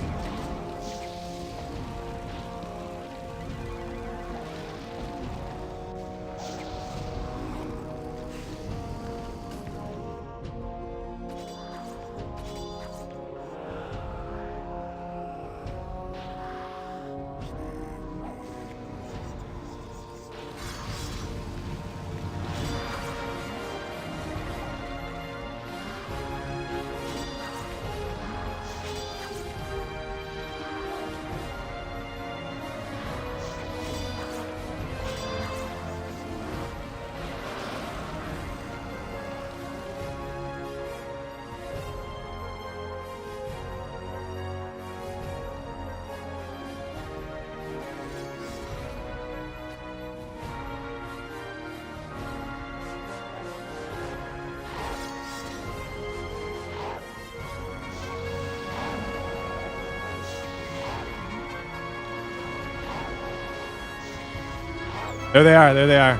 There they are. There they are.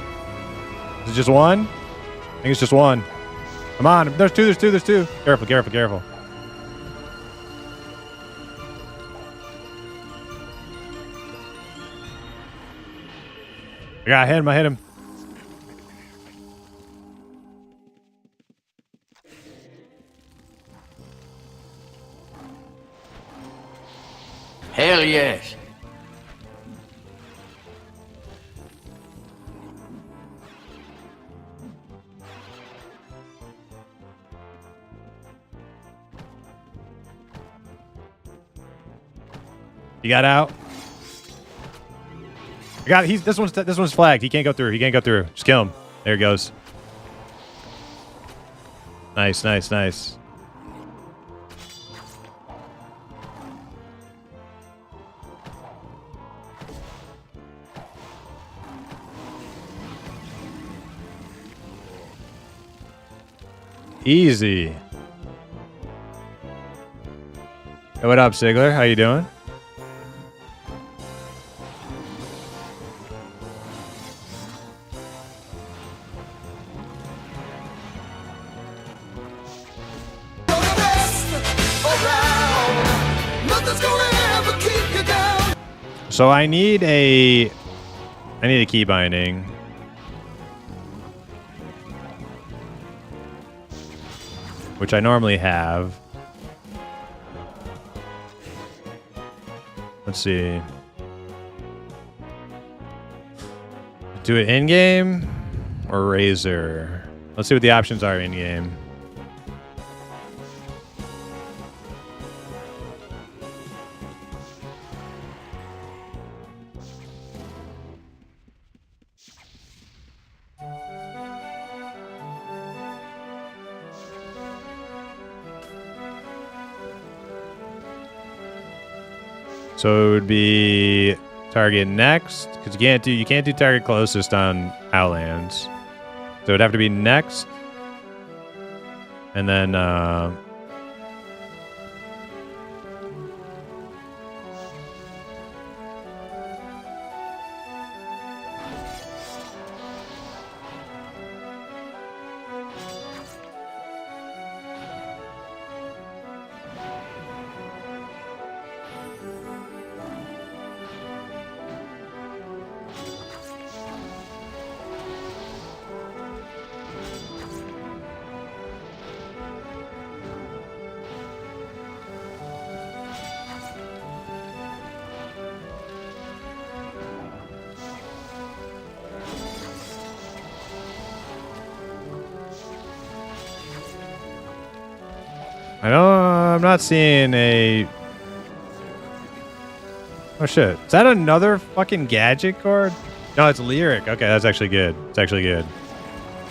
Is it just one? I think it's just one. Come on. There's two. There's two. There's two. Careful, careful, careful. I hit him. I hit him. Hell yes. You got out. I got. This one's flagged. He can't go through. He can't go through. Just kill him. There he goes. Nice, nice, nice. Easy. Hey, what up, Sigler? How you doing? So I need a key binding. Which I normally have. Let's see. Do it in-game or Razor? Let's see what the options are in-game. So it would be target next, because you can't do target closest on Outlands. So it'd have to be next, and then I'm not seeing a... Oh shit. Is that another fucking gadget card? No, it's Lyric. Okay, that's actually good. It's actually good.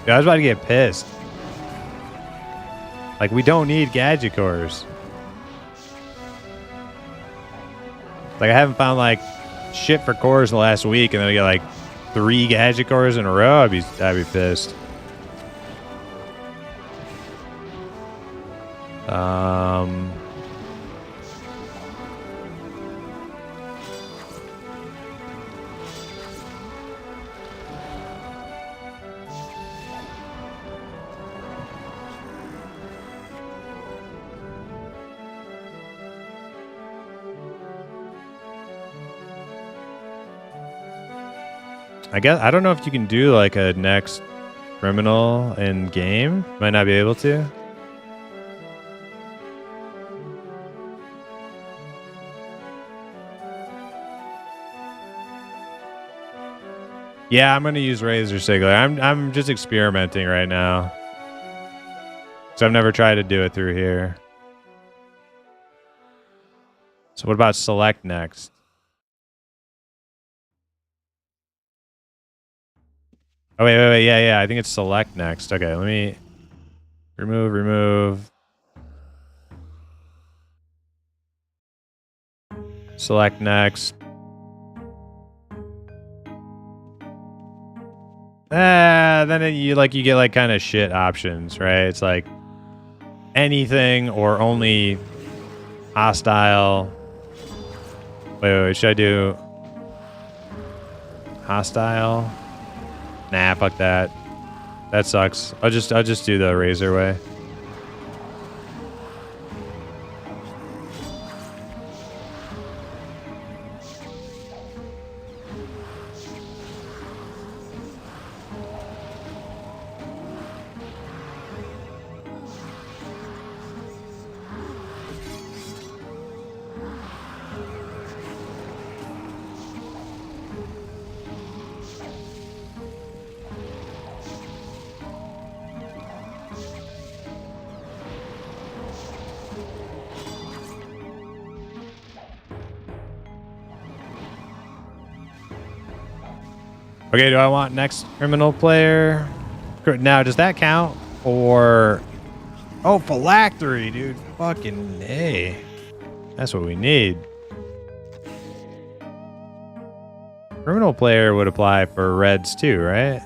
Yeah, I was about to get pissed. Like, we don't need gadget cores. Like, I haven't found, like, shit for cores in the last week, and then we get, like, 3 gadget cores in a row. I'd be pissed. I guess I don't know if you can do like a next criminal in game. Might not be able to. Yeah, I'm gonna use Razor Sigler. I'm just experimenting right now. So I've never tried to do it through here. So what about select next? Oh, wait. Yeah. I think it's select next. Okay, let me remove. Select next. Then you get like kind of shit options, right? It's like anything or only hostile. Wait, should I do hostile? Nah, fuck that. That sucks. I'll just do the razor way. Okay, do I want next criminal player? Now, does that count? Or... Oh, phylactery, dude. Fucking A. That's what we need. Criminal player would apply for reds too, right?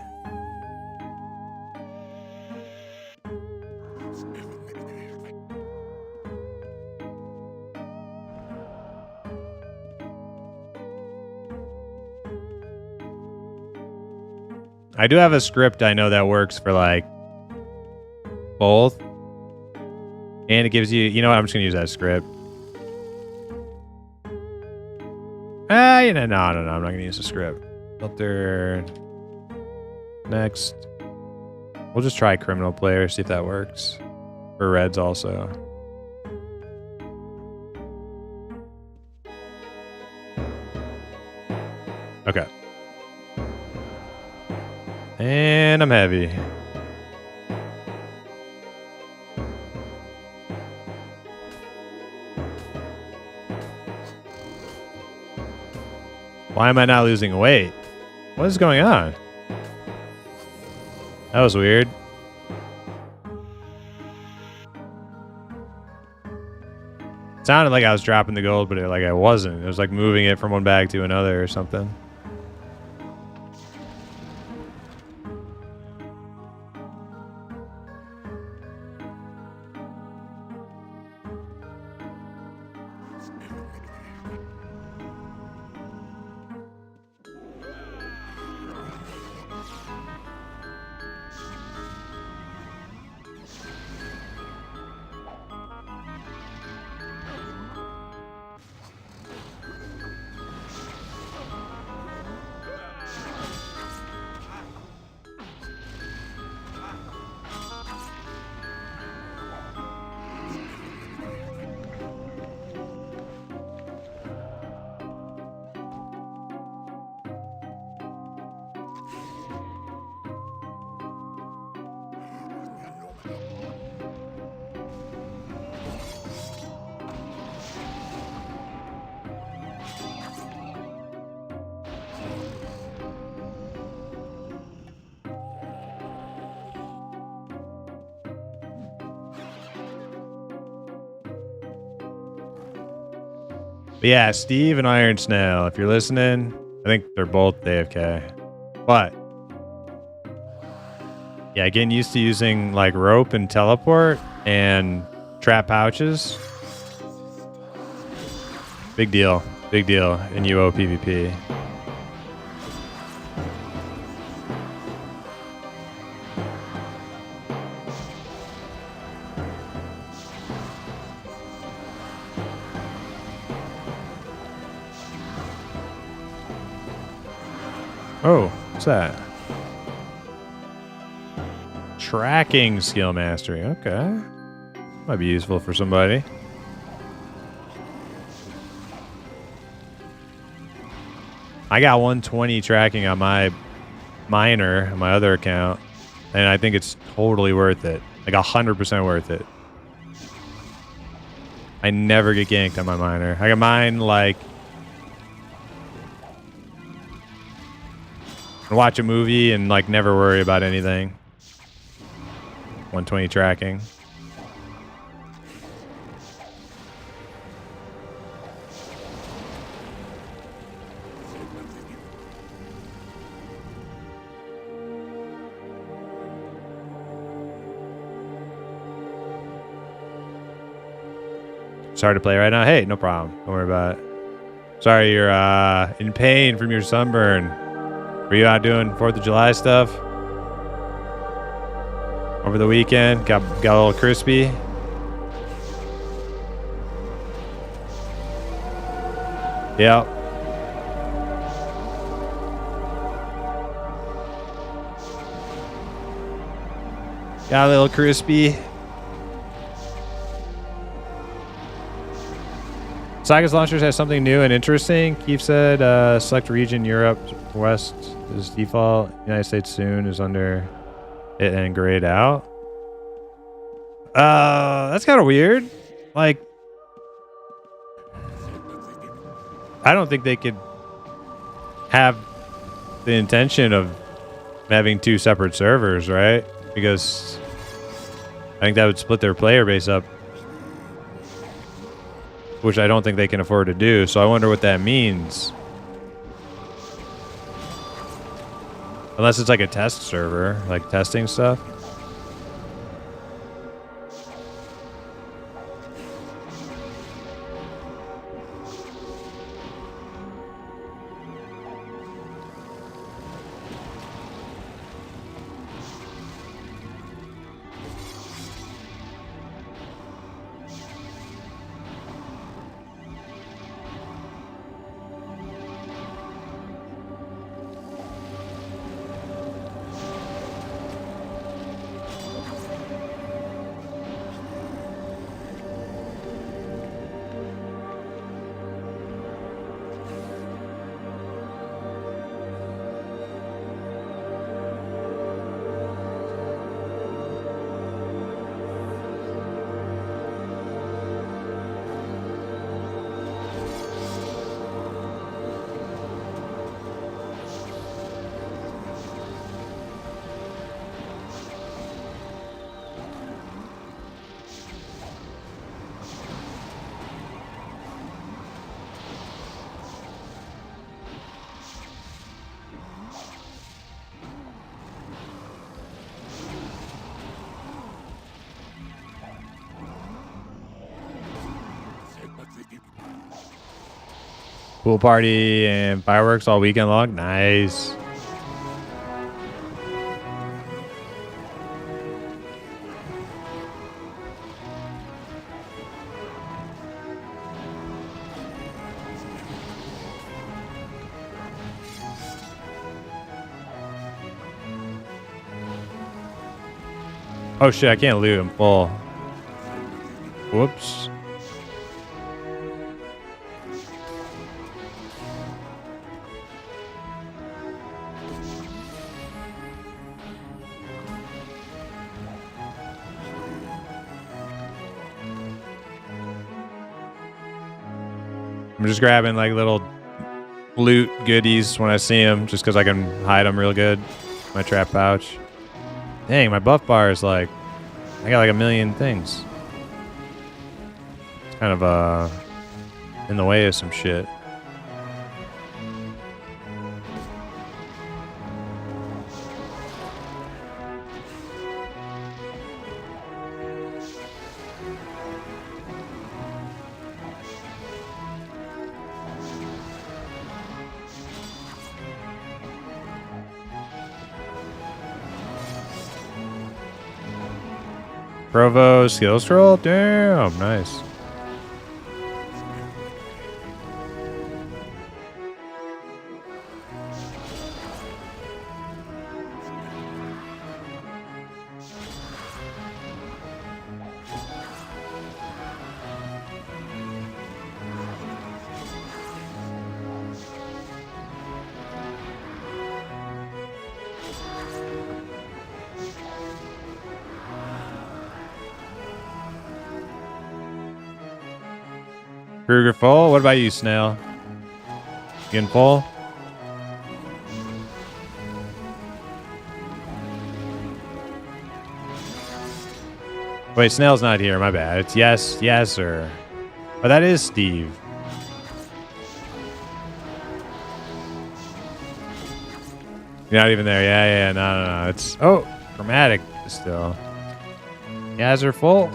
I do have a script I know that works for like both. And it gives you know what? I'm just going to use that script. No, I'm not going to use the script. Filter. Next. We'll just try criminal player, see if that works. For reds also. Okay. And I'm heavy. Why am I not losing weight? What is going on? That was weird. It sounded like I was dropping the gold, but like I wasn't. It was like moving it from one bag to another or something. But yeah, Steve and Iron Snail, if you're listening, I think they're both AFK. But yeah, getting used to using like rope and teleport and trap pouches. Big deal. Big deal in UO PvP. Oh, what's that? Tracking skill mastery. Okay. Might be useful for somebody. I got 120 tracking on my miner, on my other account, and I think it's totally worth it. Like 100% worth it. I never get ganked on my miner. I can mine like... watch a movie and like never worry about anything. 120 tracking. Sorry to play right now. Hey, no problem. Don't worry about it. Sorry you're in pain from your sunburn. Were you out doing 4th of July stuff over the weekend? Got a little crispy? Yep. Got a little crispy. Saga's launchers has something new and interesting. Keith said select region Europe West is default. United States soon is under it and grayed out. That's kind of weird. Like, I don't think they could have the intention of having 2 separate servers, right? Because I think that would split their player base up, which I don't think they can afford to do. So I wonder what that means. Unless it's like a test server, like testing stuff. Pool party and fireworks all weekend long. Nice. Oh shit, I can't loot. I'm full. Whoops. I'm just grabbing like little loot goodies when I see them, just because I can hide them real good. My trap pouch. Dang, my buff bar is like, I got like a million things. It's kind of in the way of some shit. Provo skill scroll? Damn, nice. Kruger full? What about you, Snail? Getting full? Wait, Snail's not here. My bad. It's yes, or... Oh, that is Steve. You're not even there. Yeah. No. It's... Oh, chromatic still. You guys are full?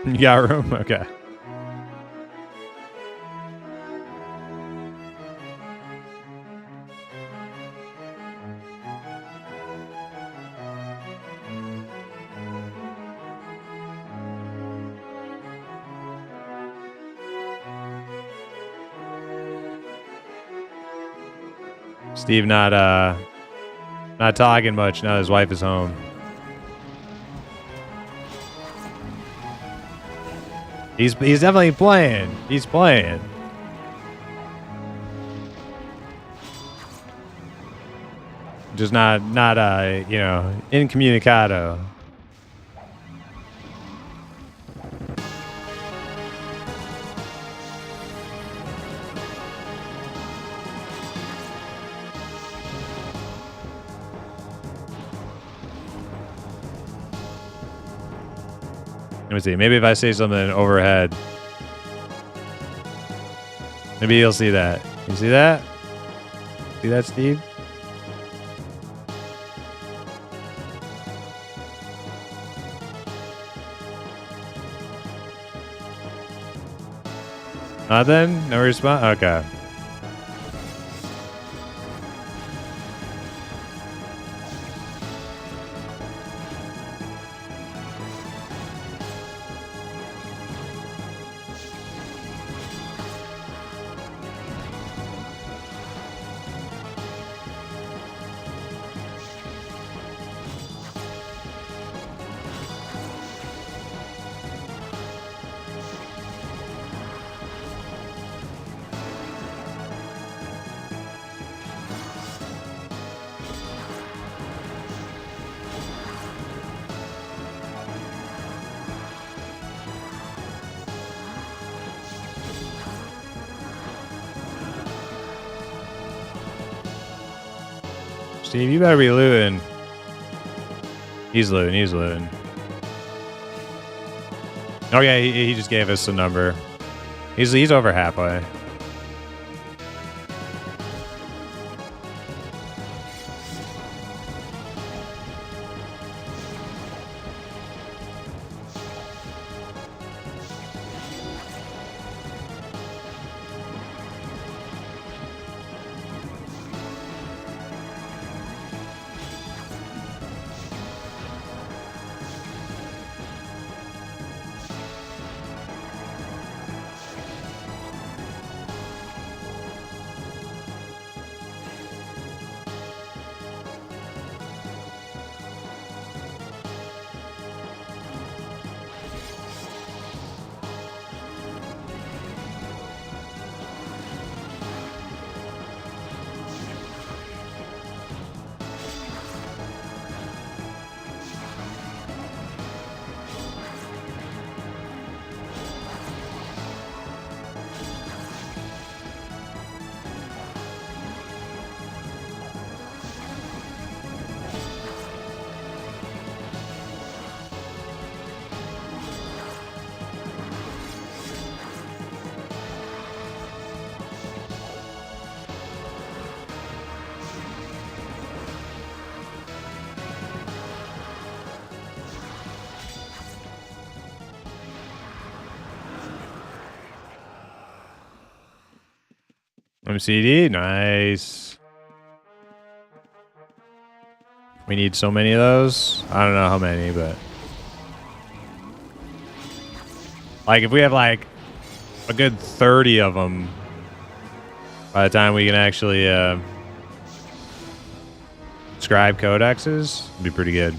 You got room? Okay. Steve not talking much now his wife is home. He's definitely playing. He's playing. Just not you know, incommunicado. Let me see. Maybe if I say something overhead, maybe you'll see that. You see that? See that, Steve? Nothing? No response? Okay. Steve, you better be looting. He's looting. He's looting. Oh yeah, he just gave us a number. He's over halfway. MCD, nice. We need so many of those. I don't know how many, but like if we have like a good 30 of them by the time we can actually scribe codexes, it'd be pretty good.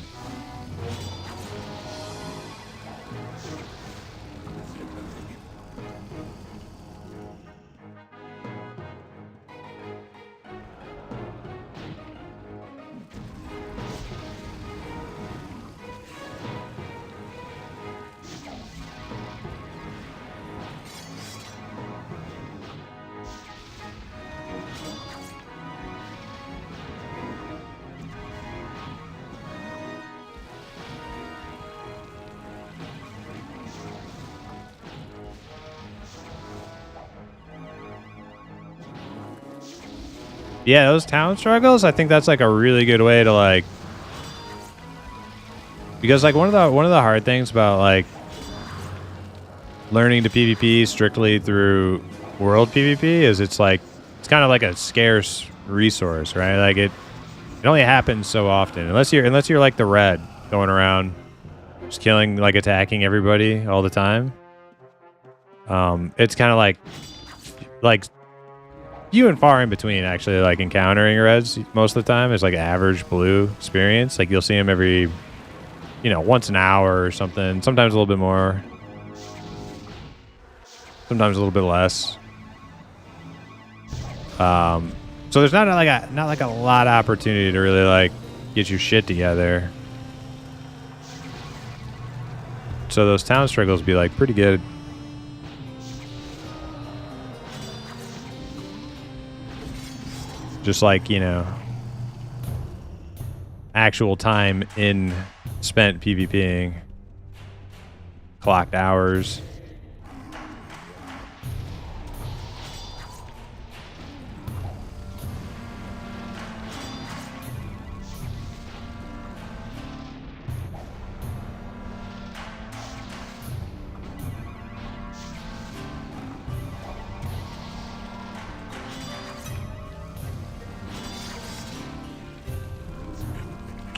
Yeah, those town struggles, I think that's like a really good way to like, because like one of the hard things about like learning to PvP strictly through world PvP is it's kind of like a scarce resource, right? Like it only happens so often unless you're like the red going around just killing, like attacking everybody all the time. It's kind of like few and far in between actually, like encountering reds most of the time is like average blue experience. Like you'll see them every, once an hour or something, sometimes a little bit more, sometimes a little bit less. So there's not like a lot of opportunity to really like get your shit together. So those town struggles be like pretty good. Just like, actual time in spent PvPing. Clocked hours.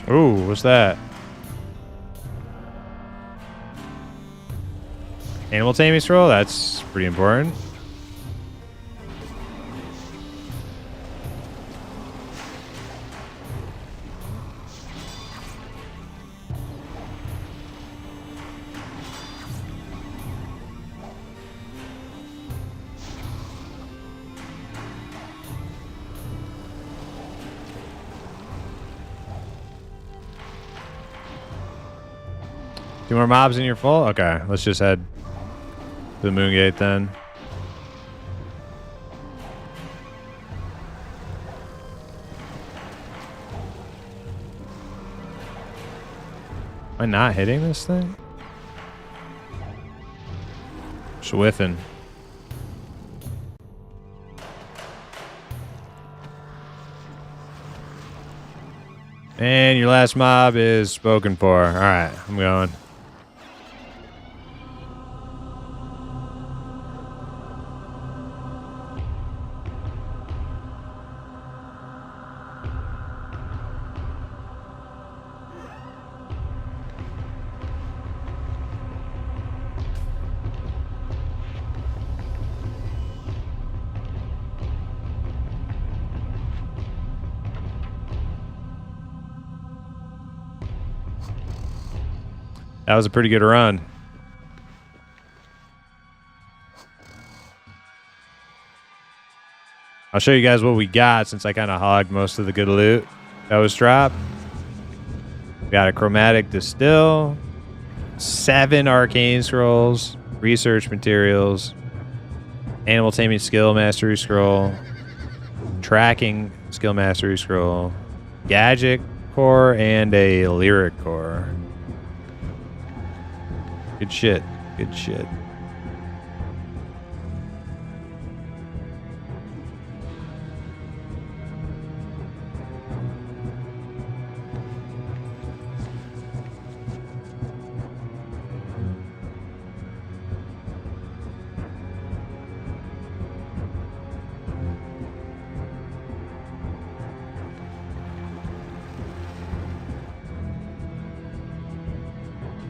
Ooh, what's that? Animal taming scroll? That's pretty important. Two more mobs and you're full? Okay, let's just head to the moon gate then. Am I not hitting this thing? Just whiffing. And your last mob is spoken for. All right, I'm going. That was a pretty good run. I'll show you guys what we got since I kind of hogged most of the good loot that was dropped. We got a chromatic distill, 7 arcane scrolls, research materials, animal taming skill mastery scroll, tracking skill mastery scroll, gadget core, and a lyric core. Good shit. Good shit.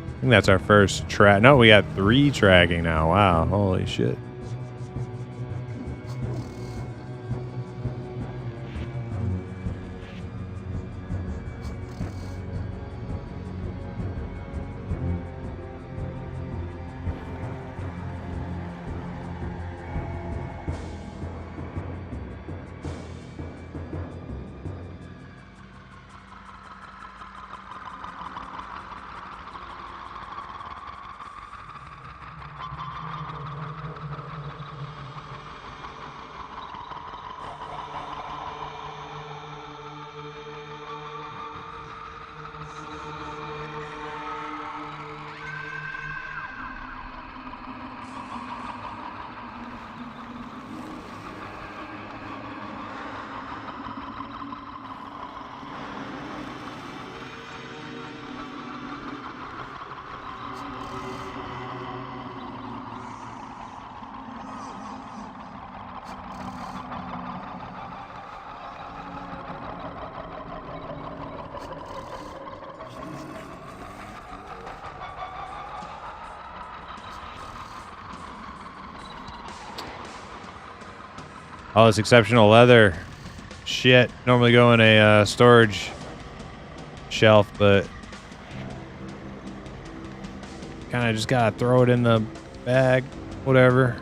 I think that's our first track. No, we got 3 tracking now. Wow. Holy shit. All this exceptional leather. Shit. Normally go in a storage shelf, but kind of just gotta throw it in the bag. Whatever.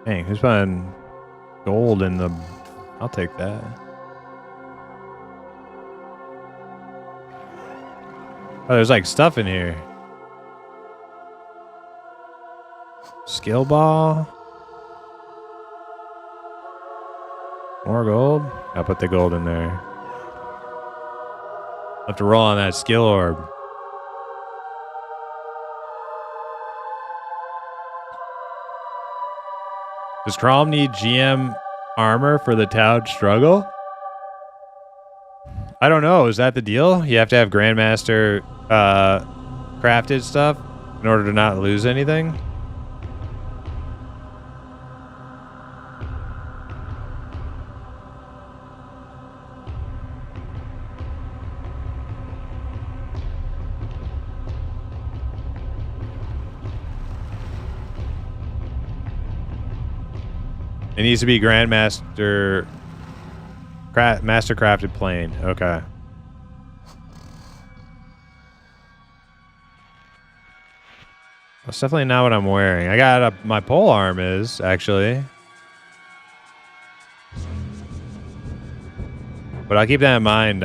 Dang, who's buying gold in the... I'll take that. Oh, there's like stuff in here. Skill ball. More gold. I'll put the gold in there. I'll have to roll on that skill orb. Does Crom need GM armor for the town struggle? I don't know. Is that the deal? You have to have Grandmaster crafted stuff in order to not lose anything? It needs to be Grandmaster Master crafted plane. Okay. That's definitely not what I'm wearing. I got my pole arm is actually. But I'll keep that in mind,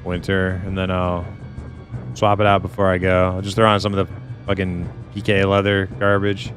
Winter, and then I'll swap it out before I go. I'll just throw on some of the fucking PK leather garbage.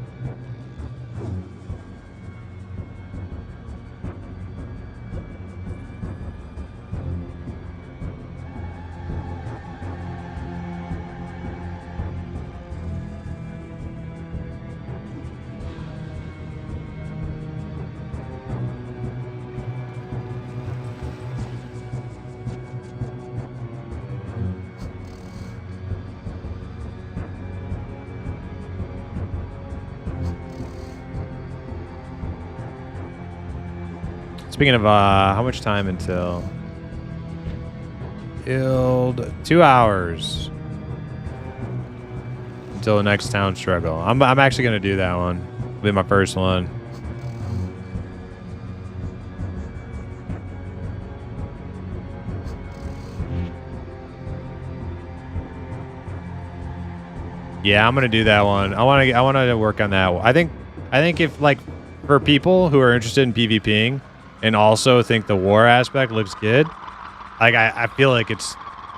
Speaking of, how much time until? 2 hours. Until the next town struggle. I'm actually gonna do that one. It'll be my first one. Yeah, I'm gonna do that one. I wanna work on that one. I think if like for people who are interested in PvPing and also think the war aspect looks good, like I feel like it's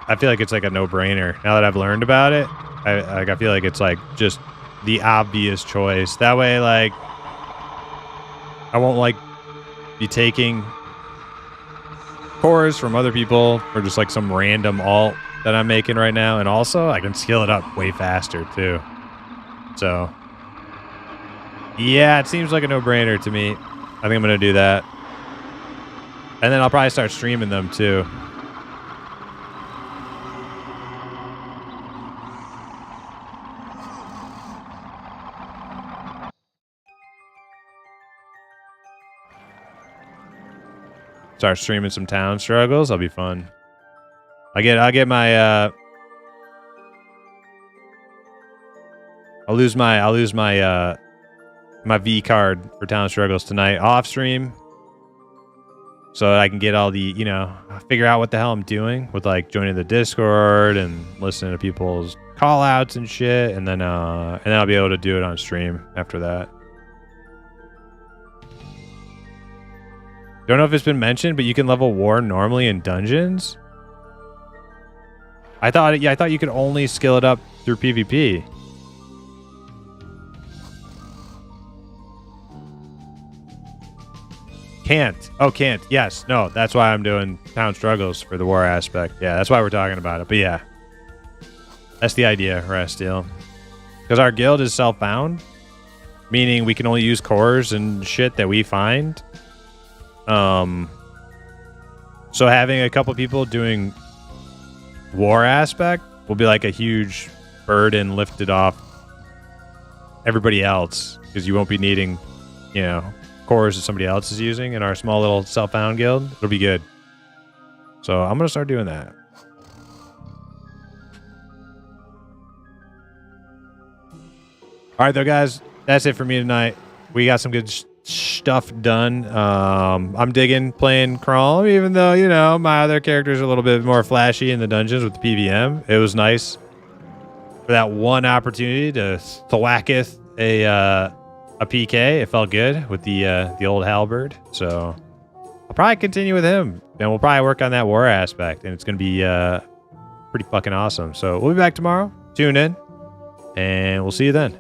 like a no-brainer now that I've learned about it. I feel like it's like just the obvious choice. That way, like I won't like be taking cores from other people or just like some random alt that I'm making right now, and also I can scale it up way faster too. So yeah, it seems like a no-brainer to me. I think I'm gonna do that. And then I'll probably start streaming them too. Start streaming some town struggles. That'll be fun. I'll get my I'll lose my my V card for town struggles tonight off stream. So that I can get all the, you know, figure out what the hell I'm doing with like joining the Discord and listening to people's call outs and shit. And then I'll be able to do it on stream after that. Don't know if it's been mentioned, but you can level war normally in dungeons. I thought you could only skill it up through PvP. Can't. Oh, can't. Yes. No, that's why I'm doing town struggles for the war aspect. Yeah, that's why we're talking about it. But yeah, that's the idea, Rasteel. Because our guild is self-bound, meaning we can only use cores and shit that we find. So having a couple people doing war aspect will be like a huge burden lifted off everybody else, because you won't be needing, you know, cores that somebody else is using in our small little self-found guild. It'll be good. So I'm gonna start doing that. All right, though, guys, that's it for me tonight. We got some good stuff done. I'm digging playing Crawl, even though, you know, my other characters are a little bit more flashy in the dungeons with the PVM. It was nice for that one opportunity to thwacketh a PK. It felt good with the old halberd. So I'll probably continue with him, and we'll probably work on that war aspect, and it's going to be pretty fucking awesome. So we'll be back tomorrow. Tune in, and we'll see you then.